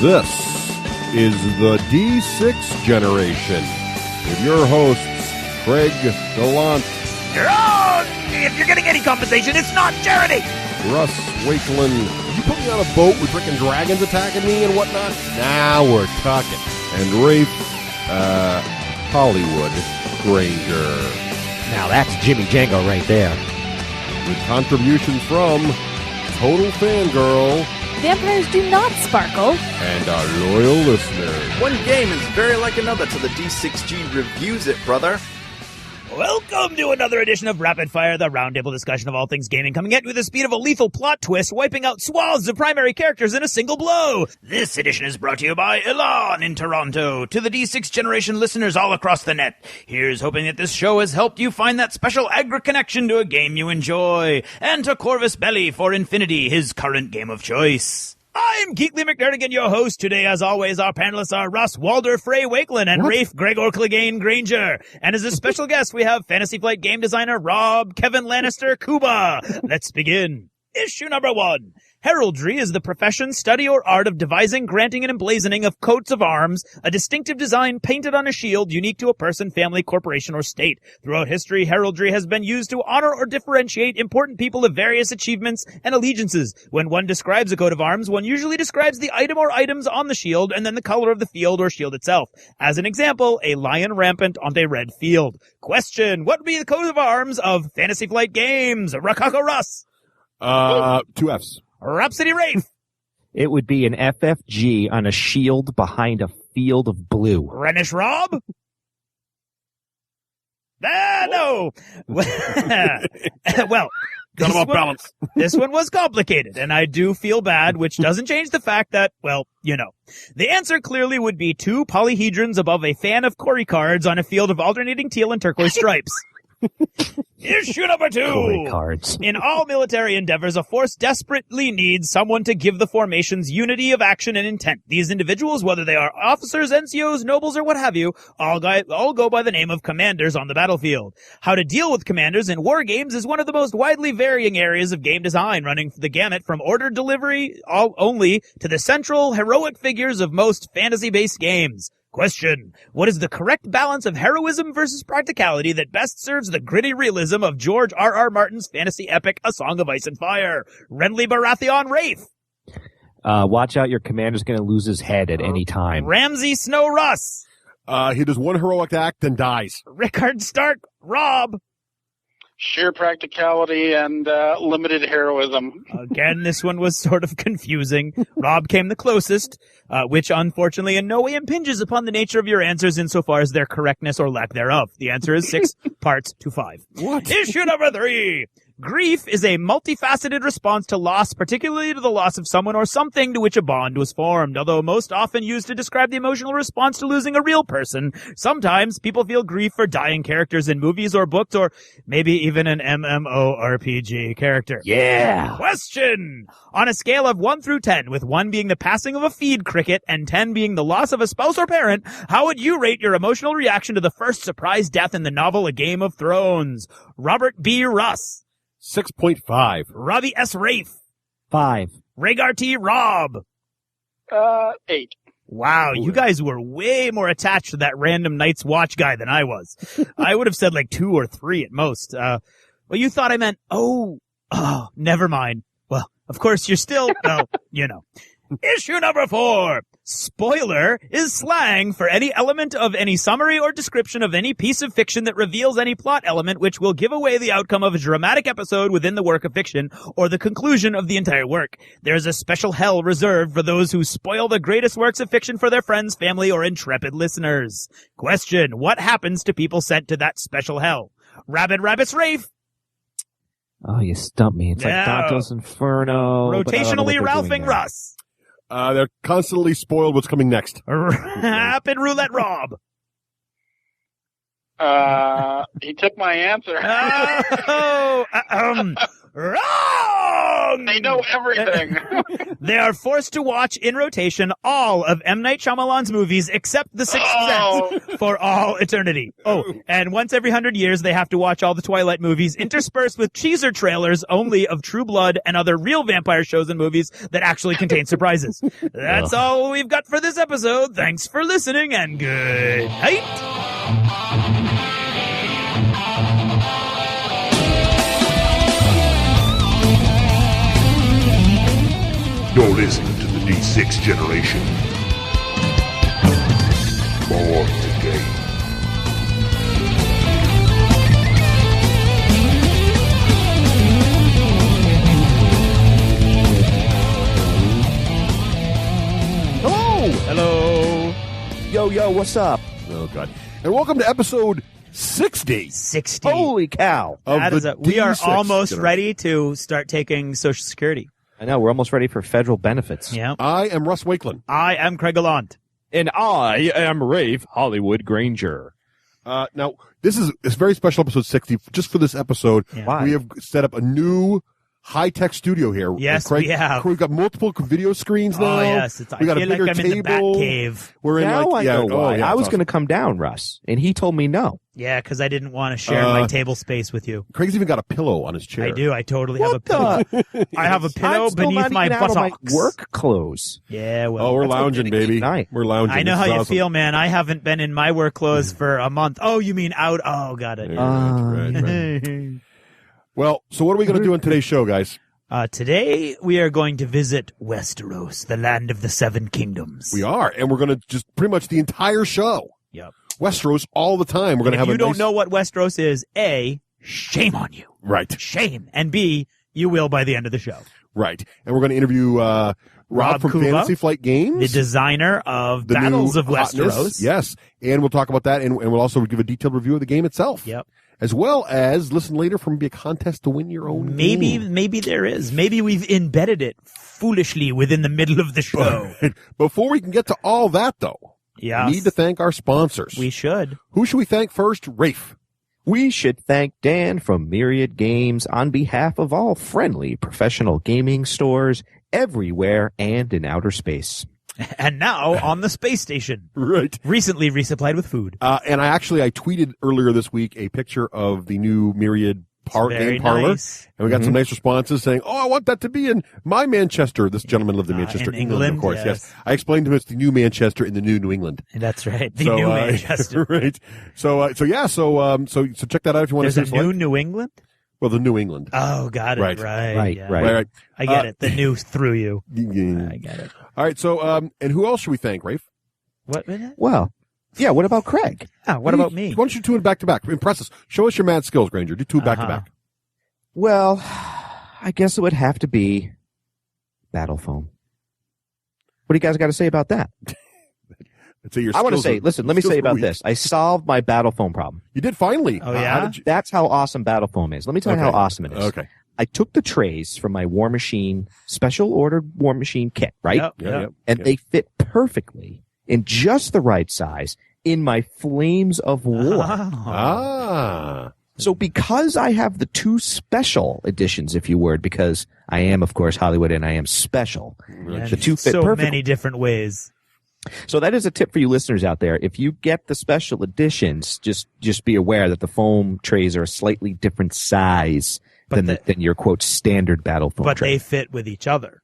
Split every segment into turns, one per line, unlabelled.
This is the D6 generation with your hosts, Craig Gallant.
You're wrong! If you're getting any compensation, it's not charity!
Russ Wakeland. Did you put me on a boat with frickin' dragons attacking me and whatnot? Now we're talking. And Rafe, Hollywood Granger.
Now that's Jimmy Django right there.
With contributions from Total Fangirl.
Vampires do not sparkle.
And our loyal listeners.
One game is very like another till the D6G reviews it, brother.
Welcome to another edition of Rapid Fire, the roundtable discussion of all things gaming, coming at you with the speed of a lethal plot twist, wiping out swaths of primary characters in a single blow. This edition is brought to you by Elan in Toronto. To the D6 generation listeners all across the net, here's hoping that this show has helped you find that special agri-connection to a game you enjoy. And to Corvus Belli for Infinity, his current game of choice. I'm Geekly McNerdigan, your host. Today, as always, our panelists are Russ Walder Frey Wakeland and Rafe Gregor Clegane Granger. And as a special guest, we have Fantasy Flight game designer Rob Kevin Lannister Kouba. Let's begin. Issue number 1. Heraldry is the profession, study, or art of devising, granting, and emblazoning of coats of arms, a distinctive design painted on a shield unique to a person, family, corporation, or state. Throughout history, heraldry has been used to honor or differentiate important people of various achievements and allegiances. When one describes a coat of arms, one usually describes the item or items on the shield and then the color of the field or shield itself. As an example, a lion rampant on a red field. Question: what would be the coat of arms of Fantasy Flight Games? Rakako Russ.
2 Fs.
Rhapsody Rafe.
It would be an FFG on a shield behind a field of blue.
Renish Rob? No. Well,
Got him off balance.
This one was complicated, and I do feel bad, which doesn't change the fact that, well, you know. The answer clearly would be 2 polyhedrons above a fan of Cory cards on a field of alternating teal and turquoise stripes. Issue number 2.
Cory cards.
In all military endeavors, a force desperately needs someone to give the formation's unity of action and intent. These individuals, whether they are officers, NCOs, nobles, or what have you, all go by the name of commanders on the battlefield. How to deal with commanders in war games is one of the most widely varying areas of game design, running the gamut from order delivery only to the central heroic figures of most fantasy-based games. Question: what is the correct balance of heroism versus practicality that best serves the gritty realism of George R.R. Martin's fantasy epic, A Song of Ice and Fire? Renly Baratheon Rafe.
Watch out, your commander's going to lose his head at any time.
Ramsay Snow Russ.
He does one heroic act, then dies.
Rickard Stark Rob.
Sheer practicality and limited heroism.
Again, this one was sort of confusing. Rob came the closest, which unfortunately in no way impinges upon the nature of your answers insofar as their correctness or lack thereof. The answer is 6 parts to 5.
What?
Issue number 3. Grief is a multifaceted response to loss, particularly to the loss of someone or something to which a bond was formed. Although most often used to describe the emotional response to losing a real person, sometimes people feel grief for dying characters in movies or books, or maybe even an MMORPG character.
Yeah.
Question! On a scale of 1 through 10, with 1 being the passing of a feed cricket and 10 being the loss of a spouse or parent, how would you rate your emotional reaction to the first surprise death in the novel A Game of Thrones? Robert B. Russ.
6.5.
Robbie S. Rafe.
5.
Rhaegar T. Rob.
8.
Wow, you guys were way more attached to that random Night's Watch guy than I was. I would have said like 2 or 3 at most. Well, you thought I meant, oh, never mind. Well, of course you're still, well, you know. Issue number 4. Spoiler is slang for any element of any summary or description of any piece of fiction that reveals any plot element which will give away the outcome of a dramatic episode within the work of fiction or the conclusion of the entire work. There is a special hell reserved for those who spoil the greatest works of fiction for their friends, family, or intrepid listeners. Question: what happens to people sent to that special hell? Rabbit's Rafe.
Oh, you stumped me. It's like Dante's Inferno.
Rotationally Ralphing Russ.
They're constantly spoiled what's coming next.
Rapid Roulette Rob.
He took my answer.
Wrong! wrong!
They know everything.
They are forced to watch in rotation all of M. Night Shyamalan's movies except The Sixth Sense for all eternity. Oh, and once every 100 years, they have to watch all the Twilight movies interspersed with teaser trailers only of True Blood and other real vampire shows and movies that actually contain surprises. That's all we've got for this episode. Thanks for listening and good night.
You're listening to the D6 generation. More to game.
Hello.
Yo, what's up?
Oh, God. And welcome to episode 60.
60.
Holy cow.
of
That
the
is we are
D6
almost
generation.
ready to start taking Social Security.
I know, we're almost ready for federal benefits.
Yeah.
I am Russ Wakeland.
I am Craig Gallant.
And I am Rafe Hollywood Granger.
Now, this is a very special episode 60. Just for this episode,
Yeah.
Why?
we have set up a new high-tech studio here.
Yes,
Craig,
we have.
We've got multiple video screens now.
Oh, yes.
We got
I
a
feel
bigger
like I'm in the
table.
Batcave.
We're in
Now
like,
I know why.
yeah,
I was
it's
going to come down, Russ, and he told me no.
Yeah, because I didn't want to share my table space with you.
awesome. Craig's even got a pillow on his chair.
I do. I totally have a
What
pillow.
the?
I have a pillow
I'm still
beneath
not
my
even out of my
buttocks.
work clothes.
Yeah, well.
Oh, we're
That's okay
lounging,
to
baby.
keep an eye.
We're lounging.
I know
This
how
is
you
awesome.
feel, man. I haven't been in my work clothes for a month. Oh, you mean out? Oh, got it.
Right. Well, so what are we going to do on today's show, guys?
Today, we are going to visit Westeros, the land of the Seven Kingdoms.
We are, and we're going to just pretty much the entire show.
Yep.
Westeros all the time. We're going to
If
have
you
a
don't
nice...
know what Westeros is, A, shame on you.
Right,
Shame. And B, you will by the end of the show.
right. And we're going to interview Rob from
Kouba,
Fantasy Flight Games.
The designer of
the
Battles
new
of
hotness.
Westeros.
Yes, and we'll talk about that, and we'll also give a detailed review of the game itself.
Yep.
As well as listen later from a contest to win your own game.
Maybe there is. Maybe we've embedded it foolishly within the middle of the show.
Before we can get to all that, though,
Yeah.
we need to thank our sponsors.
We should.
Who should we thank first? Rafe.
We should thank Dan from Myriad Games on behalf of all friendly professional gaming stores everywhere and in outer space.
And now on the space station.
Right.
Recently resupplied with food.
And I tweeted earlier this week a picture of the new Myriad
Very
game parlor.
nice.
And we got some nice responses saying, "Oh, I want that to be in my Manchester." This gentleman lived in Manchester,
in
England, of
England,
course.
yes.
I explained to him it's the new Manchester in the new England.
That's right. The
So,
new Manchester.
right. So check that out if you want
There's
to
a
see.
new New England?
Well, the New England.
Oh, got it.
Right.
Right. Yeah.
Right.
I get it. The new through you.
Yeah.
I get it.
All right. So, and who else should we thank, Rafe?
What minute?
Well, yeah, what about Craig?
What about me?
Why don't you do it back to back? Impress us. Show us your mad skills, Granger. Do two back to back.
Well, I guess it would have to be Battle Foam. What do you guys got to say about that? I want to say, listen, let me say about this. I solved my Battle Foam problem.
You did finally.
Oh, yeah?
How did you...
That's how awesome Battle Foam is. Let me tell you how awesome it is.
Okay.
I took the trays from my War Machine, special ordered War Machine kit, right?
Yep.
Yep.
And they fit perfectly in just the right size in my Flames of War.
Ah.
So because I have the two special editions, if you would, because I am, of course, Hollywood and I am special.
And
The two fit
so
perfectly.
many different ways.
So that is a tip for you listeners out there. If you get the special editions, just be aware that the foam trays are a slightly different size than your quote standard Battle Foam
But
tray.
they fit with each other.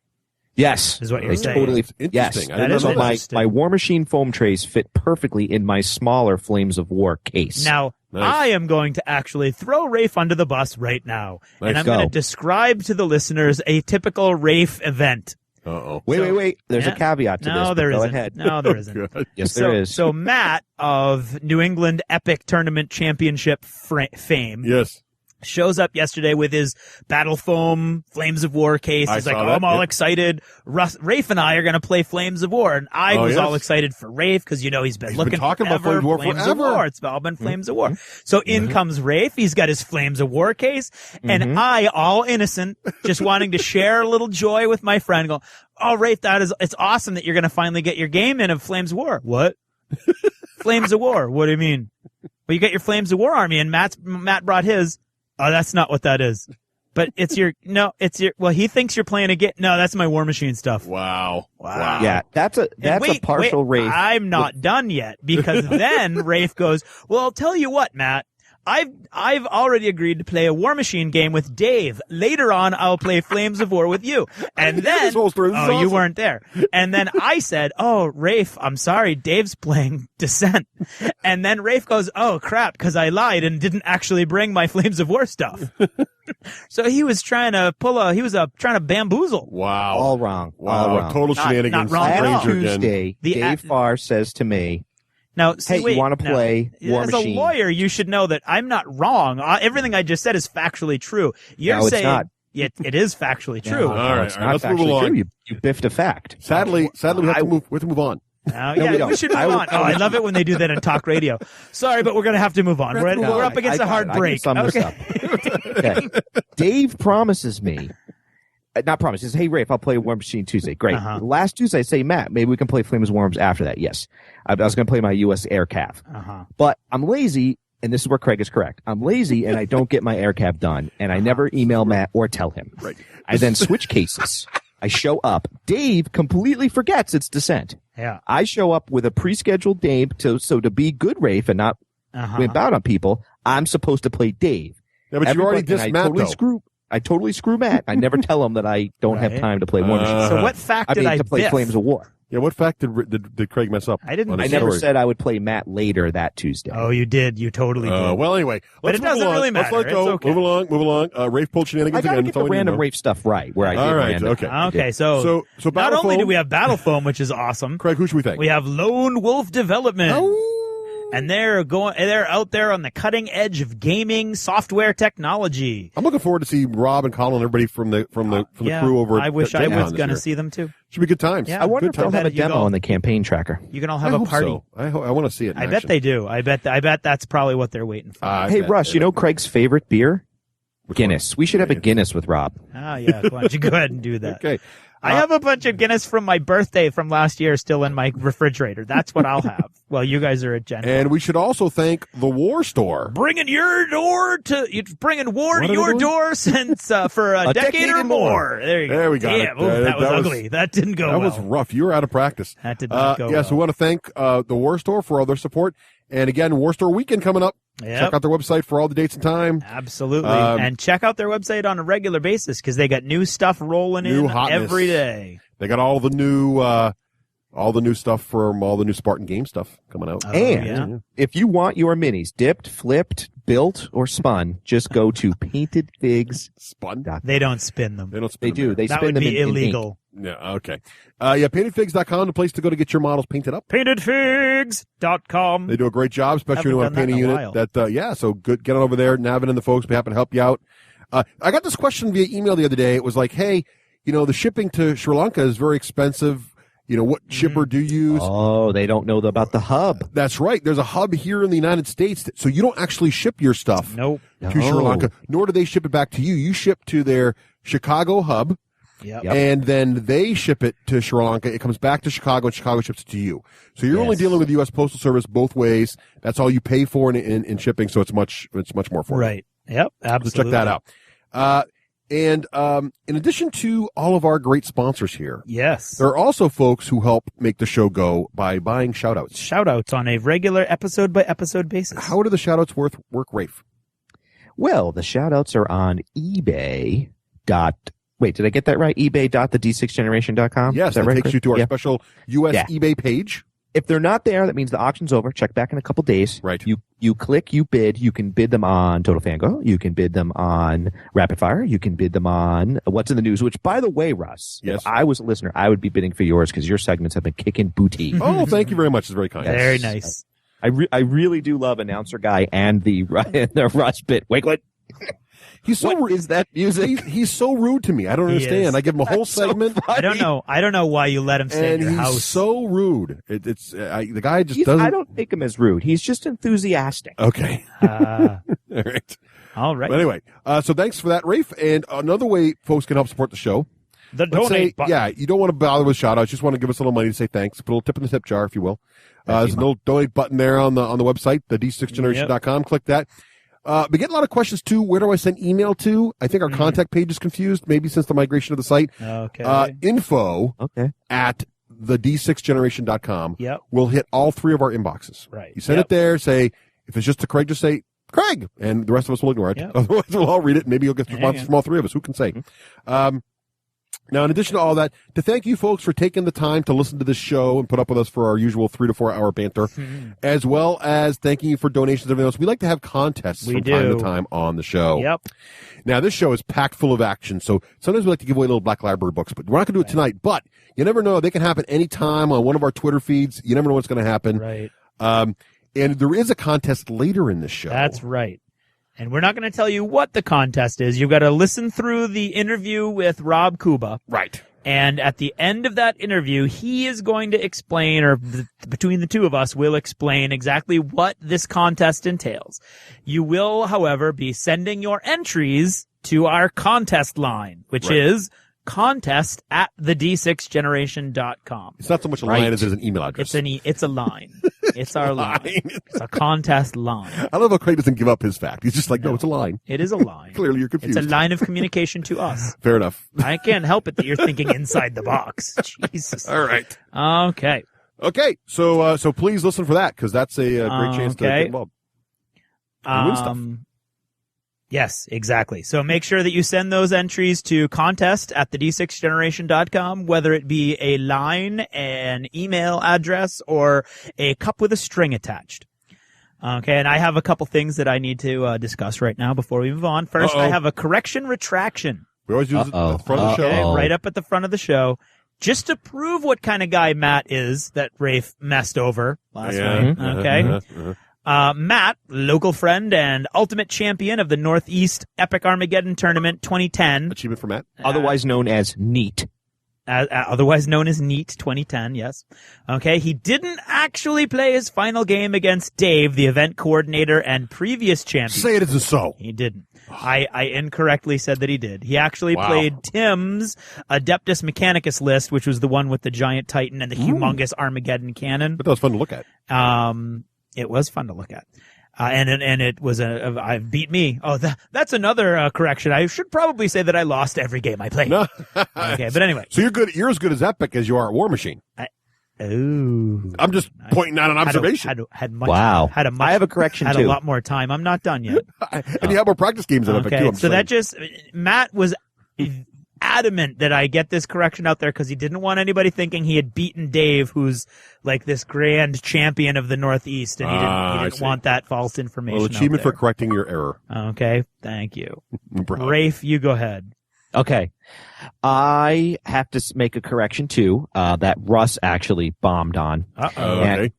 Yes,
Is what you're
they
saying.
totally. Yes,
Interesting. I
That
didn't
is
know
so my
interesting.
my War Machine foam trays fit perfectly in my smaller Flames of War case.
Now,
Nice.
I am going to actually throw Rafe under the bus right now.
Nice.
And I'm
Go.
going to describe to the listeners a typical Rafe event.
Uh-oh.
Wait. There's
Yeah.
a caveat to this.
No,
but
there
go
isn't.
ahead.
No, there isn't.
God.
Yes, there is.
So Matt of New England Epic Tournament Championship fame
Yes.
shows up yesterday with his Battle Foam Flames of War case.
I
He's like,
saw
oh,
that,
I'm all
yeah.
excited. Rafe and I are going to play Flames of War. And I
Oh,
was
yes.
all excited for Rafe because, he's been
He's been
looking
talking about
forever,
Flames of War
Flames
forever.
of War. It's all been Flames of War. So in comes Rafe. He's got his Flames of War case. And I, all innocent, just wanting to share a little joy with my friend, go, oh, Rafe, it's awesome that you're going to finally get your game in of Flames of War. What? Flames of War. What do you mean? Well, you get your Flames of War army, and Matt brought his. Oh, that's not what that is. But he thinks you're playing a game. No, that's my War Machine stuff.
Wow.
Yeah, that's a partial Rafe.
I'm not done yet, because then Rafe goes, well, I'll tell you what, Matt. I've already agreed to play a War Machine game with Dave. Later on, I'll play Flames of War with you. And then,
awesome.
You weren't there. And then I said, oh, Rafe, I'm sorry, Dave's playing Descent. And then Rafe goes, oh, crap, because I lied and didn't actually bring my Flames of War stuff. So he was trying to trying to bamboozle.
Wow.
All wrong.
Wow.
All wrong.
Total shenanigans.
Not wrong at all.
Last Tuesday, Dave Farr says to me,
now,
hey, you want to play War
As
Machine?
a lawyer, you should know that I'm not wrong. Everything I just said is factually true. You're
No,
saying
it's not.
It is factually true.
No,
All right,
it's not
let's move
factually
along.
true. You biffed a fact.
Sadly, we have to move on.
We should move on. I love it when they do that in talk radio. Sorry, but we're going to have to move on. We're up against a hard break.
I can sum this up. Okay. Dave promises me. Not promises. Hey, Rafe, I'll play War Machine Tuesday. Great. Last Tuesday, I say, Matt, maybe we can play Flames of Worms after that. Yes. I was going to play my U.S. Air Cav. But I'm lazy, and this is where Craig is correct. I'm lazy, and I don't get my Air Cav done, and I never email Matt or tell him.
Right.
I then switch cases. I show up. Dave completely forgets it's Descent.
Yeah.
I show up with a pre-scheduled Dave, so to be good Rafe and not wimp out on people, I'm supposed to play Dave.
Yeah, but you already dissed Matt,
I totally screw Matt. I never tell him that I don't have time to play War Machine.
So what fact did I
to play
biff?
Flames of War.
Yeah, what fact did Craig mess up?
I didn't.
I never said I would play Matt later that Tuesday.
Oh, you did. You totally did.
Well, anyway,
but
let's
it doesn't
move
really
on.
matter.
Let's let go.
It's okay.
Move along. Rafe pulled shenanigans
I gotta
again.
get the random Rafe stuff right. Where I did
all right.
random.
Okay.
So not
Battle
only
Foam,
do we have Battle Foam, which is awesome.
Craig, who should we thank?
We have Lone Wolf Development. And they're out there on the cutting edge of gaming software technology.
I'm looking forward to see Rob and Colin and everybody from the crew over.
I wish I was going to see them too.
Should be good times.
Yeah,
I wonder
good
if they'll
time.
have a demo on the campaign tracker.
You can all have a party.
So. I want to see it.
I bet they do. I bet that's probably what they're waiting for.
Hey, Russ, you know Craig's favorite beer? Guinness. We should have a Guinness with Rob.
Oh yeah, why don't you go ahead and do that?
Okay.
I have a bunch of Guinness from my birthday from last year still in my refrigerator. That's what I'll have. Well, you guys are at Gen.
And we should also thank the War Store.
Bringing war to your door since for a decade or more. There you go.
There we go.
Damn, that was ugly. That didn't go well.
That was rough. You were out of practice.
That did not go well.
Yes, we want to thank the War Store for all their support. And again, War Store Weekend coming up.
Yep.
Check out their website for all the dates and time.
Absolutely. And check out their website on a regular basis because they got new stuff rolling in every day.
They got all the new stuff from all the new Spartan game stuff coming out.
If you want your minis dipped, flipped, built, or spun, just go to Painted Figs.
Spun?
They don't spin them.
They don't spin
They do. They
that
spin
would
them
be
in
illegal.
Yeah, okay. Paintedfigs.com, the place to go to get your models painted up.
Paintedfigs.com.
They do a great job, especially when you want to paint a unit. So good. Get on over there. Navin and the folks be happy to help you out. I got this question via email the other day. It was like, hey, the shipping to Sri Lanka is very expensive. What shipper do you use?
Oh, they don't know about the hub.
That's right. There's a hub here in the United States, so you don't actually ship your stuff to Sri Lanka, nor do they ship it back to you. You ship to their Chicago hub, and then they ship it to Sri Lanka. It comes back to Chicago, and Chicago ships it to you. So you're only dealing with the U.S. Postal Service both ways. That's all you pay for in shipping, so it's much more affordable.
Right. Yep, absolutely.
So check that out. And in addition to all of our great sponsors here, there are also folks who help make the show go by buying shoutouts.
Shoutouts on a regular episode-by-episode basis.
How do the shoutouts work, Rafe?
Well, the shoutouts are on eBay. Wait, did I get that right? eBay.the6generation.com?
Yes, that
right,
takes you to our special U.S. eBay page.
If they're not there, that means the auction's over. Check back in a couple days.
Right.
You click, you bid. You can bid them on Total Fango. You can bid them on Rapid Fire. You can bid them on What's in the News, which, by the way, Russ, if I was a listener, I would be bidding for yours because your segments have been kicking booty.
Oh, thank you very much. It's very kind.
Yes. Very nice.
I really do love Announcer Guy and the Russ bit. Wakelet.
What
is that music?
He's so rude to me. I don't understand. I give him a whole segment.
I don't know why you let him stay in your house.
He's so rude. The guy just doesn't.
I don't take him as rude. He's just enthusiastic.
Okay. All right. But anyway, so thanks for that, Rafe. And another way folks can help support the show.
The donate button.
Yeah, you don't want to bother with shout outs. You just want to give us a little money to say thanks. Put a little tip in the tip jar, if you will. There's a little donate button there on the website, the D6generation.com. Click that. We get a lot of questions, too. Where do I send email to? I think our contact page is confused, maybe since the migration of the site.
Okay.
Info at the D6generation.com will hit all three of our inboxes.
Right.
You send it there, say, if it's just to Craig, just say, Craig, and the rest of us will ignore it. Otherwise, we'll all read it, and maybe you'll get responses from all three of us. Who can say? Now, in addition to all that, to thank you folks for taking the time to listen to this show and put up with us for our usual 3 to 4 hour banter, as well as thanking you for donations and everything else. We like to have contests from time to time on the show.
Yep.
Now, this show is packed full of action, so sometimes we like to give away little Black Library books, but we're not going to do it tonight. But you never know. They can happen anytime on one of our Twitter feeds. You never know what's going to happen.
Right.
And there is a contest later in the show.
That's right. And we're not going to tell you what the contest is. You've got to listen through the interview with Rob Kouba.
Right.
And at the end of that interview, he is going to explain, or between the two of us, will explain exactly what this contest entails. You will, however, be sending your entries to our contest line, which is contest at thed6generation.com.
It's not so much a line as it is an email address.
It's a line. It's our line. It's a contest line.
I love how Craig doesn't give up his fact. He's just like, no, it's a line.
It is a line.
Clearly you're confused.
It's a line of communication to us.
Fair enough.
I can't help it that you're thinking inside the box. Jesus.
All right.
Okay.
Okay. So please listen for that, because that's a great chance to get involved. And win stuff.
Yes, exactly. So make sure that you send those entries to contest at thed6generation.com, whether it be a line, an email address, or a cup with a string attached. Okay, and I have a couple things that I need to discuss right now before we move on. First, I have a correction retraction.
We always use it at the front of the show.
Right up at the front of the show. Just to prove what kind of guy Matt is that Rafe messed over last week. Okay. Matt, local friend and ultimate champion of the Northeast Epic Armageddon Tournament 2010.
Achievement for Matt.
Otherwise known as NEAT.
Otherwise known as NEAT 2010, yes. Okay, he didn't actually play his final game against Dave, the event coordinator and previous champion.
Say it isn't so.
He didn't. I incorrectly said that he did. He actually played Tim's Adeptus Mechanicus list, which was the one with the giant titan and the humongous Armageddon cannon.
But that was fun to look at.
It was fun to look at. And it was beat me. Oh, that's another correction. I should probably say that I lost every game I played.
No.
Okay, but anyway.
So you're as good as epic as you are at War Machine. I'm just pointing out an observation.
I have a correction too. Had a lot more time. I'm not done yet.
And you have more practice games at epic too.
So Matt was adamant that I get this correction out there because he didn't want anybody thinking he had beaten Dave, who's like this grand champion of the Northeast, and he didn't want that false information.
Well, achievement for correcting your error.
Okay, thank you. Rafe, you go ahead.
Okay. I have to make a correction too, that Russ actually bombed on.
Okay.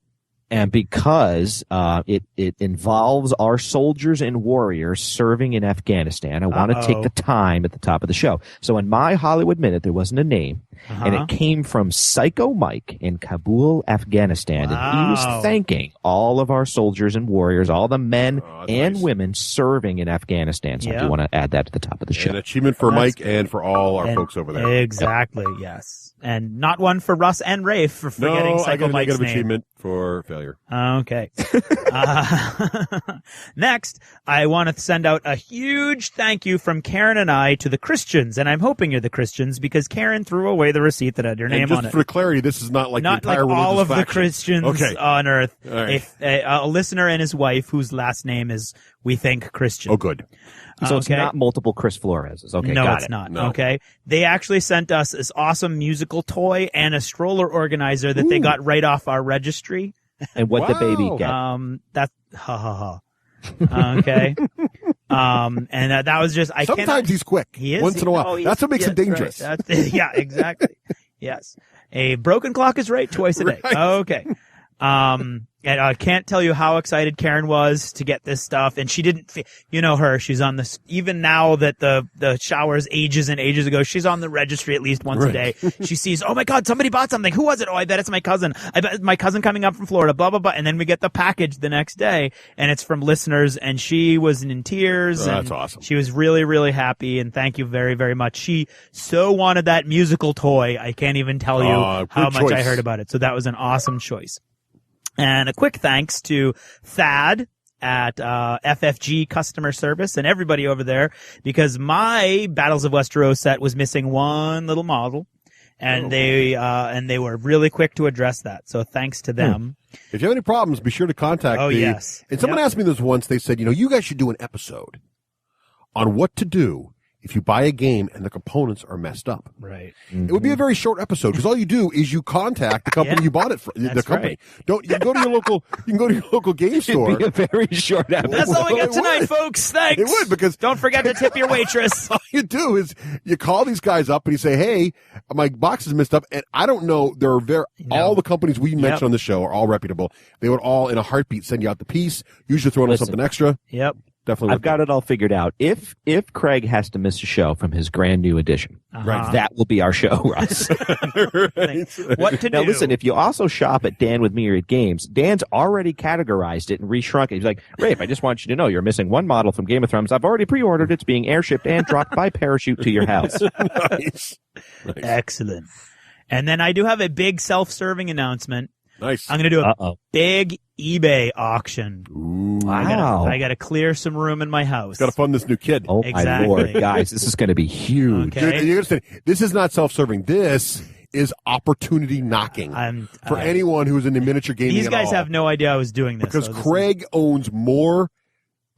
And because it involves our soldiers and warriors serving in Afghanistan, I want to take the time at the top of the show. So in my Hollywood Minute, there wasn't a name, and it came from Psycho Mike in Kabul, Afghanistan, and he was thanking all of our soldiers and warriors, all the men and women serving in Afghanistan. So I do want to add that to the top of the show.
An achievement for Mike and for all our folks over there.
Exactly, yes. And not one for Russ and Rafe for forgetting Psycho Mike's name.
I got a negative achievement for failure.
Okay. Next, I want to send out a huge thank you from Karen and I to the Christians, and I'm hoping you're the Christians because Karen threw away the receipt that had your name on it.
Just for clarity, this is not like the entire religious
all of
faction.
the Christians on Earth.
Right.
A listener and his wife, whose last name is, we think, Christian.
Oh, good.
So it's not multiple Chris Floreses. Okay,
no,
got
it's
it.
not.
No.
Okay. They actually sent us this awesome musical toy and a stroller organizer that they got right off our registry.
And what the baby get?
That's okay. And that was just,
sometimes he's quick.
He is.
Once in a while. That's what makes him dangerous.
Right. Yeah, exactly. Yes. A broken clock is right twice a day.
Right.
Okay. And I can't tell you how excited Karen was to get this stuff. And she didn't, you know her, she's on this, even now that the showers ages and ages ago, she's on the registry at least once a day. She sees, oh my God, somebody bought something. Who was it? Oh, I bet it's my cousin. I bet it's my cousin coming up from Florida, blah, blah, blah. And then we get the package the next day and it's from listeners and she was in tears.
That's awesome.
She was really, really happy. And thank you very, very much. She so wanted that musical toy. I can't even tell you how much I heard about it. So that was an awesome choice. And a quick thanks to Thad at FFG Customer Service and everybody over there, because my Battles of Westeros set was missing one little model. And they were really quick to address that. So thanks to them.
If you have any problems, be sure to contact me.
Yes.
And someone asked me this once. They said, you guys should do an episode on what to do if you buy a game and the components are messed up.
Right.
It would be a very short episode because all you do is you contact the company you bought it from. The company.
Right.
You can go to your local game store.
It'd be a very short episode.
That's all we got tonight, folks. Thanks.
It would, because
don't forget to tip your waitress.
All you do is you call these guys up and you say, "Hey, my box is messed up," and I don't know. All the companies we mentioned on the show are all reputable. They would all, in a heartbeat, send you out the piece. Usually throw in something extra.
Yep.
Definitely.
I've got it all figured out. If Craig has to miss a show from his brand new edition, that will be our show, Russ.
What to do?
Now listen, if you also shop at Dan with Myriad Games, Dan's already categorized it and reshrunk it. He's like, Rafe, I just want you to know you're missing one model from Game of Thrones. I've already pre-ordered. It's being airshipped and dropped by parachute to your house.
Nice.
Excellent. And then I do have a big self-serving announcement.
Nice.
I'm going to do a big eBay auction.
Ooh.
Wow.
I got to clear some room in my house.
Got to fund this new kid.
Oh, my Lord. Guys, this is going to be huge.
Okay.
Dude, you understand, this is not self-serving. This is opportunity knocking for anyone who's into miniature gaming.
These guys have no idea I was doing this.
Because Craig owns more,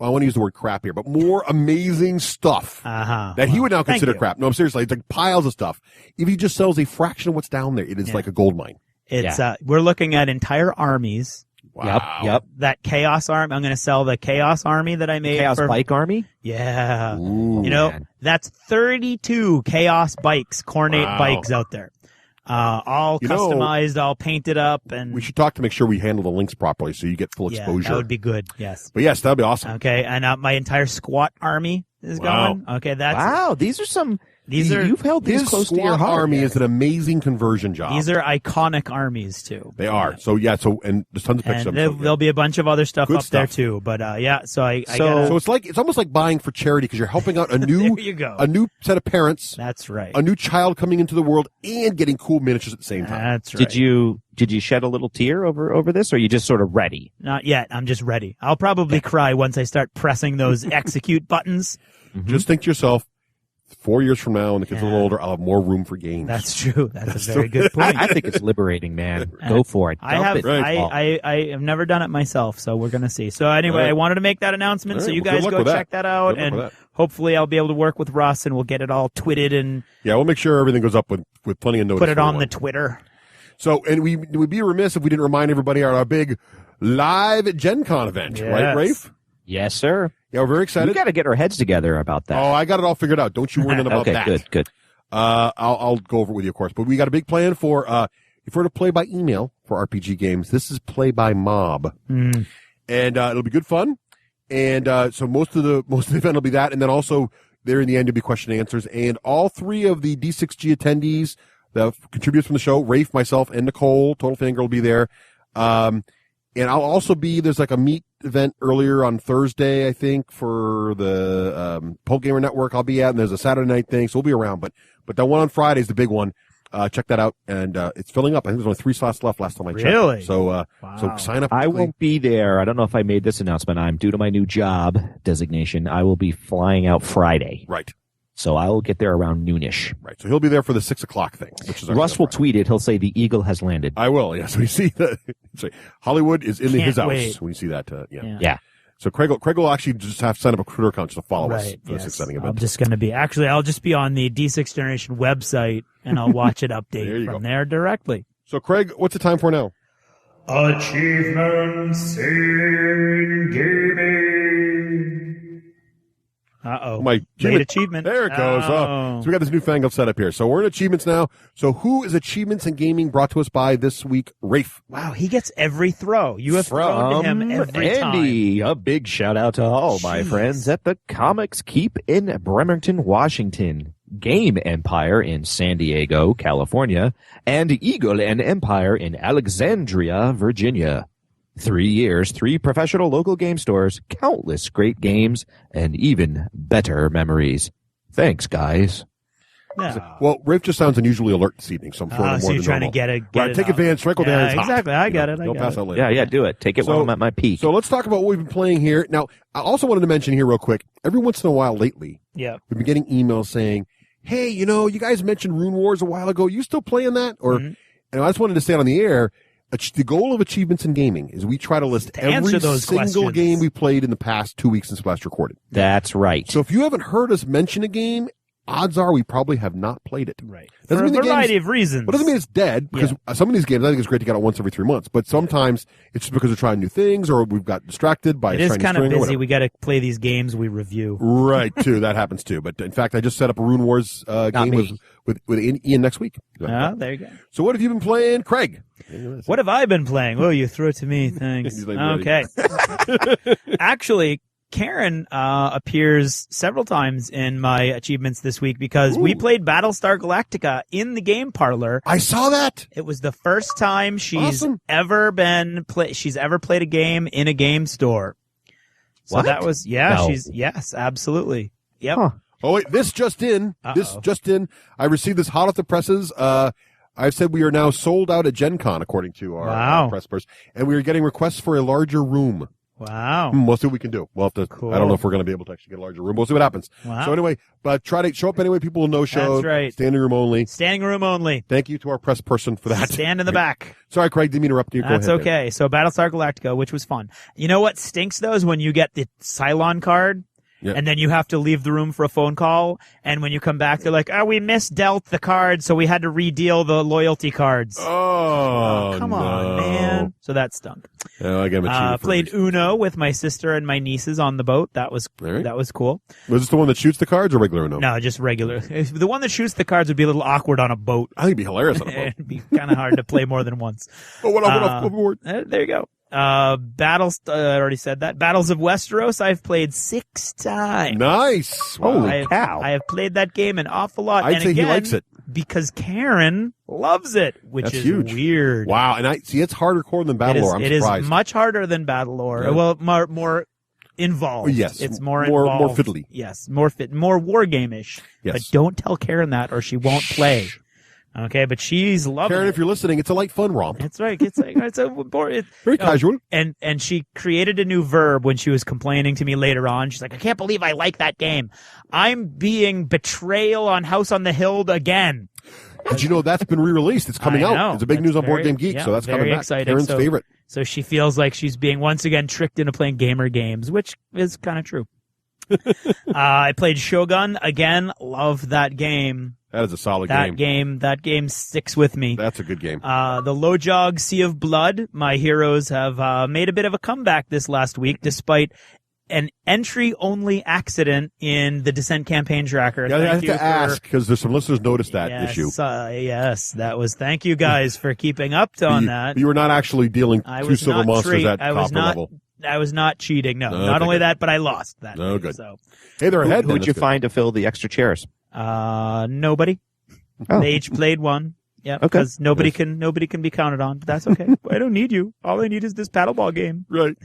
I want to use the word crap here, but more amazing stuff that he would now consider crap. No, I'm seriously. It's like piles of stuff. If he just sells a fraction of what's down there, it is like a gold mine.
It's we're looking at entire armies.
Wow.
Yep.
That Chaos Army. I'm going to sell the Chaos Army that I made.
Chaos Bike Army?
Yeah.
Ooh,
that's 32 Chaos bikes, Cornate bikes out there. All customized, all painted up. And
we should talk to make sure we handle the links properly so you get full exposure.
That would be good. Yes.
But yes, that'd be awesome.
Okay. And my entire SWAT army is going. Okay.
These are some. You've held these close to your heart.
Army is an amazing conversion job.
These are iconic armies too.
They are. So and there's tons of pictures.
And there'll be a bunch of other stuff up there too. But so
it's almost like buying for charity because you're helping out a new a new set of parents.
That's right.
A new child coming into the world and getting cool miniatures at the same time.
That's right.
Did you shed a little tear over this, or are you just sort of ready?
Not yet. I'm just ready. I'll probably cry once I start pressing those execute buttons.
Mm-hmm. Just think to yourself, 4 years from now, when the kids are a little older, I'll have more room for games.
That's true. That's a very good point.
I think it's liberating, man. Go for it.
I have never done it myself, so we're gonna see. So anyway, I wanted to make that announcement, so you guys go check that out, and hopefully I'll be able to work with Russ, and we'll get it all twitted and
we'll make sure everything goes up with plenty of notice.
Put it on the Twitter.
So, and we would be remiss if we didn't remind everybody about our big live Gen Con event, right, Rafe?
Yes, sir.
Yeah, we're very excited.
We got to get our heads together about that.
Oh, I got it all figured out. Don't you worry about that.
Okay, good.
I'll go over it with you, of course. But we got a big plan for, if we're to play by email for RPG games, this is play by mob. And, it'll be good fun. And, so most of the event will be that. And then also there in the end, you'll be question and answers. And all three of the D6G attendees, the contributors from the show, Rafe, myself, and Nicole, Total Fangirl, will be there. And I'll also there's like a meet event earlier on Thursday, I think, for the Pulp Gamer Network I'll be at, and there's a Saturday night thing, so we'll be around. But the one on Friday is the big one. Check that out, and it's filling up. I think there's only 3 slots left last time I checked.
Really?
So sign up.
I won't be there. I don't know if I made this announcement. I'm due to my new job designation. I will be flying out Friday.
Right.
So I will get there around noonish.
Right. So he'll be there for the 6 o'clock thing, which is
Russ will tweet it. He'll say the eagle has landed.
I will. Yeah. So you see that Hollywood is in his house when you see that.
Yeah.
So Craig will actually just have to sign up a Twitter account to follow us for the 6 event.
I'll just be on the D6 Generation website and I'll watch it update from there directly.
So Craig, what's the time for now?
Achievements in gaming. Uh-oh.
My
late achievement.
There it goes. So we got this newfangled setup here. So we're in achievements now. So who is Achievements in Gaming brought to us by this week? Rafe.
Wow, he gets every throw. You have thrown to him every
Andy.
time.
A big shout out to all my friends at the Comics Keep in Bremerton, Washington, Game Empire in San Diego, California, and Eagle and Empire in Alexandria, Virginia. 3 years, 3 professional local game stores, countless great games, and even better memories. Thanks, guys.
No.
Well, Rafe just sounds unusually alert this evening, so I'm throwing more
so
than
you're trying
normal.
to get it
Take advantage. Trickle down.
Yeah, exactly. I got it.
You'll pass out later.
Yeah, do it. Take it while I'm at my peak.
So let's talk about what we've been playing here. Now, I also wanted to mention here real quick, every once in a while lately, we've been getting emails saying, hey, you guys mentioned Rune Wars a while ago. You still playing that? Or, and I just wanted to say it on the air, the goal of Achievements in Gaming is we try to list every single game we played in the past 2 weeks since last recorded.
That's right.
So if you haven't heard us mention a game, odds are we probably have not played it.
Right.
Doesn't
For a
mean the
variety of reasons.
But doesn't mean it's dead, because some of these games, I think it's great to get out once every 3 months, but sometimes it's just because we're trying new things or we've got distracted by a shiny string.
It is kind of busy. We got to play these games we review.
Right, too. That happens, too. But in fact, I just set up a Rune Wars game with Ian next week.
Oh, there you go.
So what have you been playing, Craig?
What have I been playing? Oh, you threw it to me. Thanks. Okay. Actually, Karen appears several times in my achievements this week because we played Battlestar Galactica in the game parlor.
I saw that.
It was the first time she's ever played a game in a game store. So that was yes, absolutely. Yep.
Huh.
Oh wait, this just in. I received this hot off the presses. I've said we are now sold out at Gen Con, according to our press person, and we are getting requests for a larger room.
Wow.
We'll see what we can do. We'll have to, I don't know if we're going to be able to actually get a larger room. We'll see what happens.
Wow.
So anyway, but try to show up anyway. People will know show.
That's right.
Standing room only.
Standing room only.
Thank you to our press person for that.
Stand in the back.
Sorry, Craig, didn't mean to interrupt you.
That's
Go ahead,
okay. So Battlestar Galactica, which was fun. You know what stinks though is when you get the Cylon card.
Yep.
And then you have to leave the room for a phone call. And when you come back, they're like, we misdealt the card, so we had to redeal the loyalty cards.
Oh,
come on, man. So that stunk.
Oh, I got
played Uno with my sister and my nieces on the boat. That was cool.
Was this the one that shoots the cards or regular Uno?
No, just regular. The one that shoots the cards would be a little awkward on a boat.
I think it'd be hilarious on a boat.
It'd be kind of hard to play more than once.
Oh, what off
there you go. I already said that. Battles of Westeros, I've played 6 times.
Nice. Wow.
Holy cow.
I have played that game an awful lot.
I'd say he likes it.
Because Karen loves it, which is
huge.
Weird.
Wow. And it's harder core than Battlelore. I'm surprised.
It is much harder than Battlelore.
Yeah.
Well, more involved.
Yes.
It's more involved.
More fiddly.
Yes. More war game-ish.
Yes.
But don't tell Karen that or she won't play. Okay, but she's loving
Karen,
it.
if you're listening, it's a light fun romp.
That's right. It's
very casual.
And she created a new verb when she was complaining to me later on. She's like, I can't believe I like that game. I'm being betrayal on House on the Hill again.
Did you know that's been re-released? It's coming out. It's a big news on Board Game Geek, so that's coming back.
Exciting.
Karen's favorite.
So she feels like she's being once again tricked into playing gamer games, which is kind of true. I played Shogun again. Love that game.
That is a solid game.
That game sticks with me.
That's a good game.
The Lojog Sea of Blood. My heroes have made a bit of a comeback this last week, despite an entry-only accident in the Descent campaign tracker.
Yeah, I have to ask because there's some listeners noticed that issue.
Yes, that was. Thank you guys for keeping up on that.
You were not actually dealing two silver monsters at copper level.
I was not cheating. No, not only that, but I lost that.
Oh, good.
So,
hey, they're ahead.
Who would you find to fill the extra chairs?
Nobody. They each played one. Yeah,
okay.
Because nobody can be counted on. But that's okay. I don't need you. All I need is this paddleball game.
Right.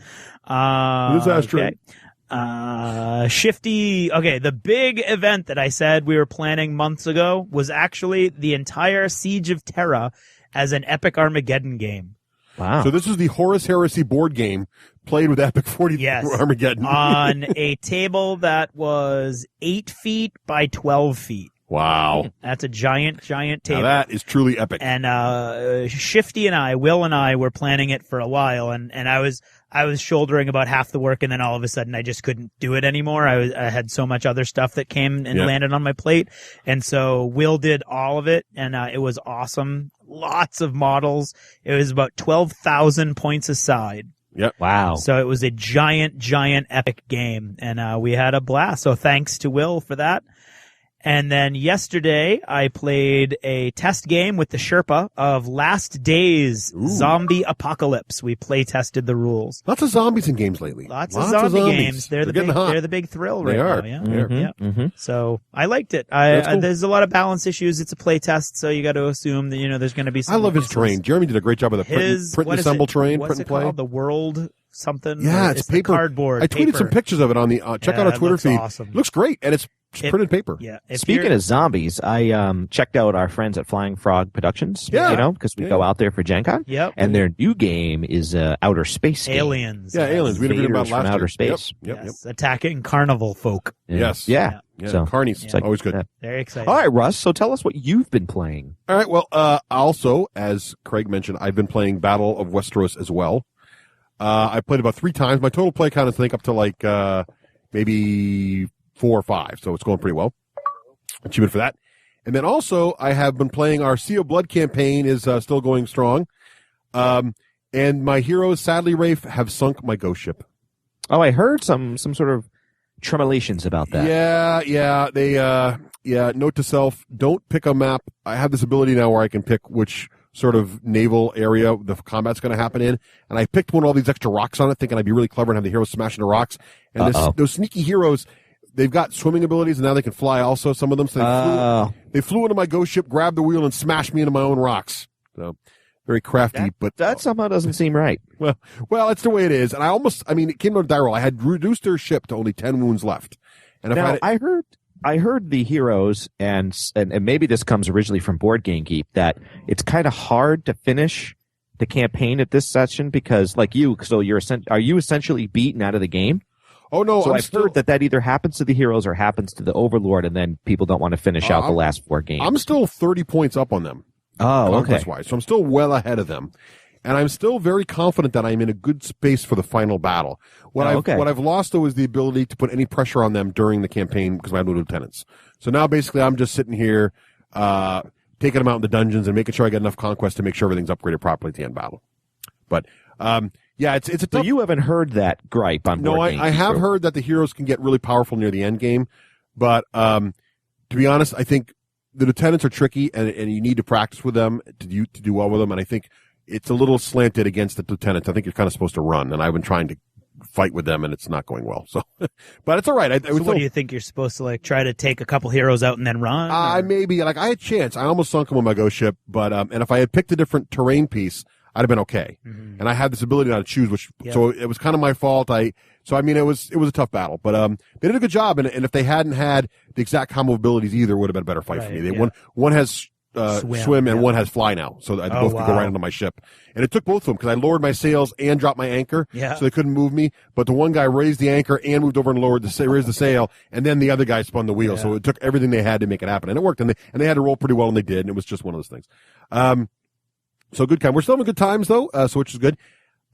Okay. Shifty. Okay, the big event that I said we were planning months ago was actually the entire Siege of Terra as an epic Armageddon game.
Wow.
So this is the Horus Heresy board game played with Epic 40 Armageddon.
On a table that was 8 feet by 12 feet.
Wow.
That's a giant table.
Now that is truly epic.
And Shifty and I, Will and I, were planning it for a while, and I was shouldering about half the work, and then all of a sudden I just couldn't do it anymore. I had so much other stuff that came and landed on my plate, and so Will did all of it, and it was awesome. Lots of models. It was about 12,000 points aside.
Yep.
Wow.
So it was a giant epic game, and we had a blast. So thanks to Will for that. And then yesterday, I played a test game with the Sherpa of Last Days Zombie Apocalypse. We play tested the rules.
Lots of zombies in games lately.
Lots of zombie games. They're the big thrill right now. Yeah.
Mm-hmm.
So I liked it. There's a lot of balance issues. It's a play test, so you got to assume that there's going to be some.
I love his terrain. Jeremy did a great job of the print and assemble terrain,
print and play. Called? The World something.
Yeah, it's paper.
Cardboard.
I tweeted some pictures of it on the check out our Twitter feed.
Awesome.
It looks great, and it's printed paper.
Yeah.
Speaking of zombies, I checked out our friends at Flying Frog Productions.
Yeah.
Because we go out there for Gen Con.
Yep.
And their new game is Outer Space game.
Aliens.
Yeah, aliens. We interviewed about last
from outer
year.
space.
Yep.
Attacking carnival folk.
Yes.
Yeah.
So Carnies.
It's like,
always good.
Very exciting.
All right, Russ. So tell us what you've been playing.
All right. Well, also, as Craig mentioned, I've been playing Battle of Westeros as well. I played about 3 times. My total play count is, I think, up to like maybe 4 or 5. So it's going pretty well. Achievement for that. And then also, I have been playing our Sea of Blood campaign is still going strong. And my heroes, sadly, Rafe, have sunk my ghost ship.
Oh, I heard some sort of tremulations about that.
Yeah. They, note to self, don't pick a map. I have this ability now where I can pick which sort of naval area the combat's going to happen in. And I picked one with all these extra rocks on it, thinking I'd be really clever and have the heroes smash into rocks. And those sneaky heroes, they've got swimming abilities, and now they can fly also, some of them. So they flew into my ghost ship, grabbed the wheel, and smashed me into my own rocks. So very crafty. But
that somehow doesn't seem right.
Well, it's the way it is. And it came to a die roll. I had reduced their ship to only 10 wounds left. And
now, I heard the heroes, and maybe this comes originally from Board Game Geek, that it's kind of hard to finish the campaign at this session because, like you, so are you essentially beaten out of the game?
Oh, no.
So I've heard that either happens to the heroes or happens to the Overlord, and then people don't want to finish out the last 4 games.
I'm still 30 points up on them.
Oh, okay.
Conquest-wise. So I'm still well ahead of them. And I'm still very confident that I'm in a good space for the final battle. What I've lost, though, is the ability to put any pressure on them during the campaign because I have no lieutenants. So now, basically, I'm just sitting here, taking them out in the dungeons and making sure I get enough conquest to make sure everything's upgraded properly at the end battle. But, it's a tough...
So you haven't heard that gripe on Board Game Geek?
No, I have heard that the heroes can get really powerful near the end game. But, to be honest, I think the lieutenants are tricky and you need to practice with them to do well with them. And I think it's a little slanted against the lieutenants. I think you're kind of supposed to run, and I've been trying to fight with them, and it's not going well. So, but it's all right.
So what do you think? You're supposed to try to take a couple heroes out and then run?
Maybe. I had a chance. I almost sunk them with my ghost ship, but and if I had picked a different terrain piece, I'd have been okay. Mm-hmm. And I had this ability now to choose, so it was kind of my fault. It was a tough battle, but they did a good job. And if they hadn't had the exact combo abilities either, it would have been a better fight for me. One has swim and one has fly now, so they both could go right into my ship. And it took both of them because I lowered my sails and dropped my anchor, so they couldn't move me. But the one guy raised the anchor and moved over and raised the sail, and then the other guy spun the wheel. So it took everything they had to make it happen, and it worked. And they had to roll pretty well, and they did. And it was just one of those things. So good time. We're still having good times though, which is good.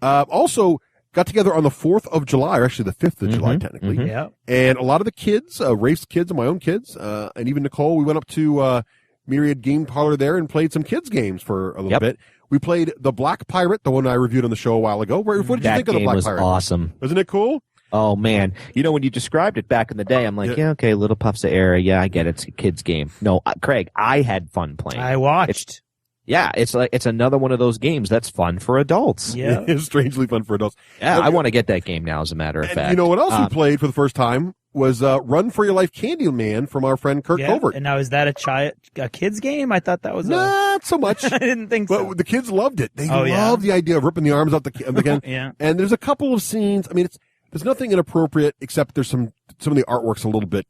Also got together on the 4th of July, or actually the 5th of July, technically. Mm-hmm. Yeah. And a lot of the kids, Rafe's kids and my own kids, and even Nicole, we went up to Myriad Game Parlor there and played some kids games for a little bit. We played the Black Pirate, the one I reviewed on the show a while ago. What did you think of the Black Pirate?
That game was awesome.
Wasn't it cool?
Oh, man. When you described it back in the day, I'm like, okay, little puffs of air. Yeah, I get it. It's a kid's game. No, Craig, I had fun playing.
I watched.
It's another one of those games that's fun for adults.
Yeah. It's strangely fun for adults.
Yeah, I want to get that game now, as a matter of fact.
You know what else we played for the first time was Run for Your Life Candyman from our friend Kurt Covert.
And now is that a kid's game? I thought that was
not so much.
I didn't think so.
But the kids loved it. They loved the idea of ripping the arms out the can.
Yeah.
And there's a couple of scenes. I mean, there's nothing inappropriate except there's some of the artwork's a little bit,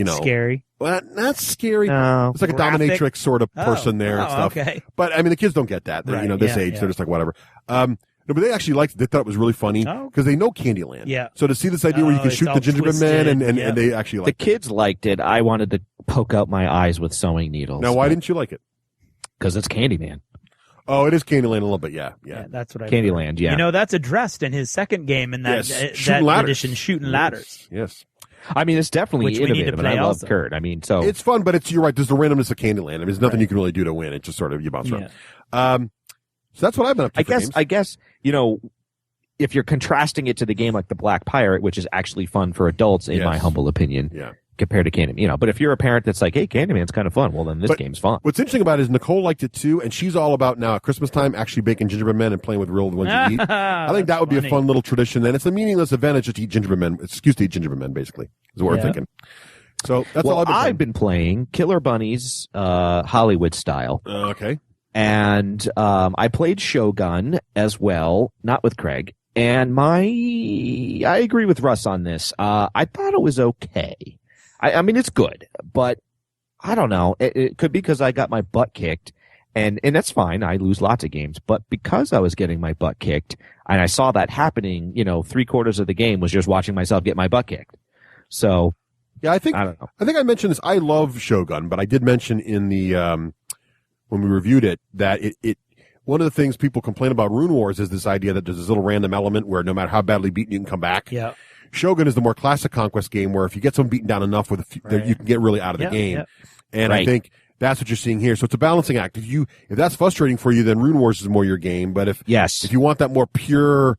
scary.
Well, not scary.
No.
It's like a dominatrix sort of person there and stuff.
Okay.
But I mean, the kids don't get that. They're, this age, they're just like, whatever. No, but they actually liked it. They thought it was really funny because they know Candyland.
Yeah.
So to see this idea where you can shoot the gingerbread man and they actually liked it.
The kids liked it. I wanted to poke out my eyes with sewing needles.
Now, why didn't you like it?
Because it's Candyman.
Oh, it is Candyland a little bit, yeah.
That's what I
Candyland, yeah.
That's addressed in his second game in that
Shooting Ladders.
edition, Shooting Ladders.
Yes.
I mean, it's definitely innovative, and I love Kurt. I mean, so
it's fun, but you're right. There's the randomness of Candyland. I mean, there's nothing you can really do to win. It's just sort of you bounce around. So that's what I've been up to.
I guess if you're contrasting it to the game like the Black Pirate, which is actually fun for adults, in my humble opinion, compared to Candyman, but if you're a parent that's like, hey, Candyman's kind of fun, well, then this game's fun.
What's interesting about it is Nicole liked it too, and she's all about now at Christmas time actually baking gingerbread men and playing with real ones you eat. I think that would be a fun little tradition, and it's a meaningless event. It's just to eat gingerbread men. It's excuse to eat gingerbread men, basically, is what we're thinking. So that's all I've been playing.
Killer Bunnies, Hollywood style.
Okay.
And I played Shogun as well, not with Craig. And I agree with Russ on this. I thought it was okay. I mean, it's good, but I don't know. It could be because I got my butt kicked, and that's fine. I lose lots of games, but because I was getting my butt kicked, and I saw that happening, 3/4 of the game was just watching myself get my butt kicked. So,
yeah, I don't know. I think I mentioned this. I love Shogun, but I did mention in the when we reviewed it that it one of the things people complain about Rune Wars is this idea that there's this little random element where no matter how badly beaten you can come back.
Yeah.
Shogun is the more classic conquest game where if you get someone beaten down enough you can get really out of the game. Yeah. And I think that's what you're seeing here. So it's a balancing act. If that's frustrating for you, then Rune Wars is more your game. But if you want that more pure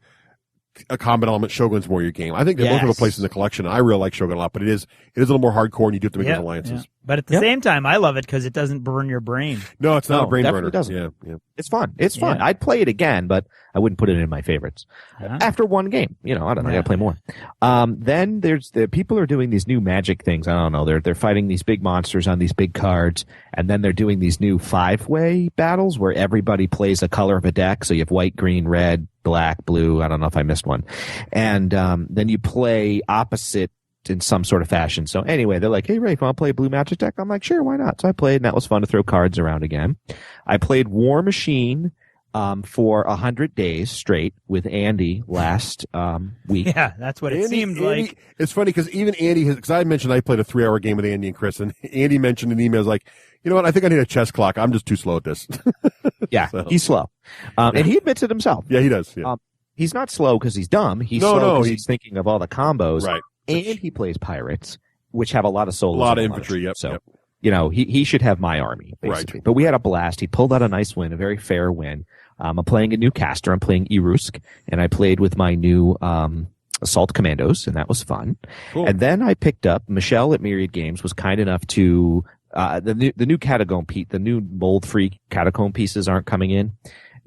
combat element, Shogun's more your game. I think they both have a place in the collection. I really like Shogun a lot, but it is a little more hardcore and you do have to make those alliances.
Yeah. But at the same time, I love it because it doesn't burn your brain.
No, it's not a brain
burner.
Doesn't. Yeah.
It's fun. It's fun. I'd play it again, but I wouldn't put it in my favorites. After one game, I don't know. I gotta play more. Then there's the people are doing these new magic things. I don't know. They're fighting these big monsters on these big cards, and then they're doing these new 5-way battles where everybody plays a color of a deck. So you have white, green, red, black, blue. I don't know if I missed one. And then you play opposite in some sort of fashion. So anyway, they're like, hey, Rafe, want to play a blue magic deck? I'm like, sure, why not? So I played, and that was fun to throw cards around again. I played War Machine for 100 days straight with Andy last week.
Yeah, that's what it seemed like.
It's funny because even Andy, because I mentioned I played a 3-hour game with Andy and Chris, and Andy mentioned in emails like, you know what, I think I need a chess clock. I'm just too slow at this.
Yeah, he's slow. And he admits it himself.
Yeah, he does. Yeah.
He's not slow because he's dumb. He's slow because he's thinking of all the combos.
Right.
And he plays pirates, which have a lot of solos.
A lot of infantry, yep.
So, he should have my army, basically. Right. But we had a blast. He pulled out a nice win, a very fair win. I'm playing a new caster. I'm playing Irusk, and I played with my new Assault Commandos, and that was fun. Cool. And then I picked up, Michelle at Myriad Games was kind enough to, the new catacomb the new mold-free catacomb pieces aren't coming in.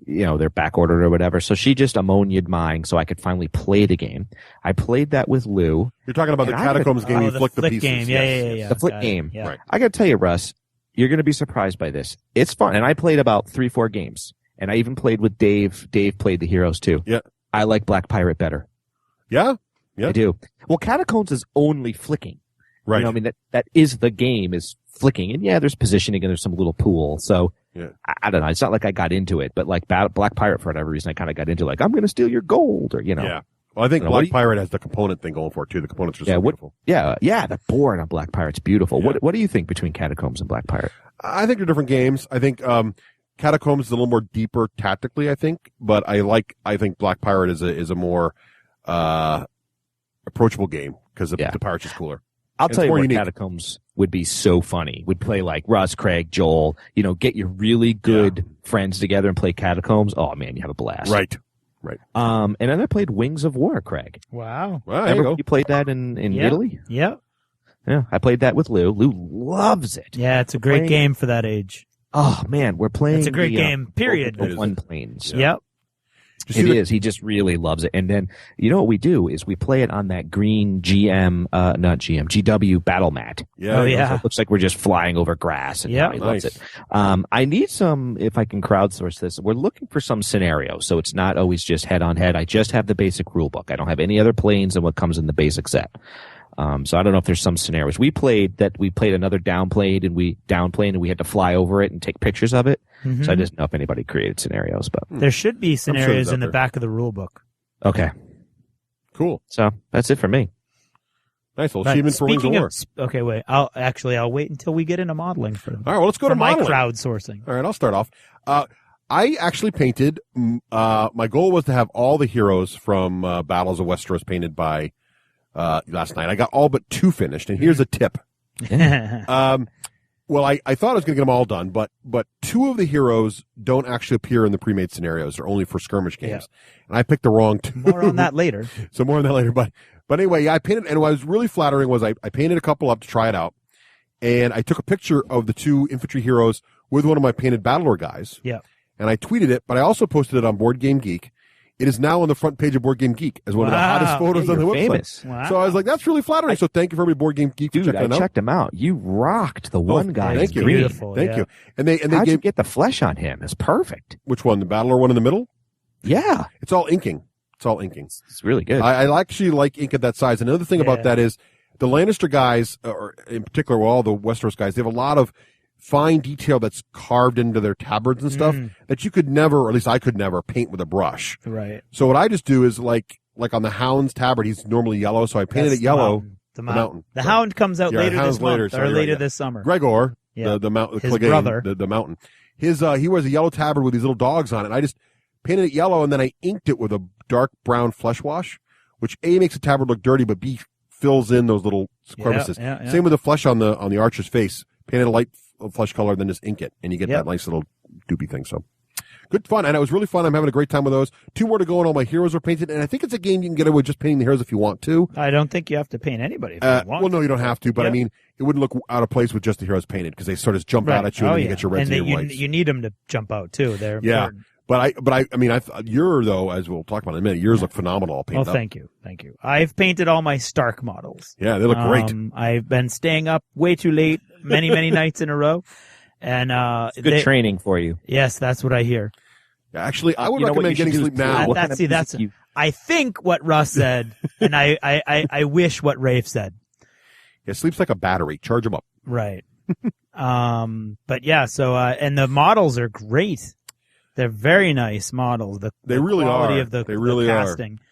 They're back ordered or whatever. So she just ammonia'd mine so I could finally play the game. I played that with Lou.
You're talking about the Catacombs game. You flick the pieces.
Game. Yeah.
The flick game. Yeah. Right. I got to tell you, Russ, you're going to be surprised by this. It's fun. And I played about 3-4 games. And I even played with Dave. Dave played the heroes too.
Yeah.
I like Black Pirate better.
Yeah? Yeah.
I do. Well, Catacombs is only flicking.
Right.
I mean, that is the game is flicking. And there's positioning and there's some little pool. So, I don't know. It's not like I got into it, but like Black Pirate, for whatever reason, I kind of got into like, I'm going to steal your gold or,
Yeah. Well, I think Black Pirate has the component thing going for it too. The components are so beautiful.
Yeah. The board on Black Pirate's beautiful. Yeah. What do you think between Catacombs and Black Pirate?
I think they're different games. I think, Catacombs is a little more deeper tactically, I think, but I think Black Pirate is a more, approachable game because the pirate's just cooler.
I'll tell you what, Catacombs would be so funny. We'd play like Russ, Craig, Joel, get your really good friends together and play Catacombs. Oh man, you have a blast.
Right.
And then I played Wings of War, Craig.
Wow.
Well,
Remember you played that in Italy?
Yep.
Yeah. I played that with Lou. Lou loves it.
Yeah, it's a great game for that age.
Oh man, we're playing.
It's a great game, period.
One planes.
Yep.
It is. He just really loves it. And then, what we do is we play it on that green GW battle mat.
Yeah.
Oh, yeah.
So it looks like we're just flying over grass. And he loves it. I need some, if I can crowdsource this, we're looking for some scenario. So it's not always just head on head. I just have the basic rule book. I don't have any other planes than what comes in the basic set. So I don't know if there's some scenarios. We played another downplane and we had to fly over it and take pictures of it. Mm-hmm. So I didn't know if anybody created scenarios, but
there should be scenarios in the back of the rule book.
Okay.
Cool.
So that's it for me.
Nice little achievement for Wings of War.
Okay, wait. I'll wait until we get into modeling for them.
All right, well, let's go to modeling.
My crowdsourcing.
All right, I'll start off. I actually painted, my goal was to have all the heroes from Battles of Westeros painted by last night. I got all but 2 finished, and here's a tip. Well, I thought I was going to get them all done, but 2 of the heroes don't actually appear in the pre-made scenarios. They're only for skirmish games. Yeah. And I picked the wrong 2.
More on that later.
So more on that later. But anyway, I painted, and what was really flattering was I painted a couple up to try it out, and I took a picture of the 2 infantry heroes with one of my painted Battlelore guys.
Yeah.
And I tweeted it, but I also posted it on Board Game Geek. It is now on the front page of Board Game Geek as one of the hottest photos on the website.
Famous.
Wow. So I was like, that's really flattering. So thank you for everybody Board Game Geek for checking it out.
I checked him out. You rocked the one guy.
Thank you.
Beautiful.
Thank you. And they
How'd you get the flesh on him? It's perfect.
Which one? The Battlelore one in the middle?
Yeah.
It's all inking. It's all inking.
It's really good.
I actually like ink at that size. Another thing about that is the Lannister guys, or in particular, all the Westeros guys, they have a lot of fine detail that's carved into their tabards and stuff that you could never, or at least I could never, paint with a brush.
Right.
So what I just do is like on the Hound's tabard, he's normally yellow, so I painted it yellow.
The mountain. The Hound comes out later this month, or later this summer.
Gregor, the mountain,
his brother,
the mountain. He wears a yellow tabard with these little dogs on it. And I just painted it yellow, and then I inked it with a dark brown flesh wash, which A, makes the tabard look dirty, but B, fills in those little crevices. Same with the flesh on the archer's face. Painted a light flesh color, then just ink it, and you get that nice little doopy thing. So good fun, and it was really fun. I'm having a great time with those. 2 more to go, and all my heroes are painted. And I think it's a game you can get away with just painting the heroes if you want to.
I don't think you have to paint anybody if you want.
Well, no, you don't have to, but I mean, it wouldn't look out of place with just the heroes painted because they sort of jump out at you, and then you get your reds and your whites.
You need them to jump out too. They're important.
But I mean, your though, as we'll talk about in a minute, yours look phenomenal. All painted
up. Thank you. I've painted all my Stark models.
Yeah, they look great.
I've been staying up way too late, many nights in a row, and
it's good training for you.
Yes, that's what I hear.
Yeah, actually, I would recommend getting sleep now.
I think what Russ said, and I wish what Rafe said.
Yeah, sleep's like a battery. Charge them up.
Right. But yeah, so and the models are great. They're very nice models.
They really
quality
are.
Of the
casting.
Are.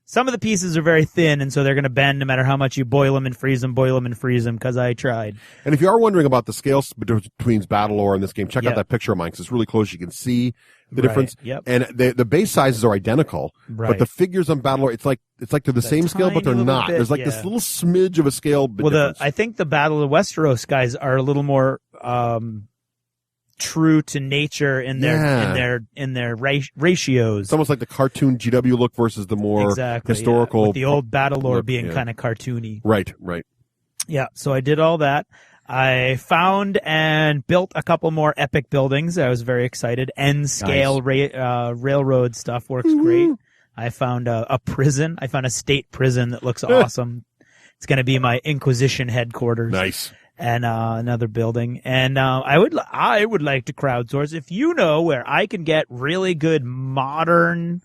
Some of the pieces are very thin, and so they're going to bend no matter how much you boil them and freeze them, because I tried.
And if you are wondering about the scales between Battlelore and this game, check out that picture of mine, because it's really close. You can see the difference.
Yep.
And the base sizes are identical, but the figures on Battlelore, it's like they're the same scale, but they're not. There's like this little smidge of a scale difference.
I think the Battle of Westeros guys are a little more true to nature in their ratios.
It's almost like the cartoon GW look versus the more historical.
With the old Battlelore being kind of cartoony.
Right.
Yeah, so I did all that. I found and built a couple more epic buildings. I was very excited. N-scale railroad stuff works great. I found a prison. I found a state prison that looks awesome. It's going to be my Inquisition headquarters.
Nice.
And another building. And I would like to crowdsource. If you know where I can get really good modern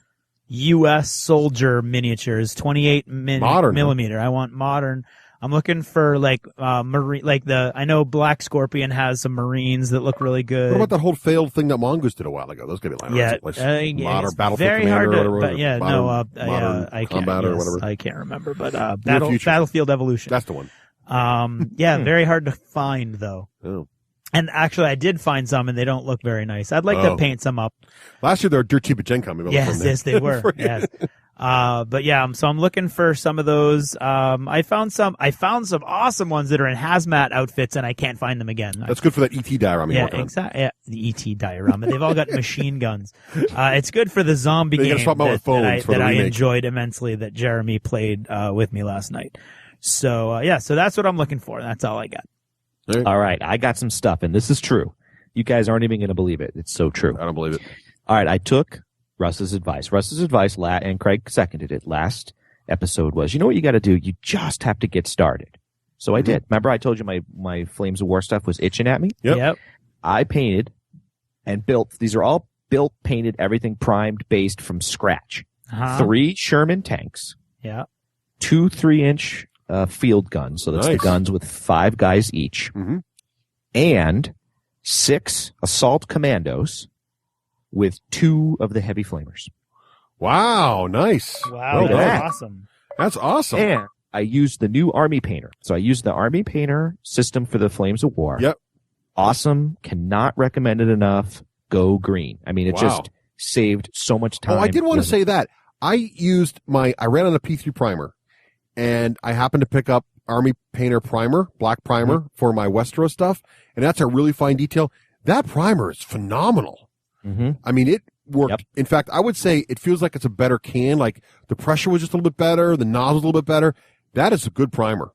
U.S. soldier miniatures, 28 millimeter. I want modern. I'm looking for marine, I know Black Scorpion has some Marines that look really good.
What about that whole failed thing that Mongoose did a while ago? Those could be modern Battlefield
very
Commander
hard to,
modern
I can't,
Combat or whatever.
I can't remember, but Battlefield Evolution.
That's the one.
Very hard to find though.
Oh.
And actually, I did find some, and they don't look very nice. I'd like to paint some up.
Last year, they were dirt cheap at Gen Con.
Yes, they were. Yes. But yeah, so I'm looking for some of those. I found some awesome ones that are in hazmat outfits, and I can't find them again.
That's good for that ET diorama.
Yeah, exactly. Yeah, the ET diorama. They've all got machine guns. It's good for the zombie game that I enjoyed immensely. That Jeremy played with me last night. So so that's what I'm looking for. That's all I got.
All right, I got some stuff, and this is true. You guys aren't even going to believe it. It's so true.
I don't believe it.
All right, I took Russ's advice. And Craig seconded it. Last episode was, you know what you got to do? You just have to get started. So I did. Remember I told you my Flames of War stuff was itching at me?
Yep.
I painted and built. These are all built, painted, everything primed, based from scratch. 3 Sherman tanks.
Yeah.
2 3-inch field guns. So that's the guns with 5 guys each.
Mm-hmm.
And 6 assault commandos with 2 of the heavy flamers.
Wow, nice.
Wow, that's awesome.
That's awesome.
And I used the new Army Painter. So I used the Army Painter system for the Flames of War.
Yep.
Awesome. Cannot recommend it enough. Go green. I mean, it just saved so much time.
Oh, I did want to say that. I ran on a P3 primer, and I happened to pick up Army Painter primer, black primer for my Westeros stuff, and that's a really fine detail. That primer is phenomenal.
Mm-hmm.
I mean, it worked. Yep. In fact, I would say it feels like it's a better can. Like the pressure was just a little bit better, the nozzle was a little bit better. That is a good primer.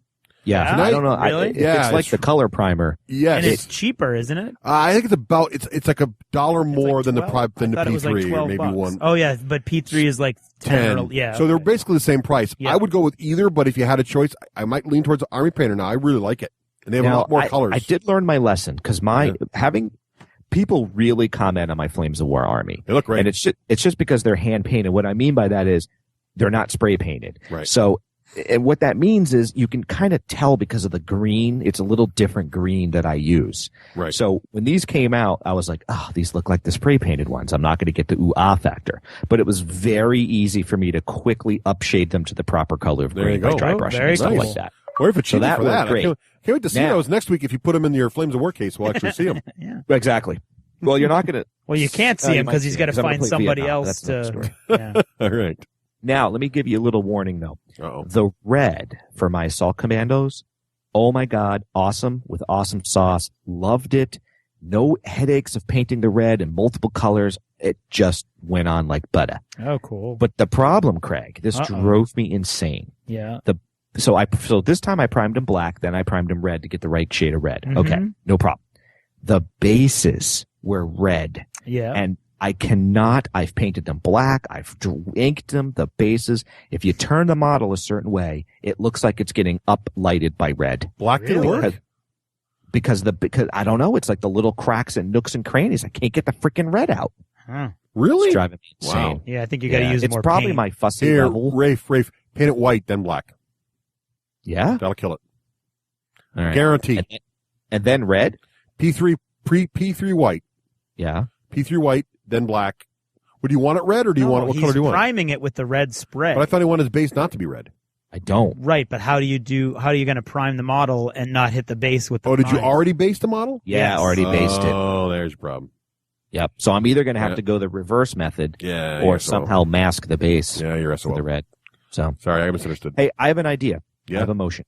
Yeah, I don't know.
Really?
It's like the color primer.
Yes,
and it's cheaper, isn't it?
I think it's like $1 more than the P3, or maybe
bucks.
one.
Oh yeah, but P3 is like 10.
So they're basically the same price. Yeah. I would go with either, but if you had a choice, I might lean towards the Army Painter now. I really like it, and they have a lot more colors.
I did learn my lesson because having people really comment on my Flames of War army.
They look great,
and it's just because they're hand painted. What I mean by that is they're not spray painted.
Right.
So And what that means is you can kind of tell because of the green. It's a little different green that I use.
Right.
So when these came out, I was like, oh, these look like the spray painted ones. I'm not going to get the ooh-ah factor. But it was very easy for me to quickly upshade them to the proper color of green by dry brushing and stuff like that.
Or if it's cheating for that.
Great.
I can't wait to see those next week. If you put them in your Flames of War case, we'll actually see them.
Yeah.
Exactly. Well, you're not going to.
Well, you can't see him because he's got to find somebody else to. Yeah.
All right.
Now, let me give you a little warning, though.
Uh-oh.
The red for my Assault Commandos, oh my God, awesome, with awesome sauce. Loved it. No headaches of painting the red in multiple colors. It just went on like butter.
Oh, cool.
But the problem, Craig, this drove me insane.
Yeah.
So this time I primed him black, then I primed him red to get the right shade of red.
Mm-hmm.
Okay, no problem. The bases were red.
Yeah.
And I've painted them black, I've inked them, the bases. If you turn the model a certain way, it looks like it's getting uplighted by red.
Black didn't work?
Because I don't know, it's like the little cracks and nooks and crannies. I can't get the freaking red out.
Huh.
Really?
It's driving me insane.
Wow.
Yeah, I think you got to use more
It's probably
paint.
my fussy level.
Rafe, paint it white, then black.
Yeah?
That'll kill it.
All right.
Guarantee.
And then red?
P3 white.
Yeah.
P3 white, then black. Would you want it red, or do you want it? What color do you want?
He's priming it with the red spray.
But I thought he wanted his base not to be red.
I don't.
Right, but how are you going to prime the model and not hit the base with the
did you
prime?
already base the model?
Yeah, already based it.
Oh, there's your problem.
Yep. So I'm either going to have to go the reverse method or somehow mask the base with the red. So
sorry, I misunderstood.
Hey, I have an idea.
Yeah.
I have a motion.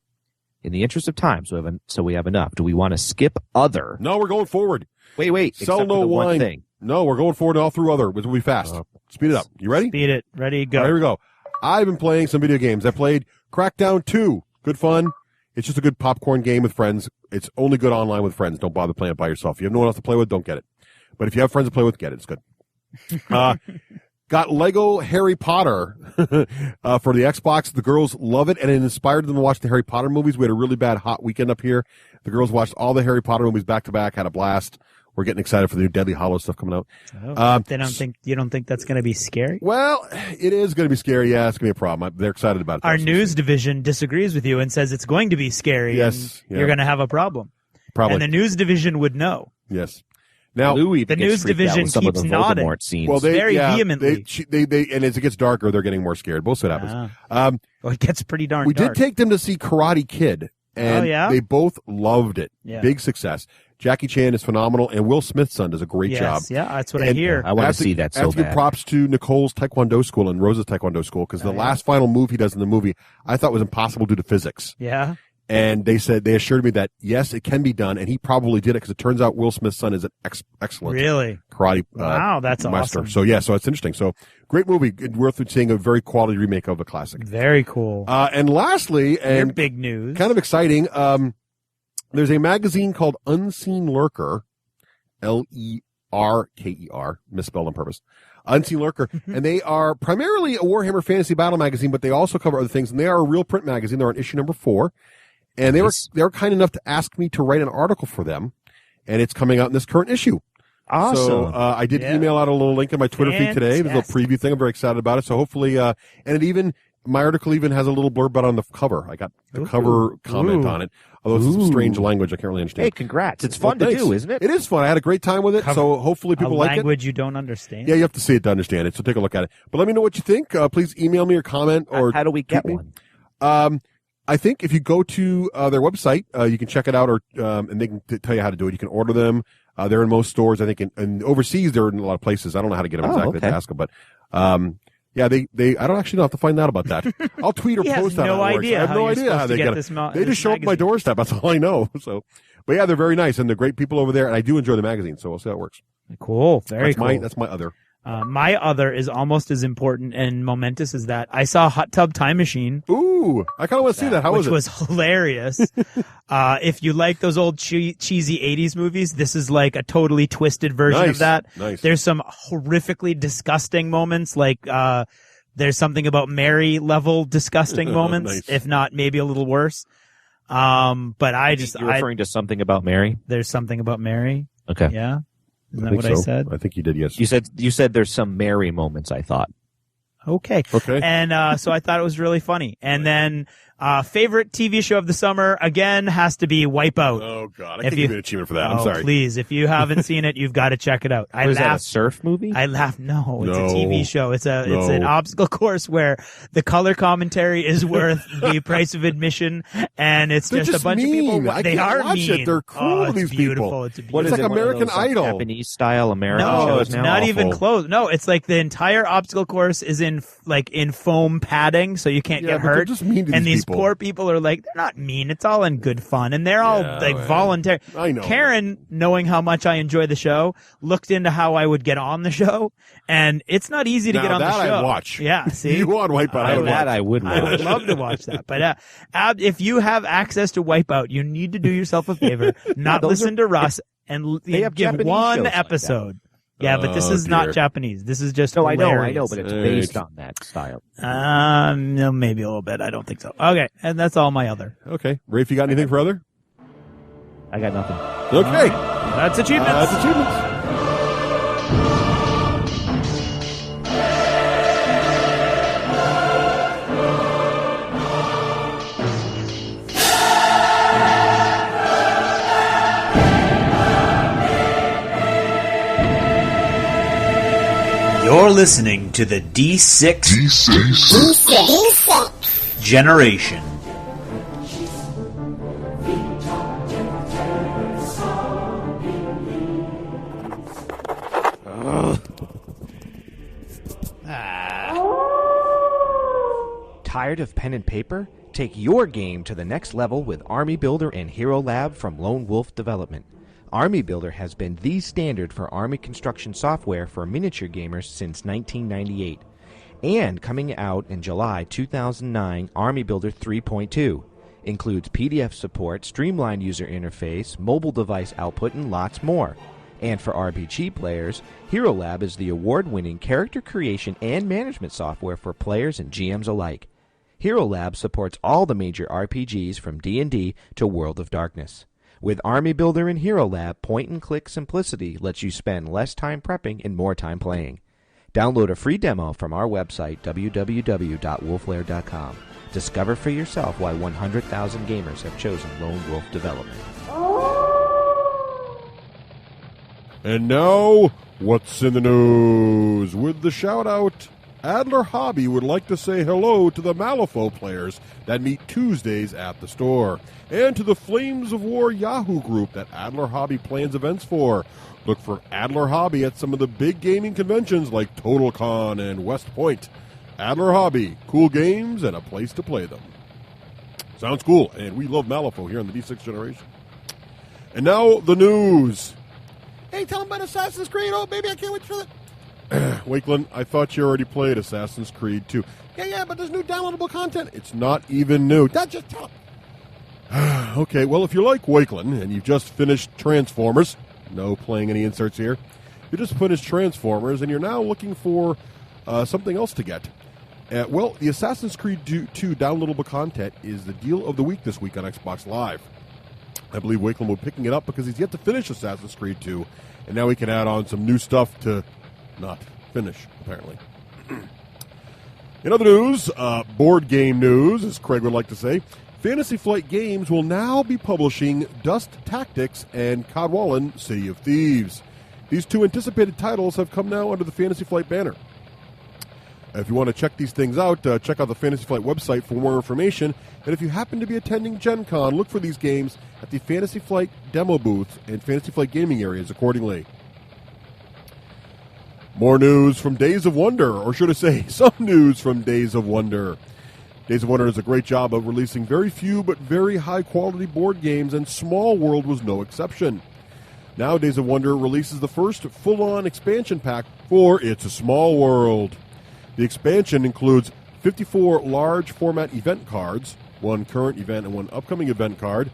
In the interest of time, so we have enough. Do we want to skip other?
No, we're going forward.
Wait.
Sell no wine.
One thing.
No, we're going forward all through other. Which will be fast. Speed it up. You ready?
Speed it. Ready, go.
All right, here we go. I've been playing some video games. I played Crackdown 2. Good fun. It's just a good popcorn game with friends. It's only good online with friends. Don't bother playing it by yourself. If you have no one else to play with, don't get it. But if you have friends to play with, get it. It's good. Got Lego Harry Potter for the Xbox. The girls love it, and it inspired them to watch the Harry Potter movies. We had a really bad hot weekend up here. The girls watched all the Harry Potter movies back to back, had a blast. We're getting excited for the new Deadly Hallows stuff coming out.
You don't think that's going to be scary?
Well, it is going to be scary. Yeah, it's going to be a problem. They're excited about it.
Our news division disagrees with you and says it's going to be scary.
Yes,
and you're going to have a problem.
Probably.
And the news division would know.
Yes. Now,
the news division keeps nodding.
Well,
very vehemently.
They and as it gets darker, they're getting more scared. Both sides happens.
Well, it gets pretty darn
We
dark.
did take them to see Karate Kid, and they both loved it.
Yeah.
Big success. Jackie Chan is phenomenal, and Will Smith's son does a great job.
Yeah, that's what I hear.
I want to see that so
bad. I have to give props to Nicole's Taekwondo school and Rose's Taekwondo school, because the last final move he does in the movie, I thought was impossible due to physics.
Yeah.
And they assured me that, yes, it can be done, and he probably did it, because it turns out Will Smith's son is an excellent karate
wow, that's
master.
awesome.
So, so it's interesting. So, great movie. Worth seeing, a very quality remake of a classic.
Very cool.
And lastly, and
big news,
kind of exciting, there's a magazine called Unseen Lurker, Lerker, misspelled on purpose. Unseen Lurker, and they are primarily a Warhammer Fantasy Battle magazine, but they also cover other things, and they are a real print magazine. They're on issue number 4, and they were kind enough to ask me to write an article for them, and it's coming out in this current issue.
Awesome.
So I did email out a little link in my Twitter feed today. There's a little preview thing. I'm very excited about it. So hopefully, and my article even has a little blurb on the cover. I got the cover comment on it. Although it's some strange language I can't really understand.
Hey, congrats. It's fun to do, isn't it?
It is fun. I had a great time with it. So hopefully people like it.
Language you don't understand?
Yeah, you have to see it to understand it. So take a look at it. But let me know what you think. Please email me or comment. Or
how do we get one?
I think if you go to their website, you can check it out, or and they can tell you how to do it. You can order them. They're in most stores. I think and overseas they're in a lot of places. I don't know how to get them exactly to ask them, but yeah, they I don't actually know. I have to find out about that. I'll tweet or post on it.
I have no idea
how they get it. They just show up at my doorstep. That's all I know. So, but yeah, they're very nice, and they're great people over there, and I do enjoy the magazine. So we'll see how it works.
Cool. Very cool.
That's my other.
My other is almost as important and momentous as that. I saw Hot Tub Time Machine.
Ooh, I kind of want to see that. How was it?
Which was hilarious. If you like those old cheesy 80s movies, this is like a totally twisted version of that.
Nice.
There's some horrifically disgusting moments, like there's something about Mary level disgusting moments,
Nice.
if not maybe a little worse. But
You're referring to something about Mary?
There's something about Mary.
Okay.
Yeah. Isn't that what
so.
I said?
I think you did, yes.
You said there's some Mary moments, I thought.
Okay. And so I thought it was really funny. And then favorite TV show of the summer, again, has to be Wipeout.
Oh, God. I can't give you an achievement for that. I'm sorry.
Please. If you haven't seen it, you've got to check it out.
Is that a surf movie?
I laughed. No, it's a TV show. It's an obstacle course where the color commentary is worth the price of admission, and it's just a bunch of people. They are mean.
They're cruel, these
beautiful.
people.
What
is like American Idol.
Japanese style American
shows
now?
It's not even close. No, it's like the entire obstacle course is in foam padding, so you can't get hurt.
Just mean to
and these
people.
poor people are like, they're not mean. It's all in good fun, and they're all voluntary.
I know.
Karen, knowing how much I enjoy the show, looked into how I would get on the show, and it's not easy to get on the show.
I watch.
Yeah, see,
you want Wipeout?
I would watch.
I would love to watch that. But if you have access to Wipeout, you need to do yourself a favor, not listen to Russ, and give
Japanese
one
shows
episode. Yeah, but this is not Japanese. This is just
I
hilarious.
know, but it's based on that style.
No, maybe a little bit. I don't think so. Okay, and that's all my other.
Okay. Rafe, you got anything for other?
I got nothing.
Okay.
That's achievements. You're listening to the D6 generation.
Tired of pen and paper? Take your game to the next level with Army Builder and Hero Lab from Lone Wolf Development. Army Builder has been the standard for Army construction software for miniature gamers since 1998. And coming out in July 2009, Army Builder 3.2 includes PDF support, streamlined user interface, mobile device output, and lots more. And for RPG players, Hero Lab is the award-winning character creation and management software for players and GMs alike. Hero Lab supports all the major RPGs from D&D to World of Darkness. With Army Builder and Hero Lab, point-and-click simplicity lets you spend less time prepping and more time playing. Download a free demo from our website, www.wolflair.com. Discover for yourself why 100,000 gamers have chosen Lone Wolf Development.
And now, what's in the news? With the shout-out, Adler Hobby would like to say hello to the Malifaux players that meet Tuesdays at the store, and to the Flames of War Yahoo group that Adler Hobby plans events for. Look for Adler Hobby at some of the big gaming conventions like TotalCon and West Point. Adler Hobby, cool games and a place to play them. Sounds cool, and we love Malifaux here on the D6 generation. And now, the news. Hey, tell them about Assassin's Creed. Oh, baby, I can't wait for that. Wakeland, I thought you already played Assassin's Creed 2. Yeah, but there's new downloadable content. It's not even new. Just tell them. Okay, well, if you like Wakeland and you've just finished Transformers, no playing any inserts here, you just finished Transformers and you're now looking for something else to get. Well, the Assassin's Creed 2 downloadable content is the deal of the week this week on Xbox Live. I believe Wakeland will be picking it up because he's yet to finish Assassin's Creed 2, and now he can add on some new stuff to not finish, apparently. In other news, board game news, as Craig would like to say, Fantasy Flight Games will now be publishing Dust Tactics and Cadwallon City of Thieves. These two anticipated titles have come now under the Fantasy Flight banner. If you want to check these things out, check out the Fantasy Flight website for more information. And if you happen to be attending Gen Con, look for these games at the Fantasy Flight demo booth and Fantasy Flight gaming areas accordingly. More news from Days of Wonder, or should I say, some news from Days of Wonder. Days of Wonder does a great job of releasing very few but very high-quality board games, and Small World was no exception. Now Days of Wonder releases the first full-on expansion pack for It's a Small World. The expansion includes 54 large-format event cards, one current event and one upcoming event card,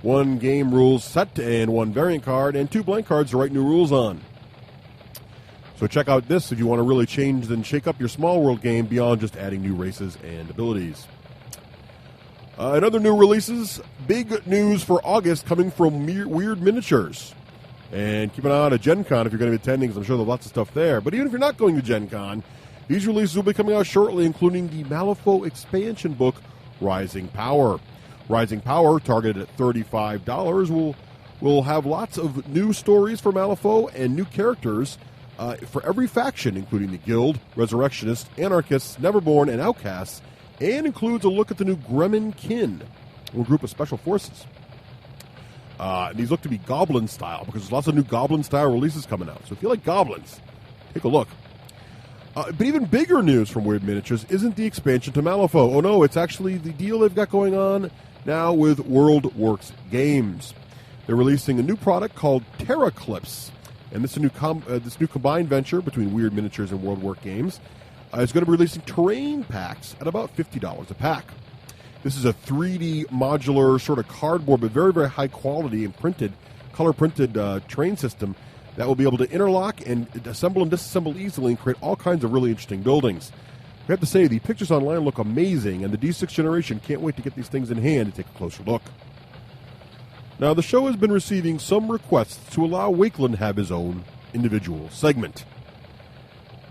one game rules set and one variant card, and 2 blank cards to write new rules on. So check out this if you want to really change and shake up your Small World game beyond just adding new races and abilities. And other new releases, big news for August coming from Weird Miniatures. And keep an eye on a Gen Con if you're going to be attending, because I'm sure there's lots of stuff there. But even if you're not going to Gen Con, These releases will be coming out shortly, including the Malifaux expansion book, Rising Power. Rising Power, targeted at $35, will have lots of new stories for Malifaux and new characters for every faction, including the Guild, Resurrectionists, Anarchists, Neverborn, and Outcasts, and includes a look at the new Gremlin Kin, a group of special forces. These look to be Goblin-style, because there's lots of new Goblin-style releases coming out. So if you like Goblins, take a look. But even bigger news from Weird Miniatures isn't the expansion to Malifaux. Oh no, it's actually the deal they've got going on now with WorldWorks Games. They're releasing a new product called Terraclips, and this new combined venture between Weird Miniatures and WorldWorks Games is going to be releasing terrain packs at about $50 a pack. This is a 3D modular sort of cardboard, but very, very high quality and color-printed terrain system that will be able to interlock and assemble and disassemble easily and create all kinds of really interesting buildings. I have to say, the pictures online look amazing, and the D6 generation can't wait to get these things in hand and take a closer look. Now, the show has been receiving some requests to allow Wakeland to have his own individual segment.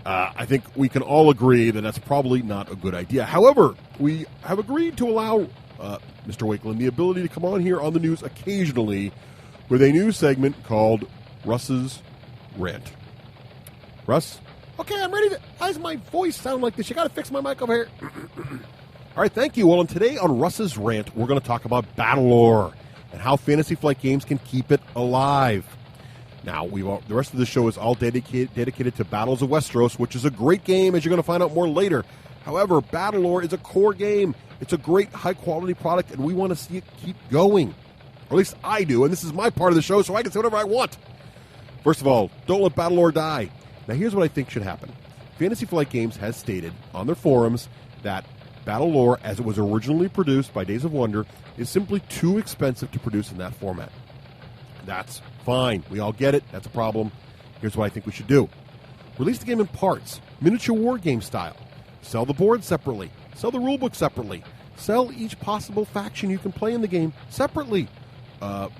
I think we can all agree that that's probably not a good idea. However, we have agreed to allow Mr. Wakeland the ability to come on here on the news occasionally with a new segment called Russ's Rant. Russ? Okay, I'm ready to... Why does my voice sound like this? You got to fix my mic over here. All right, thank you. Well, and today on Russ's Rant, we're going to talk about Battlelore and how Fantasy Flight Games can keep it alive. Now, the rest of the show is all dedicated to Battles of Westeros, which is a great game, as you're going to find out more later. However, Battlelore is a core game. It's a great, high-quality product, and we want to see it keep going. Or at least I do, and this is my part of the show, so I can say whatever I want. First of all, don't let Battlelore die. Now, here's what I think should happen. Fantasy Flight Games has stated on their forums that Battlelore, as it was originally produced by Days of Wonder, is simply too expensive to produce in that format. That's fine. We all get it. That's a problem. Here's what I think we should do. Release the game in parts, miniature war game style. Sell the board separately. Sell the rulebook separately. Sell each possible faction you can play in the game separately.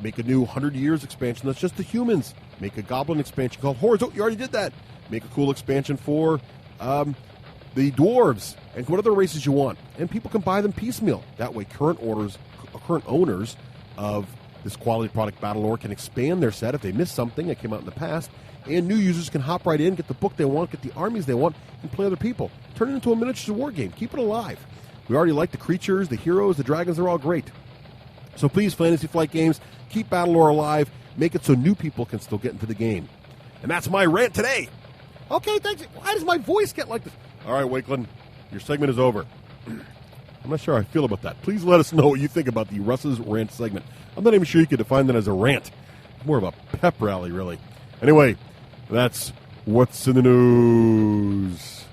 Make a new 100 Years expansion that's just the humans. Make a Goblin expansion called Hordes. Oh, you already did that. Make a cool expansion for the Dwarves and what other races you want. And people can buy them piecemeal. That way current owners of this quality product Battlelore can expand their set if they missed something that came out in the past, and new users can hop right in, get the book they want, get the armies they want, and play other people. Turn it into a miniature war game. Keep it alive. We already like the creatures, the heroes, the dragons. They're all great. So please, Fantasy Flight Games, keep Battlelore alive. Make it so new people can still get into the game. And that's my rant today. Okay, thanks. Why does my voice get like this? All right, Wakeland, your segment is over. I'm not sure how I feel about that. Please let us know what you think about the Russ's Rant segment. I'm not even sure you could define that as a rant. It's more of a pep rally, really. Anyway, that's what's in the news.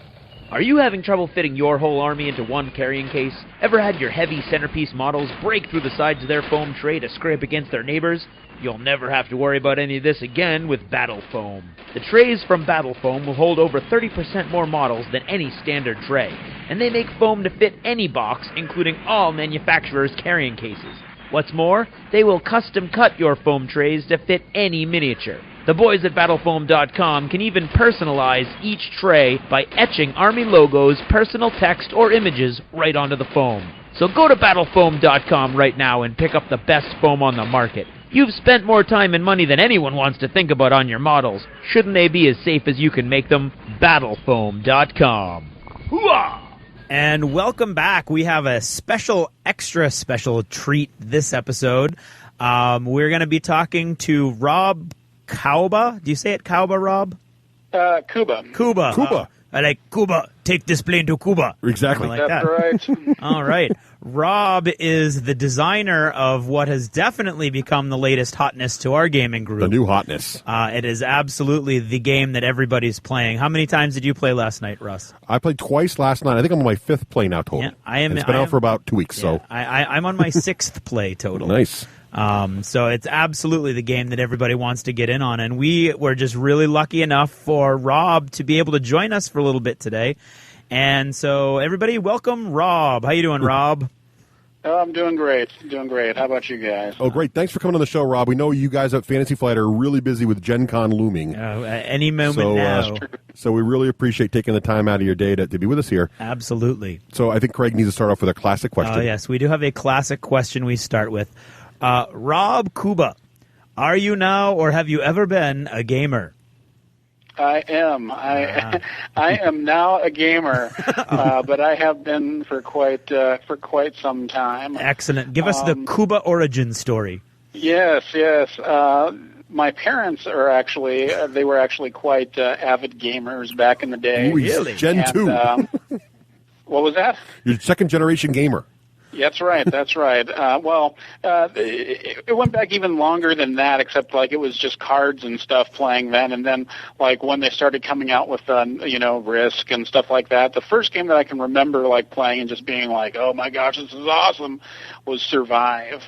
Are you having trouble fitting your whole army into one carrying case? Ever had your heavy centerpiece models break through the sides of their foam tray to scrape against their neighbors? You'll never have to worry about any of this again with Battle Foam. The trays from Battle Foam will hold over 30% more models than any standard tray, and they make foam to fit any box, including all manufacturers' carrying cases. What's more, they will custom cut your foam trays to fit any miniature. The boys at BattleFoam.com can even personalize each tray by etching Army logos, personal text, or images right onto the foam. So go to BattleFoam.com right now and pick up the best foam on the market. You've spent more time and money than anyone wants to think about on your models. Shouldn't they be as safe as you can make them? BattleFoam.com. Hooah! And welcome back. We have a extra special treat this episode. We're going to be talking to Rob Kouba. Do you say it Kouba, Rob?
Kouba.
Kouba.
I like Kouba. Take this plane to Kouba.
Exactly.
Like
That's right.
All right. Rob is the designer of what has definitely become the latest hotness to our gaming group.
The new hotness.
It is absolutely the game that everybody's playing. How many times did you play last night, Russ?
I played twice last night. I think I'm on my 5th play now total.
Yeah,
it's been out for about 2 weeks.
Yeah,
so
I'm on my 6th play total.
Nice.
So it's absolutely the game that everybody wants to get in on. And we were just really lucky enough for Rob to be able to join us for a little bit today. And so everybody, welcome Rob. How you doing, Rob?
Oh, I'm doing great. How about you guys?
Oh, great. Thanks for coming on the show, Rob. We know you guys at Fantasy Flight are really busy with Gen Con looming.
Any moment now.
So we really appreciate taking the time out of your day to be with us here.
Absolutely.
So I think Craig needs to start off with a classic question.
Oh, yes. We do have a classic question we start with. Rob Kouba, are you now or have you ever been a gamer?
I am. I am now a gamer, but I have been for quite some time.
Excellent. Give us the Kouba origin story.
Yes. My parents are they were actually quite avid gamers back in the day.
Ooh, really? Gen 2.
What was that?
You're second generation gamer.
That's right. It went back even longer than that, except like it was just cards and stuff playing then. And then like when they started coming out with, Risk and stuff like that, the first game that I can remember like playing and just being like, oh my gosh, this is awesome, was Survive.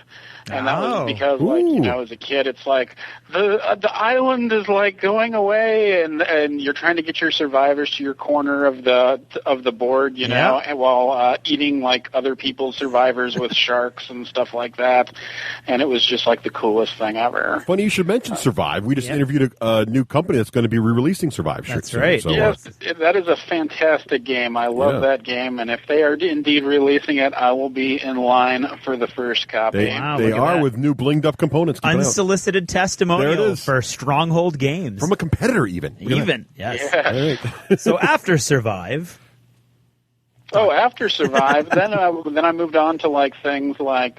And that was because, as a kid, it's like the island is like going away, and you're trying to get your survivors to your corner of the board, and while eating like other people's survivors with sharks and stuff like that. And it was just like the coolest thing ever.
Funny you should mention Survive. We just interviewed a new company that's going to be re-releasing Survive.
That's right.
So,
yes, that is a fantastic game. I love that game, and if they are indeed releasing it, I will be in line for the first copy.
They are with new blinged up components.
Unsolicited testimonial for Stronghold Games.
From a competitor even.
Yes. Right. So after Survive...
after Survive, then I moved on to like things like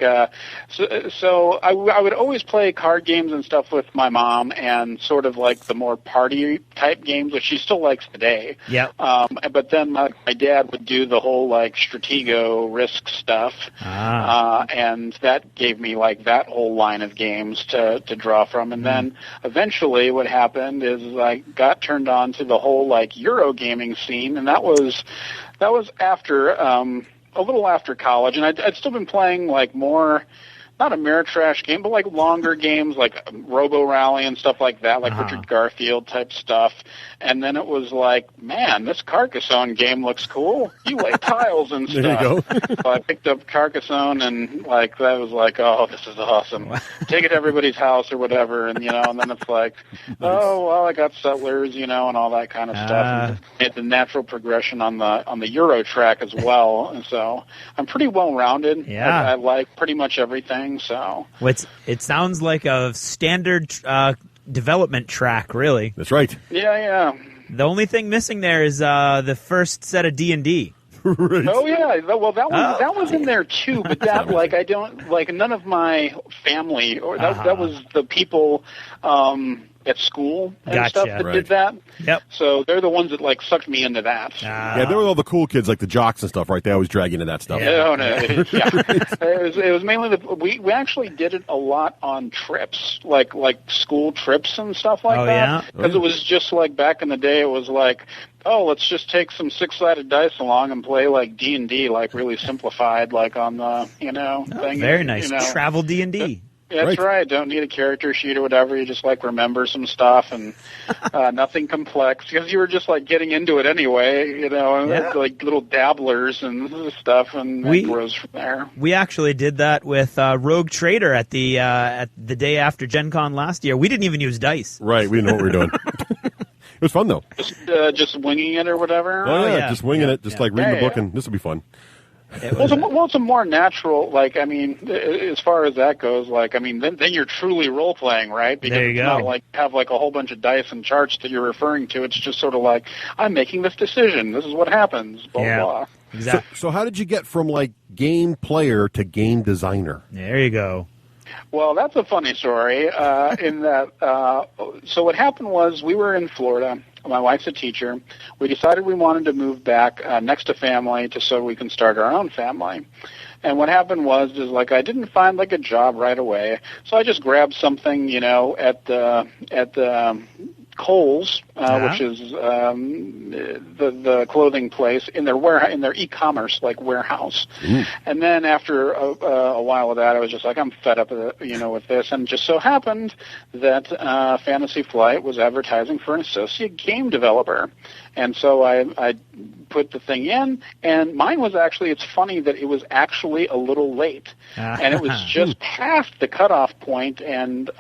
so I would always play card games and stuff with my mom, and sort of like the more party type games, which she still likes today.
Yeah.
But then my dad would do the whole like Stratego Risk stuff, and that gave me like that whole line of games to draw from. And then eventually, what happened is I got turned on to the whole like Euro gaming scene, and that was after a little after college, and I'd still been playing like more, not Ameritrash game, but like longer games like Robo Rally and stuff like that, like Richard Garfield type stuff. And then it was like, man, this Carcassonne game looks cool. You lay tiles and stuff.
There you go.
So I picked up Carcassonne, and like that was like, oh, this is awesome. Take it to everybody's house or whatever, and and then it's like, oh well, I got Settlers, and all that kind of stuff. And it's a natural progression on the Euro track as well, and so I'm pretty well rounded.
Yeah,
I like pretty much everything. So
it sounds like a standard development track, really.
That's right.
Yeah.
The only thing missing there is the first set of D&D.
Right.
Oh yeah, well that was in there too, but that like I don't like none of my family or that was the people at school and stuff that did that.
Yep.
So they're the ones that like sucked me into that.
Yeah, they were all the cool kids, like the jocks and stuff, right? They always drag you into that stuff.
No. It was mainly we actually did it a lot on trips, like school trips and stuff like that. Because it was just like back in the day, it was like, oh, let's just take some 6-sided dice along and play like D&D, like really simplified, like on the thing.
Very nice. Travel D&D.
That's right. Don't need a character sheet or whatever. You just like remember some stuff and nothing complex, because you were just like getting into it anyway, like little dabblers and stuff, and it grows from there. We
actually did that with Rogue Trader at the day after Gen Con last year. We didn't even use dice.
Right. We didn't know what we were doing. It was fun though.
Just winging it or whatever.
Oh yeah, just winging it, just like reading the book, and this will be fun.
It's a more natural, like, I mean, as far as that goes, like, I mean, then you're truly role-playing, right? Because it's not like have like a whole bunch of dice and charts that you're referring to. It's just sort of like, I'm making this decision. This is what happens, blah, blah.
Exactly.
So how did you get from, like, game player to game designer?
There you go.
Well, that's a funny story in that, so what happened was we were in Florida. My wife's a teacher. We decided we wanted to move back next to family so we can start our own family. And what happened was like I didn't find like a job right away, so I just grabbed something, at the Kohl's, which is the clothing place in their e-commerce like warehouse. And then after a while of that, I was just like, I'm fed up with with this. And it just so happened that Fantasy Flight was advertising for an associate game developer. And so I put the thing in, and mine was actually, it's funny that it was actually a little late. And it was just past the cutoff point, and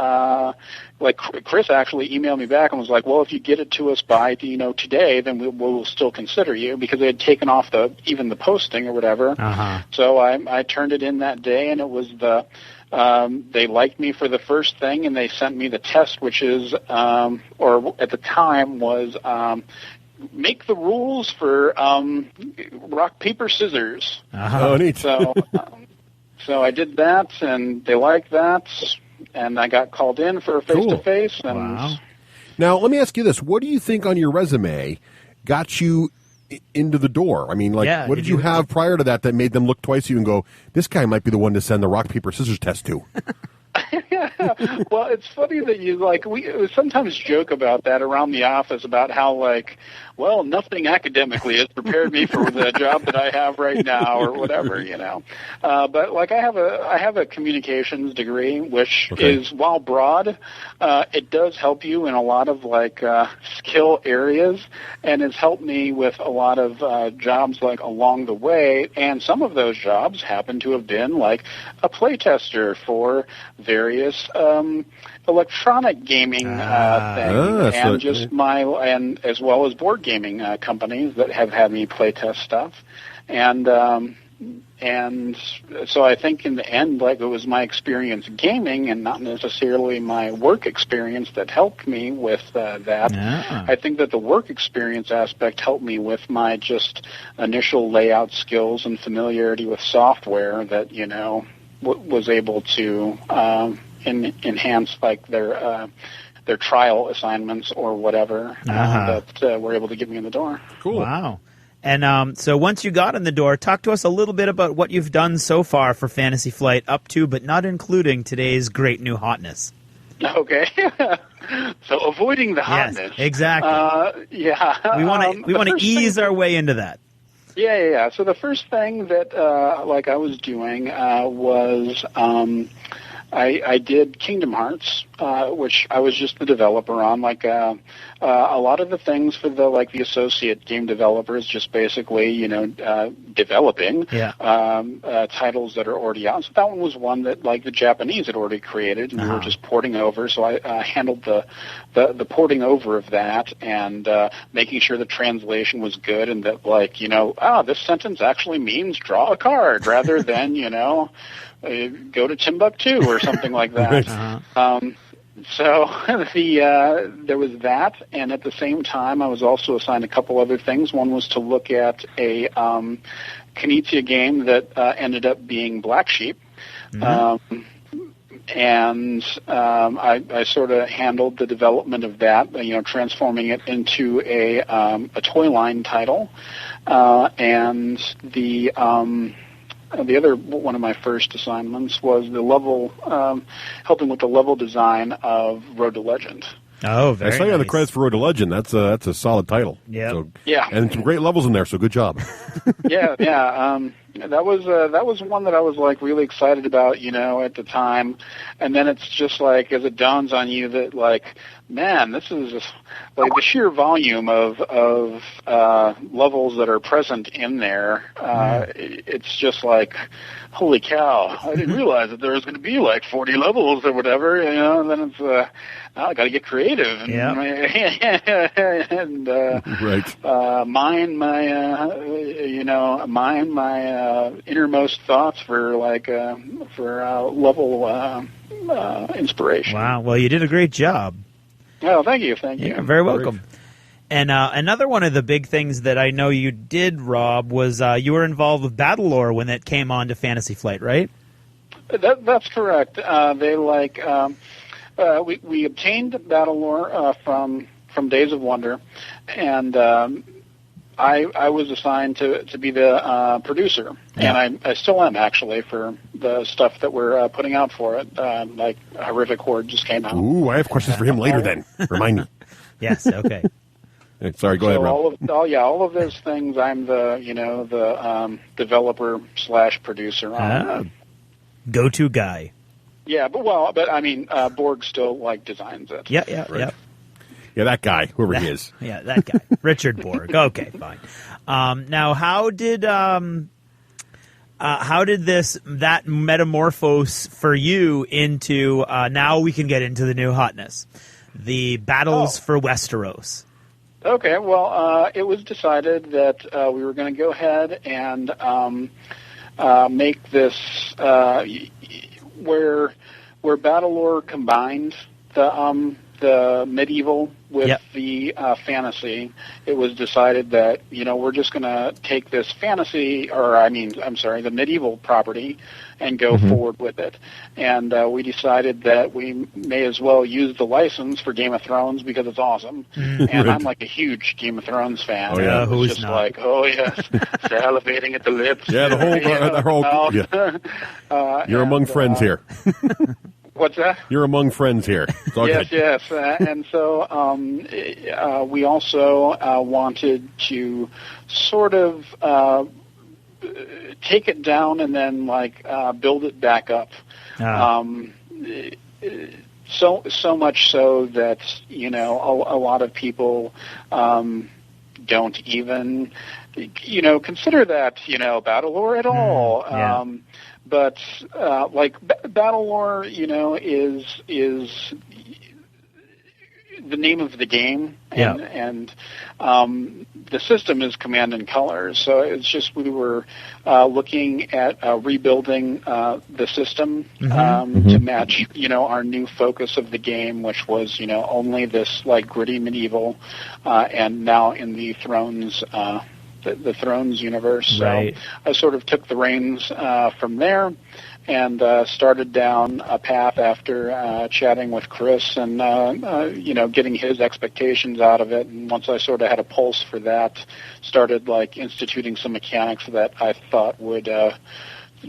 like Chris actually emailed me back and was like, well, if you get it to us by, today, then we'll still consider you, because they had taken off even the posting or whatever. So I turned it in that day, and it was they liked me for the first thing, and they sent me the test, which is, or at the time was, make the rules for rock, paper, scissors.
Oh, neat.
So I did that, and they liked that, and I got called in for a face-to-face.
Cool. Wow. Now, let me ask you this. What do you think on your resume got you into the door? I mean, what did you have prior to that made them look twice at you and go, this guy might be the one to send the rock, paper, scissors test to?
Well, it's funny that we sometimes joke about that around the office, about how, well, nothing academically has prepared me for the job that I have right now, or whatever, But I have a communications degree, which is, while broad, it does help you in a lot of skill areas, and has helped me with a lot of jobs along the way. And some of those jobs happen to have been a playtester for various electronic gaming things, and as well as board gaming companies that have had me play test stuff, and so I think in the end, it was my experience gaming and not necessarily my work experience that helped me with that. I think that the work experience aspect helped me with my just initial layout skills and familiarity with software that was able to enhance their trial assignments or whatever that were able to get me in the door.
Cool. Wow. And so once you got in the door, talk to us a little bit about what you've done so far for Fantasy Flight, up to but not including today's great new hotness.
Okay. So avoiding the hotness.
Yes, exactly. We want to ease our way into that.
Yeah. So the first thing that I was doing was I did Kingdom Hearts, which I was just the developer on. A lot of the things for the associate game developers, just basically developing titles that are already out. So that one was one that the Japanese had already created, and we were just porting over. So I handled the porting over of that, and making sure the translation was good, and that this sentence actually means draw a card rather than go to Timbuktu or something like that. So there was that, and at the same time, I was also assigned a couple other things. One was to look at a Knizia game that ended up being Black Sheep. And I sort of handled the development of that, transforming it into a toy line title. And the other one of my first assignments was helping with the level design of Road to Legend.
Oh, very nice.
I saw you on the credits for Road to Legend. That's a solid title.
Yeah.
And some great levels in there, so good job.
Yeah. That was one that I was really excited about, at the time. And then it's just as it dawns on you that man, this is just, the sheer volume of levels that are present in there. It's just holy cow! I didn't realize that there was going to be 40 levels or whatever. And then it's I got to get creative and mine my innermost thoughts for level inspiration.
Wow. Well, you did a great job.
Oh, thank you.
You're very welcome. And another one of the big things that I know you did, Rob, was you were involved with Battlelore when it came on to Fantasy Flight, right?
That's correct. We obtained Battlelore from Days of Wonder, and I was assigned to be the producer, and I still am, actually, for the stuff that we're putting out for it. Horrific Horde just came out./
I have questions for him later then. Remind me.
Yes, okay.
Sorry, go ahead, Rob.
All of those things, I'm the developer / producer on.
Go-to guy.
Yeah, but I mean, Borg still designs it.
Yeah.
Yeah, that guy, whoever he is.
Yeah, that guy, Richard Borg. Okay, fine. Now, how did that metamorphose for you into? Now we can get into the new hotness, the battles for Westeros.
Okay, well, it was decided that we were going to go ahead and make this where Battlelore combined the medieval with the fantasy. It was decided that we're just going to take this fantasy, the medieval property, and go forward with it. And we decided that we may as well use the license for Game of Thrones because it's awesome. And I'm like a huge Game of Thrones fan.
Oh yeah,
who's
just
not?
like, oh yes, salivating at the lips.
Yeah, the whole. You're among friends here.
What's that?
You're among friends here. It's all good.
Yes. And so we also wanted to sort of take it down and then build it back up. So much so that a lot of people don't even consider that Battlelore at all. But Battlelore, is the name of the game, and the system is Command and Colors. So it's just we were looking at rebuilding the system to match our new focus of the game, which was only this gritty medieval, and now in the Thrones. The Thrones universe.
Right.
So I sort of took the reins from there and started down a path after chatting with Chris and getting his expectations out of it. And once I sort of had a pulse for that, started instituting some mechanics that I thought would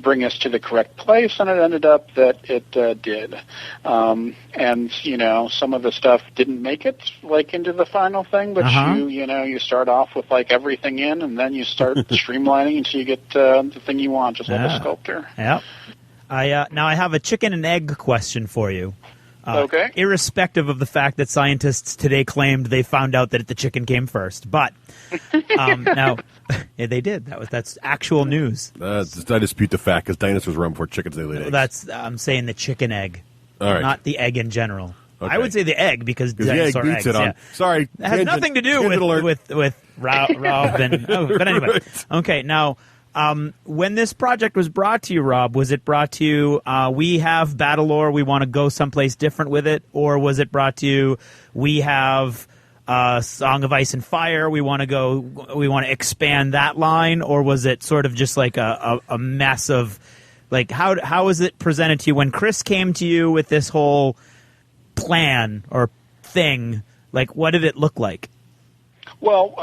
bring us to the correct place, and it ended up that it did. And some of the stuff didn't make it into the final thing, but you start off with everything in, and then you start streamlining until you get the thing you want, just like a sculptor.
Yeah. Now I have a chicken and egg question for you.
Okay.
Irrespective of the fact that scientists today claimed they found out that the chicken came first, but now they did. That's actual news.
I dispute the fact because dinosaurs were around before chickens laid eggs.
I'm saying the chicken egg,
all right,
not the egg in general.
Okay.
I would say the egg because dinosaur
the egg beats
eggs.
it on.
Yeah.
Sorry,
it has nothing to do with Rob and. But anyway,
right.
Okay. Now, when this project was brought to you, Rob, was it brought to you? We have Battlelore. We want to go someplace different with it, or was it brought to you? We have Song of Ice and Fire. We want to expand that line, or was it sort of just like a mess of how was it presented to you when Chris came to you with this whole plan or thing? What did it look like?
Well,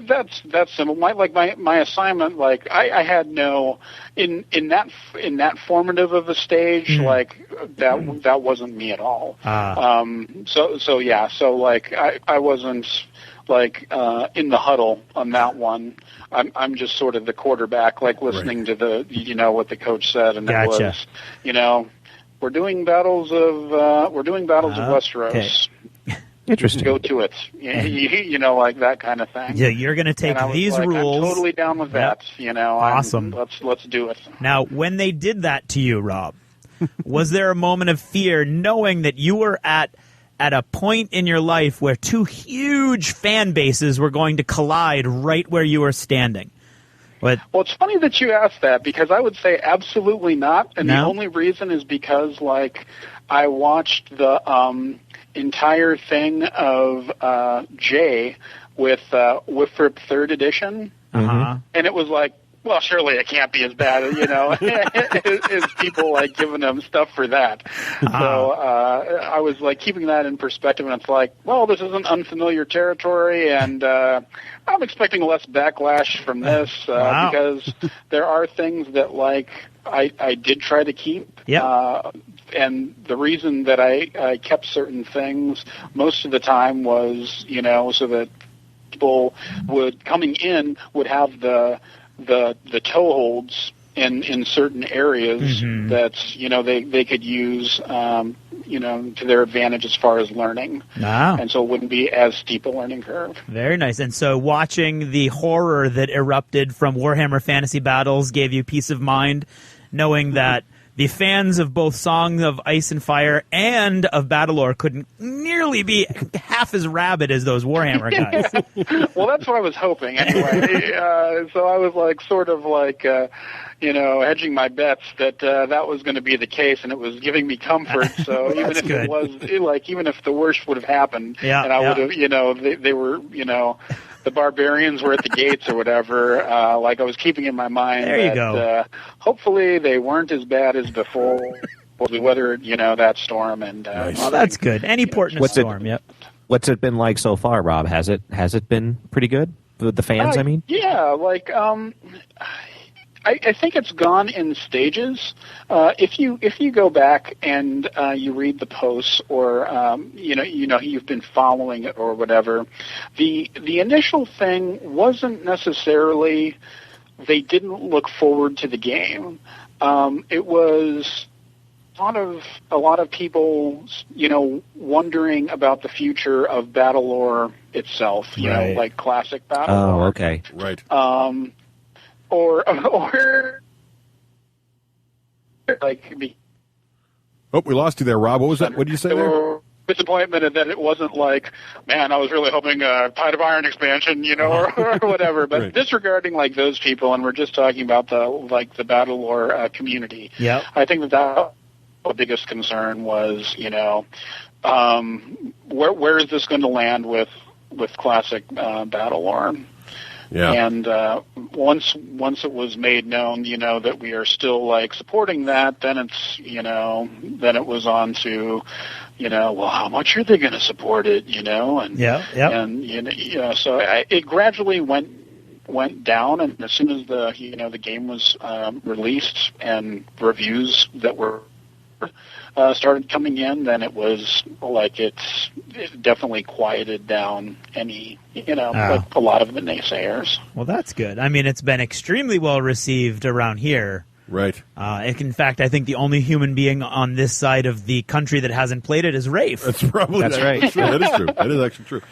that's simple. My assignment, I had no in that formative of a stage, that wasn't me at all. I wasn't in the huddle on that one. I'm just sort of the quarterback, listening to the what the coach said, and
Gotcha.
It was we're doing battles of Westeros.
Okay.
Interesting.
Go to it. That kind of thing.
Yeah, you're going to take these rules.
I'm totally down with that.
Awesome.
Let's do it.
Now, when they did that to you, Rob, was there a moment of fear knowing that you were at a point in your life where two huge fan bases were going to collide right where you were standing?
Well, it's funny that you asked that because I would say absolutely not. And the only reason is because, I watched the entire thing of Jay with Whiffrip 3rd edition, and it was well, surely it can't be as bad, as people giving them stuff for that. So I was keeping that in perspective, and it's well, this isn't unfamiliar territory, and I'm expecting less backlash from this because there are things that I did try to keep.
Yeah.
And the reason that I kept certain things most of the time was, so that people coming in would have the toeholds in certain areas that they could use to their advantage as far as learning. And so it wouldn't be as steep a learning curve.
Very nice. And so watching the horror that erupted from Warhammer Fantasy Battles gave you peace of mind, knowing that the fans of both Song of Ice and Fire and of Battlelore couldn't nearly be half as rabid as those Warhammer guys.
Well, that's what I was hoping anyway. So I was sort of hedging my bets that that was going to be the case, and it was giving me comfort. So even if
good.
it was even if the worst would have happened, and I would have, they were, the barbarians were at the gates or whatever, I was keeping in my mind that hopefully they weren't as bad as before. We weathered, that storm, and
well, that's good. Any port in a storm. Yep.
What's it been like so far, Rob? Has it been pretty good with the fans? I mean,
yeah, I think it's gone in stages. If you go back and you read the posts, or you've been following it or whatever, the initial thing wasn't necessarily they didn't look forward to the game. It was a lot of people, wondering about the future of Battlelore itself. Classic Battlelore.
Oh, okay,
right.
Or
we lost you there, Rob. What was that? What did you say there?
Disappointment that it wasn't man, I was really hoping a Tide of Iron expansion, or whatever. But
right.
Disregarding those people, and we're just talking about the Battlelore community.
Yeah,
I think that the biggest concern was, where is this going to land with classic Battlelore?
Yeah.
And once it was made known, that we are still supporting that, then it's then it was on to, well, how much are they going to support it, and and so it gradually went down, and as soon as the game was released and reviews that were started coming in, then it was it definitely quieted down any, a lot of the naysayers.
Well, that's good. I mean, it's been extremely well received around here.
Right.
In fact, I think the only human being on this side of the country that hasn't played it is Rafe.
That's probably
right.
That's true. That is true. That is actually true.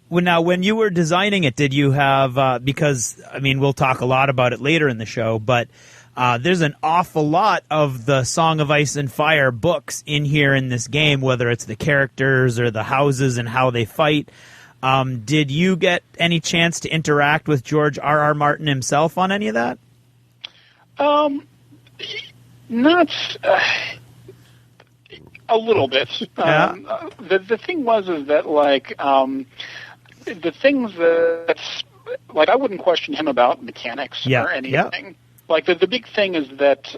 When you were designing it, did you have because we'll talk a lot about it later in the show, but there's an awful lot of the Song of Ice and Fire books in here in this game, whether it's the characters or the houses and how they fight. Did you get any chance to interact with George R.R. Martin himself on any of that?
Not a little bit. The thing was that the things that's I wouldn't question him about mechanics or anything.
Yeah.
The big thing is that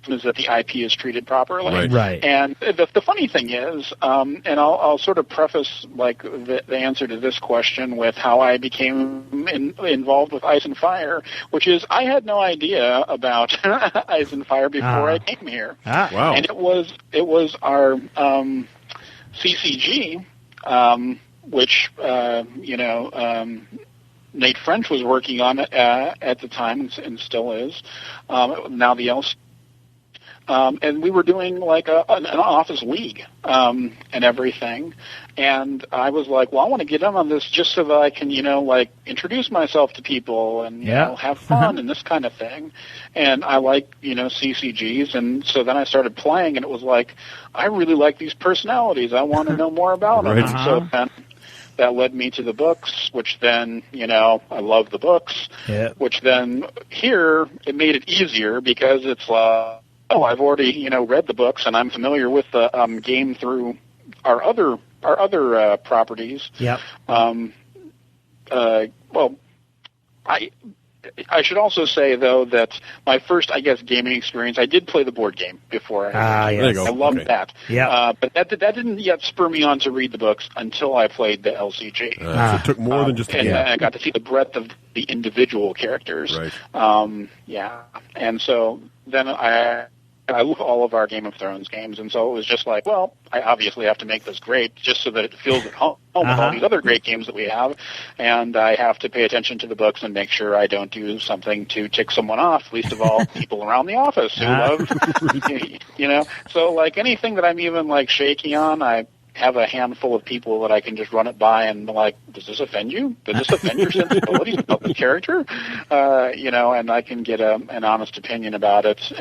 is that the IP is treated properly.
Right.
And the funny thing is, and I'll sort of preface the answer to this question with how I became involved with Ice and Fire, which is I had no idea about Ice and Fire before I came here.
Wow.
And it was our CCG, which Nate French was working on it at the time and still is. Now the else. And we were doing an office league and everything. And I was well, I want to get in on this just so that I can, introduce myself to people and have fun and this kind of thing. And I like, CCGs. And so then I started playing, and it was I really like these personalities. I want to know more about them.
Right.
So then that led me to the books, which then, I love the books, which then here it made it easier because it's I've already, read the books and I'm familiar with the game through our other properties.
Yep.
Well, I should also say, though, that my first, gaming experience, I did play the board game before.
Yes.
There you go.
I loved that.
Yeah.
But that didn't yet spur me on to read the books until I played the LCG.
So it took more than just a
and
game.
I got to see the breadth of the individual characters.
Right.
And so then I I love all of our Game of Thrones games, and so it was just like, well, I obviously have to make this great just so that it feels at home with all these other great games that we have, and I have to pay attention to the books and make sure I don't do something to tick someone off, least of all people around the office who love, So, like, anything that I'm even, like, shaky on, I have a handful of people that I can just run it by and be like, does this offend you? Does this offend your sensibilities about this character? And I can get an honest opinion about it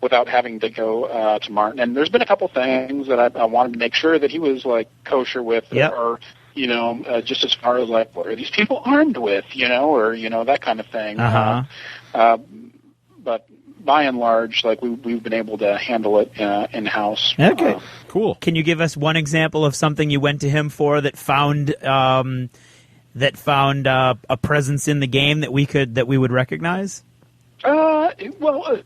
without having to go to Martin. And there's been a couple things that I wanted to make sure that he was, like, kosher with, or just as far as, like, what are these people armed with, or, that kind of thing. But by and large, like, we've been able to handle it in-house.
Okay.
Cool.
Can you give us one example of something you went to him for that found a presence in the game that we would recognize?
The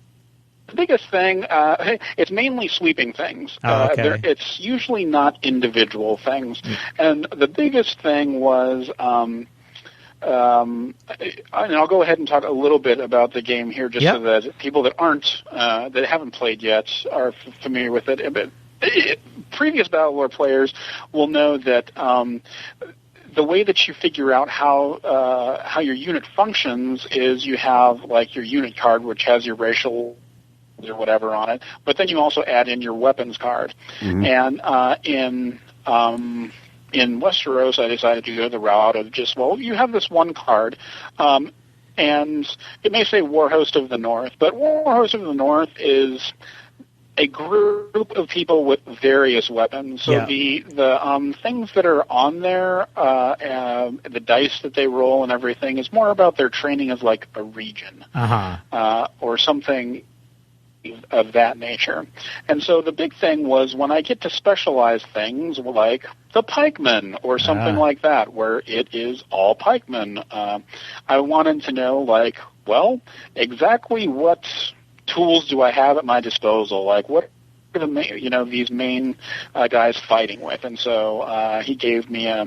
biggest thing, it's mainly sweeping things. It's usually not individual things. And the biggest thing was, and I'll go ahead and talk a little bit about the game here just so that people that that haven't played yet are familiar with it. But previous Battlelore players will know that the way that you figure out how your unit functions is you have, like, your unit card, which has your racial or whatever on it, but then you also add in your weapons card. And in Westeros, I decided to go the route of just, you have this one card, and it may say Warhost of the North, but Warhost of the North is a group of people with various weapons. So the things that are on there, the dice that they roll and everything, is more about their training as, like, a region or something of that nature. And so the big thing was when I get to specialize things like the pikemen or something like that, where it is all pikemen, I wanted to know, like, exactly what tools do I have at my disposal? Like, what are these main guys fighting with? And so he gave me a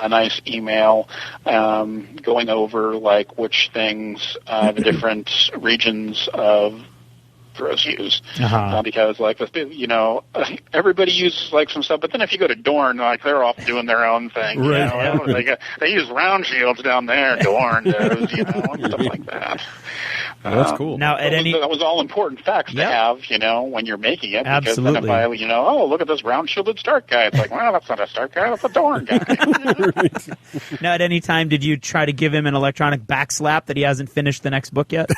nice email going over, like, which things the different regions of use because, like, everybody uses, like, some stuff, but then if you go to Dorne, like, they're off doing their own thing. They use round shields down there. Dorne does, and stuff like that.
That's cool.
Now,
that was all important facts to have, when you're making it. Because then if I, look at this round-shielded Stark guy, it's like, well, that's not a Stark guy, that's a Dorne guy.
Now, at any time, did you try to give him an electronic backslap that he hasn't finished the next book yet?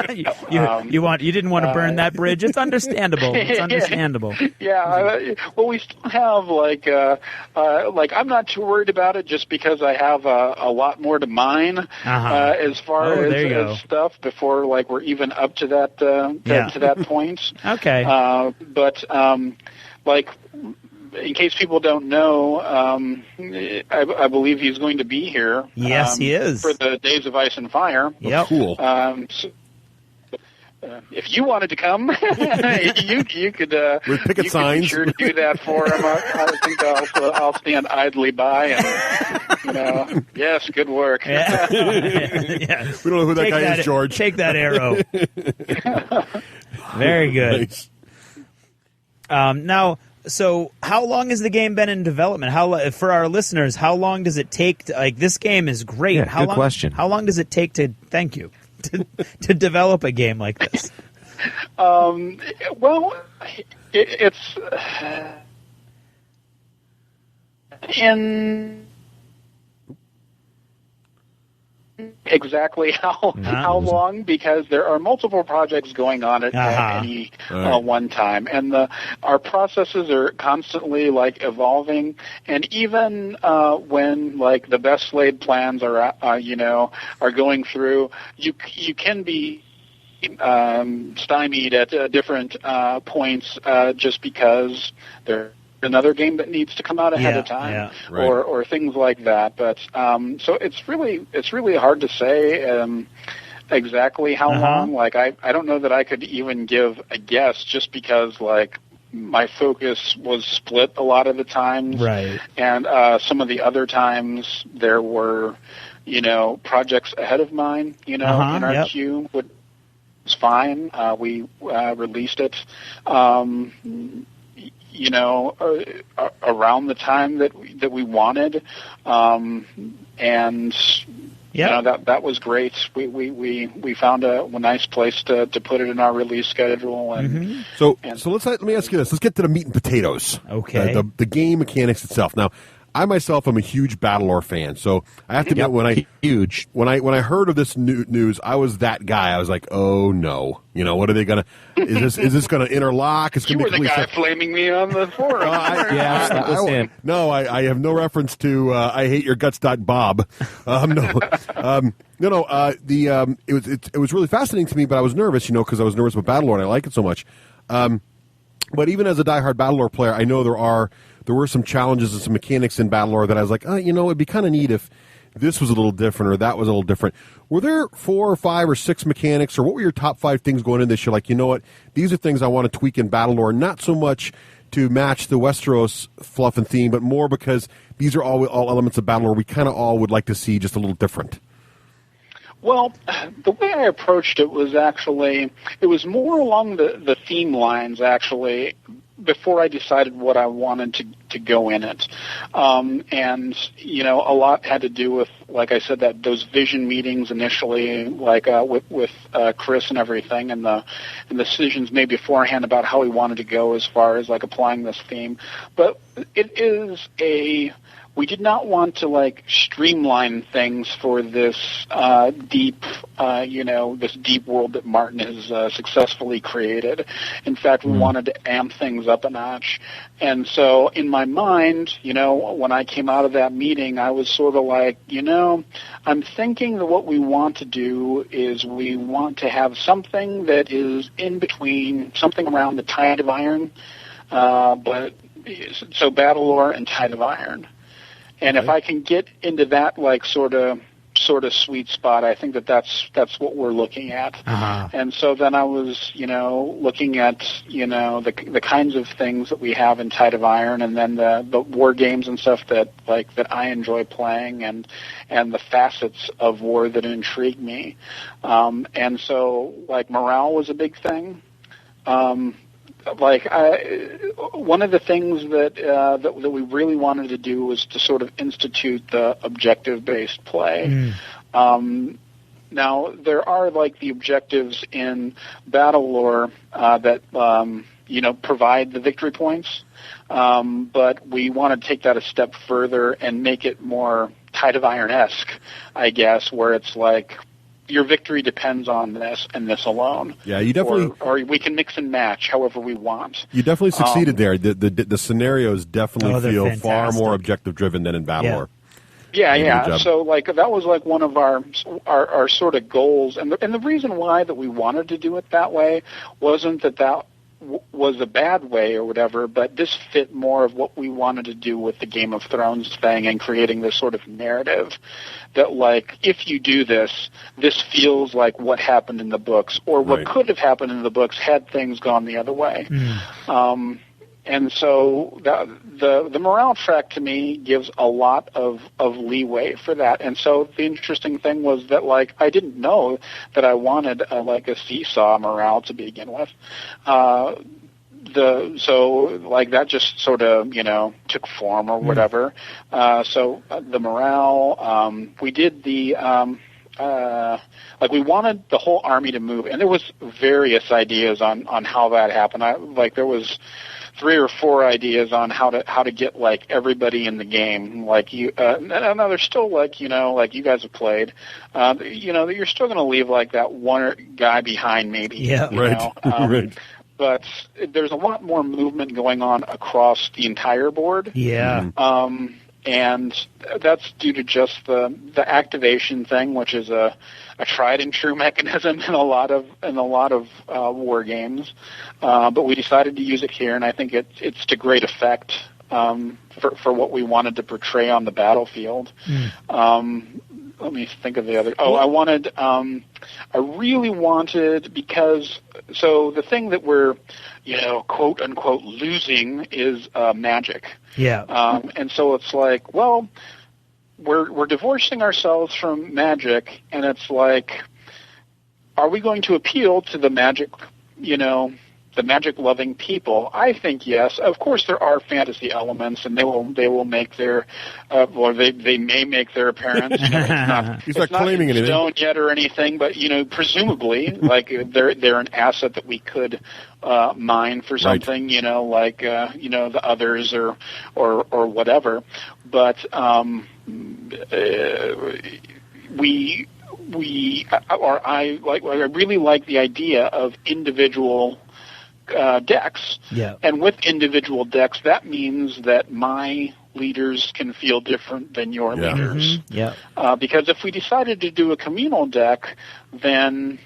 No.
You didn't want to burn that bridge. It's understandable.
We still have, like, I'm not too worried about it just because I have a lot more to mine as far as stuff before, like, we're even up to that to that point.
Okay.
But like, in case people don't know, I believe he's going to be here.
Yes, he is.
For the Days of Ice and Fire.
Yep.
Cool.
If you wanted to come, you could.
With picket signs.
Be sure to do that for him. I think I'll stand idly by and, yes, good work.
Yeah.
We don't know who that guy is, George.
Take that arrow. Very good.
Nice.
Now, so how long has the game been in development? For our listeners, how long does it take? This game is great.
Yeah, good question.
How long does it take to? Thank you. To develop a game like this?
It's in exactly how long, because there are multiple projects going on at any one time, and our processes are constantly, like, evolving, and even when, like, the best laid plans are going through, you can be stymied at different points just because there's another game that needs to come out ahead of time, or things like that. But so it's really hard to say exactly how long. Like, I don't know that I could even give a guess, just because, like, my focus was split a lot of the times,
right? And
some of the other times there were projects ahead of mine, in our queue. fine. We released it, around the time that we wanted, and.
Yeah,
that was great. We found a nice place to put it in our release schedule, and
so let me ask you this. Let's get to the meat and potatoes.
Okay,
the game mechanics itself. Now, I myself am a huge Battlelore fan, so I have to admit when I heard of this news, I was that guy. I was like, oh no, what are they gonna? Is this gonna interlock? It's gonna
you were the guy flaming me on the forum.
Yes, that was him.
No, I have no reference to I hate your guts. Bob. It was really fascinating to me, but I was nervous, because I was nervous about Battlelore and I like it so much. But even as a diehard Battlelore player, I know there were some challenges and some mechanics in Battlelore that I was like, it'd be kind of neat if this was a little different or that was a little different. Were there 4 or 5 or 6 mechanics, or what were your top 5 things going in this year? Like, what? These are things I want to tweak in Battlelore, not so much to match the Westeros fluff and theme, but more because these are all elements of Battlelore we kind of all would like to see just a little different.
Well, the way I approached it was it was more along the theme lines, actually, before I decided what I wanted to go in it. And, a lot had to do with, like I said, those vision meetings initially, like with Chris and everything, and the decisions made beforehand about how we wanted to go as far as, like, applying this theme. But it is we did not want to streamline things for this deep world that Martin has successfully created. In fact, we wanted to amp things up a notch. And so in my mind, when I came out of that meeting, I was sort of like, I'm thinking that what we want to do is we want to have something that is in between, something around the Tide of Iron, so Battlelore and Tide of Iron. And if I can get into that sort of sweet spot, I think that's what we're looking at.
Uh-huh.
And so then I was, looking at, the kinds of things that we have in Tide of Iron, and then the war games and stuff that I enjoy playing, and the facets of war that intrigue me. And so morale was a big thing. One of the things that we really wanted to do was to sort of institute the objective-based play. Now, there are the objectives in Battlelore that provide the victory points, but we want to take that a step further and make it more Tide of Iron-esque, I guess, where it's your victory depends on this and this alone.
Yeah, you definitely,
or we can mix and match however we want.
You definitely succeeded there. The scenarios definitely feel
fantastic.
Far more objective driven than in Battlelore.
Yeah. So that was one of our sort of goals, and the reason why that we wanted to do it that way wasn't that was a bad way or whatever, but this fit more of what we wanted to do with the Game of Thrones thing and creating this sort of narrative that if you do this feels like what happened in the books, or what could have happened in the books had things gone the other way. And so the morale track to me gives a lot of leeway for that. And so the interesting thing was that I didn't know that I wanted a seesaw morale to begin with. That just sort of took form or whatever. So the morale, we did the we wanted the whole army to move, and there was various ideas on how that happened. There was 3 or 4 ideas on how to get everybody in the game. Now there's still you guys have played. You're still going to leave that one guy behind maybe.
Yeah,
right. Right.
But there's a lot more movement going on across the entire board.
Yeah.
And that's due to just the activation thing, which is a tried and true mechanism in a lot of war games. But we decided to use it here, and I think it's to great effect for what we wanted to portray on the battlefield. Let me think of the other. I really wanted, because the thing that we're quote unquote losing is magic.
Yeah.
And so it's we're divorcing ourselves from magic, and it's are we going to appeal to the magic, the magic-loving people? I think yes. Of course, there are fantasy elements, and they will make their, or they may make their appearance.
He's not claiming anything.
Stone yet or anything, but presumably, like they're an asset that we could mine for something. Right. The others or whatever. But I really like the idea of individual decks.
Yeah.
And with individual decks, that means that my leaders can feel different than your leaders.
Mm-hmm. Yeah.
Because if we decided to do a communal deck, then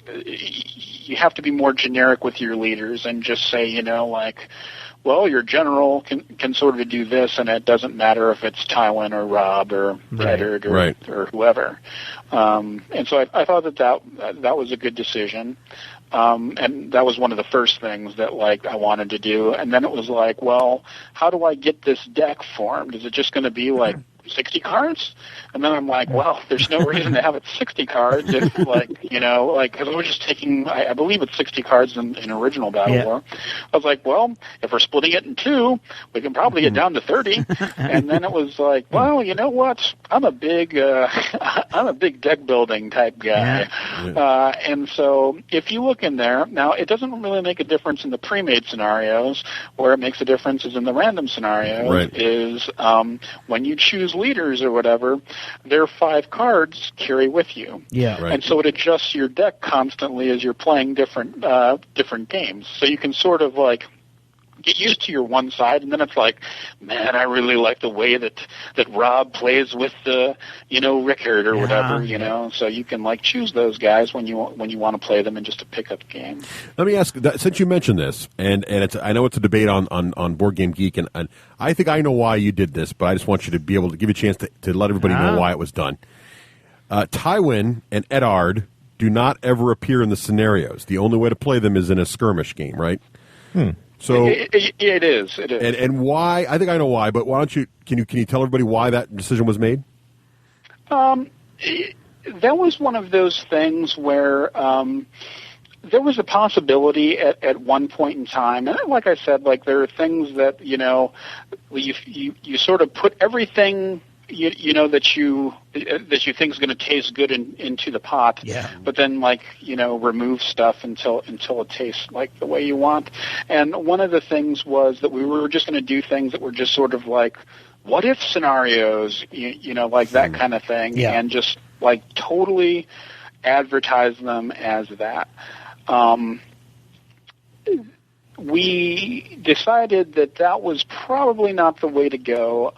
you have to be more generic with your leaders and just say, well, your general can sort of do this, and it doesn't matter if it's Tywin or Rob or Eddard or whoever. And so I thought that was a good decision. And that was one of the first things that I wanted to do. And then it was like, well, how do I get this deck formed? Is it just going to be 60 cards? And then I'm like, well, there's no reason to have it 60 cards if, because we're just taking, I believe it's 60 cards in original Battlelore. Yeah. I was like, well, if we're splitting it in two, we can probably get down to 30. And then it was like, well, you know what? I'm a big deck building type guy. Yeah. And so if you look in there, now it doesn't really make a difference in the pre-made scenarios. Where it makes a difference is in the random scenarios, is when you choose leaders or whatever, their 5 cards carry with you.
Yeah. Right.
And so it adjusts your deck constantly as you're playing different games. So you can sort of get used to your one side, and then it's like, man, I really like the way that Rob plays with the Rickard or whatever, So you can choose those guys when you want to play them and just to pick up the game.
Let me ask, since you mentioned this, and I know it's a debate on Board Game Geek, and I think I know why you did this, but I just want you to be able to give you a chance to let everybody know why it was done. Tywin and Eddard do not ever appear in the scenarios. The only way to play them is in a skirmish game, right? So
it is.
And why? I think I know why, but why don't you? Can you tell everybody why that decision was made?
That was one of those things where there was a possibility at one point in time, and like I said, there are things that you sort of put everything that you think is going to taste good into the pot, but then remove stuff until it tastes like the way you want. And one of the things was that we were just going to do things that were just sort of what if scenarios, that kind of thing, and just totally advertise them as that. We decided that was probably not the way to go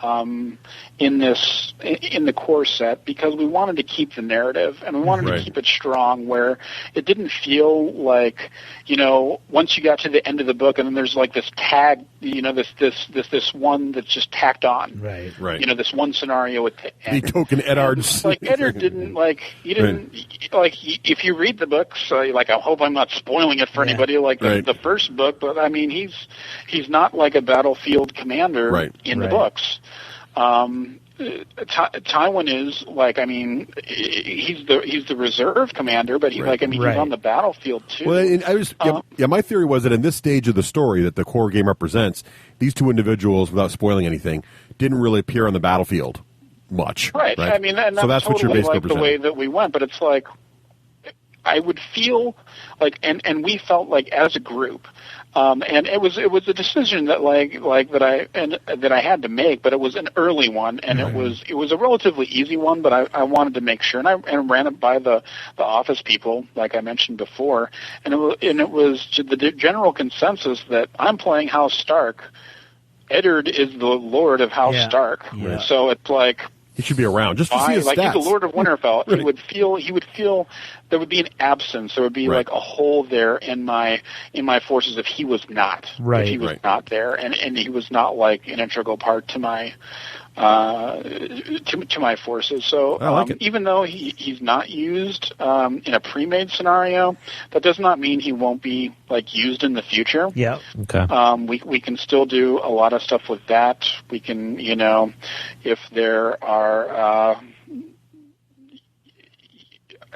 in the core set, because we wanted to keep the narrative, and we wanted to keep it strong, where it didn't feel like once you got to the end of the book and then there's this tag, this one that's just tacked on,
right.
This one scenario with
the token Eddards.
Eddard didn't if you read the books, I hope I'm not spoiling it for anybody the first book, but I mean he's not like a battlefield commander in the books. Tywin is he's the reserve commander, but he's on the battlefield too.
Well, and my theory was that in this stage of the story that the core game represents, these two individuals, without spoiling anything, didn't really appear on the battlefield much.
Right. I mean, and that's
what you're basically
the way that we went, but it's I would feel and we felt as a group. And it was a decision that that I had to make, but it was an early one, and it was a relatively easy one, but I wanted to make sure, and I ran it by the office people, like I mentioned before, and it was the general consensus that I'm playing House Stark. Eddard is the Lord of House Stark, so it's
he should be around just to see his stats.
He's the Lord of Winterfell. He would feel there would be an absence. There would be a hole there in my forces if he was not. If he was not there, and he was not an integral part to my to my forces. So even though he's not used in a pre-made scenario, that does not mean he won't be used in the future.
Yeah. Okay.
We can still do a lot of stuff with that. We can, if there are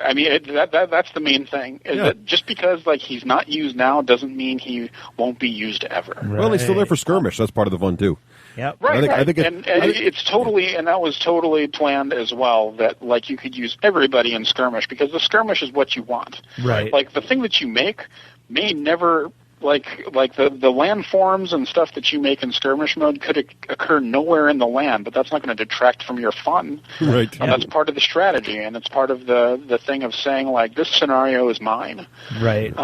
I mean, that's the main thing. Is that just because like he's not used now doesn't mean he won't be used ever.
Right. Well, he's still there for skirmish. That's part of the fun too.
Yep.
Right. I think it's totally, and that was totally planned as well. That like you could use everybody in skirmish because the skirmish is what you want.
Right.
Like the thing that you make may never. Like the landforms and stuff that you make in skirmish mode could occur nowhere in the land, but that's not going to detract from your fun.
Right.
That's part of the strategy, and it's part of the thing of saying like this scenario is mine.
Right.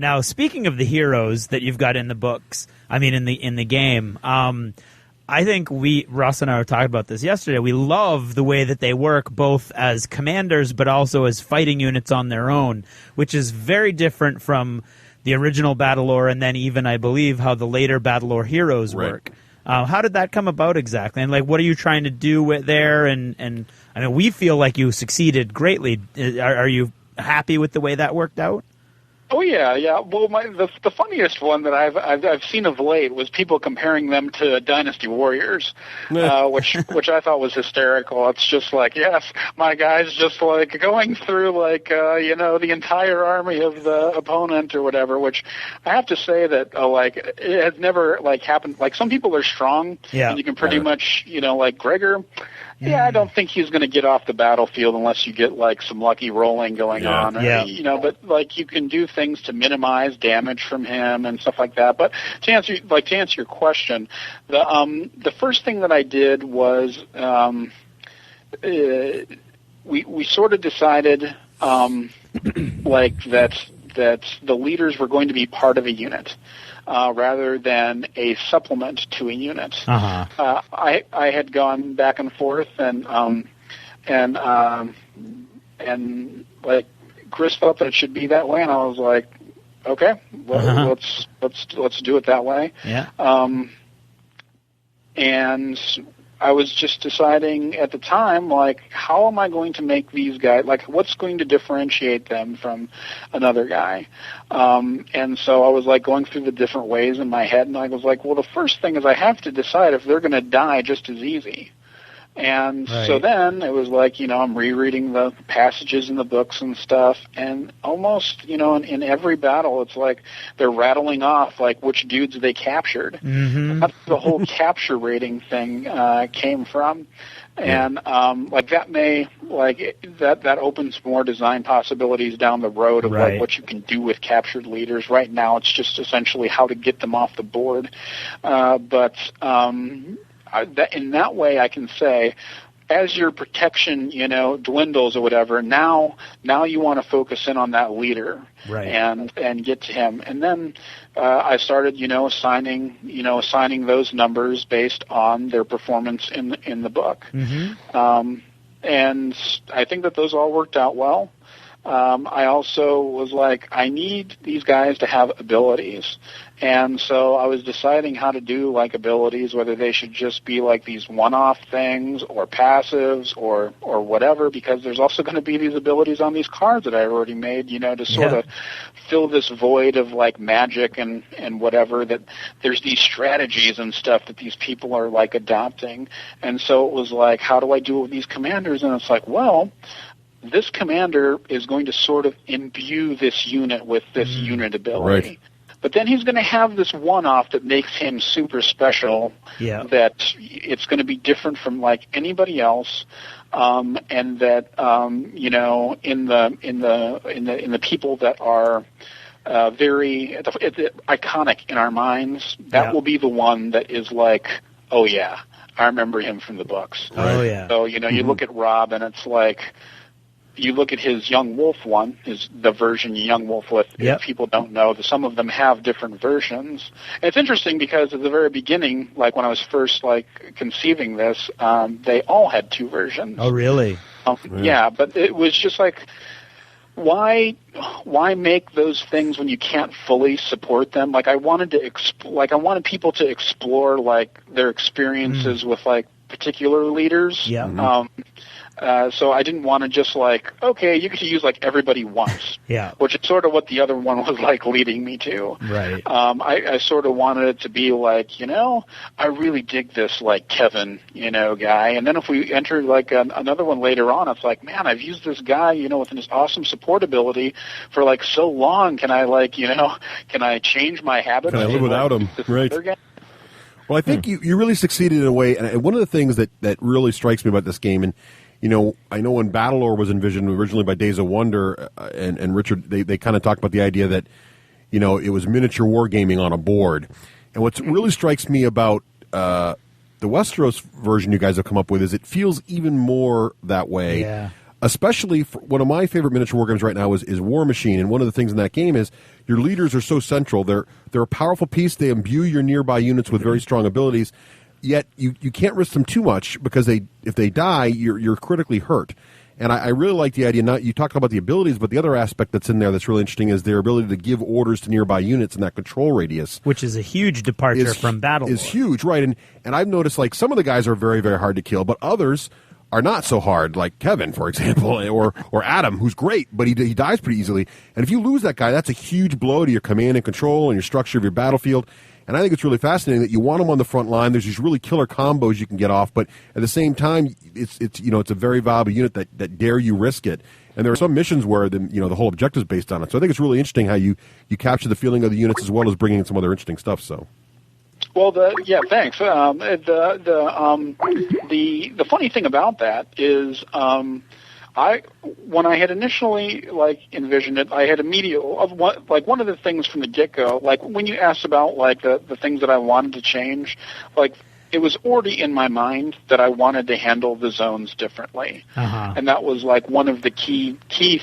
Now, speaking of the heroes that you've got in the books, I mean in the game. I think Russ and I were talking about this yesterday. We love the way that they work both as commanders but also as fighting units on their own, which is very different from the original Battlelore and then even, I believe, how the later Battlelore heroes work. How did that come about exactly? And, like, what are you trying to do with there? And I mean, we feel like you succeeded greatly. Are you happy with the way that worked out?
Oh yeah. Well, the funniest one that I've seen of late was people comparing them to Dynasty Warriors, which I thought was hysterical. It's just like, yes, my guy's just like going through like the entire army of the opponent or whatever. Which I have to say that like it has never like happened. Like some people are strong, and you can pretty much like Gregor. Yeah, I don't think he's going to get off the battlefield unless you get like some lucky rolling going on. But like you can do things to minimize damage from him and stuff like that. But to answer your question, the first thing that I did was we sort of decided like that the leaders were going to be part of a unit. Rather than a supplement to a unit. I had gone back and forth and like Chris felt that it should be that way, and I was like, okay, let's do it that way.
Yeah.
And I was just deciding at the time, like, how am I going to make these guys, like, what's going to differentiate them from another guy? And so I was, like, going through the different ways in my head, and I was like, well, the first thing is I have to decide if they're going to die just as easy. And so then it was like, I'm rereading the passages in the books and stuff, and almost, in every battle, it's like they're rattling off, like, which dudes they captured.
Mm-hmm.
That's the whole capture rating thing came from. And, like, that may, like, that opens more design possibilities down the road of, like, what you can do with captured leaders. Right now, it's just essentially how to get them off the board. In that way, I can say, as your protection, dwindles or whatever, now you want to focus in on that leader, and get to him. And then I started, assigning those numbers based on their performance in the book.
Mm-hmm.
And I think that those all worked out well. I also was like, I need these guys to have abilities. And so I was deciding how to do, like, abilities, whether they should just be, like, these one-off things or passives or whatever, because there's also going to be these abilities on these cards that I already made, to sort of fill this void of, like, magic and whatever, that there's these strategies and stuff that these people are, like, adopting. And so it was like, how do I do it with these commanders? And it's like, well, this commander is going to sort of imbue this unit with this unit ability.
Right.
But then he's going to have this one-off that makes him super special.
Yeah.
That it's going to be different from like anybody else, and that in the people that are very iconic in our minds, that will be the one that is like, oh yeah, I remember him from the books.
Oh yeah.
So you look at Rob, and it's like. You look at his Young Wolf one, the version Young Wolf with, if people don't know, some of them have different versions. And it's interesting because at the very beginning, like when I was first like conceiving this, they all had two versions.
Oh, really?
Yeah, but it was just like, why make those things when you can't fully support them? Like I wanted people to explore like their experiences with like particular leaders.
Yeah.
So I didn't want to just like, okay, you get to use like everybody once.
Yeah.
Which is sort of what the other one was like leading me to.
Right.
I sort of wanted it to be like, I really dig this like Kevin, guy. And then if we enter like another one later on, it's like, man, I've used this guy, with this awesome support ability for like so long. Can I like, can I change my habits?
Can I live without him? Right. Well, I think you really succeeded in a way. And one of the things that really strikes me about this game, and I know when Battlelore was envisioned originally by Days of Wonder and Richard, they kind of talked about the idea that, it was miniature wargaming on a board. And what really strikes me about the Westeros version you guys have come up with is it feels even more that way.
Yeah.
Especially one of my favorite miniature wargames right now is War Machine. And one of the things in that game is your leaders are so central. They're a powerful piece. They imbue your nearby units with very strong abilities. Yet you can't risk them too much because if they die, you're critically hurt. And I really like the idea. You talked about the abilities, but the other aspect that's in there that's really interesting is their ability to give orders to nearby units in that control radius,
which is a huge departure from Battlelore.
Is huge, right? And I've noticed like some of the guys are very, very hard to kill, but others are not so hard, like Kevin, for example, or Adam, who's great, but he dies pretty easily. And if you lose that guy, that's a huge blow to your command and control and your structure of your battlefield. And I think it's really fascinating that you want them on the front line. There's these really killer combos you can get off, but at the same time, it's a very valuable unit that dare you risk it. And there are some missions where the whole objective is based on it. So I think it's really interesting how you capture the feeling of the units as well as bringing in some other interesting stuff. So.
Well, thanks. The funny thing about that is, when I had initially like envisioned it, I had one of the things from the get-go, like when you asked about like the things that I wanted to change, like it was already in my mind that I wanted to handle the zones differently.
Uh-huh.
And that was like one of the key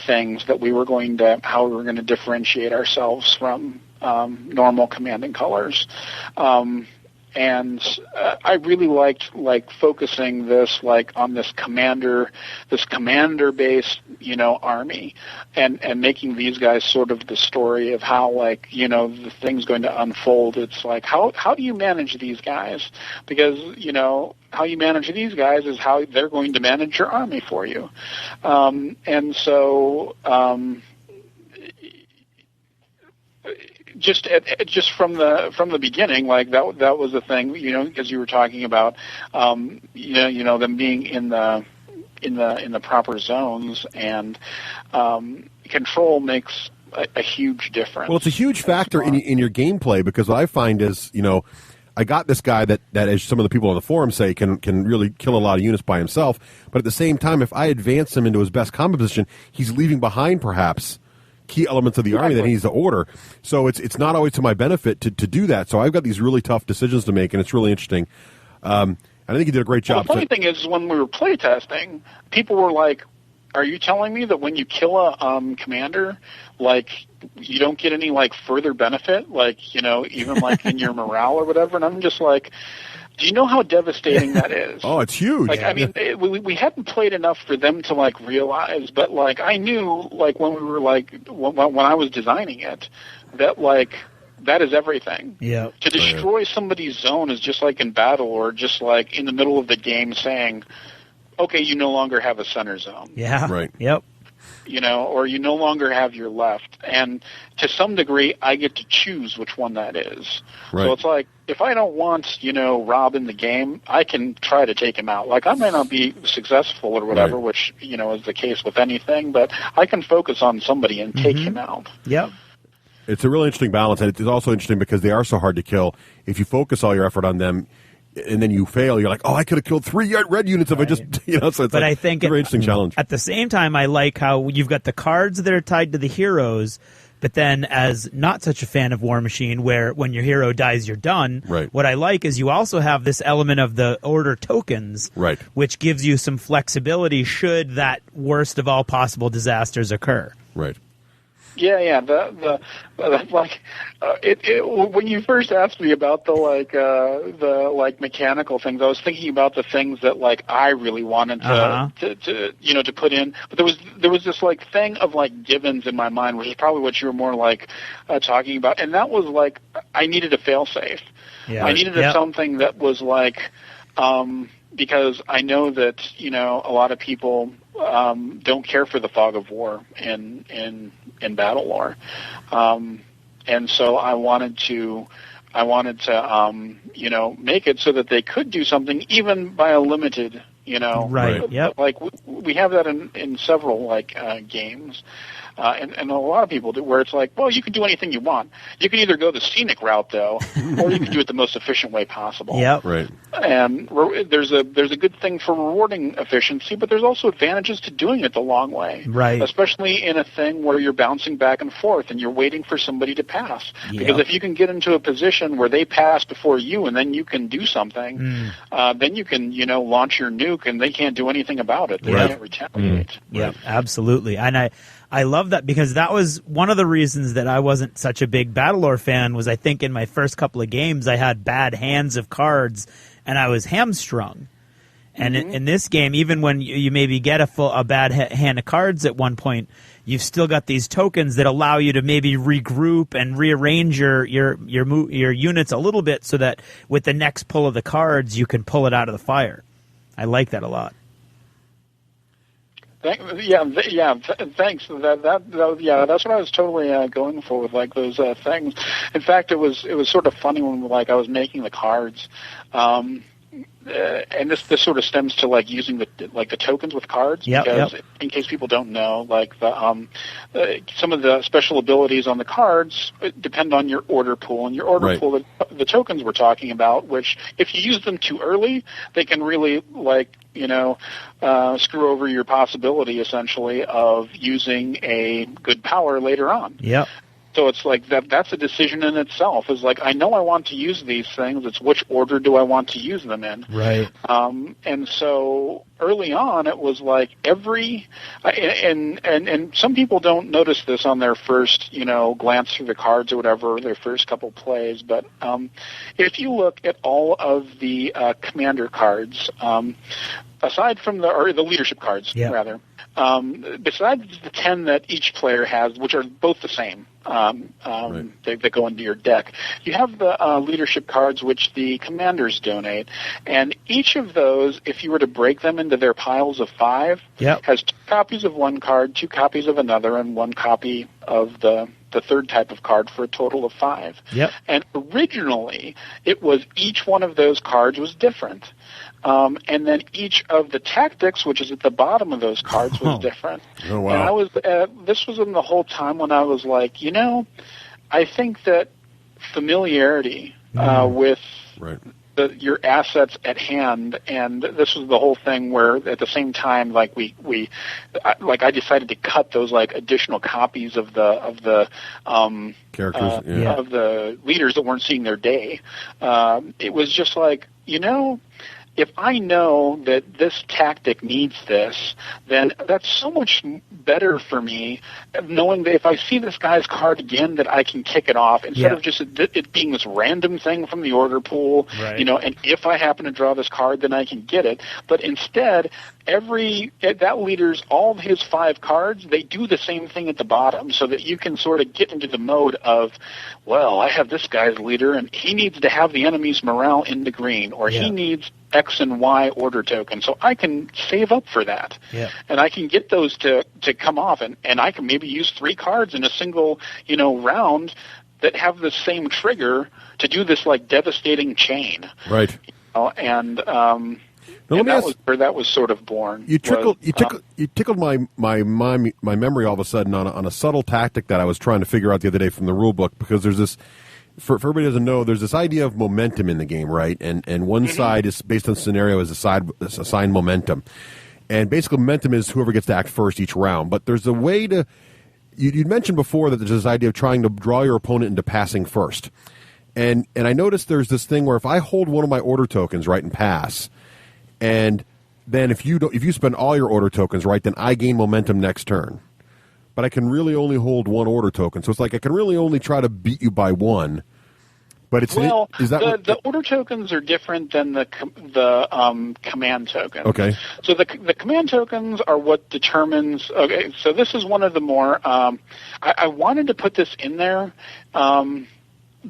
things that how we were going to differentiate ourselves from normal commanding colors. And I really liked like focusing this like on this commander based army, and making these guys sort of the story of how like the thing's going to unfold. It's like how do you manage these guys? Because how you manage these guys is how they're going to manage your army for you, and so. Just from the beginning, like that was the thing, because you were talking about, them being in the proper zones, and control makes a huge difference.
Well, it's a huge factor in your gameplay, because what I find is, I got this guy that, as some of the people on the forum say, can really kill a lot of units by himself. But at the same time, if I advance him into his best combat position, he's leaving behind perhaps key elements of the army that he needs to order. So it's not always to my benefit to do that. So I've got these really tough decisions to make, and it's really interesting. I think you did a great job.
Well, the funny thing is, when we were playtesting, people were like, are you telling me that when you kill a commander, like, you don't get any, like, further benefit? Like, even, like, in your morale or whatever? And I'm just like, do you know how devastating that is?
Oh, it's huge.
Like, I mean, we hadn't played enough for them to, like, realize, but, like, I knew, like, when we were, like, when I was designing it, that, like, that is everything.
Yeah.
To destroy somebody's zone is just like in battle, or just like in the middle of the game saying, okay, you no longer have a center zone.
Yeah.
Right.
Yep.
Or you no longer have your left. And to some degree, I get to choose which one that is.
Right.
So it's like, if I don't want, Rob in the game, I can try to take him out. Like, I may not be successful or whatever,
right,
which, is the case with anything, but I can focus on somebody and take him out.
Yep.
It's a really interesting balance, and it's also interesting because they are so hard to kill. If you focus all your effort on them, and then you fail, you're like, oh, I could have killed 3 red units if I just, so it's
I think
a very interesting challenge.
At the same time, I like how you've got the cards that are tied to the heroes, but then as not such a fan of War Machine, where when your hero dies, you're done.
Right.
What I like is you also have this element of the order tokens,
right,
which gives you some flexibility should that worst of all possible disasters occur.
Right.
Yeah. When you first asked me about the mechanical things, I was thinking about the things that like I really wanted to put in. But there was this like thing of like givens in my mind, which is probably what you were more like talking about, and that was like I needed a failsafe.
Yeah.
I needed something that was like. because I know that a lot of people don't care for the fog of war in Battlelore, and so I wanted to make it so that they could do something even by a limited.
Right. Yep.
Like we have that in several games. And a lot of people do, where it's like, well, you can do anything you want. You can either go the scenic route, though, or you can do it the most efficient way possible.
Yep.
Right.
And there's a good thing for rewarding efficiency, but there's also advantages to doing it the long way.
Right.
Especially in a thing where you're bouncing back and forth and you're waiting for somebody to pass.
Yep.
Because if you can get into a position where they pass before you and then you can do something, then you can, launch your nuke and they can't do anything about it. They can't retaliate.
Yeah, absolutely. And I love that, because that was one of the reasons that I wasn't such a big Battlelore fan. Was I think in my first couple of games I had bad hands of cards and I was hamstrung. And in this game, even when you maybe get a bad hand of cards at one point, you've still got these tokens that allow you to maybe regroup and rearrange your units a little bit, so that with the next pull of the cards you can pull it out of the fire. I like that a lot.
Thanks. That's what I was totally going for with those things. In fact, it was sort of funny when I was making the cards, and this sort of stems to using the tokens with cards. Because in case people don't know, some of the special abilities on the cards depend on your order pool, and your order pool, the tokens we're talking about, which if you use them too early, they can really screw over your possibility, essentially, of using a good power later on.
Yep.
So it's that's a decision in itself. Is I know I want to use these things. It's which order do I want to use them in?
Right.
And so early on, it was and some people don't notice this on their first, glance through the cards or whatever, their first couple plays. But if you look at all of the commander cards, aside from the leadership cards, rather, besides the 10 that each player has, which are both the same, they go into your deck, you have the leadership cards, which the commanders donate, and each of those, if you were to break them into their piles of 5, has 2 copies of one card, 2 copies of another, and 1 copy of the third type of card, for a total of 5.
Yep.
And originally, it was each one of those cards was different. And then each of the tactics, which is at the bottom of those cards, was different.
Oh, wow.
And I was this was in the whole time when I was like, I think that familiarity with your assets at hand, and this was the whole thing where at the same time, I decided to cut those additional copies of the
characters
of the leaders that weren't seeing their day. It was just if I know that this tactic needs this, then that's so much better for me, knowing that if I see this guy's card again, that I can kick it off instead of just it being this random thing from the order pool, and if I happen to draw this card, then I can get it. But instead, that leader's, all of his 5 cards, they do the same thing at the bottom, so that you can sort of get into the mode of, well, I have this guy's leader, and he needs to have the enemy's morale in the green, or he needs X and Y order token, so I can save up for that, and I can get those to come off, and I can maybe use 3 cards in a single round that have the same trigger to do this devastating chain,
right?
And that was where that was sort of born.
You tickled my memory all of a sudden on a subtle tactic that I was trying to figure out the other day from the rule book, because there's this. For everybody who doesn't know, there's this idea of momentum in the game, right? And one side is based on the scenario is assigned momentum. And basically momentum is whoever gets to act first each round. But there's a way to you mentioned before that there's this idea of trying to draw your opponent into passing first. And I noticed there's this thing where if I hold one of my order tokens, right, and pass, and then if you spend all your order tokens, right, then I gain momentum next turn. But I can really only hold 1 order token, so it's I can really only try to beat you by 1. But it's
the order tokens are different than the command tokens.
Okay.
So the command tokens are what determines. Okay, so this is one of the more. I wanted to put this in there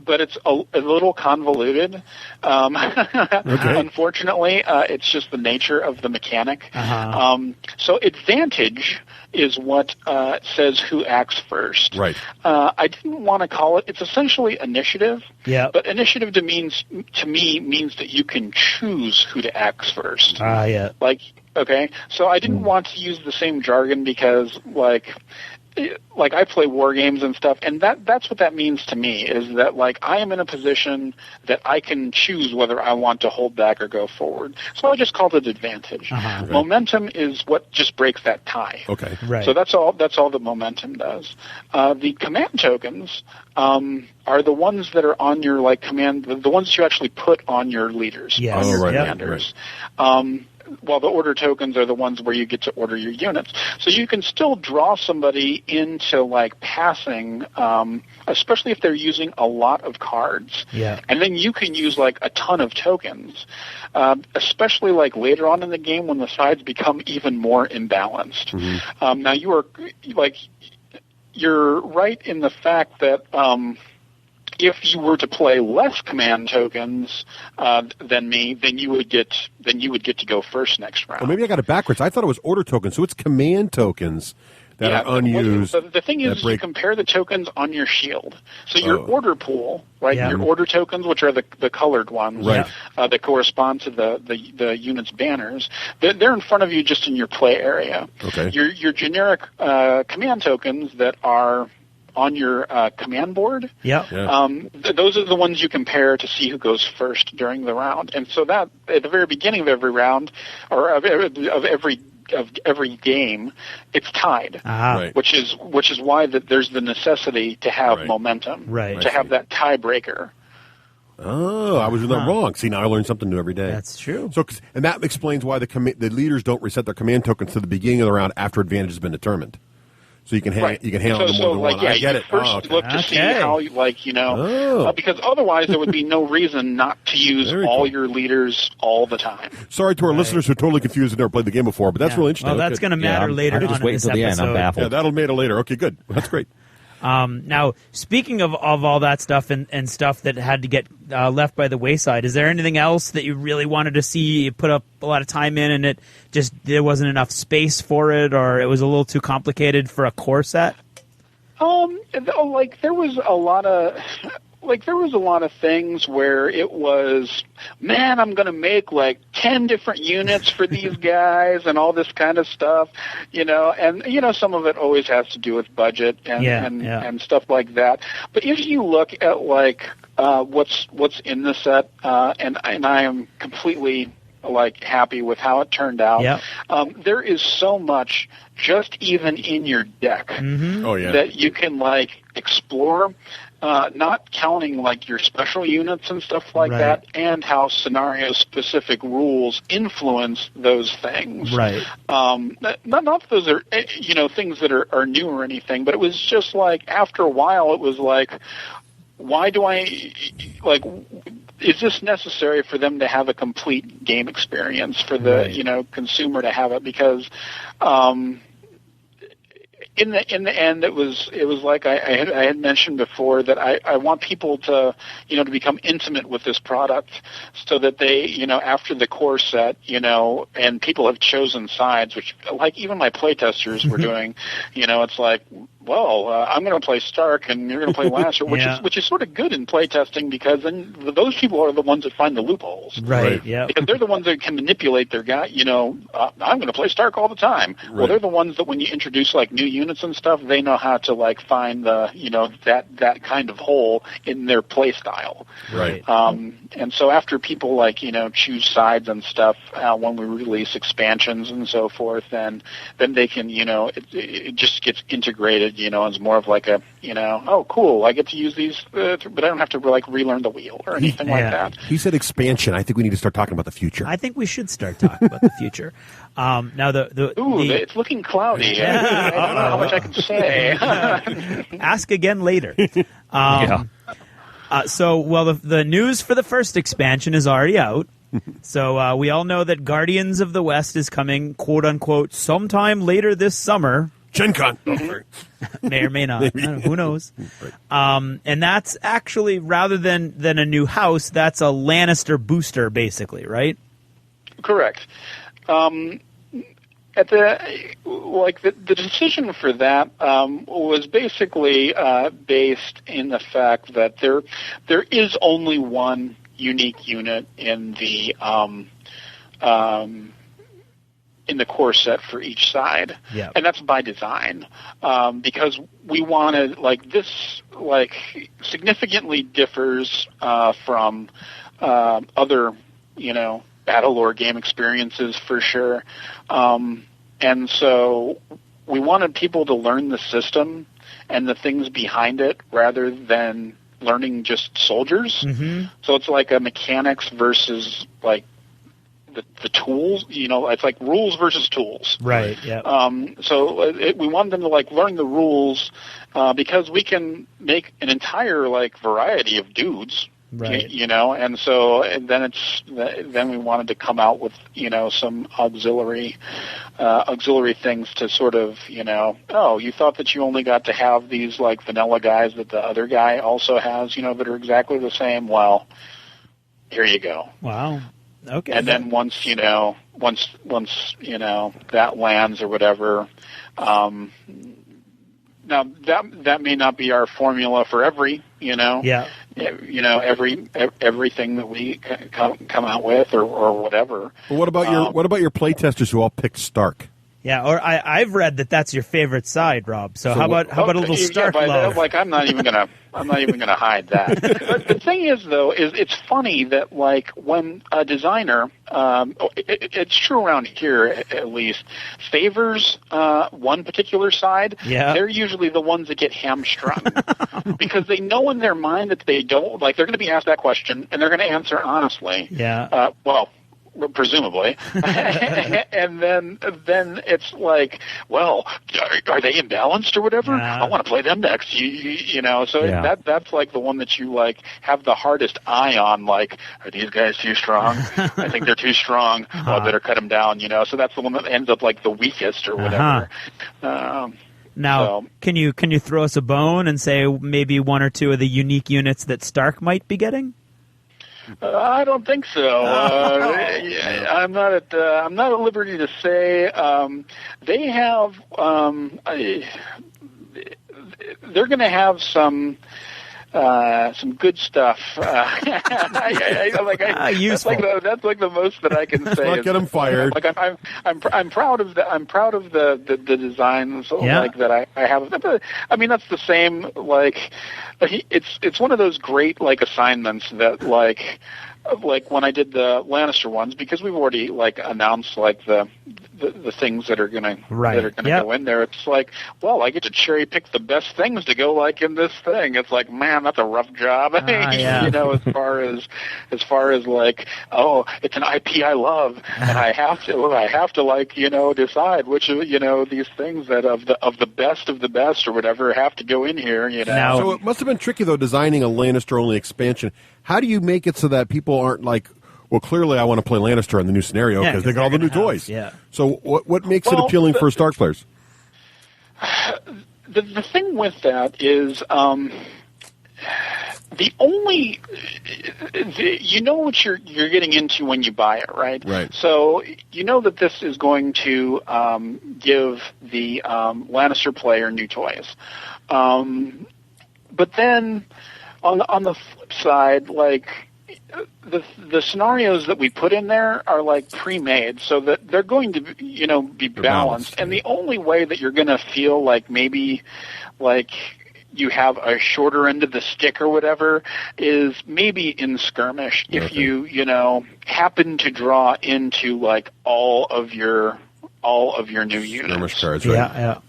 but it's a little convoluted. Unfortunately, it's just the nature of the mechanic. So advantage is what says who acts first.
Right.
I didn't want to call it. It's essentially initiative.
Yeah.
But initiative to me means that you can choose who to act first.
Yeah.
Okay. So I didn't want to use the same jargon because I play war games and stuff, and that's what that means to me, is that I am in a position that I can choose whether I want to hold back or go forward. So I just called it advantage.
Right.
Momentum is what just breaks that tie.
Okay.
Right.
So that's all that momentum does. The command tokens are the ones that are on your command, the ones that you actually put on your leaders,
yes.
on your
right,
commanders. Right. While the order tokens are the ones where you get to order your units. So you can still draw somebody into passing, especially if they're using a lot of cards.
Yeah.
And then you can use a ton of tokens, especially later on in the game when the sides become even more imbalanced.
Mm-hmm.
Now you are you're right in the fact that if you were to play less command tokens than me, then you would get to go first next round.
Well, maybe I got it backwards. I thought it was order tokens, so it's command tokens that are unused.
The thing is, you compare the tokens on your shield. So your order pool, right?
Yeah.
Your order tokens, which are the colored ones,
right,
that correspond to the unit's banners. They're in front of you, just in your play area.
Okay.
Your generic command tokens that are on your command board, those are the ones you compare to see who goes first during the round. And so that at the very beginning of every round, or of every game, it's tied,
right.
which is why there's the necessity to have momentum, to have that tiebreaker.
Oh, I was in that wrong. See, now I learn something new every day.
That's true.
So, and that explains why the leaders don't reset their command tokens to the beginning of the round after advantage has been determined. So you can handle them more than one. I get it.
First look to see how, because otherwise there would be no reason not to use all your leaders all the time.
Sorry to our listeners who are totally confused and never played the game before, but that's really interesting.
Well, that's going to matter later on
just wait until the end. I'm baffled.
Yeah, that'll matter later. Okay, good. That's great.
Now, speaking of all that stuff and stuff that had to get left by the wayside, is there anything else that you really wanted to see? You put up a lot of time in, and there wasn't enough space for it, or it was a little too complicated for a core set?
There was a lot of. There was a lot of things where it was, man, I'm going to make 10 different units for these guys and all this kind of stuff, and, some of it always has to do with budget and stuff like that. But if you look at what's in the set, and I am completely happy with how it turned out. There is so much just even in your deck that you can explore. Not counting your special units and stuff like that, and how scenario-specific rules influence those things.
Right.
Not that those are things that are new or anything, but it was just after a while it was why do I is this necessary for them to have a complete game experience, for the consumer to have it? Because in the end, it was like I had mentioned before, that I want people to to become intimate with this product, so that they after the core set and people have chosen sides, which even my playtesters were doing. It's I'm going to play Stark and you're going to play Lannister, which is sort of good in playtesting, because then those people are the ones that find the loopholes.
Right. Yeah.
Because they're the ones that can manipulate their guy. I'm going to play Stark all the time. Right. Well, they're the ones that when you introduce new units and stuff, they know how to find the that kind of hole in their play style.
Right.
And so after people choose sides and stuff, when we release expansions and so forth, then they can it just gets integrated. It's more of a oh cool, I get to use these, but I don't have to relearn the wheel or anything like that.
He said expansion. I think we need to start talking about the future.
I think we should start talking about the future. Now
it's looking cloudy. I don't know how much I can say.
Ask again later. The news for the first expansion is already out. So we all know that Guardians of the West is coming, quote unquote, sometime later this summer.
Gen Con. Oh, sorry.
May or may not. Who knows? Right. And that's actually, rather than a new house, that's a Lannister booster, basically, right?
Correct. The decision for that was basically based in the fact that there is only one unique unit in the core set for each side, and that's by design, because we wanted this significantly differs from other Battlelore game experiences for sure. And so we wanted people to learn the system and the things behind it rather than learning just soldiers. Mm-hmm. So it's like a mechanics versus the tools, it's like rules versus tools.
Right, yeah.
So we wanted them to learn the rules because we can make an entire variety of dudes.
Right.
And then we wanted to come out with some auxiliary things to sort of you thought that you only got to have these vanilla guys that the other guy also has that are exactly the same. Well, here you go.
Wow. Okay.
And then once that lands or whatever. Now that may not be our formula for every everything that we come out with or whatever.
But what about your playtesters who all picked Stark?
Yeah, or I've read that that's your favorite side, Rob. So how about a little Stark love?
I'm not even gonna hide that. But the thing is, though, it's funny that when a designer, it's true around here at least, favors one particular side, they're usually the ones that get hamstrung because they know in their mind that they don't they're going to be asked that question and they're going to answer honestly.
Yeah.
Presumably, and then it's well, are they imbalanced or whatever? I want to play them next. So that's the one that you have the hardest eye on. Are these guys too strong? I think they're too strong. Well, I better cut them down. So that's the one that ends up the weakest or whatever.
Now, can you throw us a bone and say maybe one or two of the unique units that Stark might be getting?
I don't think so. I'm not at liberty to say. They have. They're going to have some good stuff. That's the most that I can say.
Not get them fired.
I'm proud of the the designs that I have. I mean, that's the same. It's one of those great assignments that when I did the Lannister ones, because we've already announced the things that are gonna go in there. It's I get to cherry pick the best things to go in this thing. It's man, that's a rough job. As far as it's an IP I love, and I have to decide which of these things that of the best or whatever have to go in here.
Now, so it must have been tricky though designing a Lannister only expansion. How do you make it so that people aren't well, clearly I want to play Lannister in the new scenario because they got all the new toys.
Yeah.
So what makes it appealing for Stark players?
The thing with that is the only you know what you're getting into when you buy it, right?
Right.
So you know that this is going to give the Lannister player new toys, but then on the flip side, the scenarios that we put in there are pre-made, so that they're going to be balanced. And the only way that you're going to feel maybe you have a shorter end of the stick or whatever is maybe in skirmish. Okay. If you happen to draw into all of your new units.
Skirmish cards, right?
Yeah.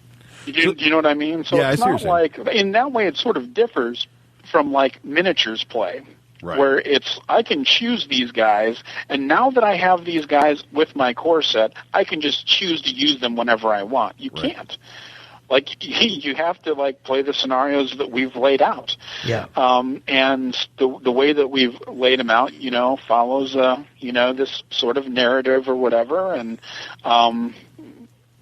Do you know what I mean? So it's not in that way it sort of differs from miniatures play.
Right.
Where I can choose these guys, and now that I have these guys with my core set, I can just choose to use them whenever I want. You can't. You have to play the scenarios that we've laid out.
Yeah.
And the way that we've laid them out, follows this sort of narrative or whatever, and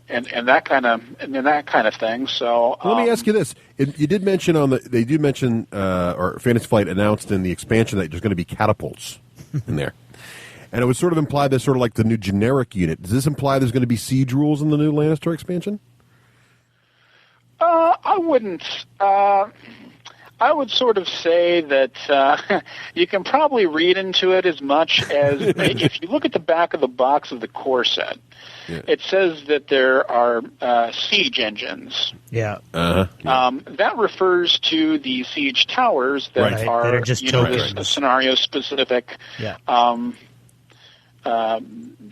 and that kind of thing. So
let me ask you this: you did mention or Fantasy Flight announced in the expansion that there's going to be catapults in there, and it was sort of implied that's sort of like the new generic unit. Does this imply there's going to be siege rules in the new Lannister expansion?
I wouldn't. I would sort of say that you can probably read into it as much as if you look at the back of the box of the core set, it says that there are siege engines.
Yeah.
That refers to the siege towers that are just scenario specific.
Yeah.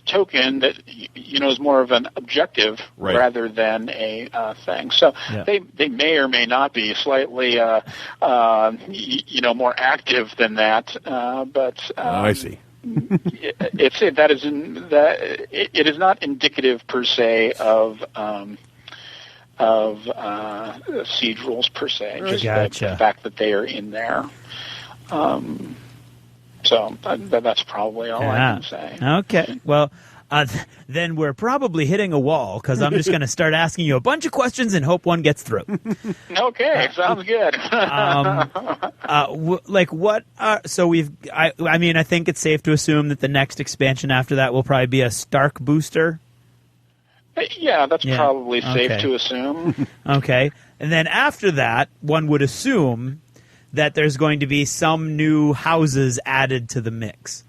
Token that is more of an objective rather than a thing. So they may or may not be slightly more active than that. But
I see.
It is not indicative per se of siege rules per se. Just the fact that they are in there. So that's probably all I can say.
Okay. Well, then we're probably hitting a wall because I'm just going to start asking you a bunch of questions and hope one gets through.
Okay. Sounds good.
I think it's safe to assume that the next expansion after that will probably be a Stark booster.
Yeah, that's probably safe to assume.
Okay. And then after that, one would assume that there's going to be some new houses added to the mix.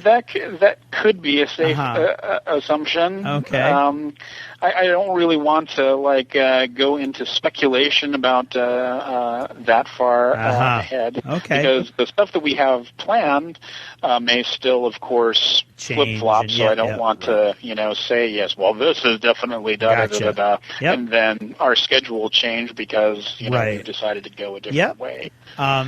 That could be a safe assumption.
Okay.
I don't really want to go into speculation about that far ahead.
Okay.
Because the stuff that we have planned may still, of course, flip-flop. So I don't want to, say yes. Well, this is definitely da-da-da-da-da.
Yep.
And then our schedule will change because we've decided to go a different way.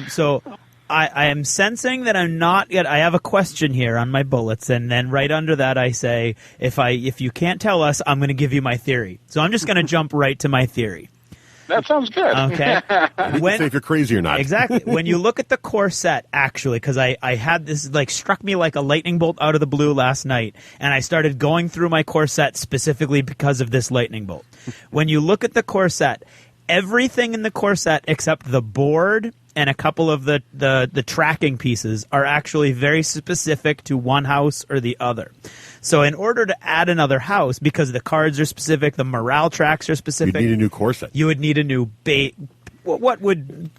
So I am sensing that I'm not yet. I have a question here on my bullets, and then right under that I say, if you can't tell us, I'm going to give you my theory. So I'm just going to jump right to my theory.
That sounds good.
Okay.
Say if you're crazy or not.
Exactly. When you look at the core set, actually, because I had this struck me like a lightning bolt out of the blue last night, and I started going through my core set specifically because of this lightning bolt. When you look at the core set, everything in the core set except the board and a couple of the tracking pieces are actually very specific to one house or the other. So in order to add another house, because the cards are specific, the morale tracks are specific.
You'd need a new core set.
You would need a new what would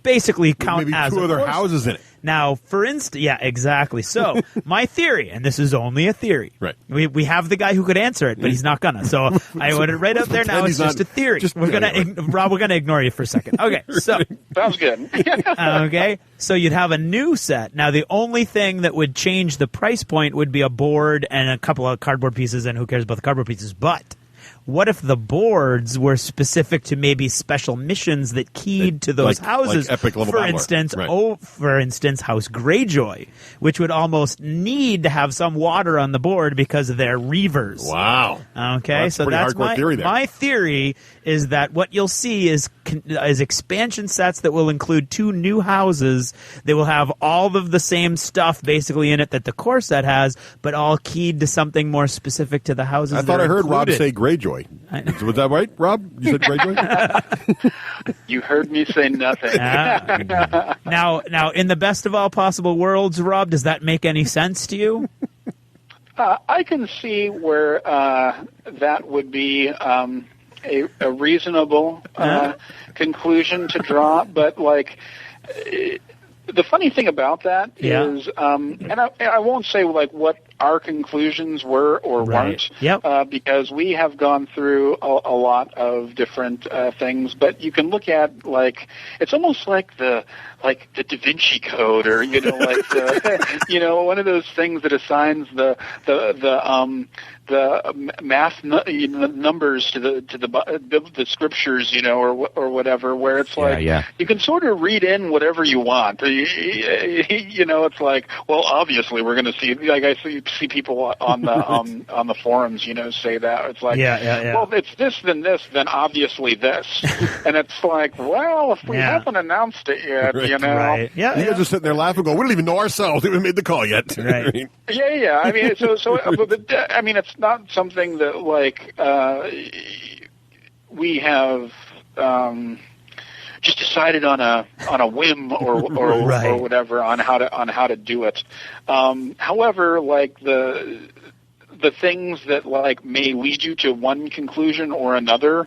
basically count
maybe
as
two other houses in it.
Now, for instance, yeah, exactly. So my theory, and this is only a theory.
Right.
We have the guy who could answer it, but he's not gonna. So I would right up there now. It's just a theory. Rob, we're gonna ignore you for a second. Okay. So
sounds good.
Okay. So you'd have a new set. Now the only thing that would change the price point would be a board and a couple of cardboard pieces, and who cares about the cardboard pieces? But what if the boards were specific to maybe special missions that keyed to those houses?
Like epic level
for instance, House Greyjoy, which would almost need to have some water on the board because they're reavers.
Wow.
Okay,
well,
so that's my theory is that what you'll see is expansion sets that will include 2 new houses. They will have all of the same stuff basically in it that the core set has, but all keyed to something more specific to the houses.
I thought I heard Rob say Greyjoy. Was that right, Rob? You said Greyjoy?
You heard me say nothing.
Now, in the best of all possible worlds, Rob, does that make any sense to you?
I can see where that would be a reasonable conclusion to draw, but the funny thing about that is, and I won't say what our conclusions were or weren't, because we have gone through a lot of different things. But you can look at it's almost like the Da Vinci Code, or one of those things that assigns the math numbers to the scriptures, or whatever, where it's you can sort of read in whatever you want. It's like, well, obviously we're going to see, I see see people on the on the forums, say that. It's like, well, it's this, then obviously this. And it's like, well, if we haven't announced it yet,
Right. Yeah,
you guys are sitting there laughing, going, we don't even know ourselves. We haven't made the call yet.
Right.
Yeah. I mean, I mean, it's not something that, like, we have just decided on a whim or whatever on how to do it. However, like the things that like may lead you to one conclusion or another,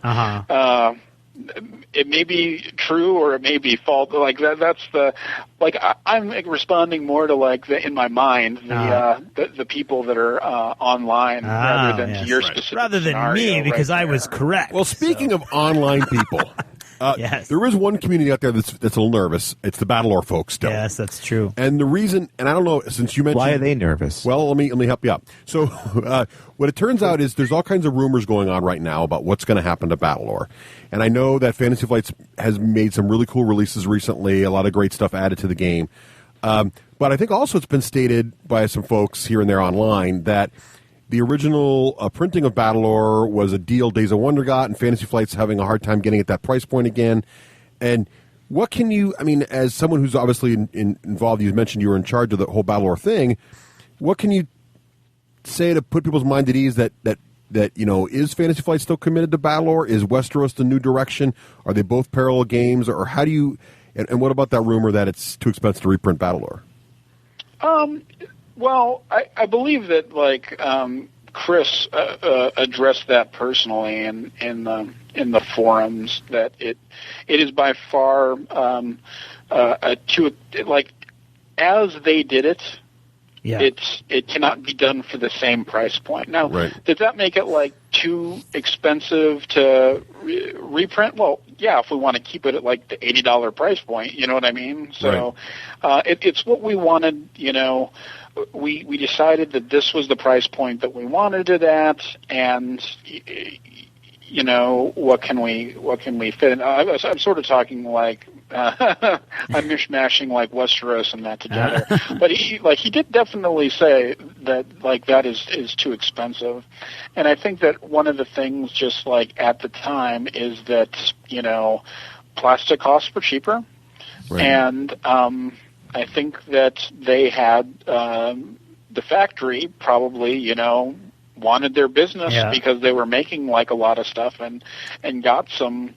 it may be true or it may be false. Like that's the like I'm responding more to like in my mind the people that are online rather than to your specific
rather than
scenario
me because
right
I was correct.
Well, speaking of online people.
Yes.
There is one community out there that's a little nervous. It's the Battlelore folks still.
Yes, that's true.
And the reason, and I don't know, since you mentioned...
Why are they nervous?
Well, let me help you out. So what it turns out is there's all kinds of rumors going on right now about what's going to happen to Battlelore. And I know that Fantasy Flights has made some really cool releases recently, a lot of great stuff added to the game. But I think also it's been stated by some folks here and there online that the original printing of Battlelore was a deal Days of Wonder got, and Fantasy Flight's having a hard time getting at that price point again. And what can you, I mean, as someone who's obviously involved, you mentioned you were in charge of the whole Battlelore thing, what can you say to put people's mind at ease that is Fantasy Flight still committed to Battlelore? Is Westeros the new direction? Are they both parallel games? Or how do you, and what about that rumor that it's too expensive to reprint Battlelore?
Well, I believe that like Chris addressed that personally in the forums that it is by far as they did it. Yeah. It cannot be done for the same price point. Now, does that make it like too expensive to reprint? Well, yeah, if we want to keep it at like the $80 price point, you know what I mean? So it's what we wanted, We decided that this was the price point that we wanted it at, and what can we fit in? I'm sort of talking like I'm mishmashing like Westeros and that together. But he did definitely say that like that is too expensive, and I think that one of the things just like at the time is that plastic costs were cheaper, and I think that they had the factory probably, wanted their business because they were making like a lot of stuff and got some,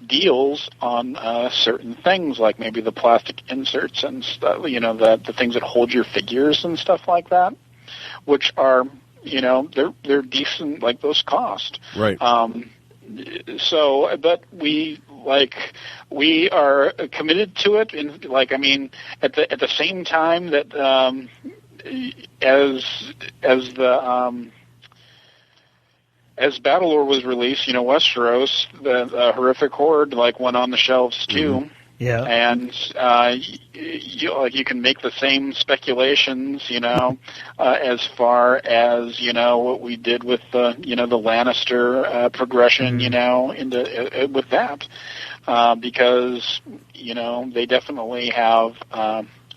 deals on certain things like maybe the plastic inserts and stuff, the things that hold your figures and stuff like that, which are, they're decent, like those cost.
Right.
So, but we are committed to it, and at the same time that as Battlelore was released, Westeros, the horrific horde went on the shelves too.
Mm-hmm. Yeah,
and you can make the same speculations, as far as what we did with the the Lannister progression, into with that, because they definitely have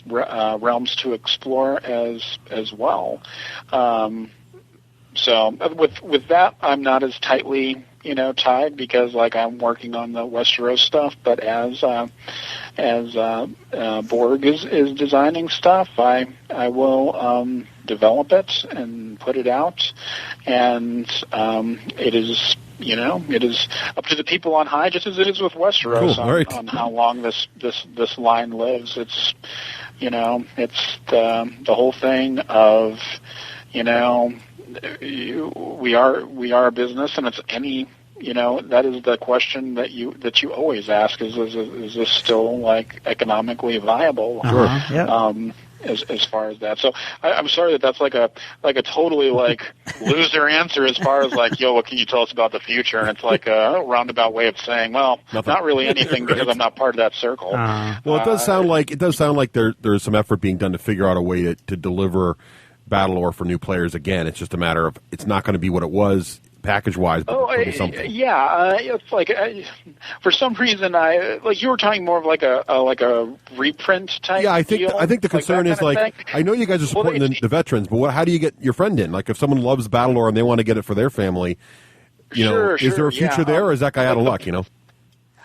realms to explore as well. So with that, I'm not as tightly tied because I'm working on the Westeros stuff, but as Borg is designing stuff, I will develop it and put it out, and it is up to the people on high, just as it is with Westeros, on how long this line lives. It's it's the whole thing of we are a business, and it's any that is the question that you always ask is this still economically viable? As far as that. So I'm sorry that's like a totally loser answer as far as what can you tell us about the future? And it's like a roundabout way of saying, well, nothing. Not really anything because I'm not part of that circle.
Well, it does sound like there's some effort being done to figure out a way to deliver Battlelore for new players again. It's just a matter of it's not going to be what it was package-wise.
It's like for some reason you were talking more of like a reprint type.
Yeah, I think
deal,
the concern is I know you guys are supporting the veterans, but how do you get your friend in? Like if someone loves Battlelore and they want to get it for their family, is there a future there, or is that guy out of luck?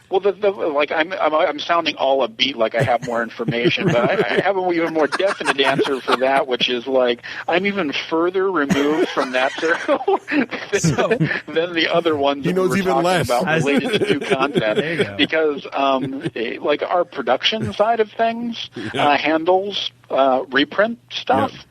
Well, I'm sounding all upbeat, like I have more information, but I have an even more definite answer for that, which is like I'm even further removed from that circle than the other ones.
He knows even less
about related to new content, because like our production side of things handles reprint stuff. Yeah.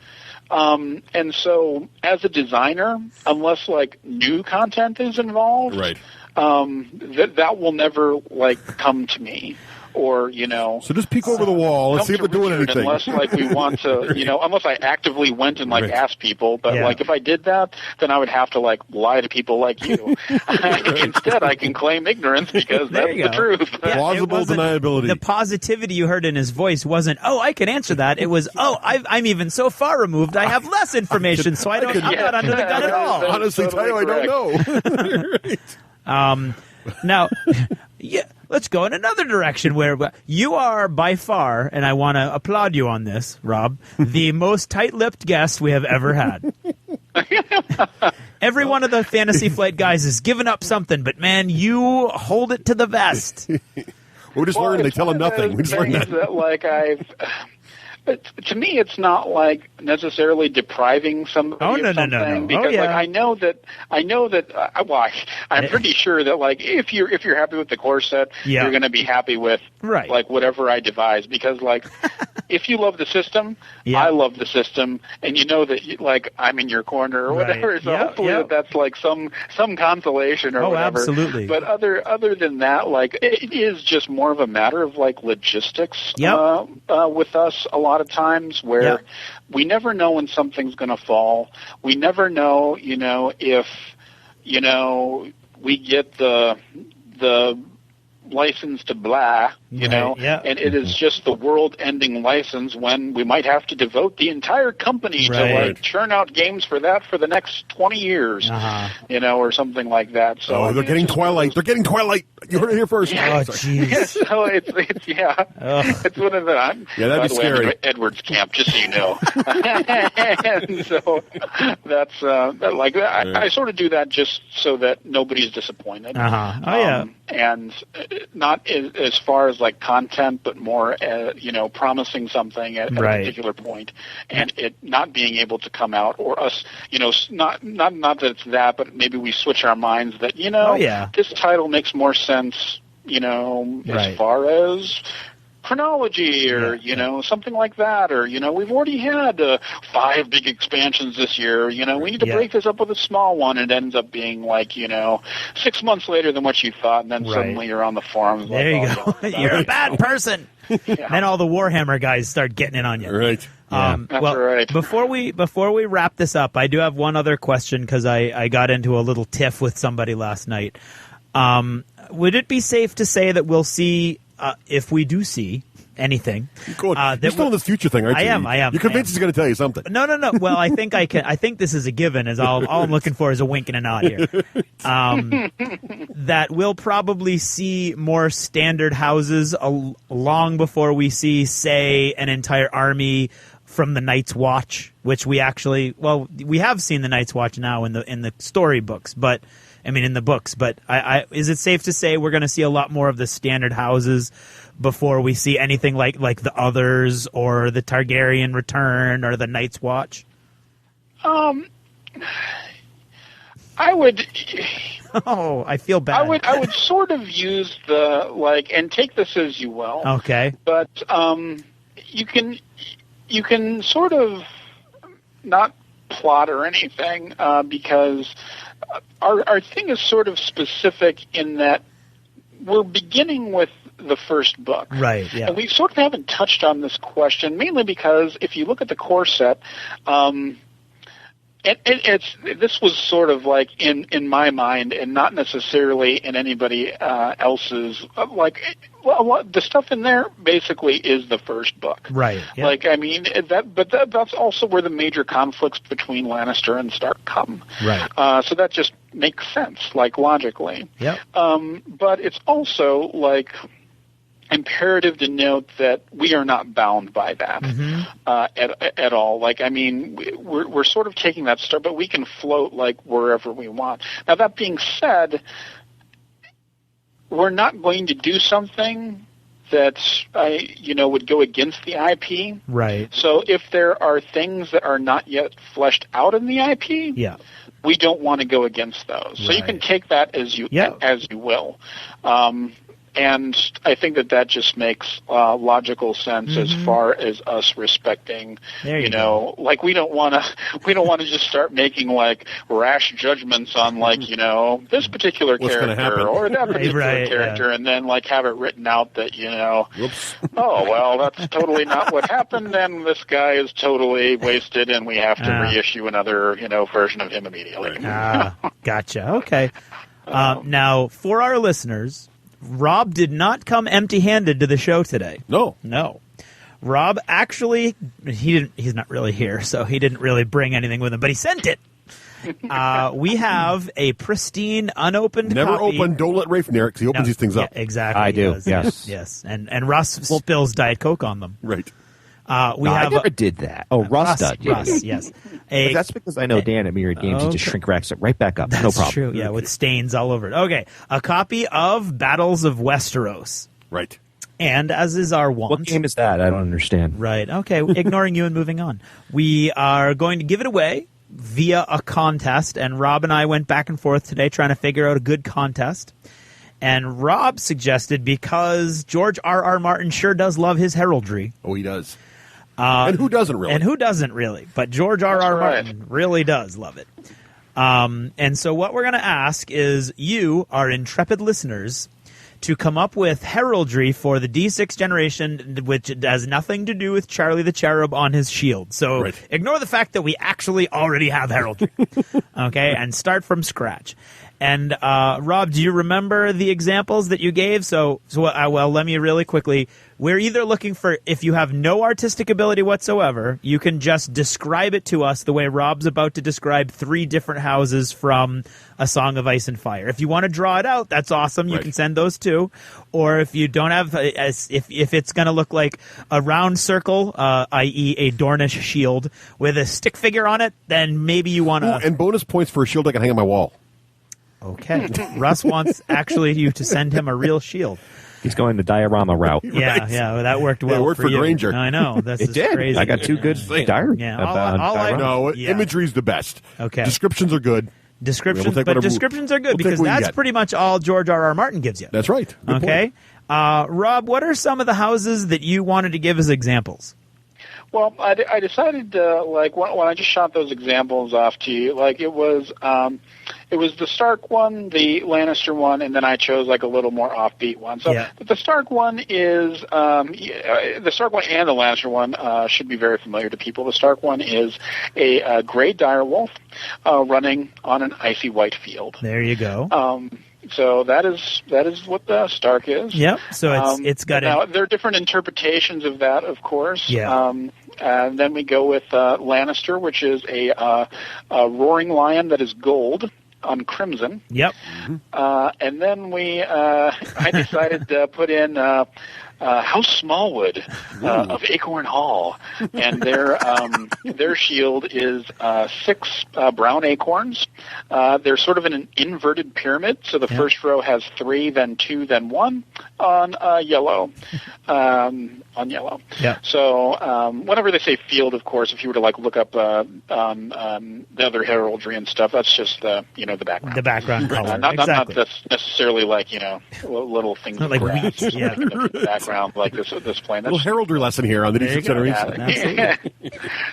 And so, as a designer, unless like new content is involved,
right.
That will never come to me, or
So just peek over the wall and see if they're doing anything.
Unless we want to, unless I actively went and asked people. But if I did that, then I would have to lie to people like you. Instead, I can claim ignorance because that's the truth.
Yeah, plausible deniability.
The positivity you heard in his voice wasn't, "Oh, I can answer that." It was, "Oh, I'm even so far removed. I have less information, so I'm not under the gun at all."
Honestly, tell you, I don't know.
Now, let's go in another direction where you are by far, and I want to applaud you on this, Rob, the most tight-lipped guest we have ever had. Every one of the Fantasy Flight guys has given up something, but man, you hold it to the vest.
We just learned they tell him nothing. We just learned that.
To me, it's not necessarily depriving somebody of something.
No.
Because I know that I'm pretty sure that if you're happy with the core set, you're going to be happy with whatever I devise. Because if you love the system, I love the system, and you know that I'm in your corner or whatever. So hopefully that's some consolation or whatever.
Absolutely.
But other than that, it is just more of a matter of logistics with us a lot of times, where we never know when something's going to fall. We never know, if we get the license to blah, and it is just the world-ending license when we might have to devote the entire company to churn out games for the next 20 years, or something like that. So
they're getting Twilight. They're getting Twilight. You heard it here first.
Oh, jeez.
So it's it's one of the
that'd be scary.
Edward's camp, just so you know. And so that's I sort of do that just so that nobody's disappointed. And not as far as content, but more promising something at a particular point, and it not being able to come out, or us not that it's that, but maybe we switch our minds that this title makes more sense as far as chronology or something like that, or we've already had 5 big expansions this year, we need to break this up with a small one, and it ends up being 6 months later than what you thought, and then suddenly you're on the forums
there you go. You're a bad person. Then all the Warhammer guys start getting in on you.
Right.
That's right.
Before we wrap this up, I do have one other question, because I got into a little tiff with somebody last night. Would it be safe to say that we'll see, if we do see anything,
you're still in this future thing, aren't you?
I am.
You're convinced he's going to tell you something.
No. Well, I think I can. I think this is a given. All I'm looking for is a wink and a nod here. That we'll probably see more standard houses long before we see, say, an entire army from the Night's Watch, which we have seen the Night's Watch now in the storybooks, but. In the books, but is it safe to say we're going to see a lot more of the standard houses before we see anything like the Others or the Targaryen Return or the Night's Watch?
I would.
Oh, I feel bad.
I would sort of use and take this as you will.
Okay.
But you can sort of not plot or anything because. Our thing is sort of specific in that we're beginning with the first book.
Right, yeah.
And we sort of haven't touched on this question, mainly because if you look at the core set, This was sort of like in my mind, and not necessarily in anybody else's. The stuff in there basically is the first book,
right? Yeah.
Like, I mean, that's also where the major conflicts between Lannister and Stark come,
right?
So that just makes sense, like logically.
Yep.
But it's also like imperative to note that we are not bound by that at all. Like, I mean, we're sort of taking that start, but we can float like wherever we want. Now, that being said, we're not going to do something that would go against the IP.
Right.
So if there are things that are not yet fleshed out in the IP, we don't want to go against those. So you can take that as you will. And I think that just makes logical sense as far as us respecting. Like we don't want to just start making like rash judgments on like this particular character or that particular character, and then like have it written out that oh well, that's totally not what happened, and this guy is totally wasted, and we have to reissue another version of him immediately.
Gotcha. Okay. Now for our listeners, Rob did not come empty-handed to the show today.
No.
Rob actually, he's not really here, so he didn't really bring anything with him, but he sent it. We have a pristine, unopened
Never
copy.
open. Don't let Rafe near it because he opens these things up.
Yeah, exactly.
I do.
Yes. Yes. And Russ spills Diet Coke on them.
Right.
I never did that. Oh, Russ does.
Russ, yes.
That's because I know Dan at Myriad Games, he just shrink wraps it right back up.
That's
no problem.
True, yeah, with stains all over it. Okay, a copy of Battles of Westeros.
Right.
And as is our want.
What game is that? I don't understand.
Right, okay, ignoring you and moving on. We are going to give it away via a contest, and Rob and I went back and forth today trying to figure out a good contest. And Rob suggested, because George R.R. Martin sure does love his heraldry.
Oh, he does. And who doesn't really?
And who doesn't really? But George R.R. Martin really does love it. And so what we're going to ask is you, our intrepid listeners, to come up with heraldry for the D6 generation, which has nothing to do with Charlie the Cherub on his shield. So ignore the fact that we actually already have heraldry. Okay? And start from scratch. And Rob, do you remember the examples that you gave? So let me really quickly. We're either looking for, if you have no artistic ability whatsoever, you can just describe it to us the way Rob's about to describe 3 different houses from A Song of Ice and Fire. If you want to draw it out, that's awesome. You can send those too. Or if you don't have, if it's going to look like a round circle, i.e. a Dornish shield with a stick figure on it, then maybe you want to.
And bonus points for a shield I can hang on my wall.
Okay. Russ wants actually you to send him a real shield.
He's going the diorama route.
Yeah, well, that worked well.
It worked for
you.
Granger.
I know. This is
did.
crazy.
I got 2 good diary.
Yeah,
imagery's the best.
Okay.
Descriptions are good.
Descriptions are good because that's pretty much all George R.R. Martin gives you.
That's right. Good
okay. Rob, what are some of the houses that you wanted to give as examples?
Well, I decided when I just shot those examples off to you, like it was the Stark one, the Lannister one, and then I chose like a little more offbeat one. So, but the Stark one is the Stark one and the Lannister one should be very familiar to people. The Stark one is a gray direwolf running on an icy white field.
There you go.
So that is what the Stark is.
Yep. So it's got
now there are different interpretations of that, of course.
Yeah.
And then we go with Lannister, which is a roaring lion that is gold on crimson.
Yep.
And then I decided to put in House Smallwood of Acorn Hall, and their shield is 6 brown acorns. They're sort of in an inverted pyramid, so the first row has 3, then 2, then 1 on yellow.
Yeah.
So whenever they say field, of course, if you were to like look up the other heraldry and stuff, that's just the background.
The background color.
Not necessarily like little things
not like
grass
wheat. Yeah.
in the background like this plane.
A little heraldry lesson here on the D6 generation.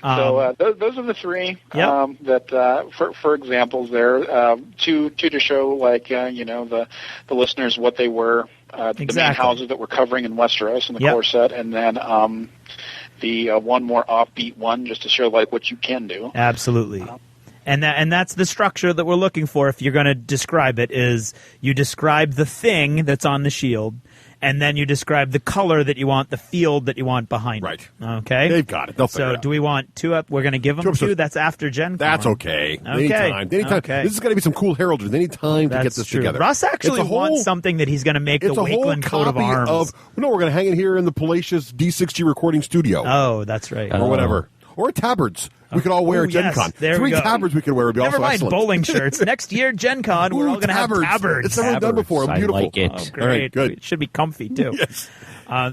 So those are the 3 that for examples there. 2 to show like the listeners what they were. The main houses that we're covering in Westeros in the core set, and then the one more offbeat one just to show like what you can do.
Absolutely. And that's the structure that we're looking for if you're going to describe it, is you describe the thing that's on the shield, and then you describe the color that you want, the field that you want behind
it.
Right. Okay?
They've got it. They'll figure it out.
So do we want two up? We're going to give them two? That's after Gen Con.
That's okay.
Okay.
They need time.
Okay.
This is going to be some cool heraldry. They need time to get this together.
Russ actually wants something that he's going to make the Wakeland coat of arms.
We're going to hang it here in the Palatius D6G recording studio.
Oh, that's right.
Or whatever. Or tabards. We could all wear Gen Con.
Three
tabards we could wear would be
Never
also
mind
excellent.
Bowling shirts. Next year, Gen Con, we're all going to have tabards.
It's never done before. Beautiful.
I like it.
Oh, great.
All right, good.
It should be comfy, too.
Yes.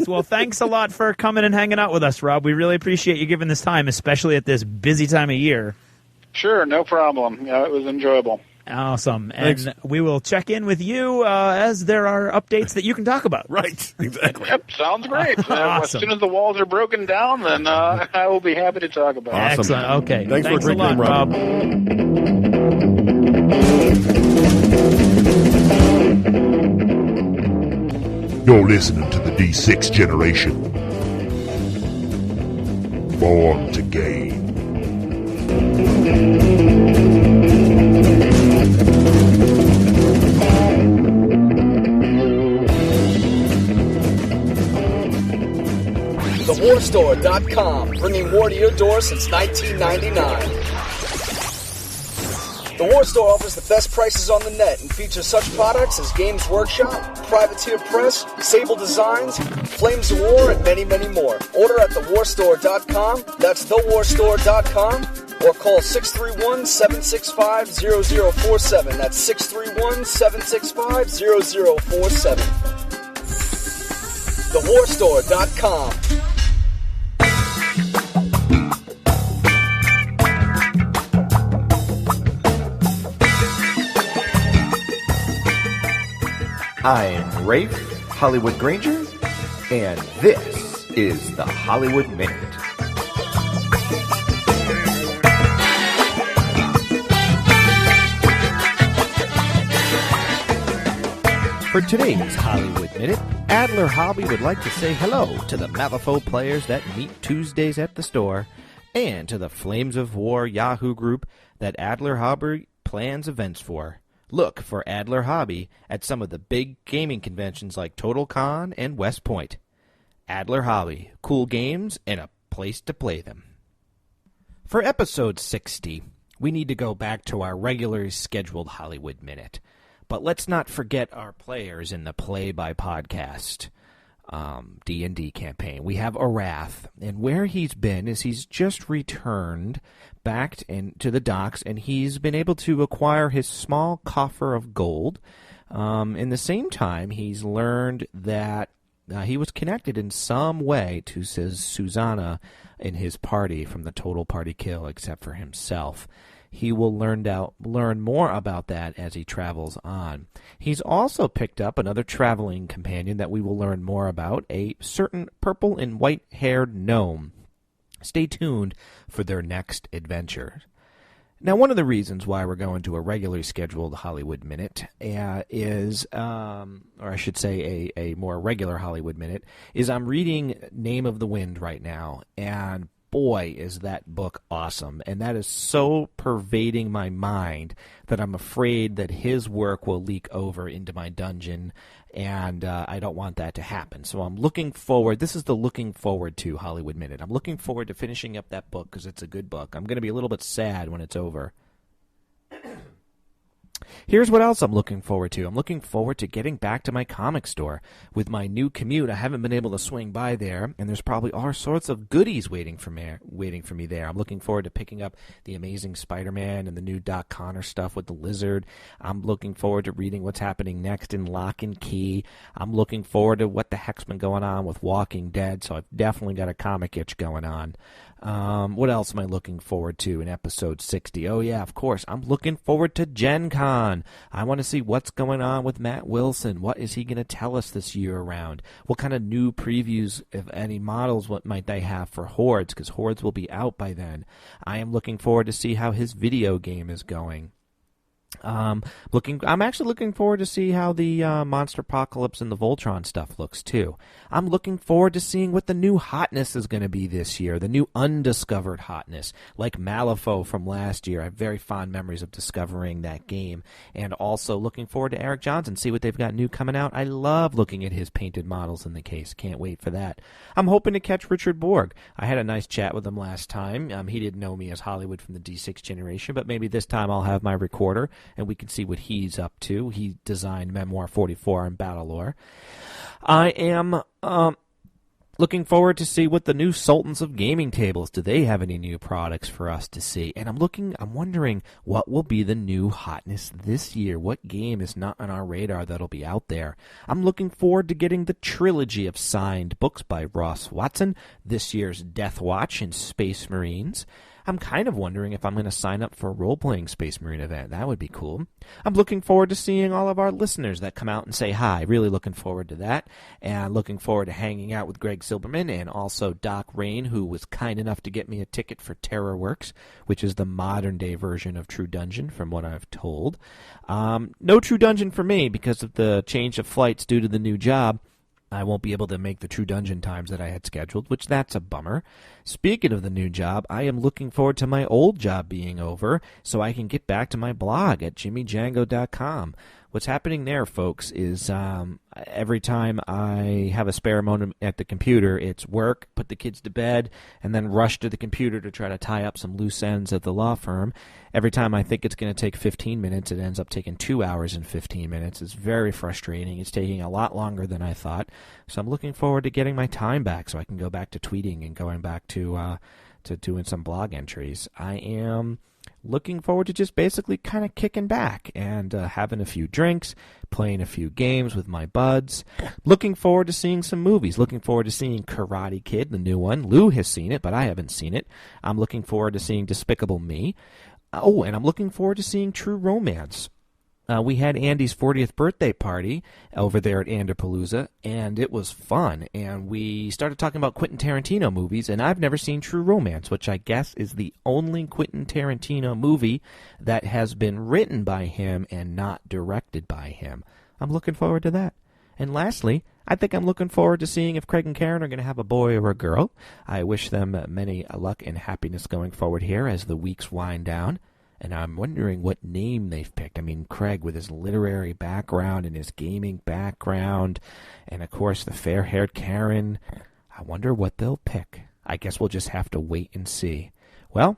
Well, thanks a lot for coming and hanging out with us, Rob. We really appreciate you giving this time, especially at this busy time of year.
Sure, no problem. It was enjoyable.
Awesome.
Thanks.
And we will check in with you as there are updates that you can talk about.
Right, exactly.
Yep, sounds great.
Awesome.
As soon as the walls are broken down, then I will be happy to talk about it.
Awesome.
Excellent. Okay.
Thanks for a great
lot,
game, Rob.
You're listening to the D6 generation. Born to gain.
TheWarStore.com, bringing war to your door since 1999. The War Store offers the best prices on the net and features such products as Games Workshop, Privateer Press, Sable Designs, Flames of War, and many, many more. Order at TheWarStore.com, that's TheWarStore.com, or call 631-765-0047. That's 631-765-0047. TheWarStore.com.
I'm Rafe Hollywood Granger, and this is the Hollywood Minute.
For today's Hollywood Minute, Adler Hobby would like to say hello to the Malifaux players that meet Tuesdays at the store, and to the Flames of War Yahoo group that Adler Hobby plans events for. Look for Adler Hobby at some of the big gaming conventions like Total Con and West Point. Adler Hobby, cool games and a place to play them. For episode 60, we need to go back to our regularly scheduled Hollywood Minute. But let's not forget our players in the Play-by podcast D&D campaign. We have Arath, and where he's been is he's just returned back to the docks, and he's been able to acquire his small coffer of gold. In the same time, he's learned that he was connected in some way to Susanna in his party from the total party kill, except for himself. He will learn more about that as he travels on. He's also picked up another traveling companion that we will learn more about, a certain purple and white-haired gnome. Stay tuned for their next adventure. Now, one of the reasons why we're going to a regularly scheduled Hollywood Minute is, or I should say a more regular Hollywood Minute, is I'm reading Name of the Wind right now, and boy, is that book awesome. And that is so pervading my mind that I'm afraid that his work will leak over into my dungeon, and I don't want that to happen. So I'm looking forward. This is the looking forward to Hollywood Minute. I'm looking forward to finishing up that book because it's a good book. I'm going to be a little bit sad when it's over. Here's what else I'm looking forward to. I'm looking forward to getting back to my comic store. With my new commute, I haven't been able to swing by there, and there's probably all sorts of goodies waiting for me there. I'm looking forward to picking up the Amazing Spider-Man and the new Doc Connor stuff with the Lizard. I'm looking forward to reading what's happening next in Lock and Key. I'm looking forward to what the heck's been going on with Walking Dead, so I've definitely got a comic itch going on. What else am I looking forward to in episode 60? Oh, yeah, of course. I'm looking forward to Gen Con. I want to see what's going on with Matt Wilson. What is he going to tell us this year around? What kind of new previews, if any models, what might they have for Hordes? Because Hordes will be out by then. I am looking forward to see how his video game is going. I'm actually looking forward to see how the Monster Apocalypse and the Voltron stuff looks, too. I'm looking forward to seeing what the new hotness is going to be this year, the new undiscovered hotness, like Malifaux from last year. I have very fond memories of discovering that game, and also looking forward to Eric Johnson, see what they've got new coming out. I love looking at his painted models in the case. Can't wait for that. I'm hoping to catch Richard Borg. I had a nice chat with him last time. He didn't know me as Hollywood from the D6 generation, but maybe this time I'll have my recorder, and we can see what he's up to. He designed Memoir 44 and Battlelore. I am looking forward to see what the new Sultans of Gaming tables, do they have any new products for us to see? And I'm wondering what will be the new hotness this year. What game is not on our radar that'll be out there? I'm looking forward to getting the trilogy of signed books by Ross Watson, this year's Death Watch and Space Marines. I'm kind of wondering if I'm going to sign up for a role-playing Space Marine event. That would be cool. I'm looking forward to seeing all of our listeners that come out and say hi. Really looking forward to that. And looking forward to hanging out with Greg Silberman and also Doc Rain, who was kind enough to get me a ticket for TerrorWorks, which is the modern-day version of True Dungeon, from what I've told. No True Dungeon for me because of the change of flights due to the new job. I won't be able to make the True Dungeon times that I had scheduled, which that's a bummer. Speaking of the new job, I am looking forward to my old job being over so I can get back to my blog at jimmydjango.com. What's happening there, folks, is every time I have a spare moment at the computer, it's work, put the kids to bed, and then rush to the computer to try to tie up some loose ends at the law firm. Every time I think it's going to take 15 minutes, it ends up taking 2 hours and 15 minutes. It's very frustrating. It's taking a lot longer than I thought. So I'm looking forward to getting my time back so I can go back to tweeting and going back to doing some blog entries. I am looking forward to just basically kind of kicking back and having a few drinks, playing a few games with my buds. Looking forward to seeing some movies. Looking forward to seeing Karate Kid, the new one. Lou has seen it, but I haven't seen it. I'm looking forward to seeing Despicable Me. Oh, and I'm looking forward to seeing True Romance. We had Andy's 40th birthday party over there at Andapalooza, and it was fun. And we started talking about Quentin Tarantino movies, and I've never seen True Romance, which I guess is the only Quentin Tarantino movie that has been written by him and not directed by him. I'm looking forward to that. And lastly, I think I'm looking forward to seeing if Craig and Karen are going to have a boy or a girl. I wish them many luck and happiness going forward here as the weeks wind down. And I'm wondering what name they've picked. I mean, Craig with his literary background and his gaming background, and of course the fair-haired Karen. I wonder what they'll pick. I guess we'll just have to wait and see. Well,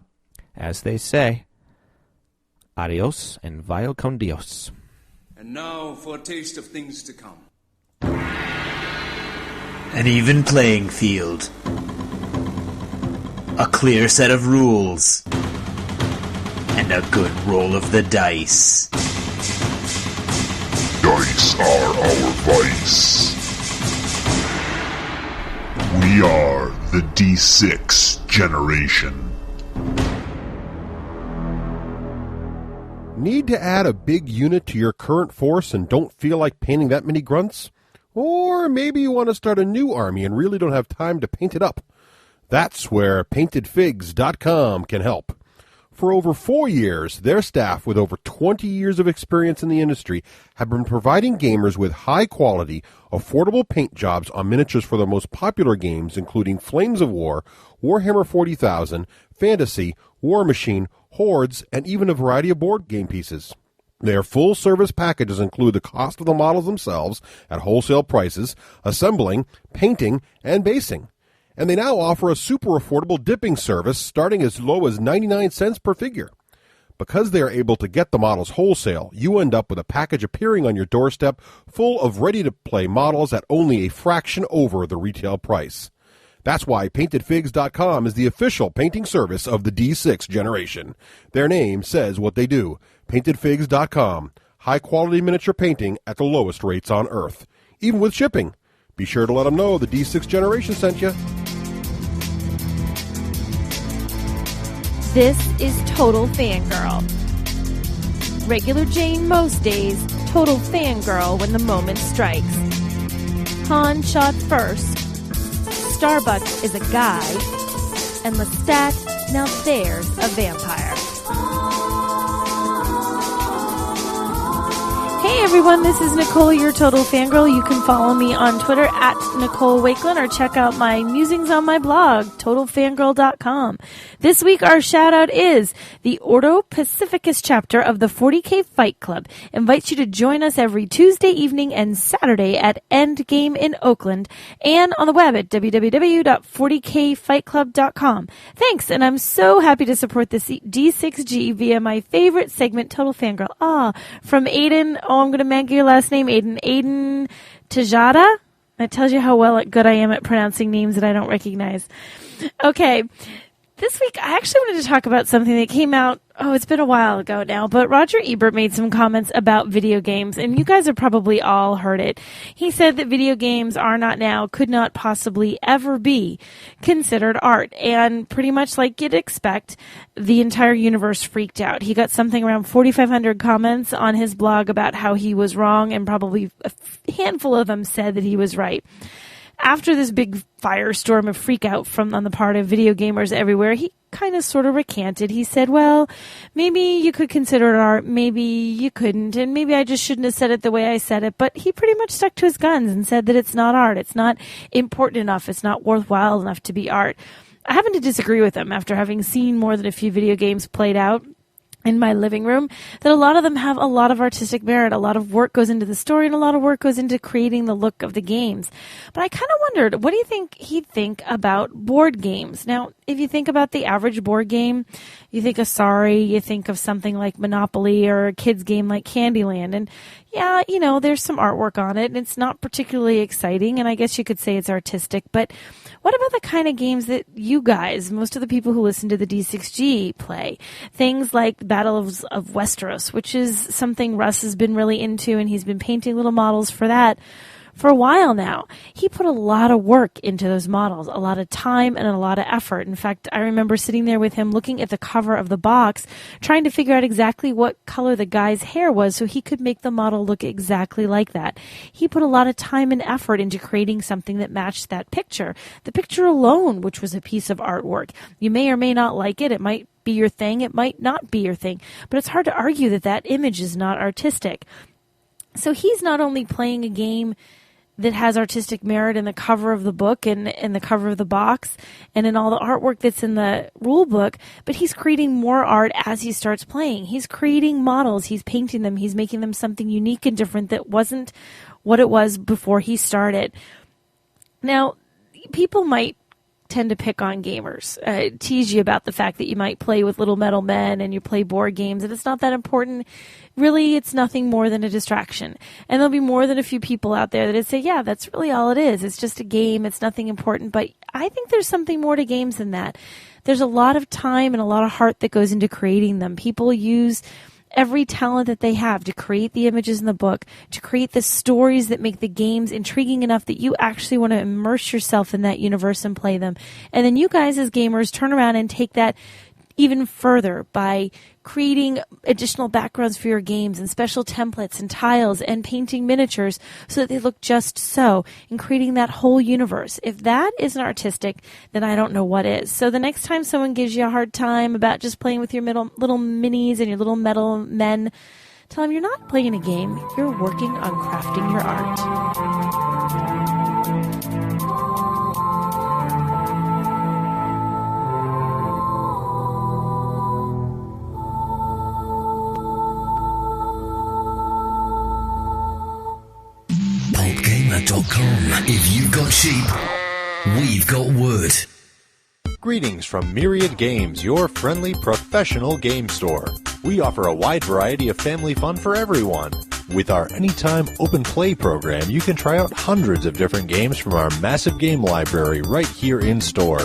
as they say, adios and vaya con Dios.
And now for a taste of things to come.
An even playing field. A clear set of rules. And a good roll of the dice.
Dice are our vice. We are the D6 generation.
Need to add a big unit to your current force and don't feel like painting that many grunts? Or maybe you want to start a new army and really don't have time to paint it up. That's where PaintedFigs.com can help. For over 4 years, their staff with over 20 years of experience in the industry have been providing gamers with high-quality, affordable paint jobs on miniatures for their most popular games, including Flames of War, Warhammer 40,000, Fantasy, War Machine, Hordes, and even a variety of board game pieces. Their full-service packages include the cost of the models themselves at wholesale prices, assembling, painting, and basing. And they now offer a super affordable dipping service starting as low as 99 cents per figure. Because they are able to get the models wholesale, you end up with a package appearing on your doorstep full of ready-to-play models at only a fraction over the retail price. That's why PaintedFigs.com is the official painting service of the D6 generation. Their name says what they do. PaintedFigs.com. High-quality miniature painting at the lowest rates on Earth. Even with shipping. Be sure to let them know the D6 generation sent you.
This is Total Fangirl. Regular Jane most days, Total Fangirl when the moment strikes. Han shot first. Starbuck is a guy. And Lestat, now there's a vampire. Hey everyone, this is Nicole, your total fangirl. You can follow me on Twitter at Nicole Wakelin or check out my musings on my blog, totalfangirl.com. This week our shout out is the Ordo Pacificus chapter of the 40K Fight Club. Invites you to join us every Tuesday evening and Saturday at Endgame in Oakland and on the web at www.40kfightclub.com. Thanks, and I'm so happy to support this D6G via my favorite segment, Total Fangirl. From Aiden, I'm going to make your last name, Aiden Tejada. That tells you how good I am at pronouncing names that I don't recognize. Okay, this week I actually wanted to talk about something that came out, it's been a while ago now, but Roger Ebert made some comments about video games, and you guys have probably all heard it. He said that video games are not now, could not possibly ever be considered art, and pretty much like you'd expect, the entire universe freaked out. He got something around 4,500 comments on his blog about how he was wrong, and probably a handful of them said that he was right. After this big firestorm of freak out on the part of video gamers everywhere, he kind of sort of recanted. He said, well, maybe you could consider it art, maybe you couldn't, and maybe I just shouldn't have said it the way I said it, but he pretty much stuck to his guns and said that it's not art, it's not important enough, it's not worthwhile enough to be art. I happen to disagree with him after having seen more than a few video games played out in my living room, that a lot of them have a lot of artistic merit. A lot of work goes into the story and a lot of work goes into creating the look of the games. But I kind of wondered, what do you think he'd think about board games? Now, if you think about the average board game, you think of Sorry, you think of something like Monopoly or a kid's game like Candyland. And yeah, there's some artwork on it and it's not particularly exciting. And I guess you could say it's artistic, but what about the kind of games that you guys, most of the people who listen to the D6G, play? Things like Battle of Westeros, which is something Russ has been really into, and he's been painting little models for that for a while now. He put a lot of work into those models, a lot of time and a lot of effort. In fact, I remember sitting there with him looking at the cover of the box, trying to figure out exactly what color the guy's hair was so he could make the model look exactly like that. He put a lot of time and effort into creating something that matched that picture. The picture alone, which was a piece of artwork. You may or may not like it. It might be your thing. It might not be your thing. But it's hard to argue that that image is not artistic. So he's not only playing a game that has artistic merit in the cover of the book and in the cover of the box and in all the artwork that's in the rule book, but he's creating more art as he starts playing. He's creating models, he's painting them, he's making them something unique and different that wasn't what it was before he started. Now, people might tend to pick on gamers, tease you about the fact that you might play with little metal men and you play board games and it's not that important. Really, it's nothing more than a distraction. And there'll be more than a few people out there that say, yeah, that's really all it is. It's just a game. It's nothing important. But I think there's something more to games than that. There's a lot of time and a lot of heart that goes into creating them. People use every talent that they have to create the images in the book, to create the stories that make the games intriguing enough that you actually want to immerse yourself in that universe and play them. And then you guys as gamers turn around and take that even further by creating additional backgrounds for your games and special templates and tiles and painting miniatures so that they look just so, and creating that whole universe. If that isn't artistic, then I don't know what is. So the next time someone gives you a hard time about just playing with your little minis and your little metal men, tell them you're not playing a game, you're working on crafting your art.
Gamer.com. If you've got sheep, we've got wood.
Greetings from Myriad Games, your friendly professional game store. We offer a wide variety of family fun for everyone. With our Anytime Open Play program, you can try out hundreds of different games from our massive game library right here in store.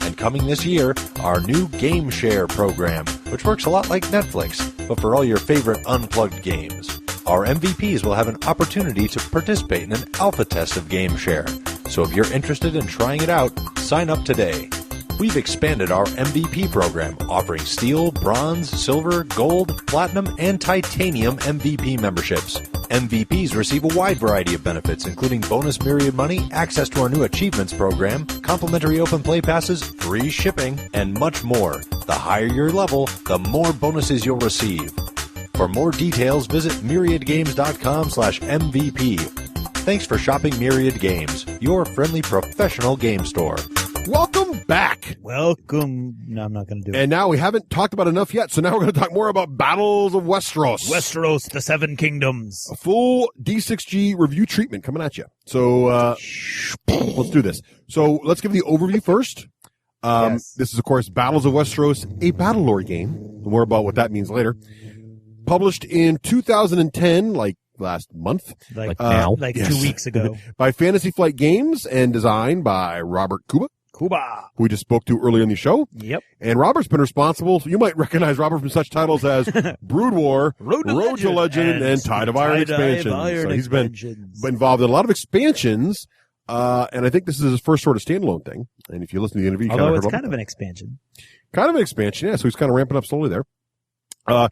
And coming this year, our new Game Share program, which works a lot like Netflix, but for all your favorite unplugged games. Our MVPs will have an opportunity to participate in an alpha test of Game Share. So if you're interested in trying it out, sign up today. We've expanded our MVP program, offering steel, bronze, silver, gold, platinum, and titanium MVP memberships. MVPs receive a wide variety of benefits, including bonus Myriad money, access to our new achievements program, complimentary open play passes, free shipping, and much more. The higher your level, the more bonuses you'll receive. For more details, visit myriadgames.com/MVP. Thanks for shopping Myriad Games, your friendly professional game store.
Welcome back.
Welcome. No, I'm not going to do it.
And now we haven't talked about enough yet, so now we're going to talk more about Battles of Westeros.
Westeros, the Seven Kingdoms.
A full D6G review treatment coming at you. So let's do this. So let's give the overview first.
Yes.
This is, of course, Battles of Westeros, a Battlelore game. More about what that means later. Published in 2010, like last month.
Like
2
weeks ago.
By Fantasy Flight Games and designed by Robert Kouba. Who we just spoke to earlier in the show.
Yep.
And Robert's been responsible. You might recognize Robert from such titles as Brood War, Road to Legend, and Tide of Iron expansions. So he's been involved in a lot of expansions. And I think this is his first sort of standalone thing. And if you listen to the interview, you
although it's kind of an expansion.
Kind of an expansion, yeah. So he's kind of ramping up slowly there.
But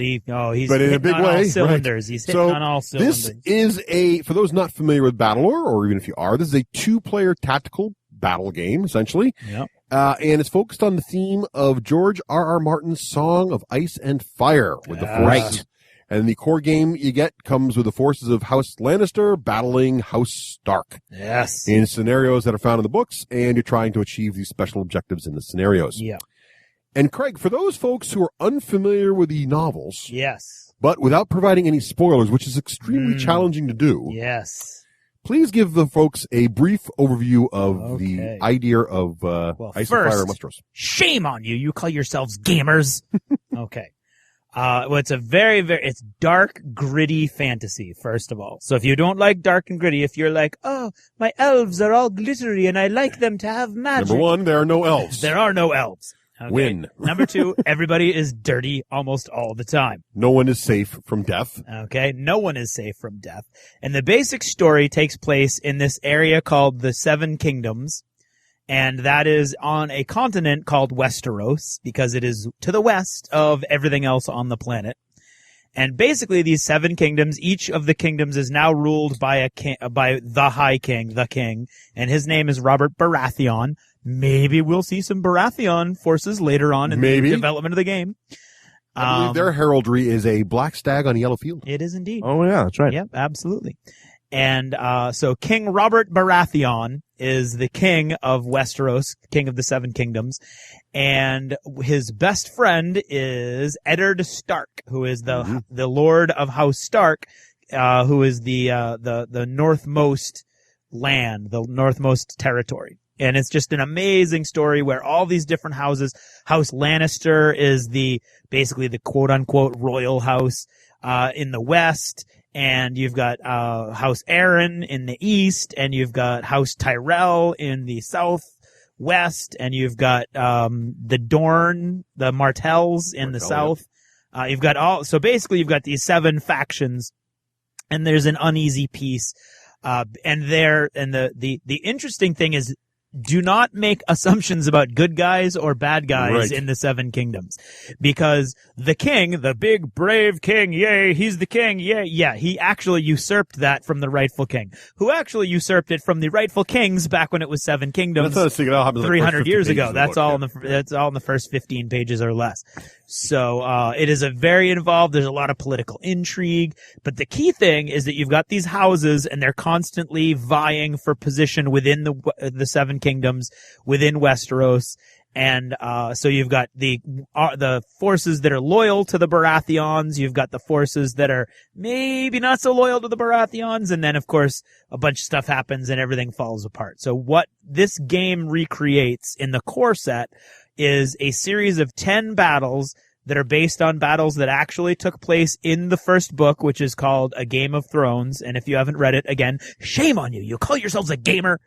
he's
but in a big way,
all cylinders.
Right.
He's hitting on all cylinders.
This is for those not familiar with Battlelore, or even if you are, this is a 2-player tactical battle game, essentially.
Yep.
And it's focused on the theme of George R.R. Martin's Song of Ice and Fire with the forces.
Right.
And the core game you get comes with the forces of House Lannister battling House Stark.
Yes.
In scenarios that are found in the books, and you're trying to achieve these special objectives in the scenarios.
Yeah.
And Craig, for those folks who are unfamiliar with the novels.
Yes.
But without providing any spoilers, which is extremely challenging to do.
Yes.
Please give the folks a brief overview of the idea of Ice and Fire and Westeros.
Shame on you. You call yourselves gamers. Okay. Well, it's a it's dark, gritty fantasy, first of all. So if you don't like dark and gritty, if you're like, oh, my elves are all glittery and I like them to have magic.
Number one, there are no elves.
There are no elves. Okay.
Win.
Number two, everybody is dirty almost all the time.
No one is safe from death.
Okay. No one is safe from death. And the basic story takes place in this area called the Seven Kingdoms. And that is on a continent called Westeros because it is to the west of everything else on the planet. And basically these 7 kingdoms, each of the kingdoms is now ruled by by the High King, the King, and his name is Robert Baratheon. Maybe we'll see some Baratheon forces later on in the development of the game.
I believe their heraldry is a black stag on a yellow field.
It is indeed.
Oh yeah, that's right.
Yep, absolutely. And so King Robert Baratheon is the king of Westeros, king of the 7 kingdoms, and his best friend is Eddard Stark, who is the Lord of House Stark, who is the northmost land, the northmost territory. And it's just an amazing story where all these different houses, House Lannister is basically the quote unquote royal house, in the west. And you've got, House Aaron in the east, and you've got House Tyrell in the southwest, and you've got, the Dorne, the Martells in the south. You've got so basically you've got these 7 factions, and there's an uneasy peace. And the interesting thing is, do not make assumptions about good guys or bad guys in the 7 kingdoms. Because the king, the big brave king, yay, he's the king, yay, yeah, he actually usurped that from the rightful king, who actually usurped it from the rightful kings back when it was 7 kingdoms 300 years ago. That's all in the first 15 pages or less. So, it is a very involved, there's a lot of political intrigue, but the key thing is that you've got these houses and they're constantly vying for position within the 7 kingdoms, within Westeros. And, so you've got the forces that are loyal to the Baratheons, you've got the forces that are maybe not so loyal to the Baratheons, and then of course a bunch of stuff happens and everything falls apart. So what this game recreates in the core set is a series of 10 battles that are based on battles that actually took place in the first book, which is called A Game of Thrones. And if you haven't read it, again, shame on you. You call yourselves a gamer.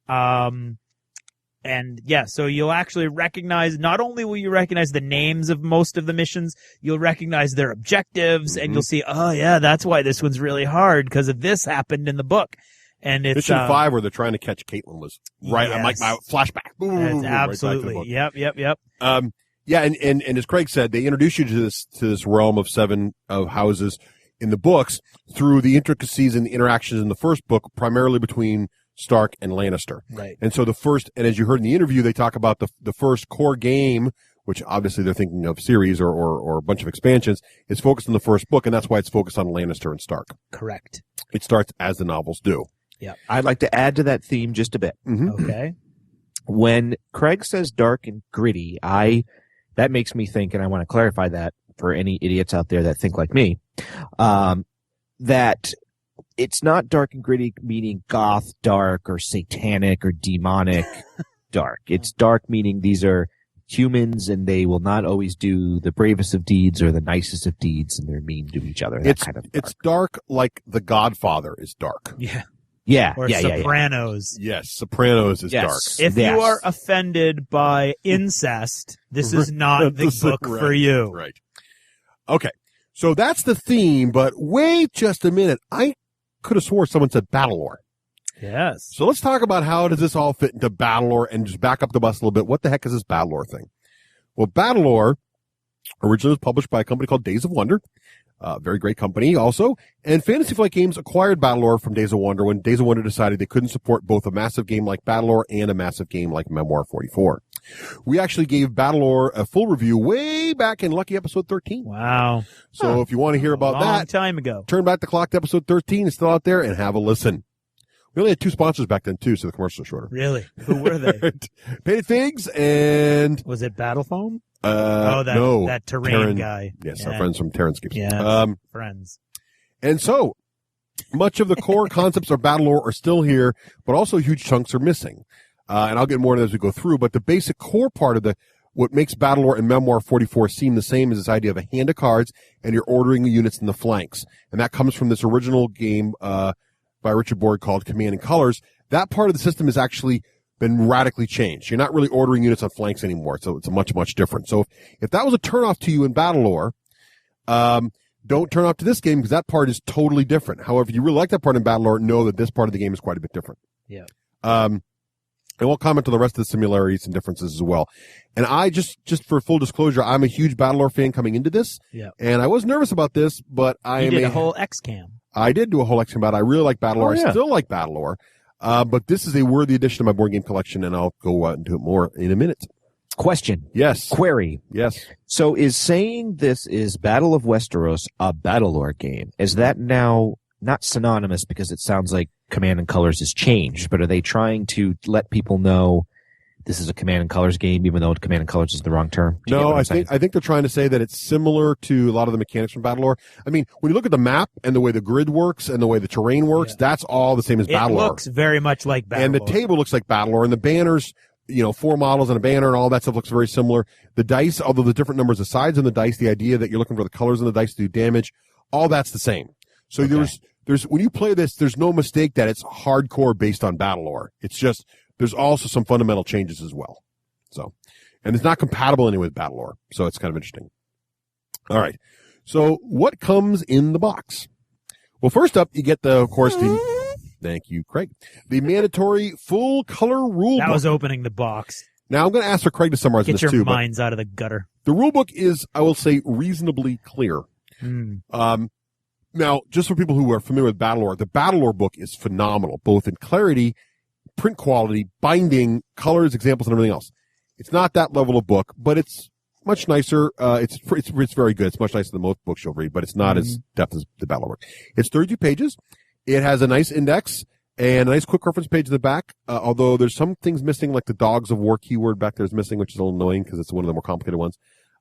And yeah, so you'll actually recognize, not only will you recognize the names of most of the missions, you'll recognize their objectives, and you'll see, oh yeah, that's why this one's really hard, because of this happened in the book. And it's
Mission 5 where they're trying to catch Caitlyn was right.
Yes.
I'm like my flashback.
Boom, absolutely.
Right
yep.
Yeah. And as Craig said, they introduce you to this realm of 7 of houses in the books through the intricacies and the interactions in the first book, primarily between Stark and Lannister.
Right.
And so and as you heard in the interview, they talk about the first core game which obviously they're thinking of series or a bunch of expansions, is focused on the first book, and that's why it's focused on Lannister and Stark.
Correct.
It starts as the novels do.
Yeah.
I'd like to add to that theme just a bit.
Mm-hmm.
Okay.
When Craig says dark and gritty, that makes me think, and I want to clarify that for any idiots out there that think like me, that it's not dark and gritty meaning goth dark or satanic or demonic dark. It's dark meaning these are humans and they will not always do the bravest of deeds or the nicest of deeds, and they're mean to each other.
It's dark like The Godfather is dark.
Yeah.
Yeah.
Or Sopranos.
Yeah. Yes, Sopranos is dark.
If you are offended by incest, this is not the book for you.
Right. Okay. So that's the theme, but wait just a minute. I could have swore someone said Battlelore.
Yes.
So let's talk about how does this all fit into Battlelore and just back up the bus a little bit. What the heck is this Battlelore thing? Well, Battlelore originally was published by a company called Days of Wonder. Very great company also. And Fantasy Flight Games acquired Battlelore from Days of Wonder when Days of Wonder decided they couldn't support both a massive game like Battlelore and a massive game like Memoir 44. We actually gave Battlelore a full review way back in Lucky Episode 13.
Wow.
So if you want to hear about
Long
that,
time ago.
turn back the clock to Episode 13. It's still out there and have a listen. We only had 2 sponsors back then too, so the commercials are shorter.
Really? Who were they?
Painted Figs and...
Was it Battle Foam?
No.
That terrain guy.
Yes, our friends from Terranscapes.
Yeah, friends.
And so, much of the core concepts of Battlelore are still here, but also huge chunks are missing. And I'll get more into as we go through, but the basic core part of what makes Battlelore and Memoir 44 seem the same is this idea of a hand of cards, and you're ordering the units in the flanks. And that comes from this original game by Richard Boyd called Command and Colors. That part of the system has actually been radically changed. You're not really ordering units on flanks anymore, so it's a much, much different. So if that was a turnoff to you in Battlelore, don't turn off to this game because that part is totally different. However, if you really like that part in Battlelore, know that this part of the game is quite a bit different.
Yeah.
And we'll comment on the rest of the similarities and differences as well. And I just for full disclosure, I'm a huge Battlelore fan coming into this.
Yeah.
And I was nervous about this, but
You did a whole XCAM.
I did do a whole XCAM about it. I really like Battlelore. I still like Battlelore. But this is a worthy addition to my board game collection, and I'll go into it more in a minute.
Question.
Yes.
Query.
Yes.
So is saying this is Battle of Westeros a Battlelore game, is that now not synonymous because it sounds like Command and Colors has changed, but are they trying to let people know this is a Command and Colors game, even though Command and Colors is the wrong term?
No, I think they're trying to say that it's similar to a lot of the mechanics from Battlelore. I mean, when you look at the map and the way the grid works and the way the terrain works, that's all the same as Battlelore.
It looks very much like Battlelore.
And the table looks like Battlelore, and the banners, 4 models and a banner and all that stuff looks very similar. The dice, although the different numbers of sides on the dice, the idea that you're looking for the colors on the dice to do damage, all that's the same. So there's when you play this, there's no mistake that it's hardcore based on Battlelore. It's just there's also some fundamental changes as well. So, and it's not compatible anyway with Battlelore. So it's kind of interesting. All right. So what comes in the box? Well, first up, you get thank you, Craig, the mandatory full color rule book.
That was opening the box.
Now I'm going to ask for Craig to summarize this too.
Get your minds out of the gutter.
The rule book is, I will say, reasonably clear. Now, just for people who are familiar with Battlelore, the Battlelore book is phenomenal, both in clarity, print quality, binding, colors, examples, and everything else. It's not that level of book, but it's much nicer. It's very good. It's much nicer than most books you'll read, but it's not as depth as the Battlelore book. It's 32 pages. It has a nice index and a nice quick reference page in the back. Although there's some things missing, like the Dogs of War keyword back there is missing, which is a little annoying because it's one of the more complicated ones.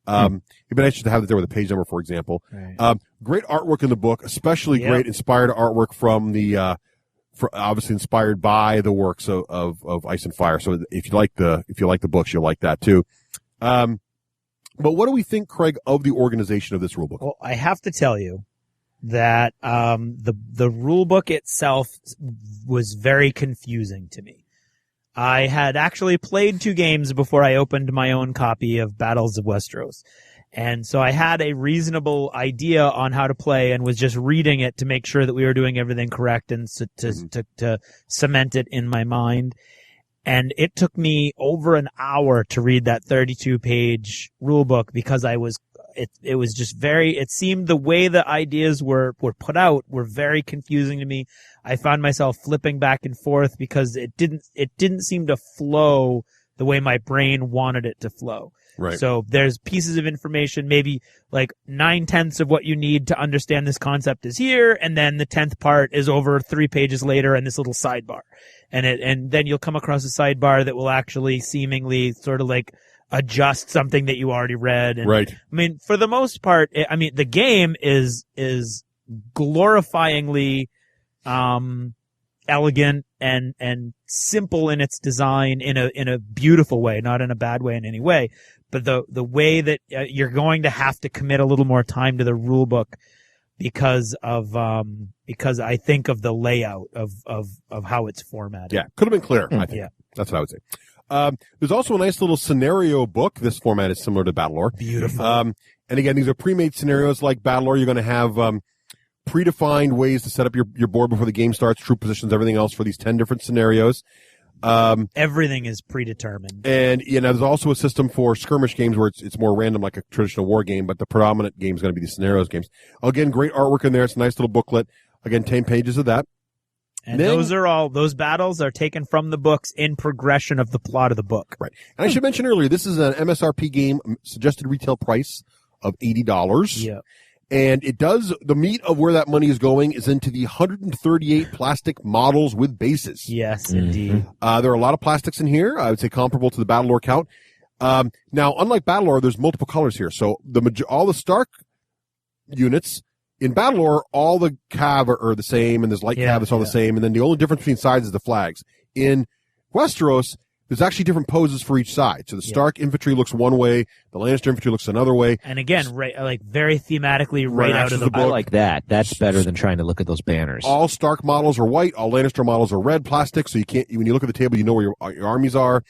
It'd be nice to have it there with a page number, for example. Right. Great artwork in the book, especially great inspired artwork from the, obviously inspired by the works of Ice and Fire. So if you like the books, you'll like that too. But what do we think, Craig, of the organization of this rulebook?
Well, I have to tell you that the rulebook itself was very confusing to me. I had actually played 2 games before I opened my own copy of Battles of Westeros. And so I had a reasonable idea on how to play and was just reading it to make sure that we were doing everything correct and to cement it in my mind. And it took me over an hour to read that 32-page rulebook because it was just it seemed the way the ideas were put out were very confusing to me. I found myself flipping back and forth because it didn't seem to flow the way my brain wanted it to flow.
Right.
So there's pieces of information, maybe like 9/10 of what you need to understand this concept is here, and then the 10th part is over 3 pages later in this little sidebar. And then you'll come across a sidebar that will actually seemingly sort of like adjust something that you already read. And,
right.
I mean, for the most part, the game is glorifyingly, elegant and simple in its design in a beautiful way, not in a bad way in any way, but the way that you're going to have to commit a little more time to the rule book because I think of the layout of how it's formatted.
Yeah, could have been clearer, I think. Yeah. That's what I would say. There's also a nice little scenario book. This format is similar to Battlelore.
Beautiful.
And again, these are pre-made scenarios like Battlelore. You're going to have predefined ways to set up your board before the game starts, troop positions, everything else for these 10 different scenarios.
Everything is predetermined.
And, there's also a system for skirmish games where it's more random like a traditional war game, but the predominant game is going to be the scenarios games. Again, great artwork in there. It's a nice little booklet. Again, 10 pages of that.
And those battles are taken from the books in progression of the plot of the book.
Right. And I should mention earlier, this is an MSRP game, suggested retail price of $80.
Yeah.
And the meat of where that money is going is into the 138 plastic models with bases.
Yes, indeed.
There are a lot of plastics in here. I would say comparable to the Battlelore count. Now, unlike Battlelore, there's multiple colors here. So all the Stark units in Battlelore, all the cav are the same, and there's light cav that's all the same. And then the only difference between sides is the flags. In Westeros, there's actually different poses for each side. So the Stark infantry looks one way, the Lannister infantry looks another way.
And again, very thematically right out of the book.
I like that. That's better than trying to look at those banners.
All Stark models are white, all Lannister models are red plastic, so when you look at the table, you know where your armies are.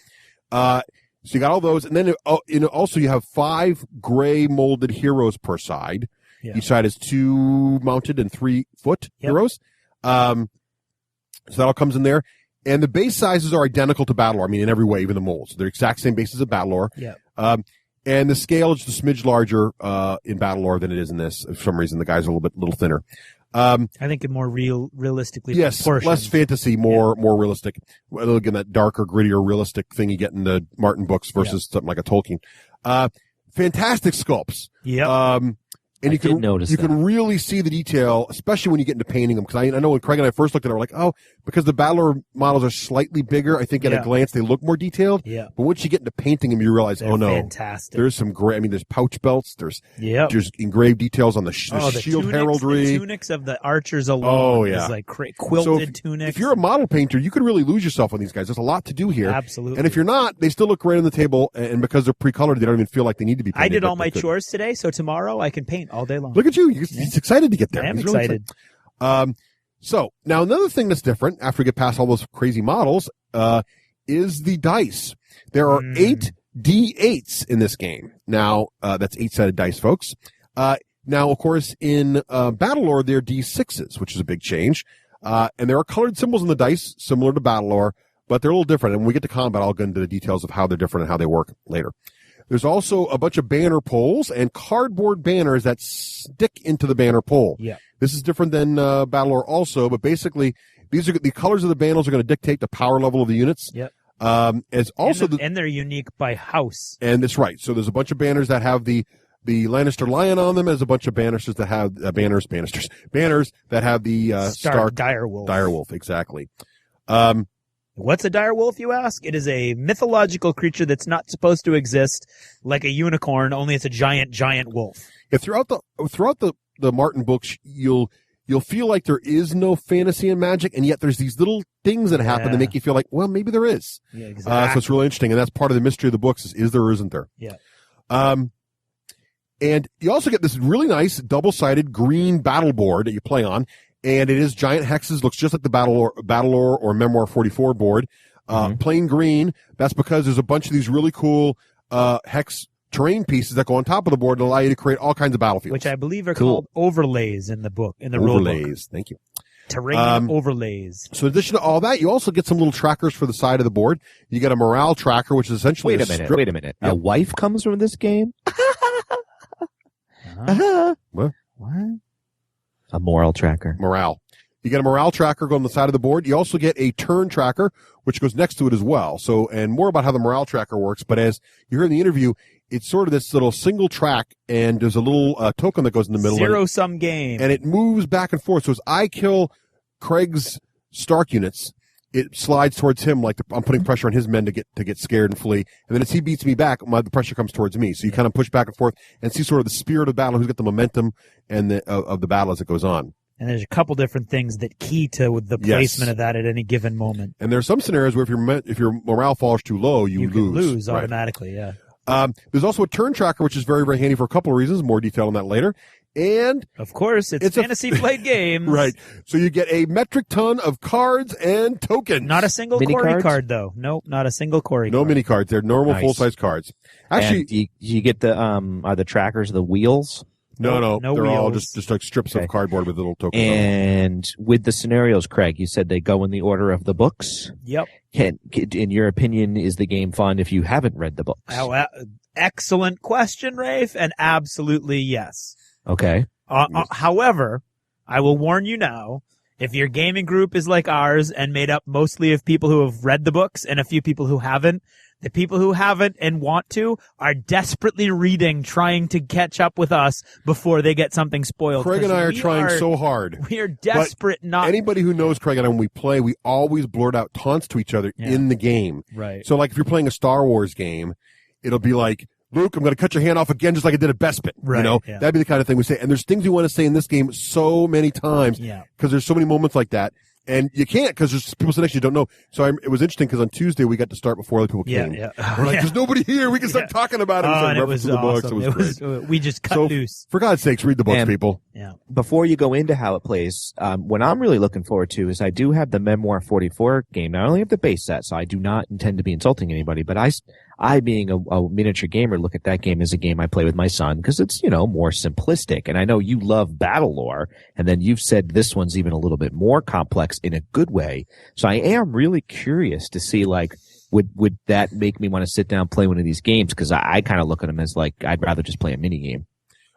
So you got all those, and then also you have 5 gray molded heroes per side. Yeah. Each side is 2 mounted and 3 foot heroes. So that all comes in there. And the base sizes are identical to Battlelore. I mean, in every way, even the molds. They're exact same bases as Battlelore.
Yeah.
And the scale is just a smidge larger in Battlelore than it is in this. For some reason, the guys are a little thinner.
I think it more realistically.
Yes,
proportioned.
Less fantasy, more realistic. Again, that darker, grittier, realistic thing you get in the Martin books versus something like a Tolkien. Fantastic sculpts.
Yeah.
And you can really see the detail, especially when you get into painting them. Because I know when Craig and I first looked at it, we're like, oh, because the Battlelore models are slightly bigger, I think at a glance they look more detailed.
Yeah.
But once you get into painting them, you realize,
They're
oh no,
fantastic.
There's some great. I mean, there's pouch belts. There's engraved details on the shield
tunics,
heraldry.
The tunics of the archers alone.
Oh yeah,
is like quilted tunics.
If you're a model painter, you could really lose yourself on these guys. There's a lot to do here.
Absolutely.
And if you're not, they still look great on the table. And because they're pre-colored, they don't even feel like they need to be painted.
I did all my chores today, so tomorrow I can paint all day long.
Look at you. He's excited to get there.
I am
He's really
excited.
So now another thing that's different after we get past all those crazy models, is the dice. There are 8 D8s in this game. Now, that's 8-sided dice, folks. Now, of course, in, Battlelore, they're D6s, which is a big change. And there are colored symbols in the dice, similar to Battlelore, but they're a little different. And when we get to combat, I'll go into the details of how they're different and how they work later. There's also a bunch of banner poles and cardboard banners that stick into the banner pole.
Yeah.
This is different than Battlelore also, but basically these are the colors of the banners are going to dictate the power level of the units.
Yep.
And
they're unique by house.
And that's right. So there's a bunch of banners that have the Lannister lion on them, as a bunch of banisters that have banners that have the Stark
direwolf.
Direwolf, exactly.
What's a direwolf, you ask? It is a mythological creature that's not supposed to exist, like a unicorn, only it's a giant wolf.
Yeah, throughout the Martin books, you'll feel like there is no fantasy and magic, and yet there's these little things that happen that make you feel like, well, maybe there is.
Yeah, exactly.
So it's really interesting, and that's part of the mystery of the books is there or isn't there?
Yeah.
And you also get this really nice double-sided green battle board that you play on. And it is giant hexes, looks just like the Battlelore or Memoir 44 board. Plain green. That's because there's a bunch of these really cool hex terrain pieces that go on top of the board and allow you to create all kinds of battlefields.
Which I believe are called overlays in the book, in the rule book.
Overlays, thank you.
Terrain overlays.
So in addition to all that, you also get some little trackers for the side of the board. You get a morale tracker, which is essentially
Wait a minute. A wife comes from this game?
What?
A moral tracker.
Morale. You get a morale tracker going on the side of the board. You also get a turn tracker, which goes next to it as well. So, and more about how the morale tracker works. But as you heard in the interview, it's sort of this little single track, and there's a little token that goes in the middle.
Zero-sum game.
And it moves back and forth. So as I kill Craig's Stark units, it slides towards him like I'm putting pressure on his men to get scared and flee. And then as he beats me back, the pressure comes towards me. So you kind of push back and forth and see sort of the spirit of the battle, who's got the momentum and of the battle as it goes on.
And there's a couple different things that key to the placement of that at any given moment.
And there are some scenarios where if your morale falls too low, you
lose automatically. Right.
Yeah. There's also a turn tracker, which is very, very handy for a couple of reasons. More detail on that later. And
of course, it's Fantasy Flight Games.
Right. So you get a metric ton of cards and tokens.
Not a single Corey card, though. Nope, not a single Corey card.
No mini cards. They're normal full-size cards. Actually,
and do you get are the trackers the wheels?
No.
No
they're
wheels.
all just like strips of cardboard with little tokens.
And with the scenarios, Craig, you said they go in the order of the books.
Yep.
In your opinion, is the game fun if you haven't read the books?
Oh, excellent question, Rafe, and absolutely yes.
Okay.
However, I will warn you now, if your gaming group is like ours and made up mostly of people who have read the books and a few people who haven't, the people who haven't and want to are desperately reading, trying to catch up with us before they get something spoiled.
Craig and I are trying so hard.
We are desperate not.
Anybody who knows Craig and I, when we play, we always blurt out taunts to each other in the game.
Right.
So like if you're playing a Star Wars game, it'll be like, Luke, I'm going to cut your hand off again, just like I did at Bespin.
Right,
That'd be the kind of thing we say. And there's things we want to say in this game so many times because there's so many moments like that. And you can't because there's people sitting next to you don't know. So it was interesting because on Tuesday we got to start before other people came. We're like, there's nobody here. We can start talking about it.
And it was awesome.
It was great.
We just cut loose.
For God's sakes, read the books, people.
Yeah.
Before you go into how it plays, what I'm really looking forward to is I do have the Memoir 44 game. Now, I only have the base set, so I do not intend to be insulting anybody, but I being a miniature gamer, look at that game as a game I play with my son because it's, more simplistic. And I know you love Battlelore, and then you've said this one's even a little bit more complex in a good way. So I am really curious to see, would that make me want to sit down and play one of these games? Because I kind of look at them as I'd rather just play a mini game.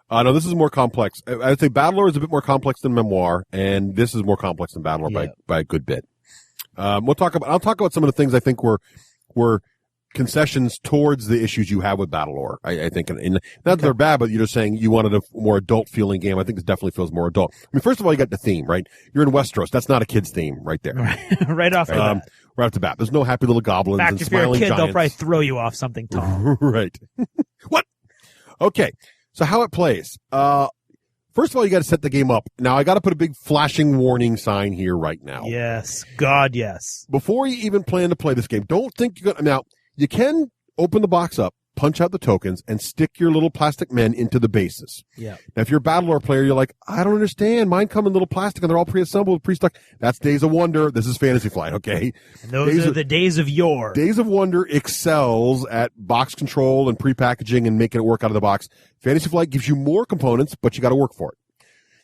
No, this is more complex. I would say Battlelore is a bit more complex than Memoir, and this is more complex than Battlelore by a good bit. I'll talk about some of the things I think were concessions towards the issues you have with Battlelore. I think, and not that they're bad, but you're just saying you wanted a more adult feeling game. I think this definitely feels more adult. I mean, first of all, you got the theme, right? You're in Westeros. That's not a kid's theme right there.
Right off the bat.
Right off the bat. There's no happy little goblins and
if you're a
smiling
kid,
giants.
they'll probably throw you off something tall.
Right. What? Okay. So how it plays. First of all, you got to set the game up. Now, I got to put a big flashing warning sign here right now.
Yes. God, yes.
Before you even plan to play this game, don't think you're going to... Now, you can open the box up, punch out the tokens, and stick your little plastic men into the bases.
Yeah.
Now, if you're a Battlelore player, you're like, I don't understand. Mine come in little plastic, and they're all pre-assembled, pre-stuck. That's Days of Wonder. This is Fantasy Flight, okay?
And those are the days of yore.
Days of Wonder excels at box control and pre-packaging and making it work out of the box. Fantasy Flight gives you more components, but you got to work for it.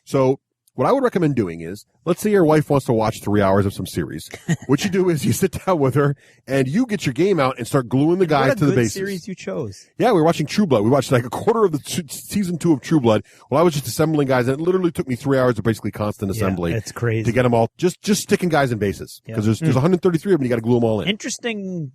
So what I would recommend doing is, let's say your wife wants to watch 3 hours of some series. What you do is you sit down with her and you get your game out and start gluing the guys to the bases.
What a good series you chose.
Yeah, we were watching True Blood. We watched like a quarter of the season 2 of True Blood. Well, I was just assembling guys, and it literally took me 3 hours of basically constant assembly.
It's crazy.
To get them all, just sticking guys in bases. Because there's 133 of them, you got to glue them all in.
Interesting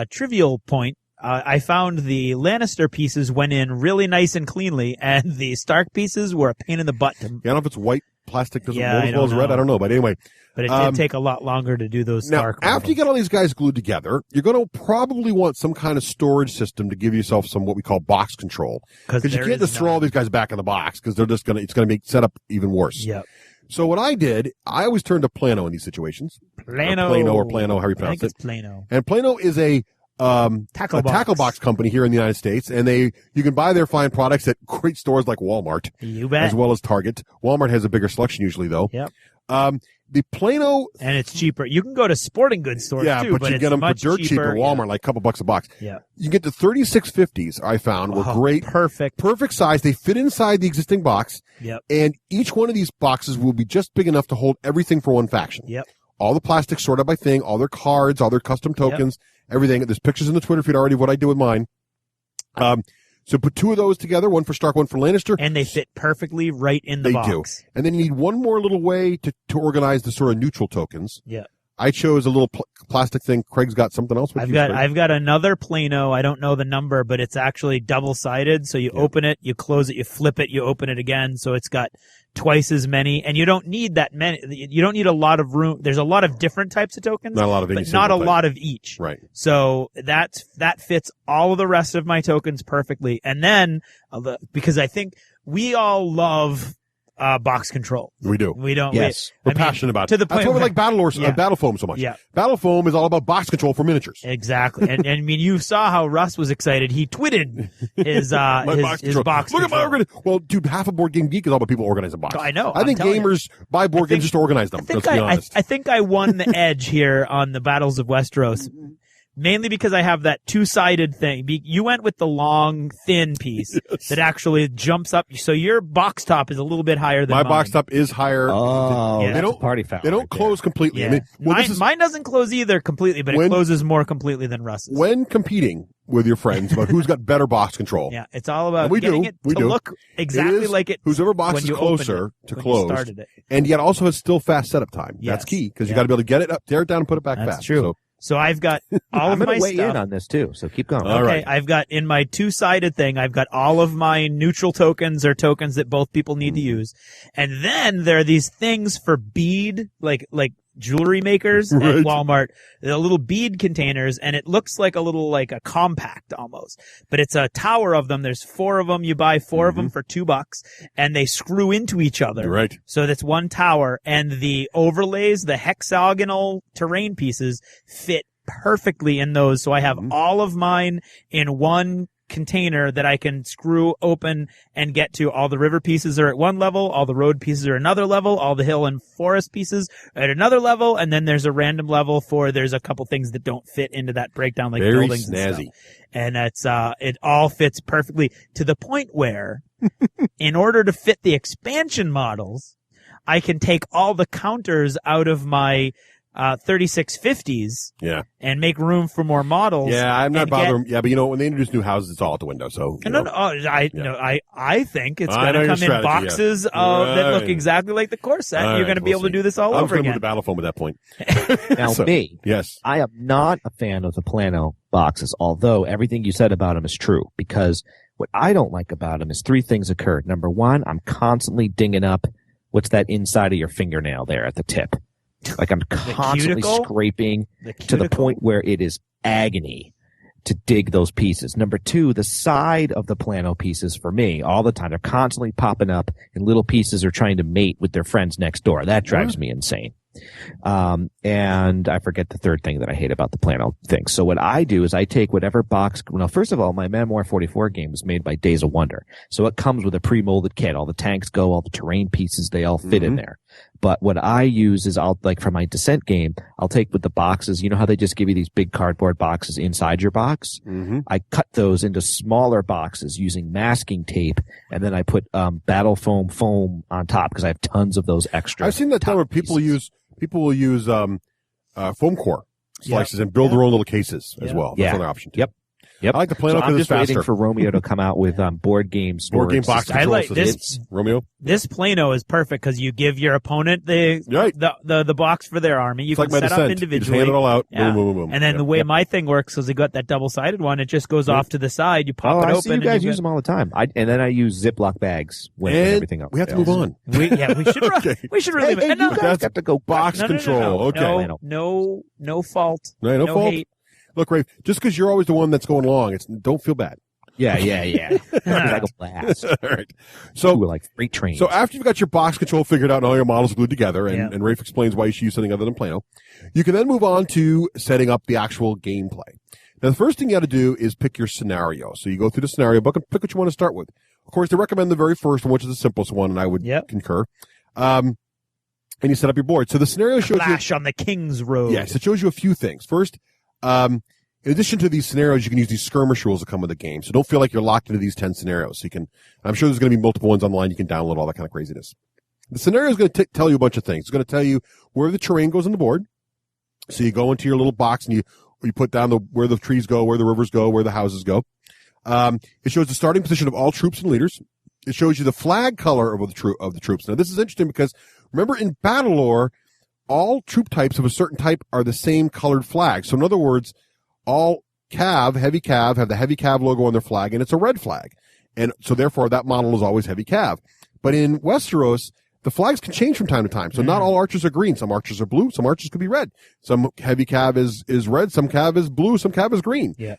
trivial point. I found the Lannister pieces went in really nice and cleanly, and the Stark pieces were a pain in the butt.
I don't know if it's white plastic doesn't mold as well as red. I don't know, but anyway.
But it did take a lot longer to do those Stark
models. After you get all these guys glued together, you're going to probably want some kind of storage system to give yourself some what we call box control. Because you can't just throw all these guys back in the box because it's going to make setup even worse.
Yep.
So what I did, I always turned to Plano in these situations.
Plano,
however you pronounce it.
I think it's Plano.
And Plano is a tackle box company here in the United States, and you can buy their fine products at great stores like Walmart,
you bet,
as well as Target. Walmart has a bigger selection usually, though.
Yep.
The Plano,
and it's cheaper. You can go to sporting goods stores too,
but you get them for dirt cheap at Walmart, like a couple bucks a box.
Yeah.
You get the 3650s. I found were great, perfect size. They fit inside the existing box.
Yep.
And each one of these boxes will be just big enough to hold everything for one faction.
Yep.
All the plastic sorted by thing, all their cards, all their custom tokens. Yep. Everything. There's pictures in the Twitter feed already of what I do with mine. So put two of those together, one for Stark, one for Lannister.
And they fit perfectly right in the box.
They do. And then you need one more little way to organize the sort of neutral tokens.
Yeah.
I chose a little plastic thing. Craig's got something else.
I've got another Plano. I don't know the number, but it's actually double-sided. So you open it, you close it, you flip it, you open it again. So it's got twice as many, and you don't need that many. You don't need a lot of room. There's a lot of different types of tokens,
not a lot of
but not a lot of each.
Right.
So that fits all of the rest of my tokens perfectly. And then because I think we all love box control.
We do.
We don't.
Yes. We're passionate about it. That's why we like Battle Foam so much.
Yeah.
Battle Foam is all about box control for miniatures.
Exactly. And I mean, you saw how Russ was excited. He tweeted his box
Look at my organization. Well, dude, half of Board Game Geek is all about people organizing boxes.
I know.
I think gamers buy board games just to organize them. Let's be honest.
I think I won the edge here on the Battles of Westeros. Mainly because I have that two-sided thing. You went with the long, thin piece that actually jumps up. So your box top is a little bit higher than mine.
My box top is higher.
Oh,
they don't,
party foul.
They don't close completely.
Yeah.
I mean,
mine doesn't close either completely, but it closes more completely than Russ's.
When competing with your friends about who's got better box control.
Yeah, it's all about getting it to look exactly like it.
Whoever box is closer to close. And yet also has still fast setup time. That's key, because you got to be able to get it up, tear it down, and put it back fast.
That's true. So I've got all of my stuff.
I'm going to weigh in on this too, so keep going.
All right.
I've got in my two-sided thing, I've got all of my neutral tokens or tokens that both people need to use. And then there are these things for bead, like jewelry makers at Walmart, the little bead containers, and it looks like a compact almost. But it's a tower of them. There's 4 of them. You buy 4 of them for $2, and they screw into each other.
Right.
So that's one tower, and the overlays, the hexagonal terrain pieces, fit perfectly in those. So I have all of mine in one container that I can screw open and get to. All the river pieces are at one level, all the road pieces are another level, all the hill and forest pieces are at another level, and then there's a random level there's a couple things that don't fit into that breakdown, like
very
buildings
snazzy.
and stuff. And it's it all fits perfectly to the point where in order to fit the expansion models, I can take all the counters out of my 3650s and make room for more models.
Yeah, I'm not bothering. Yeah, but when they introduce new houses, it's all out the window. So
I think it's going to come in boxes that look exactly like the core set. You're going to be able to do this all over again.
I'm going to Battle Foam at that point.
Now,
yes,
I am not a fan of the Plano boxes, although everything you said about them is true, because what I don't like about them is 3 things occur. Number 1, I'm constantly dinging up what's that inside of your fingernail there at the tip. Like I'm constantly scraping to the point where it is agony to dig those pieces. Number 2, the side of the Plano pieces for me all the time, they're constantly popping up and little pieces are trying to mate with their friends next door. That drives me insane. And I forget the third thing that I hate about the Plano thing. So what I do is I take whatever box. Well, first of all, my Memoir 44 game was made by Days of Wonder. So it comes with a pre-molded kit. All the tanks go, all the terrain pieces, they all fit in there. But what I use is for my Descent game, I'll take with the boxes. You know how they just give you these big cardboard boxes inside your box? I cut those into smaller boxes using masking tape, and then I put Battle foam on top because I have tons of those extra.
I've seen that done where people will use foam core slices and build their own little cases as well. That's another option too.
Yep.
I like the Plano because it's faster.
I'm just waiting for Romeo to come out with board game storage.
Board game box control.
I like this.
Romeo.
This Plano is perfect because you give your opponent the box for their army. You
it's
can
like
set up individually.
You just hand it all out.
Yeah.
Boom, boom, boom.
And then the way my thing works is you got that double-sided one. It just goes off to the side. You pop it open.
I see you guys use them all the time. And then I use Ziploc bags when everything else.
We have to move on.
We should. We should really.
Hey, you guys got to go
box control. Okay.
No fault.
No fault.
Hate.
Look, Ray, just because you're always the one that's going along, don't feel bad.
Yeah. Like a blast.
All right. So,
like freight trains.
So after you've got your box control figured out and all your models glued together, and Rafe explains why you should use something other than Plano, you can then move on to setting up the actual gameplay. Now, the first thing you got to do is pick your scenario. So you go through the scenario book and pick what you want to start with. Of course, they recommend the very first one, which is the simplest one, and I would concur. And you set up your board. So the scenario shows
Clash on the King's Road.
Yes, it shows you a few things. First, in addition to these scenarios, you can use these skirmish rules that come with the game. So don't feel like you're locked into these 10 scenarios. So you can, I'm sure there's going to be multiple ones online. You can download all that kind of craziness. The scenario is going to tell you a bunch of things. It's going to tell you where the terrain goes on the board. So you go into your little box and you put down where the trees go, where the rivers go, where the houses go. It shows the starting position of all troops and leaders. It shows you the flag color of the troops. Now this is interesting because remember in Battlelore, all troop types of a certain type are the same colored flag. So in other words, all heavy cav, have the heavy cav logo on their flag, and it's a red flag. And so therefore that model is always heavy cav. But in Westeros, the flags can change from time to time. So not all archers are green. Some archers are blue. Some archers could be red. Some heavy cav is red. Some cav is blue. Some cav is green.
Yeah.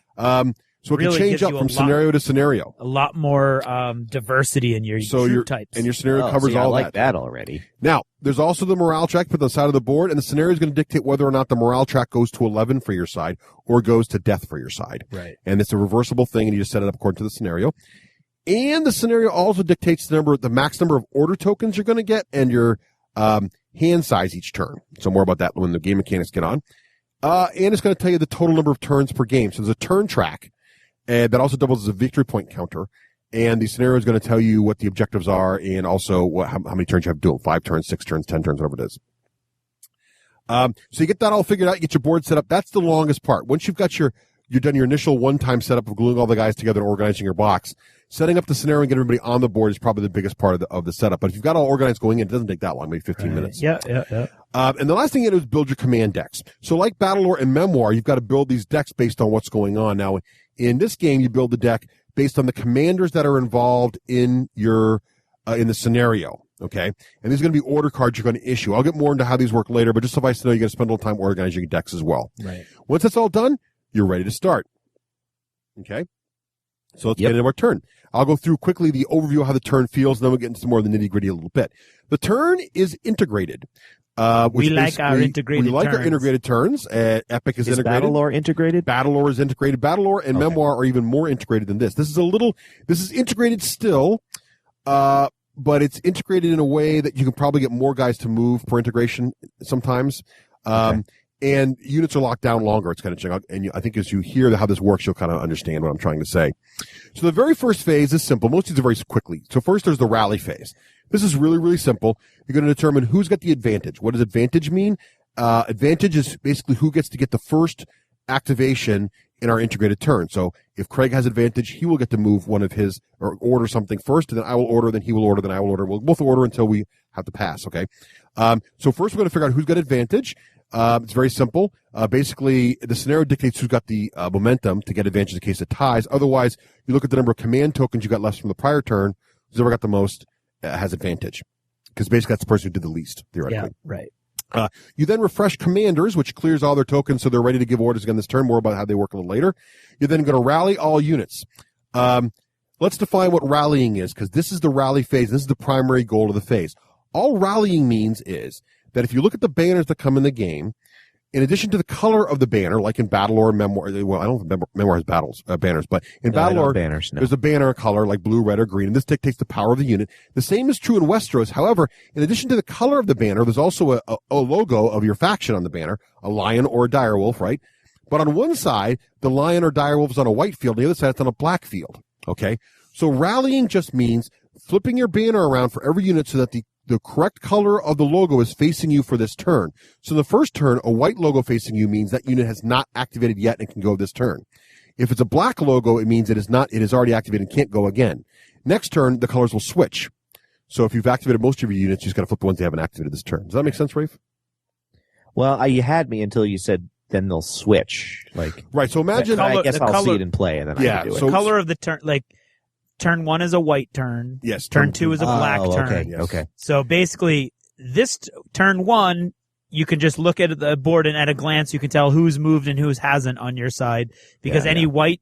So it really can change up from scenario to scenario.
A lot more diversity in your troop types.
And your scenario covers all
I like that already.
Now, there's also the morale track put on the side of the board, and the scenario is going to dictate whether or not the morale track goes to 11 for your side or goes to death for your side.
Right.
And it's a reversible thing, and you just set it up according to the scenario. And the scenario also dictates the max number of order tokens you're going to get and your hand size each turn. So more about that when the game mechanics get on. And it's going to tell you the total number of turns per game. So there's a turn track. And that also doubles as a victory point counter. And the scenario is going to tell you what the objectives are and also how many turns you have to do them. 5 turns, 6 turns, 10 turns, whatever it is. So you get that all figured out, you get your board set up. That's the longest part. Once you've got you've done your initial one-time setup of gluing all the guys together and organizing your box, setting up the scenario and getting everybody on the board is probably the biggest part of the setup. But if you've got all organized going in, it doesn't take that long, maybe 15 minutes.
Yeah.
And the last thing you do is build your command decks. So like Battlelore and Memoir, you've got to build these decks based on what's going on. Now, in this game, you build the deck based on the commanders that are involved in your in the scenario. Okay, and these are going to be order cards you're going to issue. I'll get more into how these work later, but just suffice to know you're going to spend a little time organizing your decks as well.
Right.
Once that's all done, you're ready to start. Okay, so let's get into our turn. I'll go through quickly the overview of how the turn feels, and then we'll get into some more of the nitty gritty a little bit. The turn is integrated.
We like our integrated
turns. Epic is integrated.
Battlelore integrated?
Battlelore is integrated. Battlelore and Memoir are even more integrated than this. This is integrated still, but it's integrated in a way that you can probably get more guys to move per integration sometimes. And units are locked down longer. It's kind of changing. And I think as you hear how this works, you'll kind of understand what I'm trying to say. So the very first phase is simple. Most of these are very quickly. So first there's the rally phase. This is really, really simple. You're going to determine who's got the advantage. What does advantage mean? Advantage is basically who gets to get the first activation in our integrated turn. So if Craig has advantage, he will get to move one of his or order something first, and then I will order, then he will order, then I will order. We'll both order until we have to pass, okay? So first we're going to figure out who's got advantage. It's very simple. Basically, the scenario dictates who's got the momentum to get advantage in case it ties. Otherwise, you look at the number of command tokens you got left from the prior turn. Who's ever got the most has advantage. Because basically that's the person who did the least, theoretically.
Yeah, right.
You then refresh commanders, which clears all their tokens so they're ready to give orders again this turn. More about how they work a little later. You're then going to rally all units. Let's define what rallying is, because this is the rally phase. This is the primary goal of the phase. All rallying means is that if you look at the banners that come in the game, in addition to the color of the banner, like in Battlelore, Memoir, well, I don't know if Memoir has banners, but in Battlelore, there's a banner color like blue, red, or green, and this dictates the power of the unit. The same is true in Westeros. However, in addition to the color of the banner, there's also a logo of your faction on the banner, a lion or a direwolf, right? But on one side, the lion or direwolf is on a white field, on the other side, it's on a black field, okay? So rallying just means flipping your banner around for every unit so that the correct color of the logo is facing you for this turn. So the first turn, a white logo facing you means that unit has not activated yet and can go this turn. If it's a black logo, it means it is already activated and can't go again. Next turn, the colors will switch. So if you've activated most of your units, you just got to flip the ones that haven't activated this turn. Does that make sense, Rafe?
Well, you had me until you said then they'll switch.
Right. So imagine.
I guess I'll see it in play, and then I can do it.
The color of the turn, Turn 1 is a white turn.
Yes.
Turn 2 is a black turn.
Okay.
So basically, this turn 1, you can just look at the board and at a glance you can tell who's moved and who's hasn't on your side because any white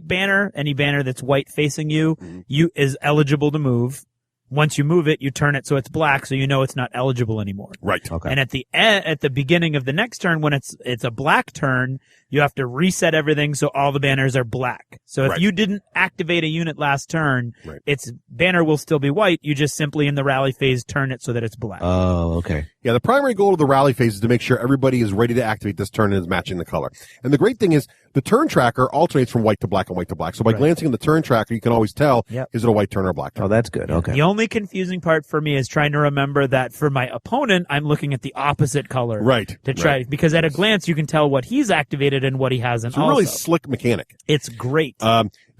banner, any banner that's white facing you, is eligible to move. Once you move it, you turn it so it's black, so you know it's not eligible anymore.
Right.
Okay.
And at the beginning of the next turn, when it's a black turn, you have to reset everything so all the banners are black. So if you didn't activate a unit last turn, its banner will still be white. You just simply in the rally phase turn it so that it's black.
Oh, okay.
Yeah, the primary goal of the rally phase is to make sure everybody is ready to activate this turn and is matching the color. And the great thing is the turn tracker alternates from white to black and white to black. So by glancing at the turn tracker, you can always tell is it a white turn or a black turn.
Oh, that's good. Okay.
The only confusing part for me is trying to remember that for my opponent, I'm looking at the opposite color.
Right.
To try because at a glance you can tell what he's activated and what he hasn't.
It's a really slick mechanic.
It's great.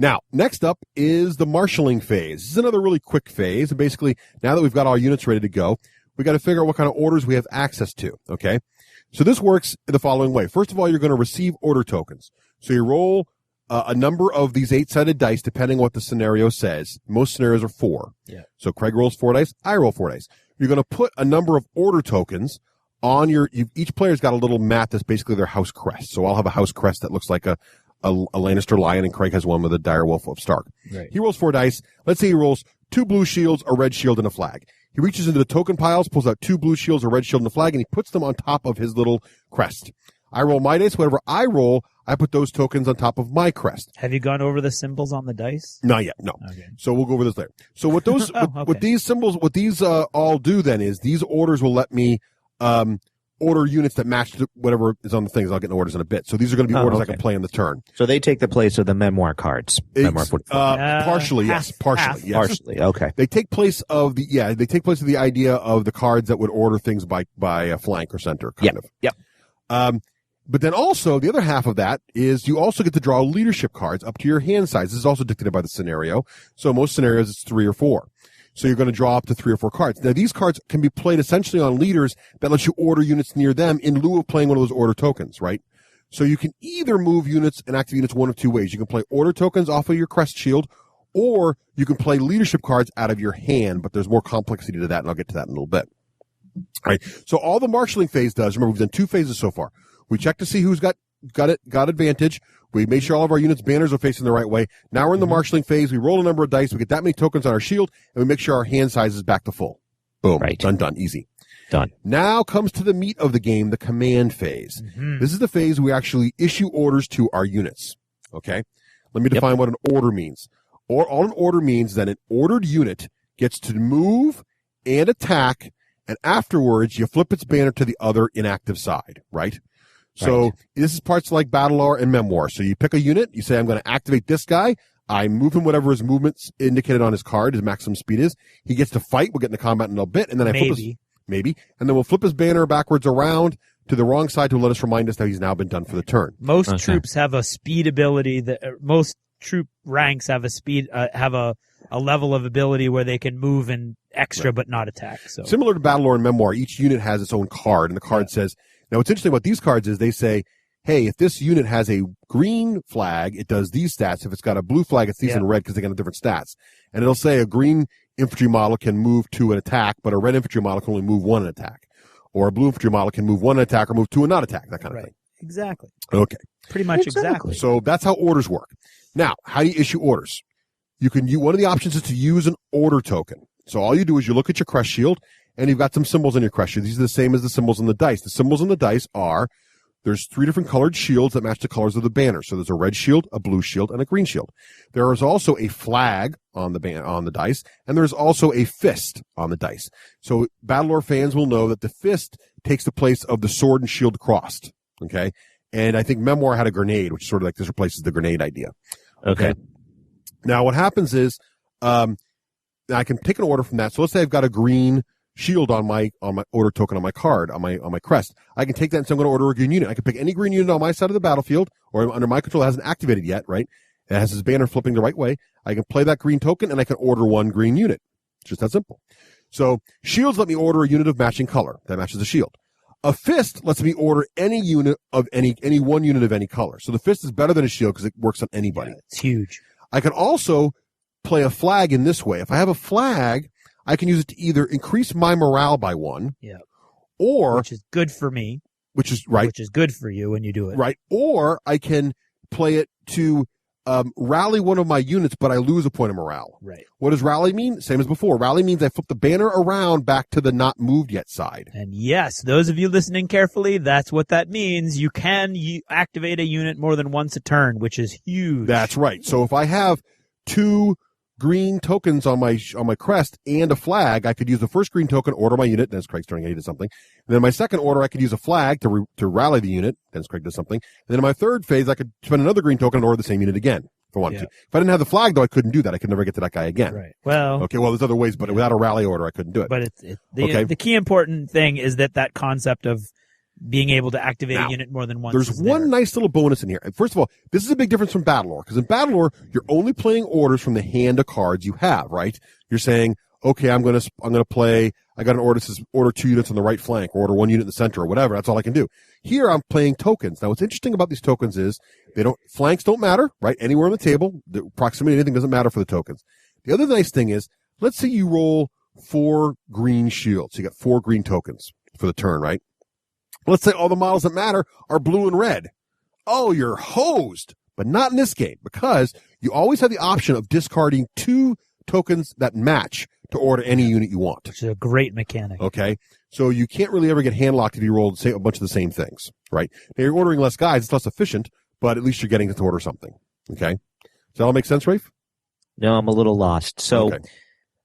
Now, next up is the marshalling phase. This is another really quick phase. And basically, now that we've got all units ready to go, we got to figure out what kind of orders we have access to. Okay. So this works the following way. First of all, you're going to receive order tokens. So you roll a number of these 8-sided dice, depending what the scenario says. Most scenarios are 4.
Yeah.
So Craig rolls 4 dice. I roll 4 dice. You're going to put a number of order tokens on each player's got a little mat that's basically their house crest. So I'll have a house crest that looks like a Lannister lion, and Craig has one with a dire wolf of Stark.
Right.
He rolls 4 dice. Let's say he rolls 2 blue shields, a red shield, and a flag. He reaches into the token piles, pulls out 2 blue shields, a red shield, and a flag, and he puts them on top of his little crest. I roll my dice. Whatever I roll, I put those tokens on top of my crest.
Have you gone over the symbols on the dice?
Not yet, no.
Okay.
So we'll go over this later. So what those, what these symbols, what these all do then is these orders will let me order units that match whatever is on the things. I'll get into orders in a bit. So these are going to be orders I can play in the turn.
So they take the place of the memoir cards.
Partially, yes. Partially, yes.
Partially, okay.
They take place of the idea of the cards that would order things by a flank or center, kind of.
Yep.
But then also, the other half of that is you also get to draw leadership cards up to your hand size. This is also dictated by the scenario. So most scenarios, it's 3 or 4. So you're going to draw up to 3 or 4 cards. Now, these cards can be played essentially on leaders that lets you order units near them in lieu of playing one of those order tokens, right? So you can either move units and activate units one of 2 ways. You can play order tokens off of your crest shield, or you can play leadership cards out of your hand, but there's more complexity to that, and I'll get to that in a little bit. All right. So all the marshaling phase does, remember, we've done 2 phases so far. We check to see who's got advantage. We made sure all of our units' banners are facing the right way. Now we're in the marshaling phase. We roll a number of dice. We get that many tokens on our shield, and we make sure our hand size is back to full. Boom.
Right.
Done. Easy.
Done.
Now comes to the meat of the game, the command phase. Mm-hmm. This is the phase we actually issue orders to our units. Okay? Let me define what an order means. All an order means that an ordered unit gets to move and attack, and afterwards you flip its banner to the other inactive side, right? So this is parts like Battlelore and Memoir. So you pick a unit, you say, I'm going to activate this guy. I move him whatever his movement's indicated on his card, his maximum speed is. He gets to fight. We'll get into combat in a little bit. And then flip his, and then we'll flip his banner backwards around to the wrong side to let us remind us that he's now been done for the turn.
Most troops have a speed ability most troop ranks have a speed, have a level of ability where they can move in extra but not attack. So
similar to Battlelore and Memoir, each unit has its own card, and the card says, now, what's interesting about these cards is they say, hey, if this unit has a green flag, it does these stats. If it's got a blue flag, it's these in red because they got different stats. And it'll say a green infantry model can move to an attack, but a red infantry model can only move 1 an attack. Or a blue infantry model can move 1 attack or move 2 and not attack, that kind of thing.
Exactly.
Okay.
Pretty much exactly.
So that's how orders work. Now, how do you issue orders? One of the options is to use an order token. So all you do is you look at your crest shield, and you've got some symbols on your crest shield. These are the same as the symbols on the dice. The symbols on the dice are, there's 3 different colored shields that match the colors of the banner. So there's a red shield, a blue shield, and a green shield. There is also a flag on the dice, and there's also a fist on the dice. So Battlelore fans will know that the fist takes the place of the sword and shield crossed. Okay? And I think Memoir had a grenade, which is sort of like this replaces the grenade idea. Okay. Now what happens is, I can take an order from that. So let's say I've got a green shield on my order token on my card, on my crest. I can take that and say I'm going to order a green unit. I can pick any green unit on my side of the battlefield or under my control that hasn't activated yet, right? It has his banner flipping the right way. I can play that green token and I can order 1 green unit. It's just that simple. So shields let me order a unit of matching color that matches the shield. A fist lets me order any unit of any 1 unit of any color. So the fist is better than a shield because it works on anybody.
Yeah, it's huge.
I can also play a flag in this way. If I have a flag, I can use it to either increase my morale by 1, or
which is good for me,
which is right,
which is good for you when you do it,
right? Or I can play it to rally one of my units, but I lose a point of morale.
Right.
What does rally mean? Same as before. Rally means I flip the banner around back to the not moved yet side.
And yes, those of you listening carefully, that's what that means. You can activate a unit more than once a turn, which is huge.
That's right. So if I have 2 green tokens on my crest and a flag, I could use the first green token, order my unit, then Craig's turning 8 to something. And then my second order, I could use a flag to rally the unit, then Craig does something. And then in my third phase, I could spend another green token and order the same unit again if I wanted to. If I didn't have the flag, though, I couldn't do that. I could never get to that guy again.
Right. Well.
Okay, well, there's other ways, but without a rally order, I couldn't do it.
But the key important thing is that concept of being able to activate a unit more than once.
There's one nice little bonus in here. First of all, this is a big difference from Battlelore, because in Battlelore, you're only playing orders from the hand of cards you have, right? You're saying, okay, I'm going to play, I got an order that says order 2 units on the right flank, or order 1 unit in the center, or whatever. That's all I can do. Here, I'm playing tokens. Now, what's interesting about these tokens is flanks don't matter, right? Anywhere on the table, the proximity, anything doesn't matter for the tokens. The other nice thing is, let's say you roll 4 green shields. You got 4 green tokens for the turn, right? Let's say all the models that matter are blue and red. Oh, you're hosed. But not in this game, because you always have the option of discarding 2 tokens that match to order any unit you want.
Which is a great mechanic.
Okay. So you can't really ever get handlocked if you roll a bunch of the same things, right? Now you're ordering less guys, it's less efficient, but at least you're getting to order something. Okay. Does that all make sense, Rafe?
No, I'm a little lost. So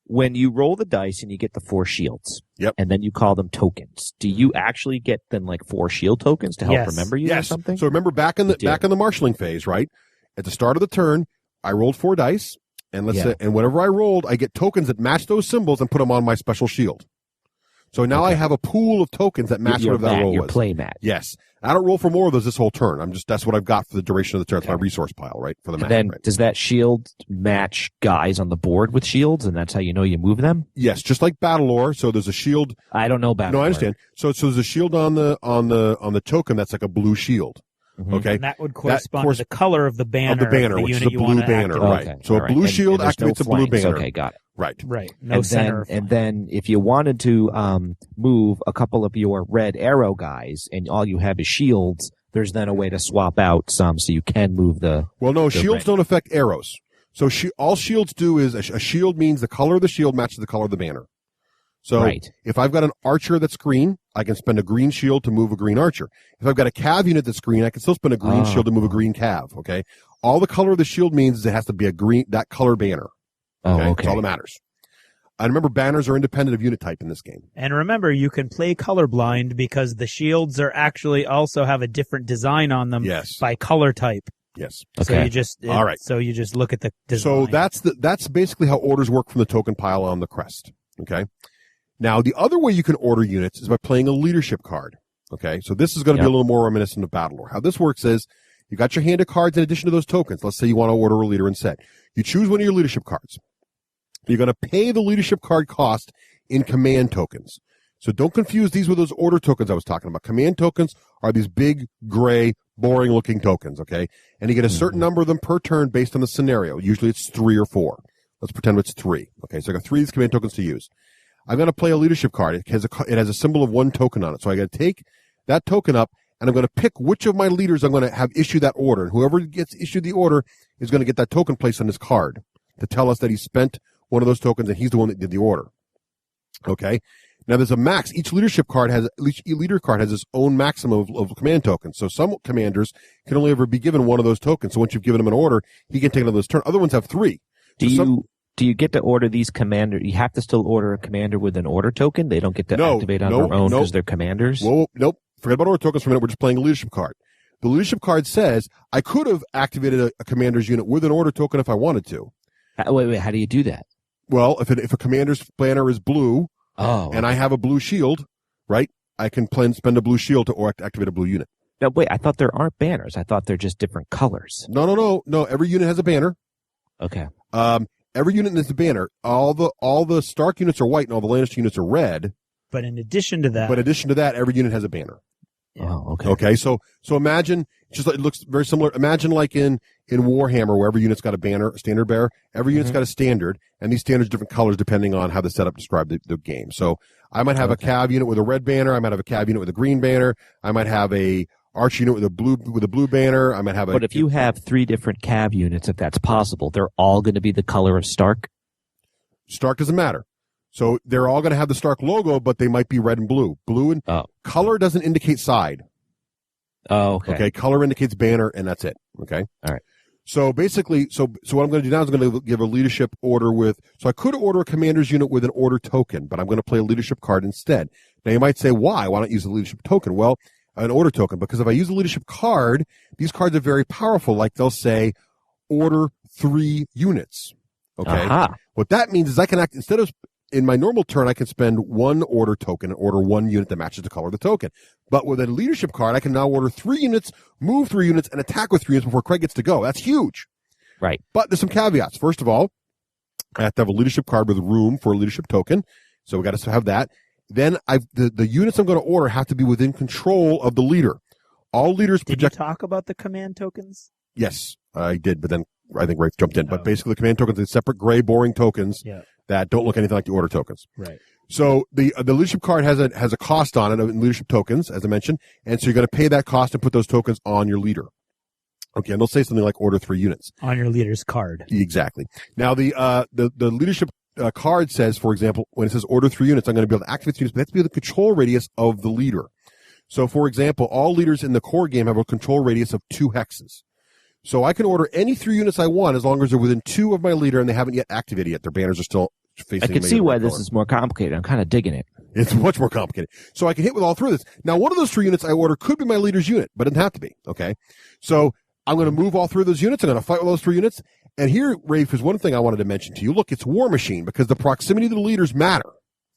when you roll the dice and you get the 4 shields, and then you call them tokens, do you actually get then like 4 shield tokens to help remember you or something?
So remember back in the marshalling phase, right? At the start of the turn, I rolled 4 dice, and and whatever I rolled, I get tokens that match those symbols and put them on my special shield. So now I have a pool of tokens that match whatever that roll was.
Your play mat.
Yes. I don't roll for more of those this whole turn. That's what I've got for the duration of the turn. It's my resource pile, right? For the mat.
Then does that shield match guys on the board with shields, and that's how you know you move them?
Yes, just like Battlelore. So there's a shield.
I don't know Battlelore.
No, I understand. So there's a shield on the token that's like a blue shield.
Mm-hmm.
Okay.
And that would correspond to the color of the banner.
Which is the blue banner, right?
Okay.
So a blue shield activates a blue banner.
Okay, got it.
Right.
No center.
And then if you wanted to move a couple of your red arrow guys and all you have is shields, there's then a way to swap out some so you can move the...
Well, no, shields don't affect arrows. So all shields do is a shield means the color of the shield matches the color of the banner. So if I've got an archer that's green, I can spend a green shield to move a green archer. If I've got a cav unit that's green, I can still spend a green shield to move a green cav. Okay. All the color of the shield means is it has to be that color banner. Okay. That's all that matters. I remember banners are independent of unit type in this game.
And remember, you can play colorblind because the shields are actually also have a different design on them by color type.
Yes.
So you just So you just look at the design.
So that's basically how orders work from the token pile on the crest. Okay. Now the other way you can order units is by playing a leadership card. Okay. So this is going to be a little more reminiscent of Battlelore. How this works is you got your hand of cards in addition to those tokens. Let's say you want to order a leader instead. You choose one of your leadership cards. You're going to pay the leadership card cost in command tokens. So don't confuse these with those order tokens I was talking about. Command tokens are these big, gray, boring-looking tokens, okay? And you get a certain number of them per turn based on the scenario. Usually it's 3 or 4. Let's pretend it's 3. Okay, so I got 3 of these command tokens to use. I'm going to play a leadership card. It has a symbol of 1 token on it. So I got to take that token up, and I'm going to pick which of my leaders I'm going to have issue that order. And whoever gets issued the order is going to get that token placed on his card to tell us that he spent one of those tokens and he's the one that did the order. Okay. Now there's a max. Each leader card has its own maximum of command tokens. So some commanders can only ever be given one of those tokens. So once you've given him an order, he can take another turn. Other ones have 3.
Do you get to order these commanders? You have to still order a commander with an order token? They don't get to activate on their own because they're commanders?
Well, nope. Forget about order tokens for a minute. We're just playing a leadership card. The leadership card says I could have activated a commander's unit with an order token if I wanted to.
Wait, how do you do that?
Well, if a commander's banner is blue, and I have a blue shield, right? I can spend a blue shield to activate a blue unit.
No, wait, I thought there aren't banners. I thought they're just different colors.
No. Every unit has a banner.
Okay.
Every unit has a banner. All the Stark units are white and all the Lannister units are red.
But in addition to that,
every unit has a banner.
Yeah. Oh, okay.
Okay, so imagine it looks very similar. Imagine like in Warhammer, where every unit's got a banner, a standard bearer. Every unit's got a standard, and these standards are different colors depending on how the setup described the game. So I might have a cav unit with a red banner. I might have a cav unit with a green banner. I might have a arch unit with a blue banner. I might have
But if you have 3 different cav units, if that's possible, they're all going to be the color of Stark?
Stark doesn't matter. So they're all going to have the Stark logo, but they might be red and blue. Blue and color doesn't indicate side.
Oh, okay.
Okay, color indicates banner, and that's it. Okay.
All right.
So basically, so what I'm going to do now is I'm going to give a leadership order so I could order a commander's unit with an order token, but I'm going to play a leadership card instead. Now you might say, why? Why not use a leadership token? Well, an order token, because if I use a leadership card, these cards are very powerful. Like they'll say, order 3 units. Okay.
Uh-huh.
What that means is I can instead of in my normal turn, I can spend 1 order token and order 1 unit that matches the color of the token. But with a leadership card, I can now order 3 units, move 3 units, and attack with 3 units before Craig gets to go. That's huge.
Right.
But there's some caveats. First of all, I have to have a leadership card with room for a leadership token. So we got to have that. Then the units I'm going to order have to be within control of the leader. All leaders project.
Did you talk about the command tokens?
Yes, I did, but then I think Rafe jumped in. But basically, the command tokens are separate gray, boring tokens that don't look anything like the order tokens.
Right.
So the leadership card has a cost on it in leadership tokens, as I mentioned, and so you're going to pay that cost and put those tokens on your leader. Okay, and they'll say something like order 3 units
on your leader's card.
Exactly. Now the leadership card says, for example, when it says order 3 units, I'm going to be able to activate 3 units, but they have to be the control radius of the leader. So, for example, all leaders in the core game have a control radius of 2 hexes. So I can order any 3 units I want as long as they're within 2 of my leader and they haven't yet activated yet. Their banners are still facing.
I can see why this is more complicated. I'm kind of digging it.
It's much more complicated. So I can hit with all 3 of this. Now, one of those 3 units I order could be my leader's unit, but it doesn't have to be. Okay. So I'm going to move all 3 of those units. I'm going to fight with those 3 units. And here, Rafe, is one thing I wanted to mention to you. Look, it's War Machine because the proximity to the leaders matter.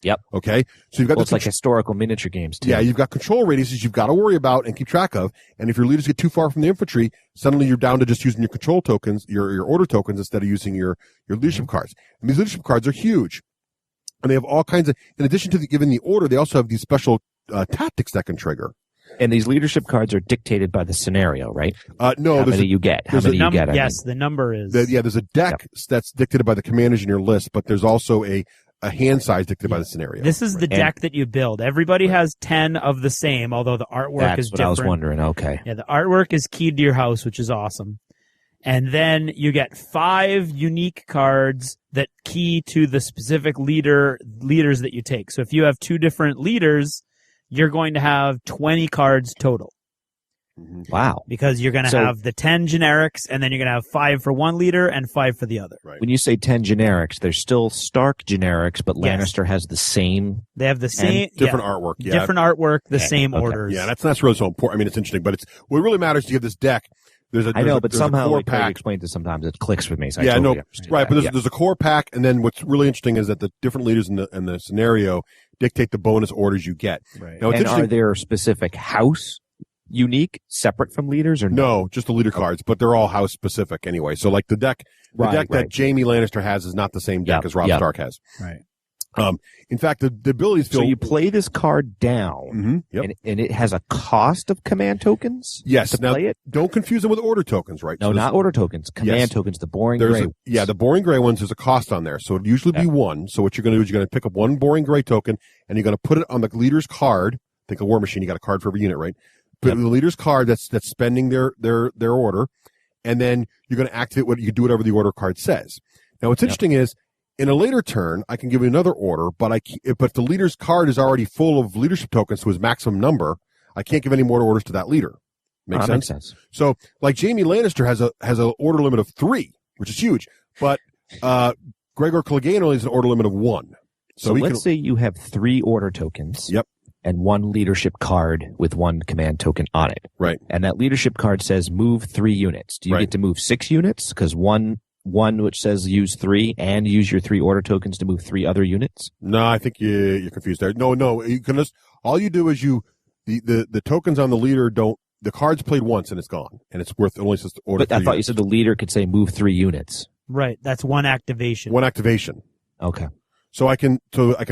Yep.
Okay. So you've got
it's like historical miniature games too.
Yeah, you've got control radiuses you've got to worry about and keep track of. And if your leaders get too far from the infantry, suddenly you're down to just using your control tokens, your order tokens, instead of using your leadership cards. And these leadership cards are huge. And they have all kinds of, in addition to giving the order, they also have these special tactics that can trigger.
And these leadership cards are dictated by the scenario, right?
No.
How many you get? How many you get?
Yes, the number is.
There's a deck that's dictated by the commanders in your list, but there's also a hand size dictated by the scenario.
This is the deck that you build. Everybody has 10 of the same, although the artwork is different.
That's what I was wondering. Okay.
Yeah, the artwork is keyed to your house, which is awesome. And then you get 5 unique cards that key to the specific leaders that you take. So if you have 2 different leaders, you're going to have 20 cards total.
Wow.
Because you're going to have the 10 generics, and then you're going to have 5 for one leader and 5 for the other.
Right.
When you say 10 generics, they're still Stark generics, but Lannister has the same.
They have the same.
Different artwork. Yeah.
Different artwork, the same orders.
Yeah, that's really so important. I mean, it's interesting, but what really matters is you have this deck.
I know, but somehow, like Craig explains it sometimes, it clicks with me. So
right. But there's a core pack, and then what's really interesting is that the different leaders in the scenario dictate the bonus orders you get.
Right. Now, and are there specific house unique, separate from leaders, or
no? Just the leader cards, but they're all house specific anyway. So, like the deck that Jaime Lannister has is not the same deck as Robb Stark has.
Right.
In fact, the abilities feel.
So you play this card down, and it has a cost of command tokens.
Yes.
To play it.
Don't confuse them with order tokens, right?
No, not order tokens. Command tokens. The boring gray.
The boring gray ones. There's a cost on there, so it'd usually be 1. So what you're going to do is you're going to pick up 1 boring gray token, and you're going to put it on the leader's card. Think of War Machine. You got a card for every unit, right? Put the leader's card that's spending their order, and then you're going to activate you do whatever the order card says. Now, what's interesting is, in a later turn, I can give you another order, but if the leader's card is already full of leadership tokens to his maximum number, I can't give any more orders to that leader. Makes sense? So, like Jaime Lannister has a order limit of 3, which is huge, but Gregor Clegane only has an order limit of 1.
So let's say you have 3 order tokens.
Yep.
And 1 leadership card with 1 command token on it.
Right.
And that leadership card says move 3 units. Do you get to move 6 units? Because one which says use 3 and use your 3 order tokens to move 3 other units?
No, I think you're confused there. No. You can all you do is the tokens on the leader the card's played once and it's gone. And it's worth only says order.
But I thought you said the leader could say move 3 units.
Right. That's 1 activation.
1 activation.
Okay.
So I can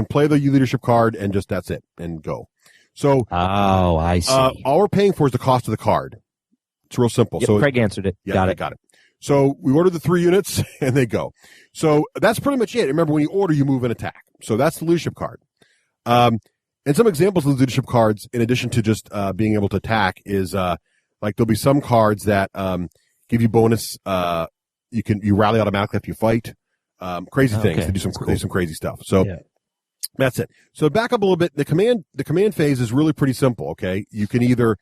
play the leadership card and just that's it and go. So
I see.
All we're paying for is the cost of the card. It's real simple.
Yep,
so
Craig answered it.
Yeah, got it. So we order the 3 units and they go. So that's pretty much it. Remember, when you order, you move and attack. So that's the leadership card. And some examples of the leadership cards, in addition to just being able to attack, is like there'll be some cards that give you bonus. You rally automatically after you fight. Crazy things. They do some crazy stuff. So that's it. So back up a little bit. The command phase is really pretty simple. Okay, you can either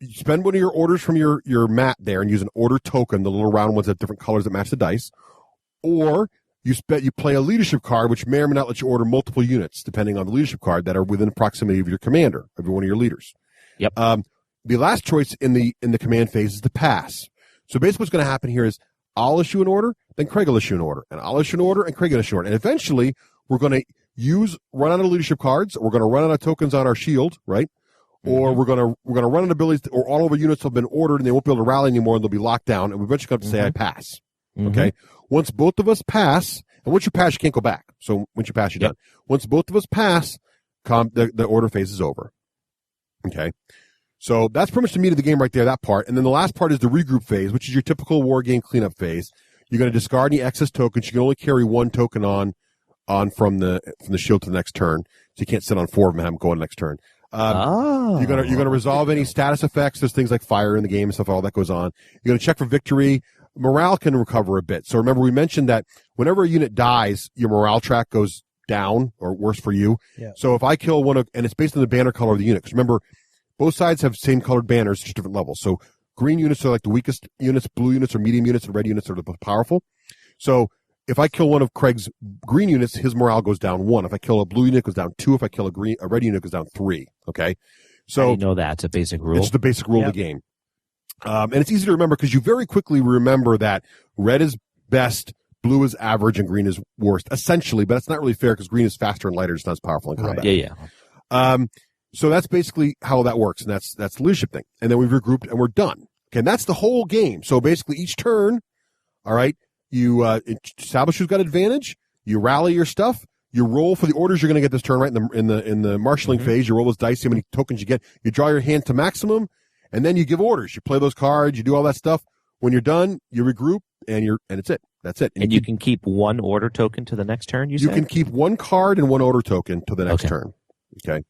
you spend one of your orders from your mat there and use an order token, the little round ones that have different colors that match the dice, or you play a leadership card, which may or may not let you order multiple units depending on the leadership card that are within proximity of your commander, of one of your leaders.
Yep.
The last choice in the command phase is the pass. So basically, what's going to happen here is I'll issue an order, then Craig will issue an order, and I'll issue an order, and Craig will issue an order, and eventually we're going to run out of leadership cards. We're going to run out of tokens on our shield, right? Or we're gonna run out of abilities, or all of our units have been ordered and they won't be able to rally anymore and they'll be locked down, and we eventually have to say I pass. Okay. Once both of us pass, and once you pass, you can't go back. So once you pass, you're done. Once both of us pass, the order phase is over. Okay. So that's pretty much the meat of the game right there, that part. And then the last part is the regroup phase, which is your typical war game cleanup phase. You're going to discard any excess tokens. You can only carry one token on from the shield to the next turn. So you can't sit on 4 of them and have them go on the next turn. You're gonna resolve any status effects. There's things like fire in the game and stuff, all that goes on. You're gonna check for victory. Morale can recover a bit. So remember, we mentioned that whenever a unit dies, your morale track goes down, or worse for you.
Yeah.
So if I kill one and it's based on the banner color of the unit, because remember, both sides have same colored banners, just different levels. So green units are like the weakest units, blue units are medium units, and red units are the most powerful. So if I kill one of Craig's green units, his morale goes down 1. If I kill a blue unit, it goes down 2. If I kill a red unit, it goes down 3. Okay? So
you know that's a basic rule.
It's the basic rule of the game. And it's easy to remember because you very quickly remember that red is best, blue is average, and green is worst, essentially. But that's not really fair because green is faster and lighter. It's not as powerful in combat.
Right. Yeah.
So that's basically how that works, and that's the leadership thing. And then we've regrouped, and we're done. Okay, and that's the whole game. So basically each turn, all right, you establish who's got advantage, you rally your stuff, you roll for the orders you're going to get this turn, right, in the marshalling phase. You roll those dice, see how many tokens you get. You draw your hand to maximum, and then you give orders. You play those cards, you do all that stuff. When you're done, you regroup, and it's it. That's it.
And you can keep one order token to the next turn, you
can keep one card and one order token to the next turn. Okay.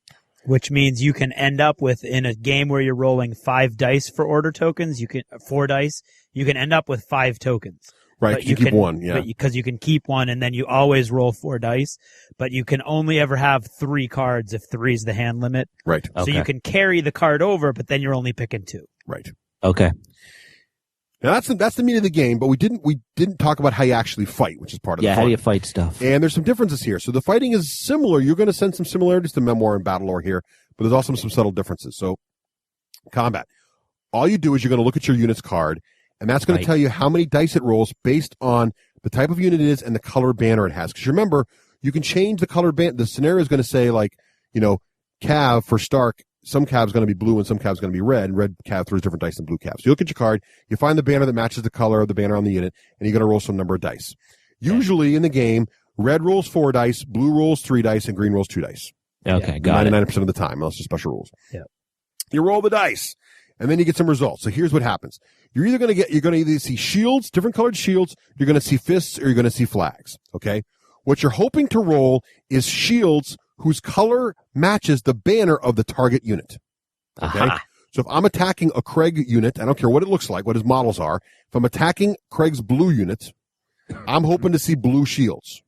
Which means you can end up with, in a game where you're rolling 5 dice for order tokens, 4 dice, you can end up with 5 tokens.
Right, you keep one, yeah.
Because you can keep one, and then you always roll 4 dice, but you can only ever have 3 cards if 3 is the hand limit.
Right.
So you can carry the card over, but then you're only picking 2.
Right.
Okay.
Now that's the meat of the game, but we didn't talk about how you actually fight, which is part of the fun.
Yeah, how do you fight stuff?
And there's some differences here. So the fighting is similar. You're going to sense some similarities to Memoir and Battlelore here, but there's also some subtle differences. So combat. All you do is you're going to look at your unit's card, and that's going to tell you how many dice it rolls based on the type of unit it is and the color banner it has. Because remember, you can change the color band. The scenario is going to say, like, Cav for Stark. Some Cav's going to be blue and some Cav's going to be red, and red Cav throws different dice than blue Cav. So you look at your card, you find the banner that matches the color of the banner on the unit, and you're going to roll some number of dice. Usually in the game, red rolls 4 dice, blue rolls 3 dice, and green rolls 2 dice.
Okay, got it.
99% of the time, unless there's special rules.
Yeah.
You roll the dice, and then you get some results. So here's what happens. You're going to either see shields, different colored shields, you're going to see fists, or you're going to see flags. Okay? What you're hoping to roll is shields whose color matches the banner of the target unit. Okay? Aha. So if I'm attacking a Craig unit, I don't care what it looks like, what his models are. If I'm attacking Craig's blue unit, I'm hoping to see blue shields.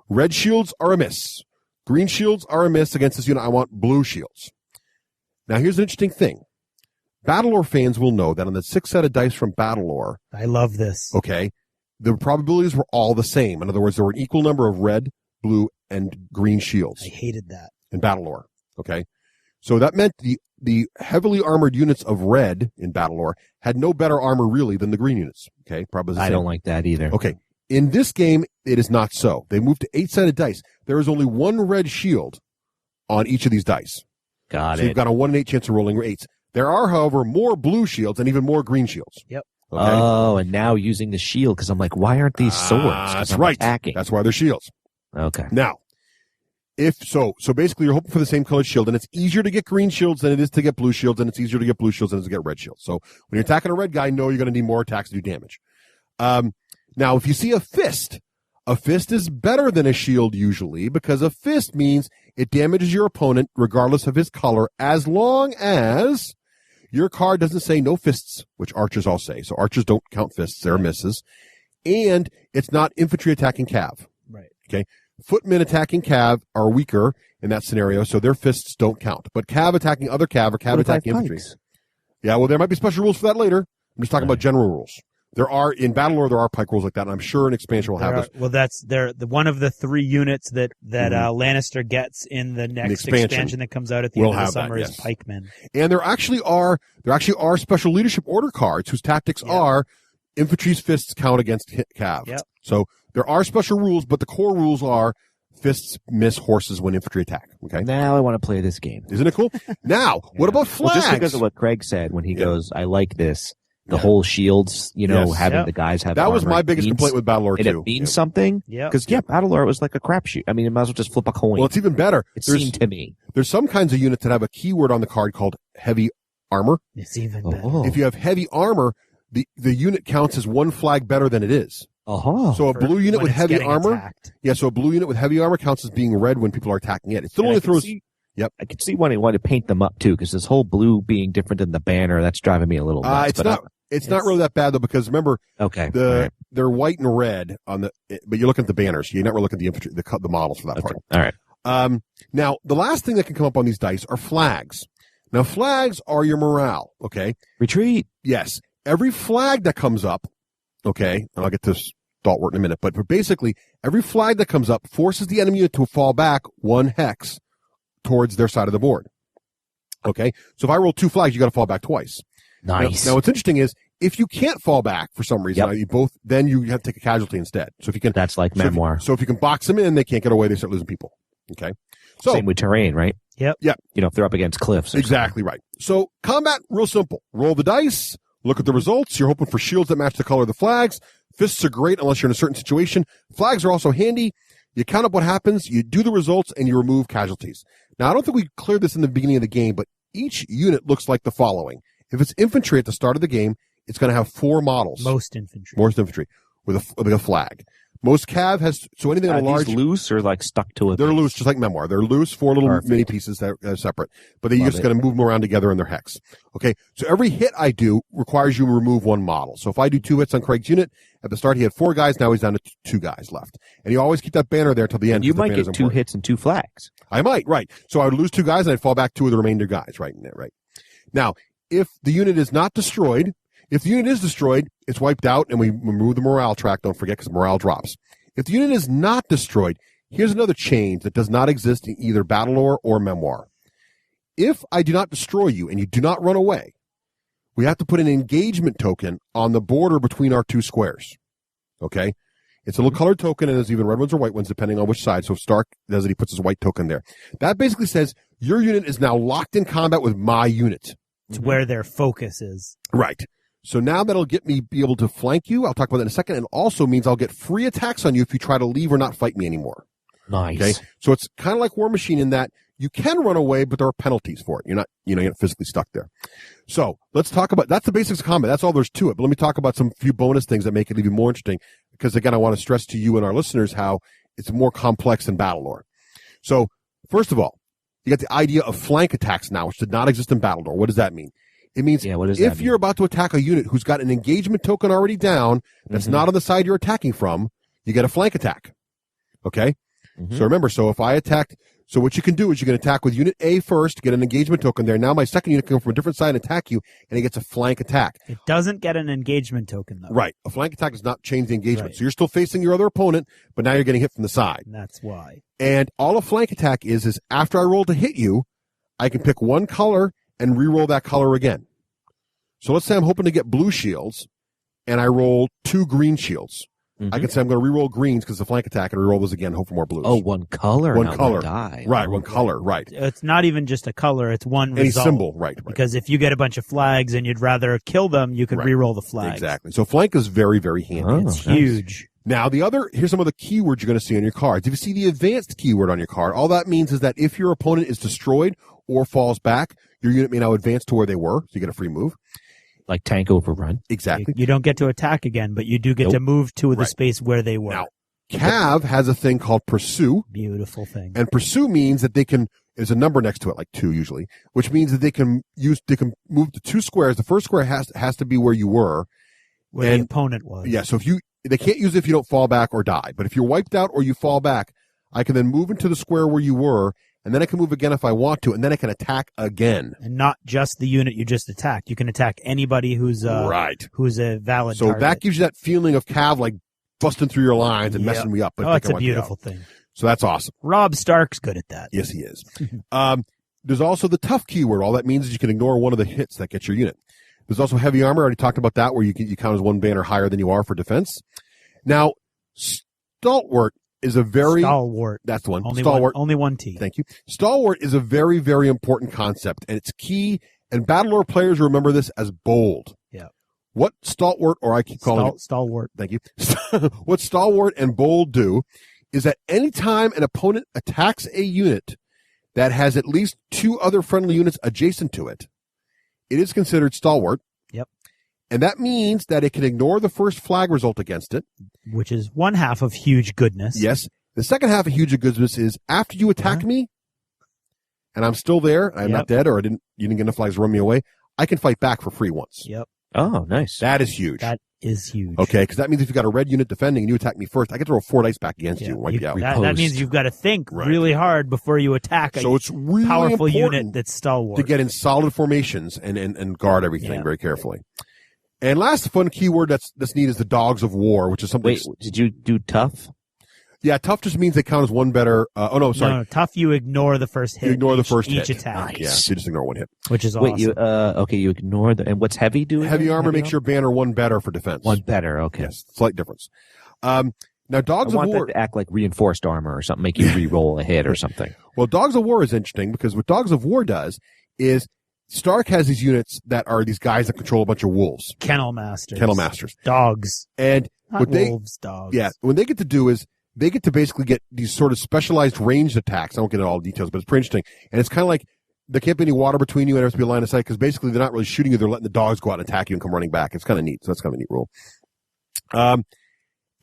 Red shields are a miss. Green shields are a miss against this unit. I want blue shields. Now here's an interesting thing. Battlelore fans will know that on the 6 set of dice from Battlelore.
I love this.
Okay. The probabilities were all the same. In other words, there were an equal number of red, blue, and green shields.
I hated that.
In Battlelore. Okay. So that meant the heavily armored units of red in Battlelore had no better armor really than the green units. Okay. Probably
I don't like that either.
Okay. In this game, it is not so. They moved to 8-sided dice. There is only 1 red shield on each of these dice.
Got it.
So you've got a 1 in 8 chance of rolling 8s. There are, however, more blue shields and even more green shields.
Yep.
Okay?
Oh, and now using the shield, because I'm like, why aren't these swords?
That's right.
Attacking.
That's why they're shields.
Okay.
Now, so basically you're hoping for the same colored shield, and it's easier to get green shields than it is to get blue shields, and it's easier to get blue shields than it is to get red shields. So when you're attacking a red guy, know you're going to need more attacks to do damage. Now, if you see a fist is better than a shield usually, because a fist means it damages your opponent regardless of his color, as long as your card doesn't say no fists, which archers all say. So archers don't count fists, they're misses. And it's not infantry attacking cav.
Right.
Okay. Footmen attacking cav are weaker in that scenario, so their fists don't count. But cav attacking other cav or cav attacking infantry. Yeah, well, there might be special rules for that later. I'm just talking about general rules. There are, in Battlelore, there are pike rules like that, and I'm sure an expansion will have this.
Well, that's one of the 3 units that Lannister gets in the next expansion that comes out at the end of the summer is pikemen.
And there actually are special leadership order cards whose tactics are infantry's fists count against cav.
Yep.
So there are special rules, but the core rules are fists miss horses when infantry attack. Okay.
Now I want to play this game.
Isn't it cool? Now, what about flags?
Well, just because of what Craig said when he goes, I like this. the whole shields, having the guys have
that was
armor.
my biggest complaint with Battlelore too.
It means something.
Yeah.
Because Battlelore was like a crapshoot. I mean, it might as well just flip a coin.
Well, it's even better.
It seemed to me.
There's some kinds of units that have a keyword on the card called heavy armor.
It's even better.
If you have heavy armor, the unit counts as one flag better than it is. So a blue unit with heavy armor.
Attacked.
Yeah, so a blue unit with heavy armor counts as being red when people are attacking it. It still only throws. Yep.
I could see why they wanted to paint them up too, because this whole blue being different than the banner, that's driving me a little nuts.
It's not really that bad though, because remember, they're white and red but you're looking at the banners. You're not really looking at the infantry, the models for that part.
All right.
Now the last thing that can come up on these dice are flags. Now flags are your morale. Okay.
Retreat.
Yes. Every flag that comes up. Okay. And I'll get to stalwart in a minute, but basically every flag that comes up forces the enemy unit to fall back 1 hex towards their side of the board. Okay. So if I roll 2 flags, you got to fall back twice.
Nice.
Now what's interesting is if you can't fall back for some reason, then you have to take a casualty instead. So if you can,
that's like memoir.
So if you can box them in, they can't get away. They start losing people. Okay. So
same with terrain, right?
Yep.
If
they're up against cliffs.
Exactly right. So combat, real simple. Roll the dice. Look at the results. You're hoping for shields that match the color of the flags. Fists are great unless you're in a certain situation. Flags are also handy. You count up what happens, you do the results, and you remove casualties. Now, I don't think we cleared this in the beginning of the game, but each unit looks like the following. If it's infantry at the start of the game, it's going to have 4 models.
Most infantry
with a flag. Most cav has, so anything on a large.
These loose or like stuck to it?
They're loose, just like memoir. They're loose, 4 little mini pieces that are separate, but then you just got to move them around together in their hex. Okay. So every hit I do requires you to remove 1 model. So if I do 2 hits on Craig's unit, at the start he had 4 guys, now he's down to 2 guys left. And you always keep that banner there till the end.
You might get 2 hits and 2 flags.
I might, right. So I would lose 2 guys and I'd fall back 2 of the remainder guys, right? Right. Now, if the unit is not destroyed, if the unit is destroyed, it's wiped out and we remove the morale track. Don't forget, because morale drops. If the unit is not destroyed, here's another change that does not exist in either Battlelore or Memoir. If I do not destroy you and you do not run away, we have to put an engagement token on the border between our 2 squares. Okay? It's a little colored token, and there's even red ones or white ones, depending on which side. So if Stark does it, he puts his white token there. That basically says your unit is now locked in combat with my unit.
It's where their focus is.
Right. So now that'll get me be able to flank you. I'll talk about that in a second. And also means I'll get free attacks on you if you try to leave or not fight me anymore.
Nice.
Okay. So it's kind of like War Machine in that you can run away, but there are penalties for it. You're not physically stuck there. So let's talk about, that's the basics of combat. That's all there's to it. But let me talk about some few bonus things that make it even more interesting. Because again, I want to stress to you and our listeners how it's more complex than Battlelore. So first of all, you got the idea of flank attacks now, which did not exist in Battlelore. What does that mean? It means if you're about to attack a unit who's got an engagement token already down, that's not on the side you're attacking from, you get a flank attack. Okay? So remember, if I attacked, so what you can do is you can attack with unit A first, get an engagement token there. Now my second unit can come from a different side and attack you, and it gets a flank attack.
It doesn't get an engagement token, though.
Right. A flank attack does not change the engagement. Right. So you're still facing your other opponent, but now you're getting hit from the side.
And that's why.
And all a flank attack is after I roll to hit you, I can pick 1 color and re-roll that color again. So let's say I'm hoping to get blue shields, and I roll 2 green shields. I can say I'm going to re-roll greens because it's a flank attack, and re-roll those again, hope for more blues.
Oh, 1 color.
1 color.
Die.
Right, 1 color, right.
It's not even just a color, it's one
Any
result.
symbol, right.
Because if you get a bunch of flags and you'd rather kill them, you could re-roll the flags.
Exactly. So flank is very, very handy.
It's huge.
Now, here's some of the keywords you're going to see on your cards. If you see the advanced keyword on your card, all that means is that if your opponent is destroyed or falls back, your unit may now advance to where they were, so you get a free move.
Like tank overrun.
Exactly.
You don't get to attack again, but you do get to move to the space where they were.
Now, Cav has a thing called Pursue.
Beautiful thing.
And Pursue means that there's a number next to it, like 2 usually, which means that they can move to 2 squares. The first square has to be where you were.
Where the opponent was.
Yeah, so they can't use it if you don't fall back or die. But if you're wiped out or you fall back, I can then move into the square where you were, and then I can move again if I want to, and then I can attack again.
And not just the unit you just attacked. You can attack anybody who's who's a valid target.
So that gives you that feeling of Cav like busting through your lines and messing me up.
It's a beautiful thing.
So that's awesome.
Rob Stark's good at that.
Yes, he is. There's also the tough keyword. All that means is you can ignore 1 of the hits that gets your unit. There's also heavy armor. I already talked about that, where you count as 1 banner higher than you are for defense. Now, stalwart is a very...
Stalwart.
That's the one.
Stalwart. Only 1 T.
Thank you. Stalwart is a very, very important concept, and it's key, and Battlelore players remember this as bold.
Yeah.
What stalwart, or I keep calling it
stalwart.
Thank you. What stalwart and bold do is that any time an opponent attacks a unit that has at least 2 other friendly units adjacent to it, it is considered stalwart.
Yep.
And that means that it can ignore the first flag result against it.
Which is one half of huge goodness.
Yes. The second half of huge goodness is after you attack me, and I'm still there, I'm not dead, or you didn't get enough flags to run me away, I can fight back for free once.
Yep.
Oh, nice.
That is huge.
That is huge.
Okay, because that means if you've got a red unit defending and you attack me first, I get to roll 4 dice back against you and wipe you out.
That means you've got to think really hard before you attack a
it's really
powerful unit that's stalwart.
To get in solid formations and guard everything very carefully. And last fun keyword that's neat is the dogs of war, which is something.
Wait, did you do tough?
Yeah, tough just means they count as one better. No,
tough. You ignore the first hit.
You ignore the first
each
hit.
attack.
Nice. Yeah, so you just ignore one hit,
which is awesome.
Wait, you ignore and what's heavy doing?
Heavy armor makes your banner one better for defense.
One better, okay.
Yes, slight difference. Now, dogs of war.
I want that to act like reinforced armor or something, make you re-roll a hit or something.
Well, dogs of war is interesting because what dogs of war does is Stark has these units that are these guys that control a bunch of wolves.
Kennel masters.
Dogs. And
not wolves, dogs.
Yeah, what they get to do is they get to basically get these sort of specialized ranged attacks. I won't get into all the details, but it's pretty interesting. And it's kind of like there can't be any water between you and there has to be a line of sight because basically they're not really shooting you. They're letting the dogs go out and attack you and come running back. It's kind of neat. So that's kind of a neat rule.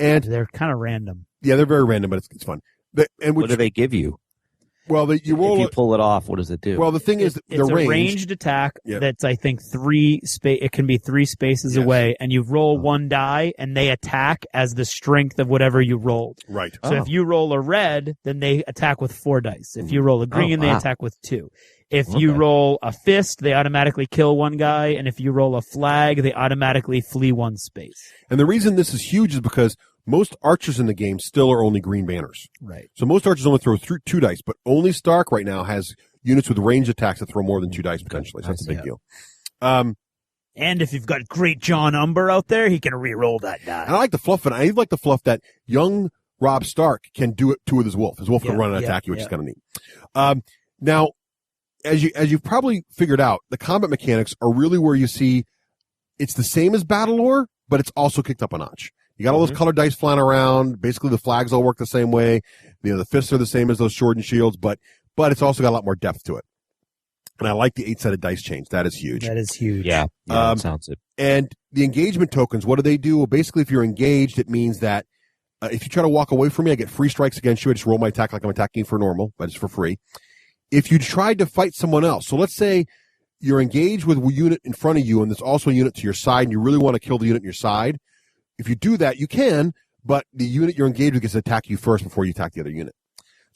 And
they're kind of random.
Yeah, they're very random, but it's fun.
What do they give you?
Well, you roll.
If you pull it off, what does it do?
Well, the thing is,
it's a ranged attack that's, I think, 3 space. It can be 3 spaces away, and you roll 1 die, and they attack as the strength of whatever you rolled.
Right.
So if you roll a red, then they attack with 4 dice. If you roll a green, they attack with 2. If you roll a fist, they automatically kill 1 guy, and if you roll a flag, they automatically flee 1 space.
And the reason this is huge is because most archers in the game still are only green banners.
Right.
So most archers only throw 2 dice, but only Stark right now has units with ranged attacks that throw more than 2 dice potentially. So that's a big deal.
And if you've got great John Umber out there, he can re-roll that die.
And I like the fluff, and I like the fluff that young Robb Stark can do it too with his wolf. His wolf can run and attack you, which is kind of neat. Now, as you've probably figured out, the combat mechanics are really where you see it's the same as Battlelore, but it's also kicked up a notch. You got all those colored dice flying around. Basically, the flags all work the same way. The fists are the same as those sword and shields, but it's also got a lot more depth to it. And I like the 8-sided dice change. That is huge.
That is huge.
Yeah, that sounds it.
And the engagement tokens, what do? Well, basically, if you're engaged, it means that if you try to walk away from me, I get free strikes against you. I just roll my attack like I'm attacking you for normal, but it's for free. If you tried to fight someone else, so let's say you're engaged with a unit in front of you, and there's also a unit to your side, and you really want to kill the unit on your side, if you do that, you can, but the unit you're engaged with gets to attack you first before you attack the other unit.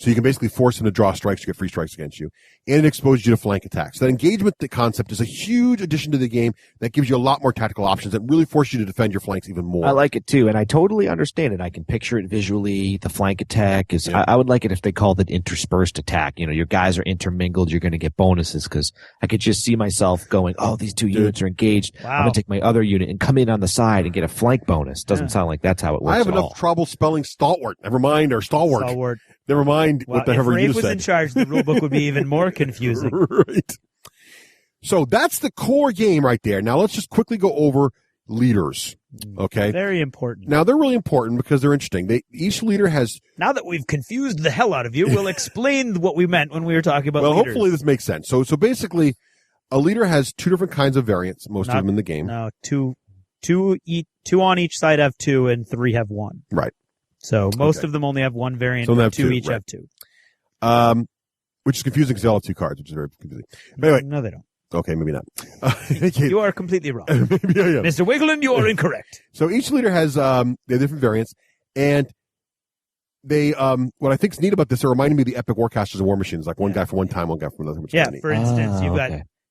So you can basically force them to draw strikes to get free strikes against you. And it exposes you to flank attacks. That engagement concept is a huge addition to the game that gives you a lot more tactical options that really force you to defend your flanks even more.
I like it too, and I totally understand it. I can picture it visually. The flank attack is, I would like it if they called it interspersed attack. Your guys are intermingled. You're going to get bonuses because I could just see myself going, oh, these 2 units are engaged.
Wow.
I'm going to take my other unit and come in on the side and get a flank bonus. Doesn't sound like that's how it works.
I have enough trouble spelling stalwart. Never mind, or stalwart. Never mind what the hell you said.
If Rafe was in charge, the rulebook would be even more confusing.
Right. So that's the core game right there. Now let's just quickly go over leaders. Okay.
Very important.
Now they're really important because they're interesting. Each leader has.
Now that we've confused the hell out of you, we'll explain what we meant when we were talking about leaders.
Well, hopefully this makes sense. So basically, a leader has 2 different kinds of variants. Most of them in the game.
No, two on each side have 2, and 3 have 1.
Right.
So most of them only have 1 variant, but 2 each have 2.
Which is confusing because they all have 2 cards, which is very confusing. But anyway,
no, they don't.
Okay, maybe not.
You are completely wrong.
Maybe I am.
Mr. Wigglin, you are incorrect.
So each leader has their different variants, and they what I think is neat about this, they're reminding me of the Epic Warcasters and War Machines, like one guy for one time, one guy for another. Which is
for instance,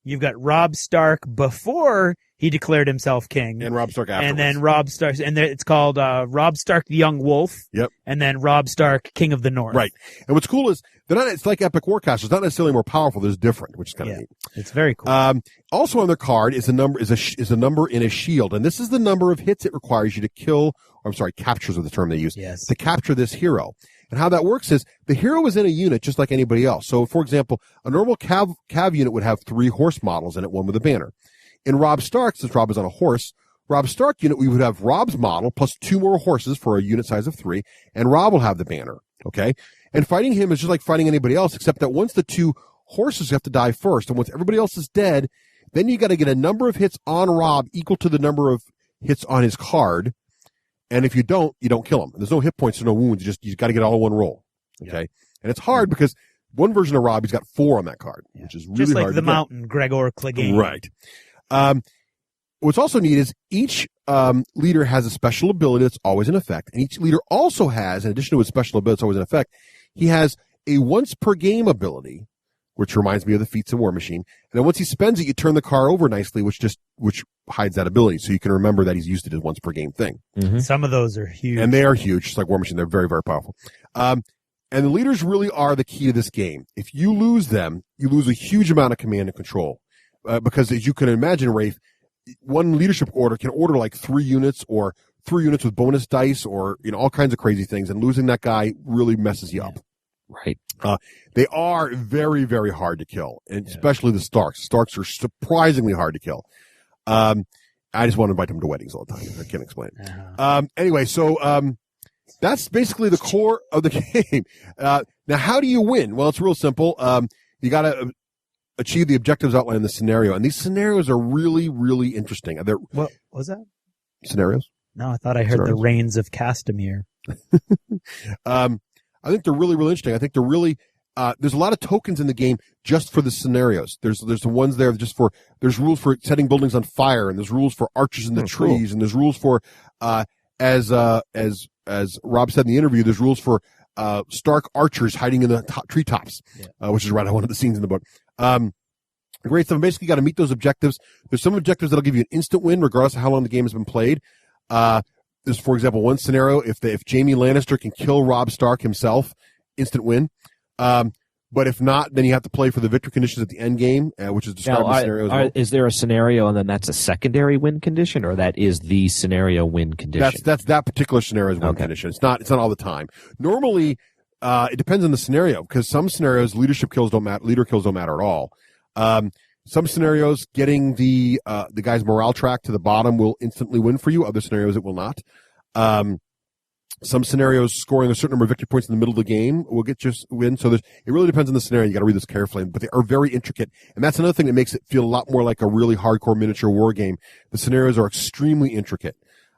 you've got Robb Stark before he declared himself king,
and Robb Stark afterwards.
And then Robb Stark, and it's called Robb Stark the Young Wolf.
Yep.
And then Robb Stark, King of the North.
Right. And what's cool is they're not. It's like Epic Warcasters, not necessarily more powerful. They're just different, which is kind of neat.
It's very cool.
Also on their card is a number is a number in a shield, and this is the number of hits it requires you to kill. Or I'm sorry, captures is the term they use.
Yes.
To capture this hero. And how that works is the hero is in a unit just like anybody else. So, for example, a normal cav unit would have 3 horse models in it, one with a banner. In Robb Stark, since Robb is on a horse, Robb Stark unit, we would have Robb's model plus 2 more horses for a unit size of 3, and Robb will have the banner. Okay? And fighting him is just like fighting anybody else, except that once the 2 horses have to die first, and once everybody else is dead, then you got to get a number of hits on Robb equal to the number of hits on his card. And if you don't kill him. There's no hit points, there's no wounds. You got to get all in one roll. Okay? Yep. And it's hard because one version of Robb, he's got 4 on that card, which is really hard.
Just like the
to
Mountain, get. Gregor Clegane.
Right. What's also neat is each leader has a special ability that's always in effect. And each leader also has, in addition to his special ability that's always in effect, he has a once per game ability, which reminds me of the Feats in War Machine. And then once he spends it, you turn the card over nicely, which hides that ability. So you can remember that he's used it as once per game thing.
Mm-hmm. Some of those are huge.
And they are huge, just like War Machine. They're very, very powerful. And the leaders really are the key to this game. If you lose them, you lose a huge amount of command and control. Because as you can imagine, Rafe, one leadership order can order like 3 units or 3 units with bonus dice or, all kinds of crazy things. And losing that guy really messes you up.
Right.
They are very, very hard to kill, and especially the Starks. Starks are surprisingly hard to kill. I just want to invite them to weddings all the time. I can't explain it. Anyway, so that's basically the core of the game. Now, how do you win? Well, it's real simple. You got to achieve the objectives outlined in the scenario, and these scenarios are really, really interesting.
What was that?
Scenarios?
No, I thought I heard the Reigns of Castamere.
I think they're really, really interesting. I think they're really, there's a lot of tokens in the game just for the scenarios. There's the ones there just for, there's rules for setting buildings on fire, and there's rules for archers in the trees, and there's rules for, as Rob said in the interview, there's rules for, Stark archers hiding in the treetops, which is right on one of the scenes in the book. Great stuff. Basically, you got to meet those objectives. There's some objectives that'll give you an instant win, regardless of how long the game has been played. There's, for example, one scenario, if Jaime Lannister can kill Robb Stark himself, instant win. But if not, then you have to play for the victory conditions at the end game, which is described in the scenario as well.
Is there a scenario and then that's a secondary win condition, or that is the scenario win condition?
That's that particular scenario's win condition. It's not all the time. Normally, it depends on the scenario, because some scenarios leader kills don't matter at all. Some scenarios, getting the guy's morale track to the bottom will instantly win for you. Other scenarios, it will not. Some scenarios, scoring a certain number of victory points in the middle of the game will get you win. So it really depends on the scenario. You got to read this carefully, but they are very intricate. And that's another thing that makes it feel a lot more like a really hardcore miniature war game. The scenarios are extremely intricate.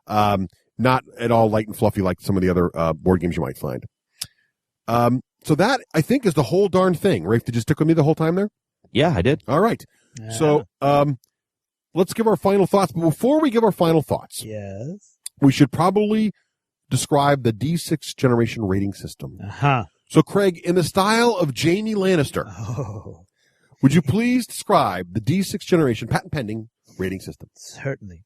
Not at all light and fluffy like some of the other, board games you might find. So that, I think, is the whole darn thing. Rafe, did you stick with me the whole time there?
Yeah, I did.
All right. Yeah. So, let's give our final thoughts. But before we give our final thoughts, we should probably describe the D6 generation rating system. So, Craig, in the style of Jaime Lannister, would you please describe the D6 generation patent pending rating system?
Certainly.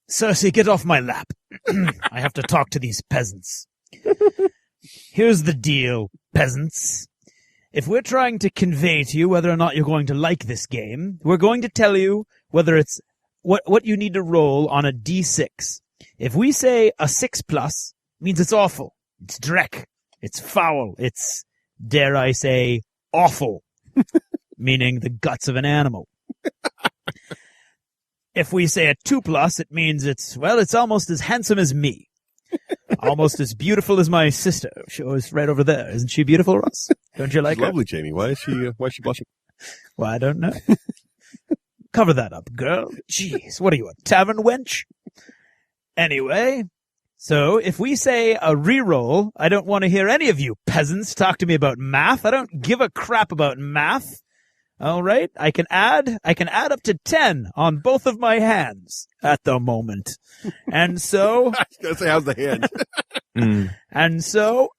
Cersei, get off my lap. I have to talk to these peasants. Here's the deal, peasants. If we're trying to convey to you whether or not you're going to like this game, we're going to tell you whether it's what you need to roll on a D6. If we say a 6+, means it's awful. It's dreck. It's foul. It's, dare I say, awful. Meaning the guts of an animal. If we say a 2+, it means it's almost as handsome as me. Almost as beautiful as my sister. She was right over there. Isn't she beautiful, Ross? Don't you like her?
Lovely, Jamie. Why is she blushing?
Well, I don't know. Cover that up, girl. Jeez, what are you, a tavern wench? Anyway, so if we say a reroll, I don't want to hear any of you peasants talk to me about math. I don't give a crap about math. All right, I can add up to 10 on both of my hands at the moment. And so
I was going to say, how's the hand?
And so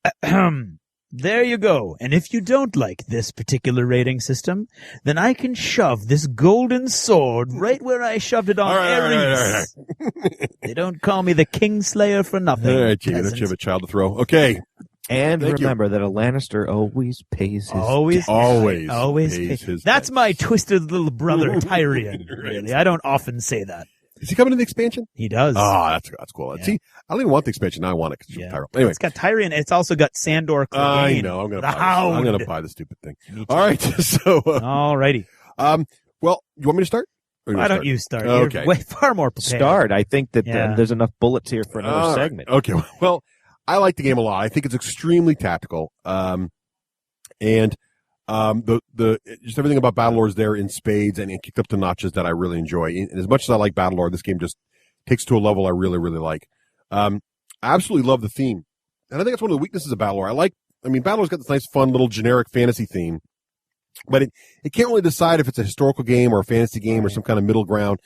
there you go. And if you don't like this particular rating system, then I can shove this golden sword right where I shoved it on Ares. All right. They don't call me the Kingslayer for nothing.
All right, Jamie, don't you have a child to throw? Okay.
And remember that a Lannister always pays his
always pays his
That's my twisted little brother, Tyrion. Really, I don't often say that.
Is he coming in the expansion?
He does.
Oh, that's cool. Yeah. See, I don't even want the expansion. Now I want it because it's Tyrion. Anyway,
it's got Tyrion. It's also got Sandor Clegane.
I know. I'm gonna buy the stupid thing. All right. So.
All righty.
Well, you want me to start?
Why don't you start?
Okay.
You're way far more prepared.
Start. I think that there's enough bullets here for another segment.
Okay. Well, I like the game a lot. I think it's extremely tactical. And the just everything about Battlelore is there in spades and kicked up to notches that I really enjoy. And as much as I like Battlelore, this game just takes to a level I really, really like. I absolutely love the theme. And I think that's one of the weaknesses of Battlelore. Battlelore's got this nice, fun, little generic fantasy theme, but it can't really decide if it's a historical game or a fantasy game or some kind of middle ground.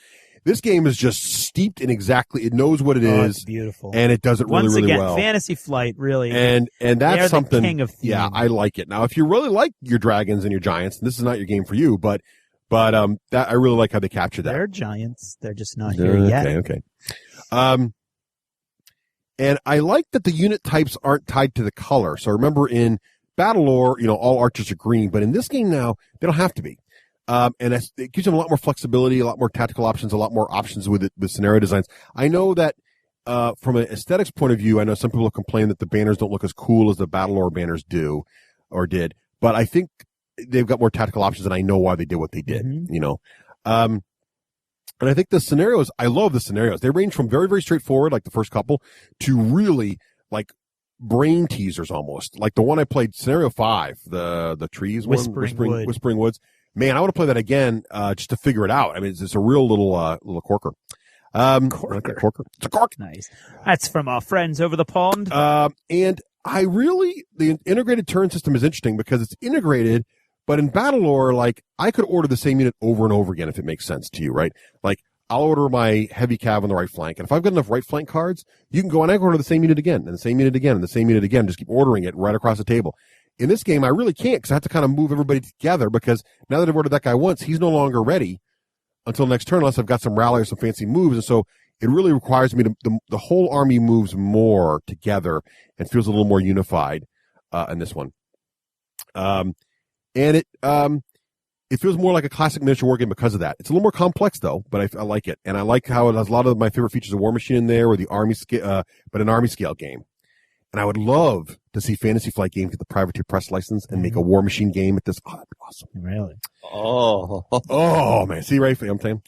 This game is just steeped in exactly, it knows what it is.
It's beautiful.
And it does it really, really well.
Once again, Fantasy Flight, really.
And that's something,
the king of theme.
Yeah, I like it. Now, if you really like your dragons and your giants, this is not your game for you, but that I really like how they captured that.
They're giants. They're just not here yet.
Okay. And I like that the unit types aren't tied to the color. So remember in Battlelore, all archers are green, but in this game now, they don't have to be. And it gives them a lot more flexibility, a lot more tactical options, a lot more options with scenario designs. I know that from an aesthetics point of view, I know some people have complained that the banners don't look as cool as the Battlelore banners do or did, but I think they've got more tactical options, and I know why they did what they did. And I think the scenarios, I love the scenarios. They range from very, very straightforward, like the first couple, to really like brain teasers almost. Like the one I played, Scenario 5, the trees Whispering Woods. Man, I want to play that again, just to figure it out. I mean, it's a real little corker.
Corker.
It's a cork.
Nice. That's from our friends over the pond.
And the integrated turn system is interesting because it's integrated, but in Battlelore, like, I could order the same unit over and over again if it makes sense to you, right? Like, I'll order my heavy cav on the right flank, and if I've got enough right flank cards, you can go and I can order the same unit again, and the same unit again, and the same unit again, just keep ordering it right across the table. In this game, I really can't because I have to kind of move everybody together because now that I've ordered that guy once, he's no longer ready until next turn unless I've got some rally or some fancy moves. And so it really requires me to, the whole army moves more together and feels a little more unified in this one. And it feels more like a classic miniature war game because of that. It's a little more complex though, but I like it. And I like how it has a lot of my favorite features of War Machine in there or the army scale, but an army scale game. And I would love to see Fantasy Flight Games get the Privateer Press license and make a War Machine game at this. Oh, that'd be awesome.
Really?
Oh man. See, right? I'm saying.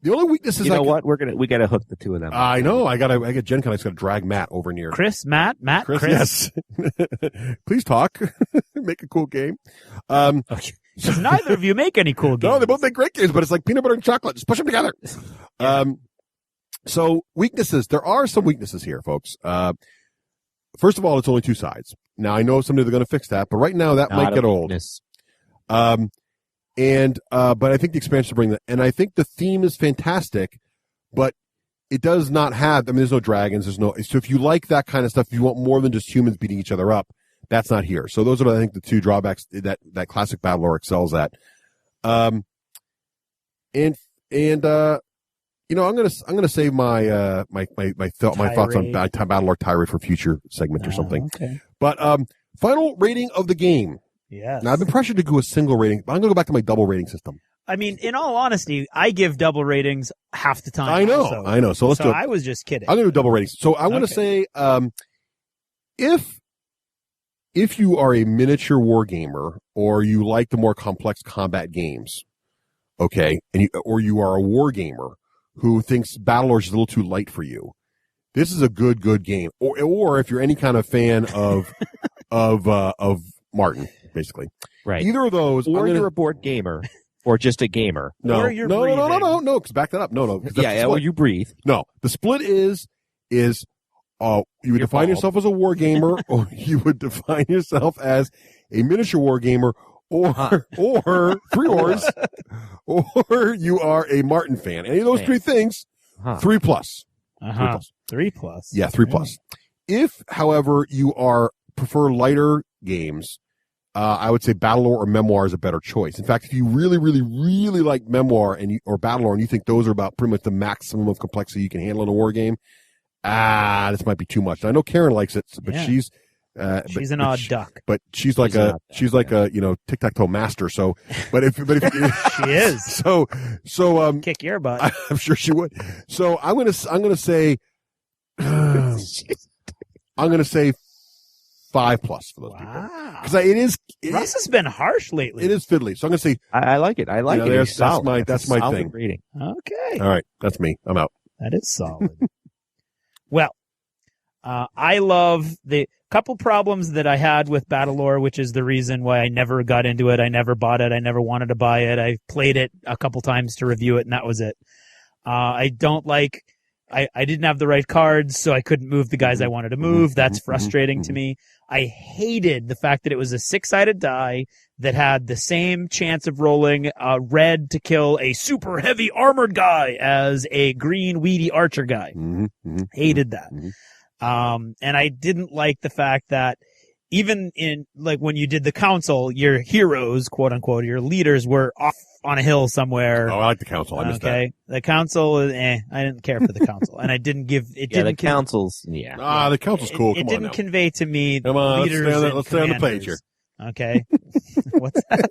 The only weakness is,
you know what? We gotta hook the two of them.
I know. I got Gen Con. I just gotta drag Matt over near.
Matt, Chris.
Yes. Please talk. Make a cool game.
Okay. Because neither of you make any cool games.
No, they both make great games, but it's like peanut butter and chocolate. Just push them together. Yeah. So weaknesses. There are some weaknesses here, folks. First of all, it's only two sides. Now I know someday they're going to fix that, but right now that might get old. But I think the expansion will bring that, and I think the theme is fantastic, but it does not have. I mean, there's no dragons. So if you like that kind of stuff, if you want more than just humans beating each other up, that's not here. So those are, I think, the two drawbacks that classic Battlelore excels at. I'm gonna save my thoughts on Battlelore tirade for future segment or something.
Okay.
But final rating of the game.
Yes.
Now I've been pressured to go a single rating, but I'm gonna go back to my double rating system.
I mean, in all honesty, I give double ratings half the time.
I know. So let's do it.
I was just kidding.
I'm gonna do double ratings. So I want to say, if you are a miniature war gamer or you like the more complex combat games, okay, or you are a war gamer who thinks Battlelore is a little too light for you, this is a good game. Or if you're any kind of fan of Martin, basically,
right?
Either of those,
or you're a board gamer, or just a gamer.
No. Because back that up. No.
Or you breathe.
No, the split is you would define yourself as a war gamer, or you would define yourself as a miniature war gamer, or 3 Ors, or you are a Martin fan. Any of those three things, 3+.
3+.
Yeah, 3+. If, however, you prefer lighter games, I would say Battlelore or Memoir is a better choice. In fact, if you really, really, really like Memoir or Battlelore, and you think those are about pretty much the maximum of complexity you can handle in a war game, this might be too much. I know Karen likes it, but she's
an odd duck.
But she's like a tic-tac-toe master. So, but if
she is.
So
kick your butt.
I'm sure she would. So I'm gonna say 5+ for those people. Because it is.
Russ has been harsh lately.
It is fiddly. So I'm going to say.
I like it. I like it.
That's my thing.
Rating.
Okay.
All right. That's me. I'm out.
That is solid. Well, I love the couple problems that I had with Battlelore, which is the reason why I never got into it. I never bought it. I never wanted to buy it. I played it a couple times to review it, and that was it. I don't like. I didn't have the right cards, so I couldn't move the guys I wanted to move. That's frustrating to me. I hated the fact that it was a 6-sided die that had the same chance of rolling red to kill a super heavy armored guy as a green weedy archer guy. Hated that. And I didn't like the fact that even in, like, when you did the council, your heroes, quote unquote, your leaders were off on a hill somewhere.
Oh, I like the council. I missed that.
The council, I didn't care for the council. And I didn't give,
the council's,
the council's cool.
It didn't convey to me
Come on,
leaders
let's stay on the page here.
Okay. What's that?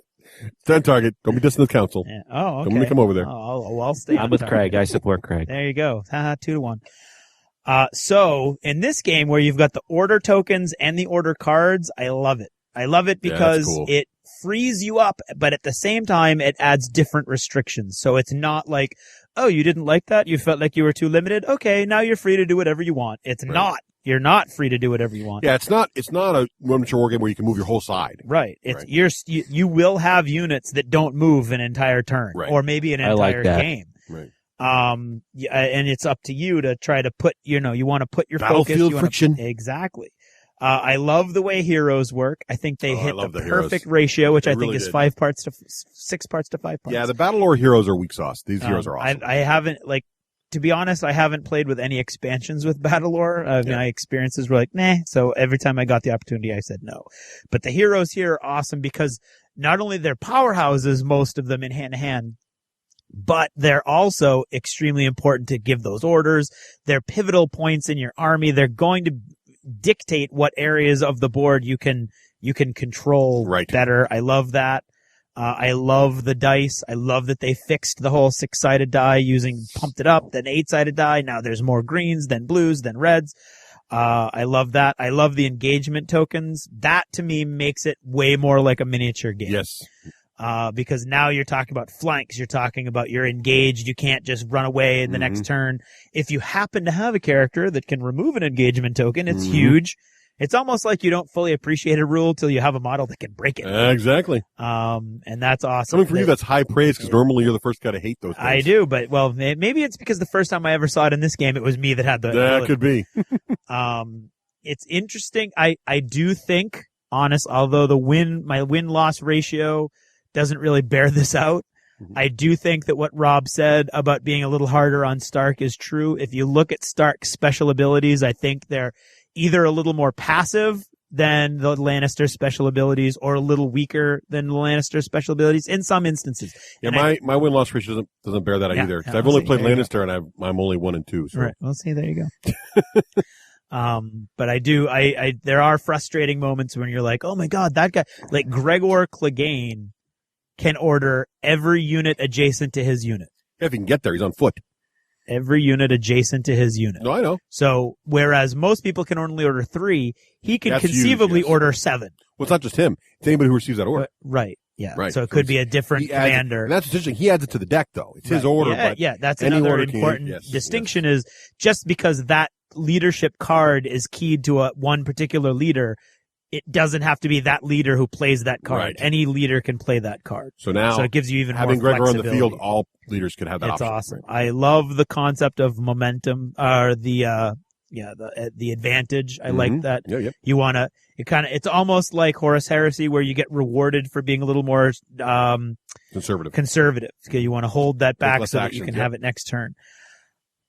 Stay on target. Don't be dissing the council.
Yeah. Oh, okay.
Don't make come over there.
I'll stay on
I'm with
target.
Craig. I support Craig.
There you go. 2-1. So in this game where you've got the order tokens and the order cards, I love it. I love it because it frees you up, but at the same time, it adds different restrictions. So it's not like, oh, you didn't like that? You felt like you were too limited? Okay, now you're free to do whatever you want. It's not. You're not free to do whatever you want.
Yeah, it's not a miniature war game where you can move your whole side.
Right. You will have units that don't move an entire turn or maybe an entire game.
Right.
And it's up to you to try to put, you want to put your
battlefield
focus.
Friction.
Exactly. I love the way heroes work. I think they hit the perfect ratio, which I think is 6 parts to 5 parts.
Yeah, the Battlelore heroes are weak sauce. These heroes are awesome.
I haven't, to be honest, I haven't played with any expansions with Battlelore. My experiences were like, nah. So every time I got the opportunity, I said no. But the heroes here are awesome because not only they're powerhouses, most of them in hand-to-hand, but they're also extremely important to give those orders. They're pivotal points in your army. They're going to dictate what areas of the board you can control better. I love that. I love the dice. I love that they fixed the whole 6-sided die pumped it up, then 8-sided die. Now there's more greens, then blues, then reds. I love that. I love the engagement tokens. That to me makes it way more like a miniature game.
Yes.
Because now you're talking about flanks. You're talking about you're engaged. You can't just run away in the next turn. If you happen to have a character that can remove an engagement token, it's huge. It's almost like you don't fully appreciate a rule till you have a model that can break it.
Exactly.
And that's awesome.
Coming from you, that's high praise because normally you're the first guy to hate those things.
I do, but maybe it's because the first time I ever saw it in this game, it was me that had the.
That could be.
It's interesting. I do think, although my win-loss ratio doesn't really bear this out. I do think that what Rob said about being a little harder on Stark is true. If you look at Stark's special abilities, I think they're either a little more passive than the Lannister special abilities or a little weaker than the Lannister special abilities in some instances.
Yeah, my win-loss ratio doesn't bear that out either. Because I've only played Lannister and I'm only 1 and 2. So.
Right. Well, see, there you go. But there are frustrating moments when you're like, oh my God, that guy, like Gregor Clegane can order every unit adjacent to his unit.
If he can get there, he's on foot.
Every unit adjacent to his unit.
No, I know.
So, whereas most people can only order 3, he can conceivably order 7.
Well, it's not just him. It's anybody who receives that order.
Right. Yeah. Right. So it could be a different commander.
And that's interesting. He adds it to the deck, though. It's his order.
Yeah,
but
that's another important distinction is just because that leadership card is keyed to one particular leader, it doesn't have to be that leader who plays that card. Right. Any leader can play that card.
So it gives you even
having
more Gregor on the field, all leaders could have that option.
It's awesome. Right. I love the concept of momentum, or the advantage. I like that.
Yeah,
You want to, it's almost like Horus Heresy where you get rewarded for being a little more, conservative. Okay, you want to hold that back so that you can have it next turn.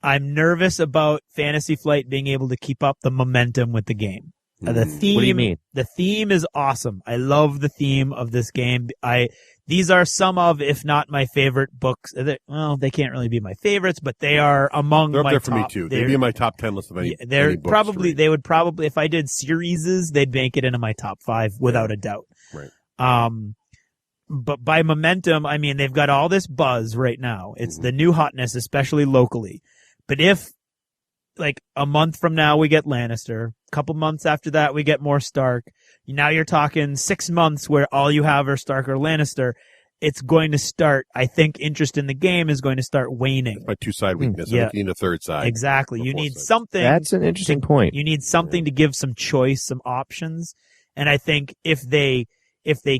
I'm nervous about Fantasy Flight being able to keep up the momentum with the game. The theme,
what do you mean?
The theme is awesome. I love the theme of this game. These are some of, if not my favorite books. Well, they can't really be my favorites, but they are among
my top.
They're
up there for me too. They'd be in my top 10 list of any.
They would probably, if I did series, they'd make it into my top 5 without a doubt.
Right.
But by momentum, I mean, they've got all this buzz right now. It's the new hotness, especially locally. But if like a month from now we get Lannister. A couple months after that we get more Stark. Now you're talking 6 months where all you have are Stark or Lannister. It's going to start, I think, interest in the game is going to start waning.
That's my two-side weakness. I think you need a third side.
Exactly. You need something.
That's an interesting point.
You need something to give some choice, some options. And I think if they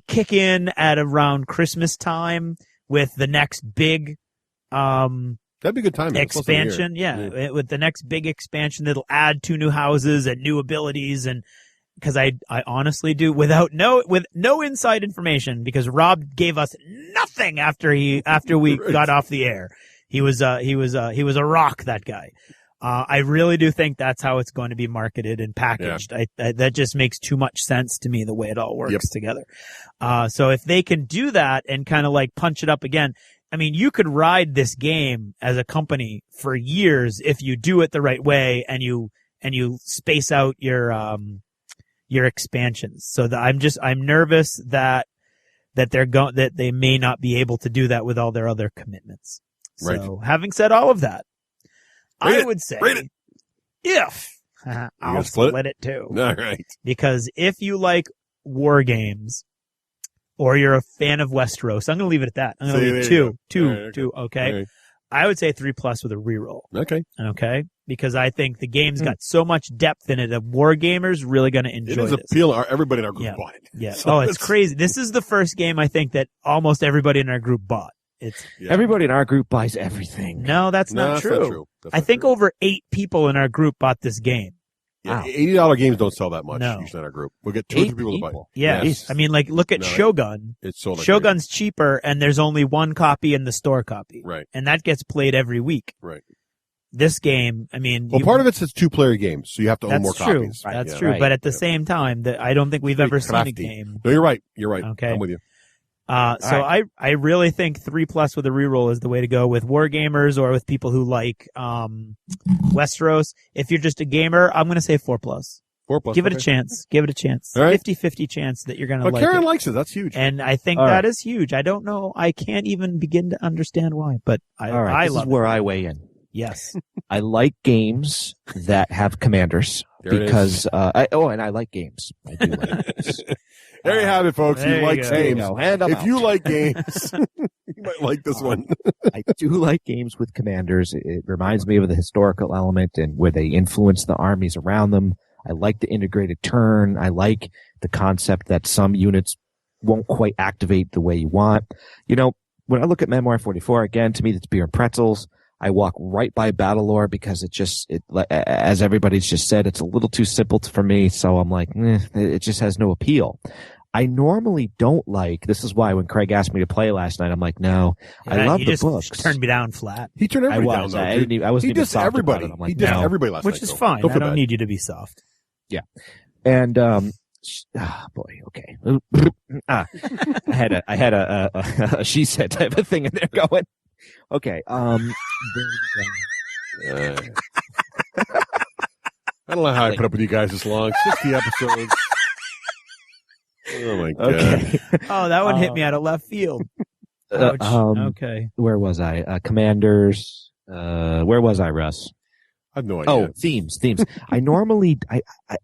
kick in at around Christmas time with the next big
that'd be a good time.
Expansion, with the next big expansion that'll add 2 new houses and new abilities, and because I honestly do with no inside information, because Rob gave us nothing after we got off the air. He was a rock, that guy. I really do think that's how it's going to be marketed and packaged. Yeah. That just makes too much sense to me, the way it all works together. So if they can do that and kind of like punch it up again, I mean, you could ride this game as a company for years if you do it the right way and you space out your expansions. So I'm nervous that they may not be able to do that with all their other commitments.
Right.
So having said all of that, I would say if I'll split it too.
All right.
Because if you like war games or you're a fan of Westeros, I'm going to leave it at that. I'm going to leave two. Okay. Right. I would say 3+ with a reroll. Okay. Because I think the game's got so much depth in it that war gamers really going to enjoy it.
It is appeal. Everybody in our group bought it.
Yeah. So it's crazy. This is the first game I think that almost everybody in our group bought.
Everybody in our group buys everything.
No, that's not true. I think over 8 people in our group bought this game.
Yeah, wow. $80 games don't sell that much usually in our group. We'll get 2 or 3 people to buy it.
Yes. I mean, like, look at Shogun.
It's sold
Shogun's cheaper, and there's only 1 copy in the store copy.
Right.
And that gets played every week.
Right.
This game, I mean...
Well, part of it's 2-player games, so you have to own more copies.
That's true. But at the same time, I don't think we've ever seen a game.
No, you're right.
Okay.
I'm with you.
I really think 3+ with a reroll is the way to go with war gamers or with people who like Westeros. If you're just a gamer, I'm going to say 4+.
4+.
Give it a chance. Give it a chance.
All right.
50-50 chance that you're going to like it.
But Karen likes it. That's huge.
And I think that is huge. I don't know. I can't even begin to understand why, but I love it.
This is where I weigh in.
Yes.
I like games that have commanders because I like games. I do like games.
There you have it, folks. He likes games. If you like games, you might like this one.
I do like games with commanders. It reminds me of the historical element and where they influence the armies around them. I like the integrated turn. I like the concept that some units won't quite activate the way you want. You know, when I look at Memoir 44, again, to me, it's beer and pretzels. I walk right by Battlelore because as everybody's just said, it's a little too simple for me. So I'm like, it just has no appeal. I normally don't like, this is why when Craig asked me to play last night, I'm like, no, I love the books.
He turned me down flat.
He turned everybody down.
I wasn't even soft
everybody.
About it. I'm like,
he did everybody last night.
Which is fine. I don't need you to be soft.
Yeah. And, boy, okay. I had a she said type of thing in there going. Okay. I
don't know how I put up with you guys this long. 60 episodes. Oh my god.
Okay.
Oh, that one hit me out of left field. Okay.
Where was I? Commanders. Where was I, Russ?
I have no idea.
Oh, themes. I normally,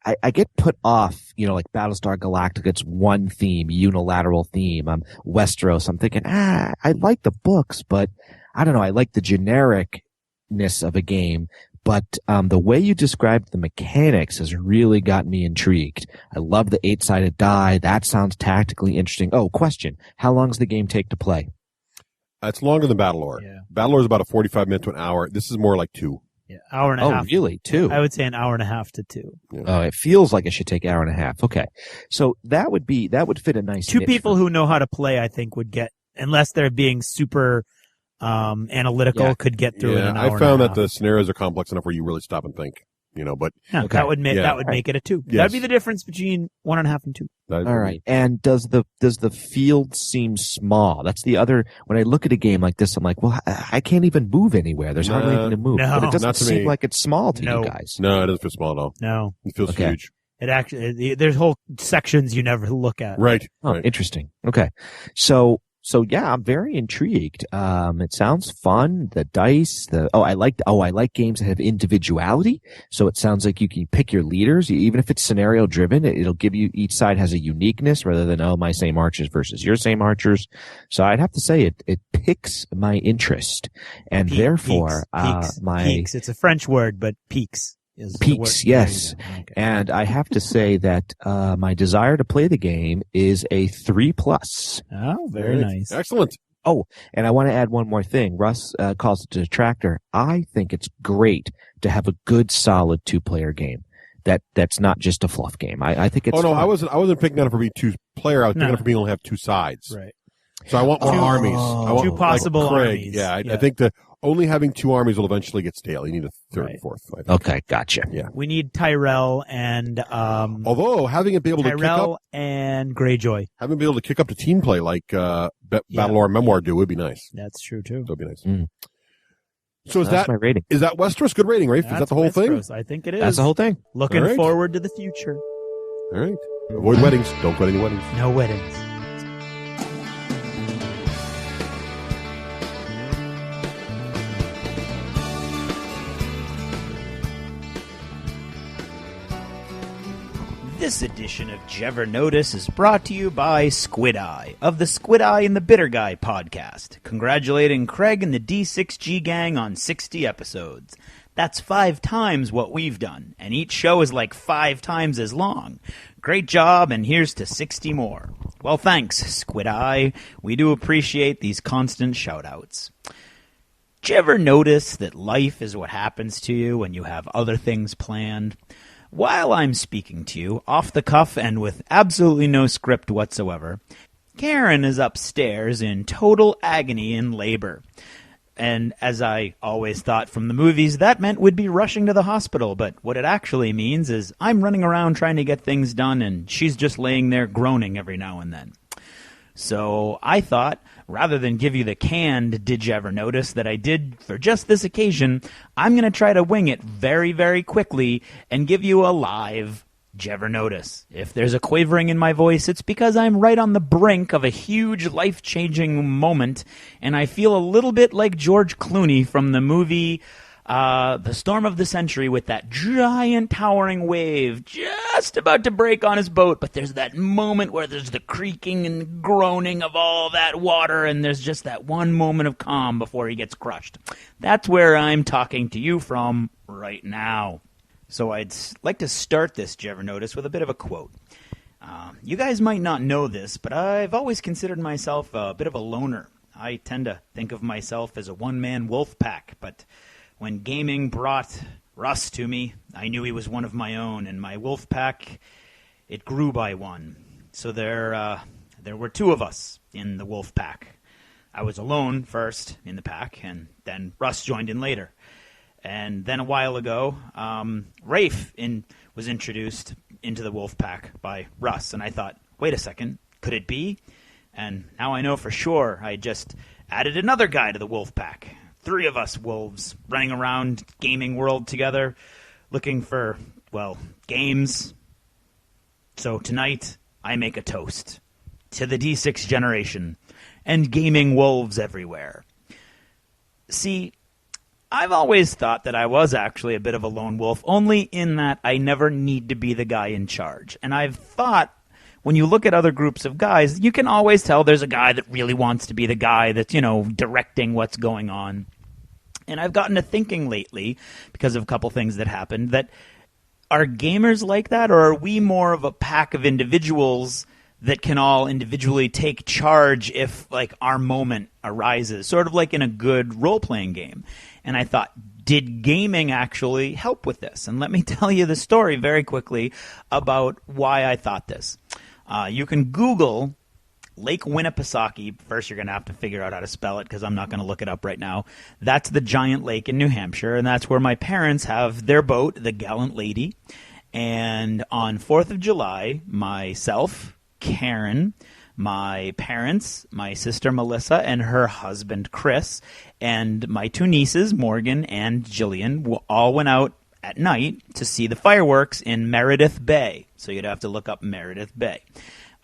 I get put off, like Battlestar Galactica. It's one theme, unilateral theme. Westeros. I'm thinking, I like the books, but I don't know. I like the genericness of a game. But the way you described the mechanics has really got me intrigued. I love the 8-sided die. That sounds tactically interesting. Oh, question. How long does the game take to play?
It's longer than Battlelore. Yeah. Battlelore is about a 45 minute to an hour. This is more like 2.
Yeah, hour and a half.
Oh, really? 2?
I would say an hour and a half to 2.
Yeah.
Oh, it feels like it should take an hour and a half. Okay. So that would fit a nice
2 people who know how to play, I think, would get, unless they're being super analytical, could get through it in an hour.
I found that the scenarios are complex enough where you really stop and think, but
that would make it a 2. Yes. That'd be the difference between 1.5 and 2.
All right. And does the field seem small? That's the other. When I look at a game like this, I'm like, well, I can't even move anywhere. There's hardly anything to move.
No,
but it doesn't seem
me.
like it's small to you guys.
No, it doesn't feel small at all.
No,
it feels huge.
It actually, there's whole sections you never look at.
Right.
Oh, interesting. Okay. So So yeah, I'm very intrigued. It sounds fun. The dice, I like games that have individuality. So it sounds like you can pick your leaders, even if it's scenario driven. It'll give you, each side has a uniqueness rather than, my same archers versus your same archers. So I'd have to say it piques my interest, and therefore,
piques. It's a French word, but piques.
Peaks, yes. Okay. And I have to say that my desire to play the game is a 3+.
Oh, very nice.
Excellent.
Oh, and I want to add one more thing. Russ calls it a detractor. I think it's great to have a good, solid 2-player game. That's not just a fluff game. I think it's fun.
I wasn't picking on it for being 2-player. I was picking it for being only have 2 sides.
Right.
So I want more armies. I want
2 possible
like Craig.
armies.
Yeah, I think that only having 2 armies will eventually get stale. You need a third and fourth.
Okay, gotcha.
Yeah.
We need Tyrell and
although having it be able to kick up
and Greyjoy.
Having it be able to kick up to team play like Battlelore Memoir do would be nice.
That's true too.
That would be nice.
Mm.
So
that's my rating.
Is that Westeros? Good rating, Rafe? Is that the whole
Westeros.
thing?
I think it is.
That's the whole thing.
Looking forward to the future.
All right. Avoid weddings. Don't go to any weddings.
No weddings. This edition of Jever Notice is brought to you by Squid Eye of the Squid Eye and the Bitter Guy podcast, congratulating Craig and the D6G gang on 60 episodes. That's 5 times what we've done, and each show is like 5 times as long. Great job, and here's to 60 more. Well, thanks, Squid Eye. We do appreciate these constant shout-outs. Did you ever notice that life is what happens to you when you have other things planned? While I'm speaking to you, off the cuff and with absolutely no script whatsoever, Karen is upstairs in total agony in labor. And as I always thought from the movies, that meant we'd be rushing to the hospital. But what it actually means is I'm running around trying to get things done, and she's just laying there groaning every now and then. So I thought, rather than give you the canned "Did you ever notice" that I did for just this occasion, I'm going to try to wing it very, very quickly and give you a live "Did you ever notice?" If there's a quavering in my voice, it's because I'm right on the brink of a huge life-changing moment, and I feel a little bit like George Clooney from the movie The Storm of the Century, with that giant towering wave just about to break on his boat, but there's that moment where there's the creaking and groaning of all that water, and there's just that one moment of calm before he gets crushed. That's where I'm talking to you from right now. So I'd like to start this, did you ever notice, with a bit of a quote. You guys might not know this, but I've always considered myself a bit of a loner. I tend to think of myself as a one-man wolf pack, but when gaming brought Russ to me, I knew he was one of my own, and my wolf pack, it grew by one. So there were 2 of us in the wolf pack. I was alone first in the pack, and then Russ joined in later. And then a while ago, Rafe was introduced into the wolf pack by Russ, and I thought, wait a second, could it be? And now I know for sure I just added another guy to the wolf pack. 3 of us wolves running around gaming world together, looking for, games. So tonight, I make a toast to the D6 generation and gaming wolves everywhere. See, I've always thought that I was actually a bit of a lone wolf, only in that I never need to be the guy in charge. And I've thought, when you look at other groups of guys, you can always tell there's a guy that really wants to be the guy that's, directing what's going on. And I've gotten to thinking lately, because of a couple things that happened, that are gamers like that, or are we more of a pack of individuals that can all individually take charge if, our moment arises, sort of like in a good role-playing game? And I thought, did gaming actually help with this? And let me tell you the story very quickly about why I thought this. You can Google Lake Winnipesaukee. First, you're going to have to figure out how to spell it because I'm not going to look it up right now. That's the giant lake in New Hampshire, and that's where my parents have their boat, the Gallant Lady. And on 4th of July, myself, Karen, my parents, my sister Melissa, and her husband Chris, and my 2 nieces, Morgan and Jillian, all went out at night to see the fireworks in Meredith Bay. So you'd have to look up Meredith Bay.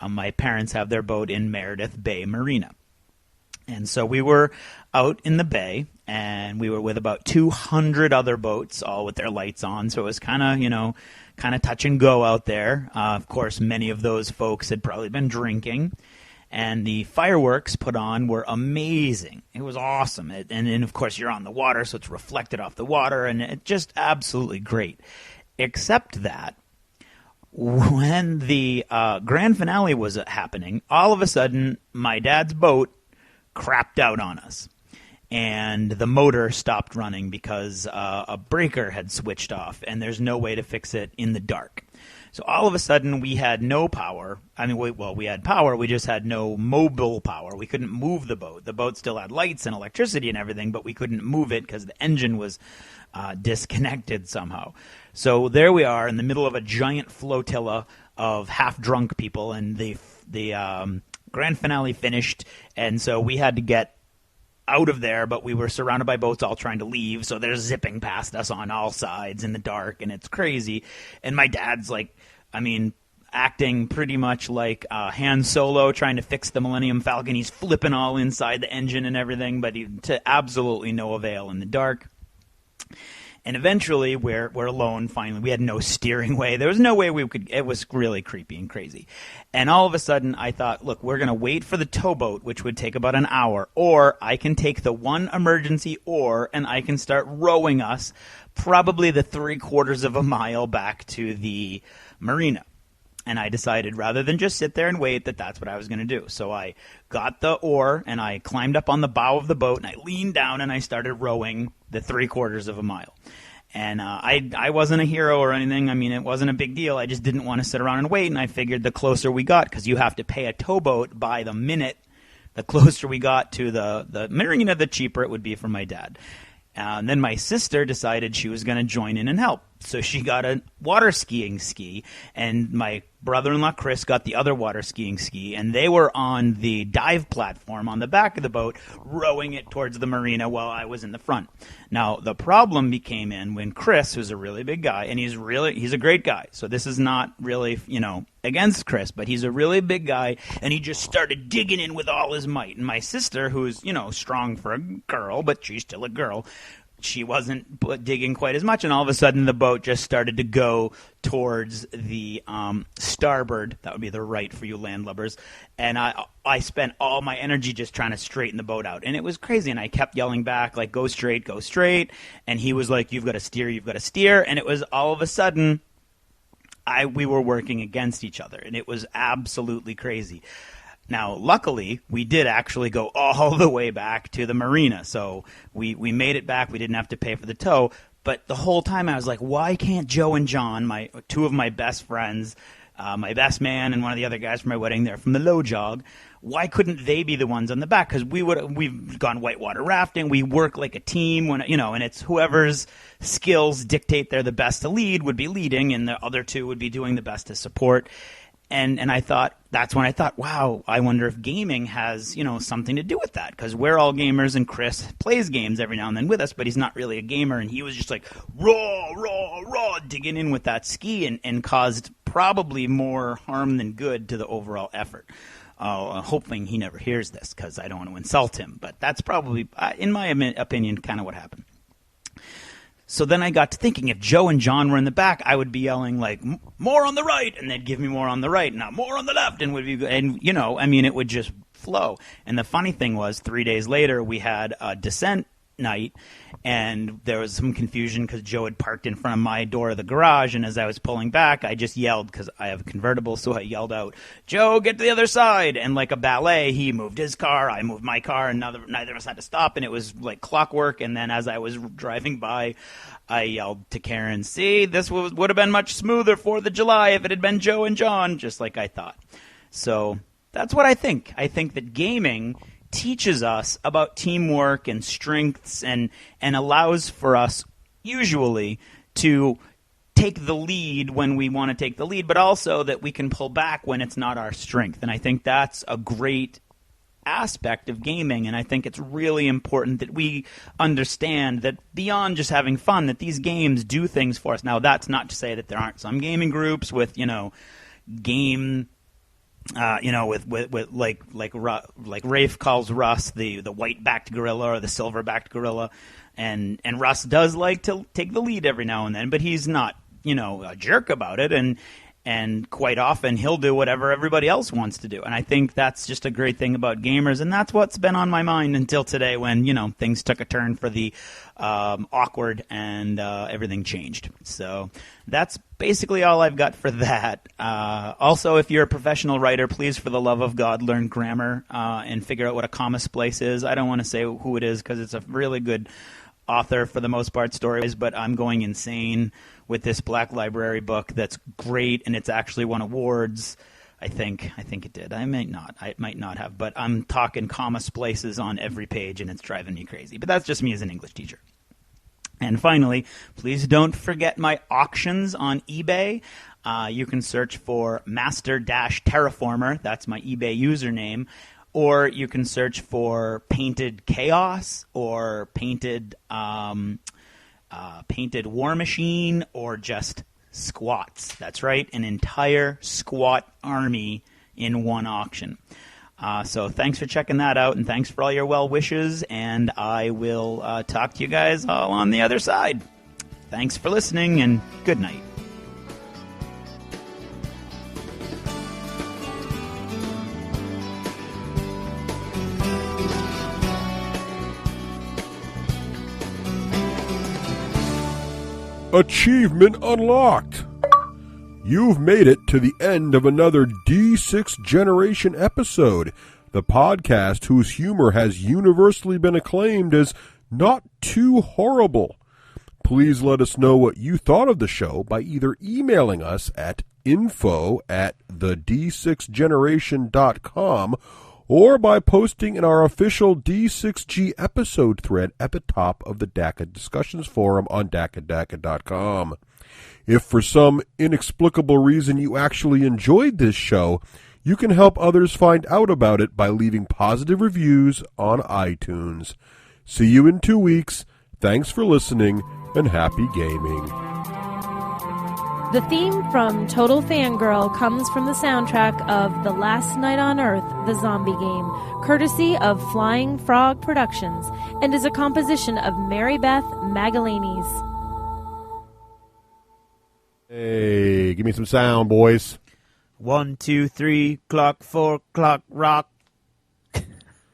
My parents have their boat in Meredith Bay Marina. And so we were out in the bay, and we were with about 200 other boats, all with their lights on. So it was kind of touch and go out there. Of course, many of those folks had probably been drinking. And the fireworks put on were amazing. It was awesome. And of course, you're on the water, so it's reflected off the water, and it's just absolutely great. Except that when the grand finale was happening, all of a sudden, my dad's boat crapped out on us. And the motor stopped running because a breaker had switched off, and there's no way to fix it in the dark. So all of a sudden, we had no power. I mean, we had power. We just had no mobile power. We couldn't move the boat. The boat still had lights and electricity and everything, but we couldn't move it because the engine was disconnected somehow. So there we are in the middle of a giant flotilla of half-drunk people, and the grand finale finished, and so we had to get out of there, but we were surrounded by boats all trying to leave, so they're zipping past us on all sides in the dark, and it's crazy. And my dad's acting pretty much like Han Solo trying to fix the Millennium Falcon. He's flipping all inside the engine and everything, but to absolutely no avail in the dark. And eventually, we're alone, finally. We had no steering way. There was no way we could. It was really creepy and crazy. And all of a sudden, I thought, look, we're going to wait for the towboat, which would take about an hour, or I can take the one emergency oar, and I can start rowing us probably the 3/4 of a mile back to the marina. And I decided, rather than just sit there and wait, that's what I was going to do. So I got the oar, and I climbed up on the bow of the boat, and I leaned down, and I started rowing the 3/4 of a mile. And I wasn't a hero or anything. I mean, it wasn't a big deal. I just didn't want to sit around and wait, and I figured the closer we got, because you have to pay a towboat by the minute, the closer we got to the marina, the cheaper it would be for my dad. And then my sister decided she was going to join in and help. So she got a water skiing ski, and my brother-in-law Chris got the other water skiing ski, and they were on the dive platform on the back of the boat, rowing it towards the marina while I was in the front. Now, the problem came in when Chris, who's a really big guy, and he's a great guy, so this is not really, against Chris, but he's a really big guy, and he just started digging in with all his might. And my sister, who's, strong for a girl, but she's still a girl, she wasn't digging quite as much, and all of a sudden the boat just started to go towards the starboard. That would be the right for you landlubbers. And I spent all my energy just trying to straighten the boat out. And it was crazy, and I kept yelling back, like, go straight, go straight. And he was like, you've got to steer, you've got to steer. And it was all of a sudden we were working against each other, and it was absolutely crazy. Now, luckily, we did actually go all the way back to the marina, so we made it back. We didn't have to pay for the tow, but the whole time I was like, why can't Joe and John, two of my best friends, my best man and one of the other guys from my wedding, they're from the Low Jog, why couldn't they be the ones on the back? Because we've gone whitewater rafting, we work like a team, and it's whoever's skills dictate they're the best to lead would be leading, and the other two would be doing the best to support. And that's when I thought, wow, I wonder if gaming has, something to do with that, because we're all gamers, and Chris plays games every now and then with us, but he's not really a gamer, and he was just like raw, digging in with that ski and caused probably more harm than good to the overall effort. Hoping he never hears this, because I don't want to insult him, but that's probably, in my opinion, kind of what happened. So then I got to thinking, if Joe and John were in the back, I would be yelling like, more on the right, and they'd give me more on the right, now more on the left, and it would just flow. And the funny thing was, 3 days later, we had a descent night, and there was some confusion because Joe had parked in front of my door of the garage, and as I was pulling back, I just yelled, because I have a convertible, so I yelled out, Joe, get to the other side! And like a ballet, he moved his car, I moved my car, and neither of us had to stop, and it was like clockwork. And then as I was driving by, I yelled to Karen, see, this would have been much smoother 4th of July if it had been Joe and John, just like I thought. So that's what I think. I think that gaming teaches us about teamwork and strengths and allows for us usually to take the lead when we want to take the lead, but also that we can pull back when it's not our strength. And I think that's a great aspect of gaming, and I think it's really important that we understand that beyond just having fun, that these games do things for us. Now, that's not to say that there aren't some gaming groups with, game with like Rafe calls Russ the white-backed gorilla or the silver-backed gorilla, and Russ does like to take the lead every now and then, but he's not, a jerk about it, and quite often he'll do whatever everybody else wants to do. And I think that's just a great thing about gamers, and that's what's been on my mind until today when, things took a turn for the awkward and everything changed. So that's basically all I've got for that. Also, if you're a professional writer, please, for the love of God, learn grammar and figure out what a comma splice is. I don't want to say who it is because it's a really good author for the most part, stories, but I'm going insane with this Black Library book that's great, and it's actually won awards. I think it did. I might not have, but I'm talking comma splices on every page, and it's driving me crazy. But that's just me as an English teacher. And finally, please don't forget my auctions on eBay. You can search for Master-Terraformer. That's my eBay username. Or you can search for Painted Chaos or Painted War Machine or just squats. That's right, an entire squat army in one auction. So thanks for checking that out, and thanks for all your well wishes, and I will talk to you guys all on the other side. Thanks for listening, and good night.
Achievement unlocked! You've made it to the end of another D6 Generation episode, the podcast whose humor has universally been acclaimed as not too horrible. Please let us know what you thought of the show by either emailing us at info@the d6generation.com or by posting in our official D6G episode thread at the top of the DACA discussions forum on DACA.com. If for some inexplicable reason you actually enjoyed this show, you can help others find out about it by leaving positive reviews on iTunes. See you in 2 weeks. Thanks for listening, and happy gaming.
The theme from Total Fangirl comes from the soundtrack of The Last Night on Earth, the zombie game, courtesy of Flying Frog Productions, and is a composition of Mary Beth Magalanes.
Hey, give me some sound, boys.
1, 2, 3, clock, 4 o'clock, rock.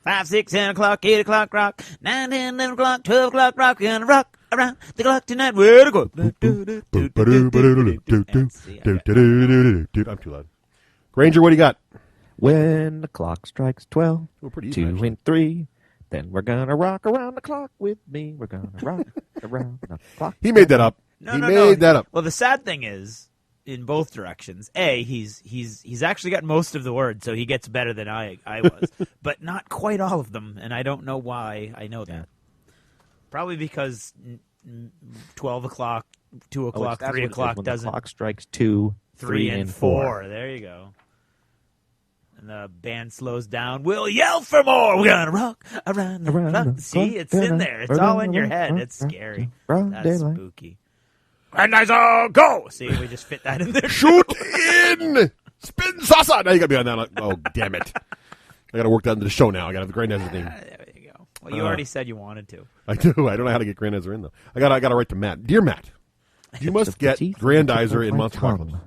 5, 6, 7 o'clock, 8 o'clock, rock. 9, 10, 11 o'clock, 12 o'clock, rock. We're gonna rock around the clock tonight. Where to go?
I'm too loud. Granger, what do you got?
When the clock strikes 12,
oh, pretty
2
easy,
and 3, then we're gonna rock around the clock with me. We're gonna rock around the clock.
He made that up.
No.
That up.
Well, the sad thing is, in both directions, he's actually got most of the words, so he gets better than I was, but not quite all of them, and I don't know why I know that. Probably because 12 o'clock, 2 o'clock, 3 o'clock doesn't.
The clock strikes 2, 3, and 4.
There you go. And the band slows down. We'll yell for more. We're gonna rock around the clock. See, it's in there. It's all in your head. It's scary. That's spooky. And I all go. See, we just fit that in there.
Shoot in. Spin salsa. Now you gotta be on that. Oh, damn it! I gotta work that into the show now. I gotta have the Grandazzer theme.
There you go. Well, you already said you wanted to.
I do. I don't know how to get Grandazzer in though. I gotta write to Matt. Dear Matt, you must get Grandizer in Monster Apocalypse.